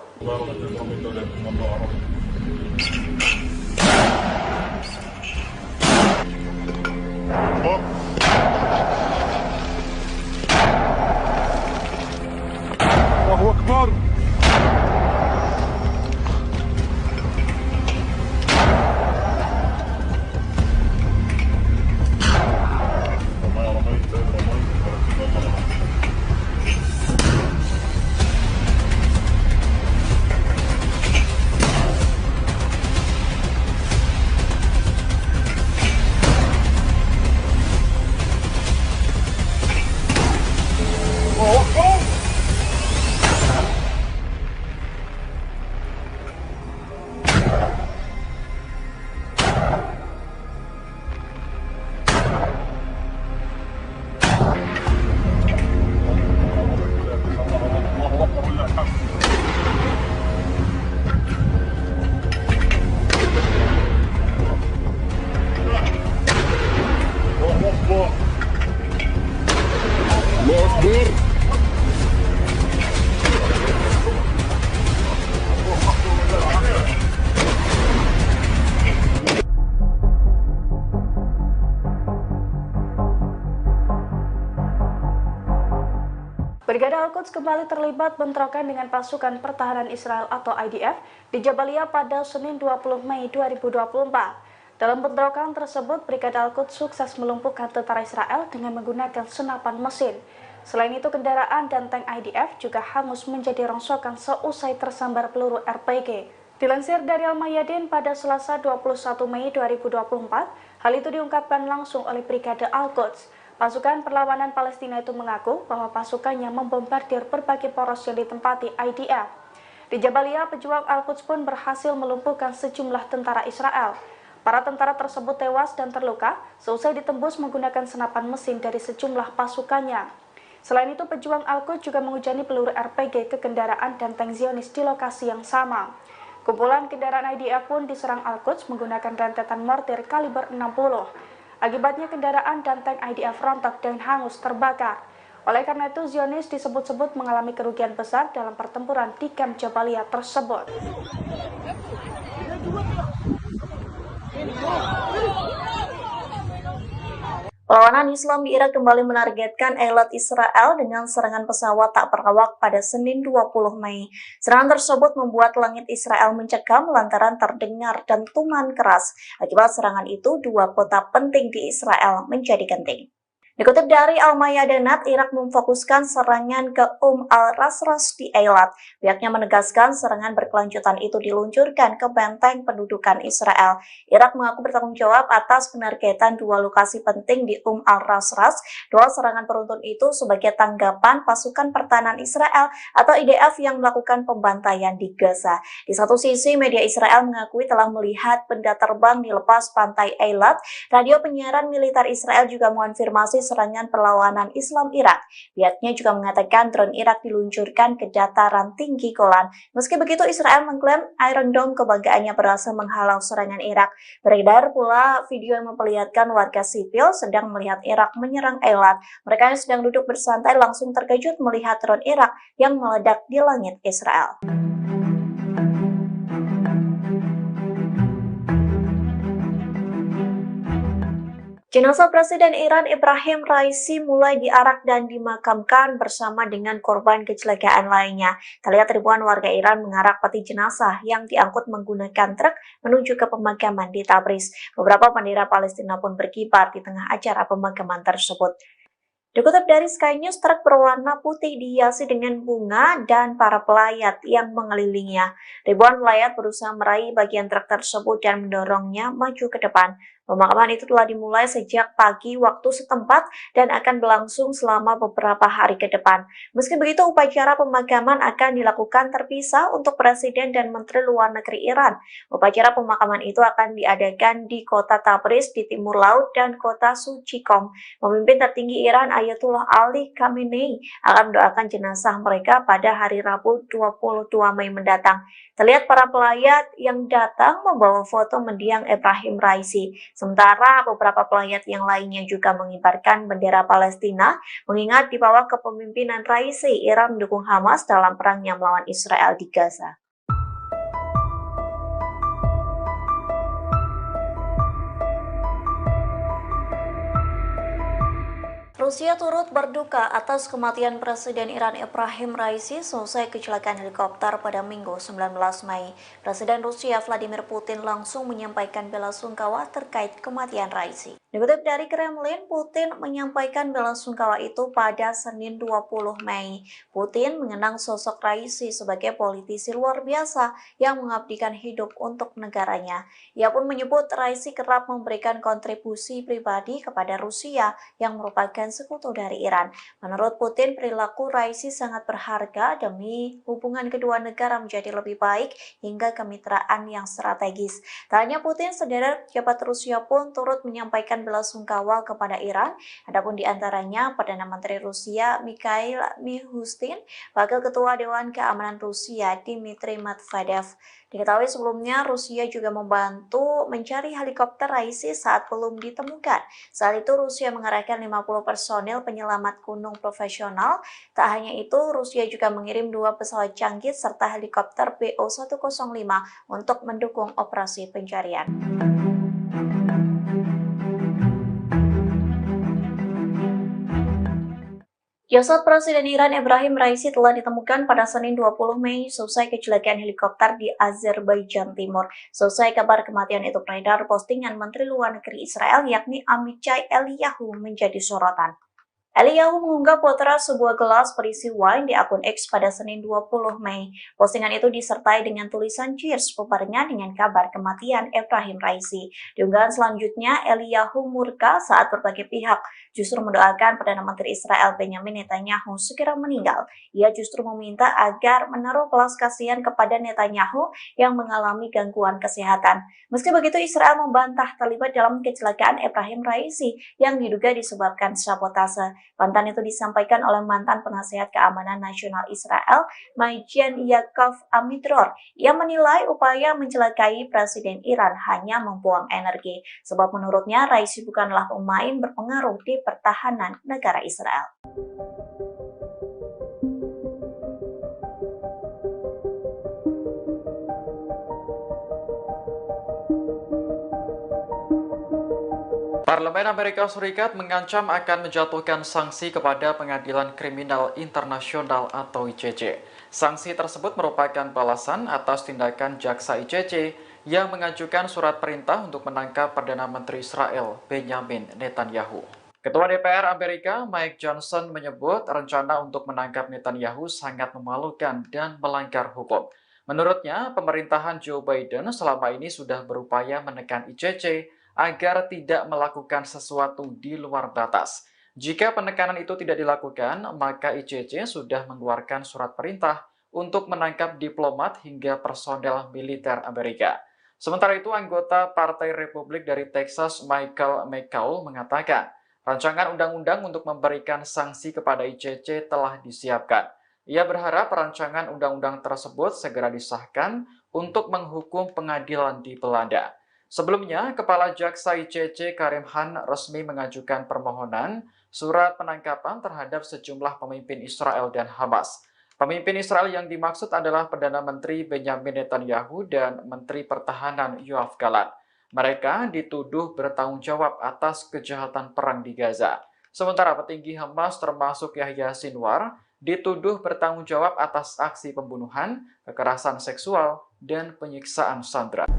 Allahu Akbar.
Brigade Al-Quds kembali terlibat bentrokan dengan pasukan pertahanan Israel atau IDF di Jabalia pada Senin 20 Mei 2024. Dalam bentrokan tersebut, Brigade Al-Quds sukses melumpuhkan tentara Israel dengan menggunakan senapan mesin. Selain itu, kendaraan dan tank IDF juga hangus menjadi rongsokan seusai tersambar peluru RPG. Dilansir dari Al-Mayadin pada Selasa 21 Mei 2024, hal itu diungkapkan langsung oleh Brigade Al-Quds. Pasukan perlawanan Palestina itu mengaku bahwa pasukannya membombardir berbagai poros yang ditempati IDF. Di Jabalia, pejuang Al-Quds pun berhasil melumpuhkan sejumlah tentara Israel. Para tentara tersebut tewas dan terluka seusai ditembus menggunakan senapan mesin dari sejumlah pasukannya. Selain itu, pejuang Al-Quds juga menghujani peluru RPG ke kendaraan dan tank Zionis di lokasi yang sama. Kumpulan kendaraan IDF pun diserang Al-Quds menggunakan rentetan mortir kaliber 60. Akibatnya kendaraan dan tank IDF rontok dan hangus terbakar. Oleh karena itu, Zionis disebut-sebut mengalami kerugian besar dalam pertempuran di kamp Jabalia tersebut.
Perlawanan Islam di Irak kembali menargetkan Eilat Israel dengan serangan pesawat tak berawak pada Senin 20 Mei. Serangan tersebut membuat langit Israel mencekam lantaran terdengar dentuman keras. Akibat serangan itu, dua kota penting di Israel menjadi genting. Dikutip dari Al-Mayadinat, Irak memfokuskan serangan ke al-Rasras di Eilat. Pihaknya menegaskan serangan berkelanjutan itu diluncurkan ke benteng pendudukan Israel. Irak mengaku bertanggung jawab atas penargetan dua lokasi penting di al-Rasras. Dua serangan beruntun itu sebagai tanggapan pasukan pertahanan Israel atau IDF yang melakukan pembantaian di Gaza. Di satu sisi, media Israel mengakui telah melihat benda terbang di lepas pantai Eilat. Radio penyiaran militer Israel juga mengonfirmasi serangan perlawanan Islam Irak. Pihaknya juga mengatakan drone Irak diluncurkan ke dataran tinggi Golan. Meski begitu, Israel mengklaim Iron Dome kebanggaannya berhasil menghalau serangan Irak. Beredar pula video yang memperlihatkan warga sipil sedang melihat Irak menyerang Eilat. Mereka yang sedang duduk bersantai langsung terkejut melihat drone Irak yang meledak di langit Israel. Jenazah Presiden Iran Ebrahim Raisi mulai diarak dan dimakamkan bersama dengan korban kecelakaan lainnya. Terlihat ribuan warga Iran mengarak peti jenazah yang diangkut menggunakan truk menuju ke pemakaman di Tabriz. Beberapa bendera Palestina pun berkibar di tengah acara pemakaman tersebut. Dikutip dari Sky News, truk berwarna putih dihiasi dengan bunga dan para pelayat yang mengelilinginya. Ribuan pelayat berusaha meraih bagian truk tersebut dan mendorongnya maju ke depan. Pemakaman itu telah dimulai sejak pagi waktu setempat dan akan berlangsung selama beberapa hari ke depan. Meski begitu, upacara pemakaman akan dilakukan terpisah untuk Presiden dan Menteri Luar Negeri Iran. Upacara pemakaman itu akan diadakan di kota Tabriz di timur laut dan kota Suci Qom. Pemimpin tertinggi Iran Ayatollah Ali Khamenei akan mendoakan jenazah mereka pada hari Rabu 22 Mei mendatang. Terlihat para pelayat yang datang membawa foto mendiang Ebrahim Raisi. Sementara beberapa pelayat yang lainnya juga mengibarkan bendera Palestina, mengingat di bawah kepemimpinan Raisi, Iran mendukung Hamas dalam perangnya melawan Israel di Gaza. Rusia turut berduka atas kematian Presiden Iran Ebrahim Raisi selesai kecelakaan helikopter pada Minggu 19 Mei. Presiden Rusia Vladimir Putin langsung menyampaikan bela sungkawa terkait kematian Raisi. Dikutip dari Kremlin, Putin menyampaikan bela sungkawa itu pada Senin 20 Mei. Putin mengenang sosok Raisi sebagai politisi luar biasa yang mengabdikan hidup untuk negaranya. Ia pun menyebut Raisi kerap memberikan kontribusi pribadi kepada Rusia yang merupakan sekutu dari Iran. Menurut Putin, perilaku Raisi sangat berharga demi hubungan kedua negara menjadi lebih baik hingga kemitraan yang strategis. Tak hanya Putin, sederet pejabat Rusia pun turut menyampaikan bela sungkawa kepada Iran. Adapun di antaranya Perdana Menteri Rusia Mikhail Mishustin, Wakil Ketua Dewan Keamanan Rusia Dmitry Medvedev. Diketahui sebelumnya Rusia juga membantu mencari helikopter Raisi saat belum ditemukan. Saat itu Rusia mengerahkan 50 personil penyelamat gunung profesional. Tak hanya itu, Rusia juga mengirim 2 pesawat canggih serta helikopter BO-105 untuk mendukung operasi pencarian. Jasad Presiden Iran Ebrahim Raisi telah ditemukan pada Senin 20 Mei selesai kecelakaan helikopter di Azerbaijan Timur. Selesai kabar kematian itu beredar, postingan Menteri Luar Negeri Israel yakni Amichai Eliyahu menjadi sorotan. Eliyahu mengunggah potret sebuah gelas berisi wine di akun X pada Senin 20 Mei. Postingan itu disertai dengan tulisan cheers bebarengan dengan kabar kematian Ebrahim Raisi. Di unggahan selanjutnya, Eliyahu murka saat berbagai pihak justru mendoakan Perdana Menteri Israel Benjamin Netanyahu segera meninggal. Ia justru meminta agar menaruh belas kasihan kepada Netanyahu yang mengalami gangguan kesehatan. Meski begitu, Israel membantah terlibat dalam kecelakaan Ebrahim Raisi yang diduga disebabkan sabotase. Bantahan itu disampaikan oleh mantan penasihat keamanan nasional Israel, Majen Yaakov Amidror. Ia menilai upaya mencelakai Presiden Iran hanya membuang energi, sebab menurutnya Raisi bukanlah pemain berpengaruh di pertahanan negara Israel.
Parlemen Amerika Serikat mengancam akan menjatuhkan sanksi kepada Pengadilan Kriminal Internasional atau ICC. Sanksi tersebut merupakan balasan atas tindakan jaksa ICC yang mengajukan surat perintah untuk menangkap Perdana Menteri Israel Benjamin Netanyahu. Ketua DPR Amerika Mike Johnson menyebut rencana untuk menangkap Netanyahu sangat memalukan dan melanggar hukum. Menurutnya, pemerintahan Joe Biden selama ini sudah berupaya menekan ICC agar tidak melakukan sesuatu di luar batas. Jika penekanan itu tidak dilakukan, maka ICC sudah mengeluarkan surat perintah untuk menangkap diplomat hingga personel militer Amerika. Sementara itu, anggota Partai Republik dari Texas Michael McCaul mengatakan, Rancangan undang-undang untuk memberikan sanksi kepada ICC telah disiapkan. Ia berharap rancangan undang-undang tersebut segera disahkan untuk menghukum pengadilan di Belanda. Sebelumnya, Kepala Jaksa ICC Karim Khan resmi mengajukan permohonan surat penangkapan terhadap sejumlah pemimpin Israel dan Hamas. Pemimpin Israel yang dimaksud adalah Perdana Menteri Benjamin Netanyahu dan Menteri Pertahanan Yoav Gallant. Mereka dituduh bertanggung jawab atas kejahatan perang di Gaza. Sementara petinggi Hamas termasuk Yahya Sinwar dituduh bertanggung jawab atas aksi pembunuhan, kekerasan seksual, dan penyiksaan sandera.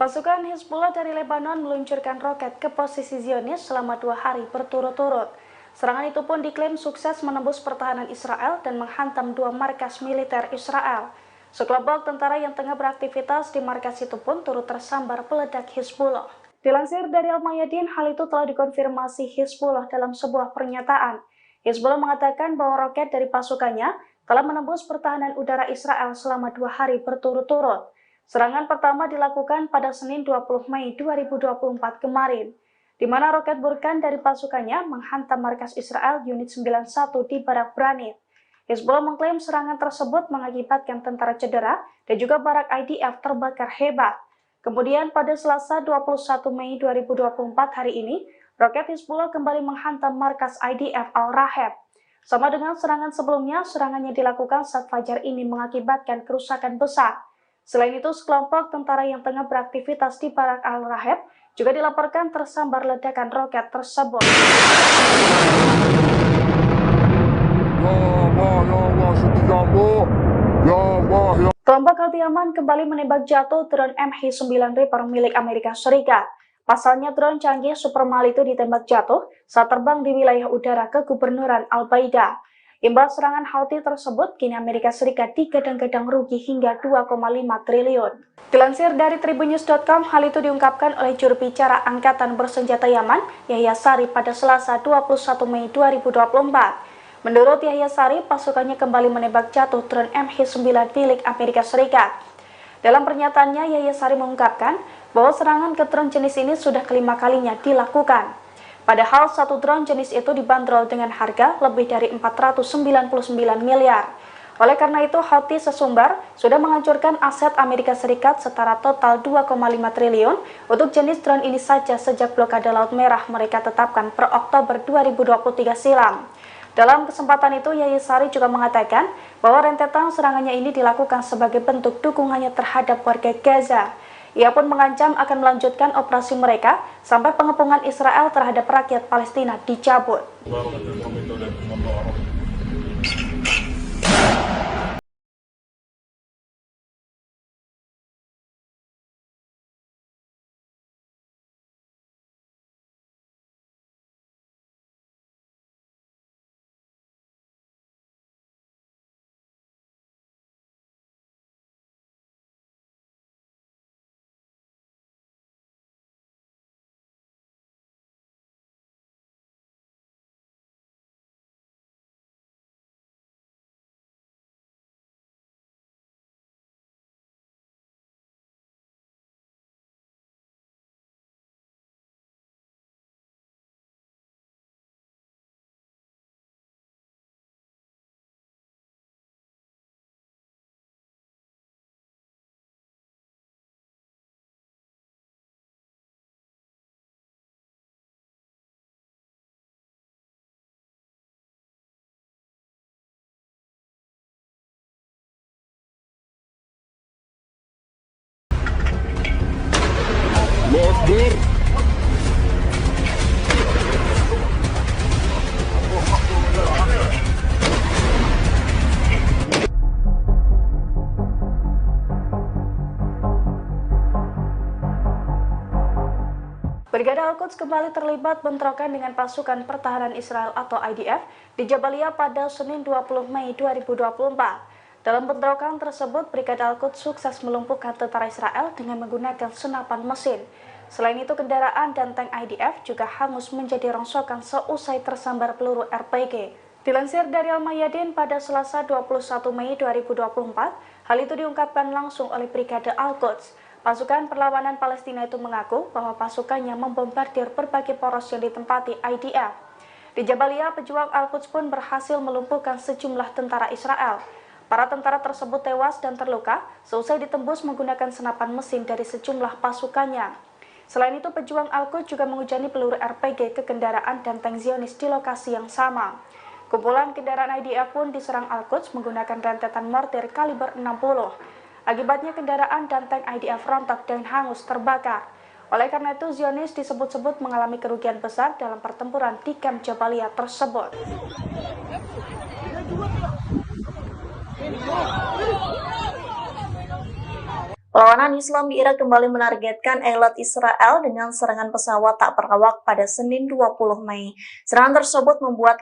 Pasukan Hizbullah dari Lebanon meluncurkan roket ke posisi Zionis selama 2 hari berturut-turut. Serangan itu pun diklaim sukses menembus pertahanan Israel dan menghantam 2 markas militer Israel. Sekelompok tentara yang tengah beraktivitas di markas itu pun turut tersambar peledak Hizbullah. Dilansir dari Al-Mayadin, hal itu telah dikonfirmasi Hizbullah dalam sebuah pernyataan. Hizbullah mengatakan bahwa roket dari pasukannya telah menembus pertahanan udara Israel selama 2 hari berturut-turut. Serangan pertama dilakukan pada Senin 20 Mei 2024 kemarin, di mana roket Burkan dari pasukannya menghantam markas Israel Unit 91 di Barak Branit. Hizbullah mengklaim serangan tersebut mengakibatkan tentara cedera dan juga barak IDF terbakar hebat. Kemudian pada Selasa 21 Mei 2024 hari ini, roket Hizbullah kembali menghantam markas IDF Al-Raheb. Sama dengan serangan sebelumnya, serangannya dilakukan saat fajar ini mengakibatkan kerusakan besar. Selain itu, sekelompok tentara yang tengah beraktivitas di Barak Al-Raheb juga dilaporkan tersambar ledakan roket tersebut. Kelompok Houthi-Yaman kembali menembak jatuh drone MH9 Reaper milik Amerika Serikat. Pasalnya drone canggih Supermal itu ditembak jatuh saat terbang di wilayah udara kegubernuran Al-Baida. Imbas serangan Houthi tersebut, kini Amerika Serikat digadang-gadang rugi hingga 2,5 triliun. Dilansir dari Tribunnews.com, hal itu diungkapkan oleh juru bicara Angkatan Bersenjata Yaman, Yahya Sari, pada Selasa 21 Mei 2024. Menurut Yahya Sari, pasukannya kembali menembak jatuh drone MH9 milik Amerika Serikat. Dalam pernyataannya, Yahya Sari mengungkapkan bahwa serangan ke drone jenis ini sudah kelima kalinya dilakukan. Padahal satu drone jenis itu dibanderol dengan harga lebih dari 499 miliar. Oleh karena itu, Houthi sesumbar sudah menghancurkan aset Amerika Serikat setara total 2,5 triliun untuk jenis drone ini saja sejak blokade Laut Merah mereka tetapkan per Oktober 2023 silam. Dalam kesempatan itu, Yahya Sari juga mengatakan bahwa rentetan serangannya ini dilakukan sebagai bentuk dukungannya terhadap warga Gaza. Ia pun mengancam akan melanjutkan operasi mereka sampai pengepungan Israel terhadap rakyat Palestina dicabut. Brigade Al-Quds kembali terlibat bentrokan dengan pasukan pertahanan Israel atau IDF di Jabalia pada Senin 20 Mei 2024. Dalam bentrokan tersebut, Brigade Al-Quds sukses melumpuhkan tentara Israel dengan menggunakan senapan mesin. Selain itu, kendaraan dan tank IDF juga hangus menjadi rongsokan seusai tersambar peluru RPG. Dilansir dari Al-Mayadin pada Selasa 21 Mei 2024, hal itu diungkapkan langsung oleh Brigade Al-Quds. Pasukan perlawanan Palestina itu mengaku bahwa pasukannya membombardir berbagai poros yang ditempati IDF. Di Jabalia, pejuang Al-Quds pun berhasil melumpuhkan sejumlah tentara Israel. Para tentara tersebut tewas dan terluka seusai ditembus menggunakan senapan mesin dari sejumlah pasukannya. Selain itu, pejuang Al-Quds juga menghujani peluru RPG ke kendaraan dan tank Zionis di lokasi yang sama. Kumpulan kendaraan IDF pun diserang Al-Quds menggunakan rentetan mortir kaliber 60. Akibatnya kendaraan dan tank IDF rontok dan hangus terbakar. Oleh karena itu, Zionis disebut-sebut mengalami kerugian besar dalam pertempuran di kamp Jabalia tersebut.
Perlawanan Islam di Irak kembali menargetkan elit Israel dengan serangan pesawat tak berawak pada Senin 20 Mei. Serangan tersebut membuat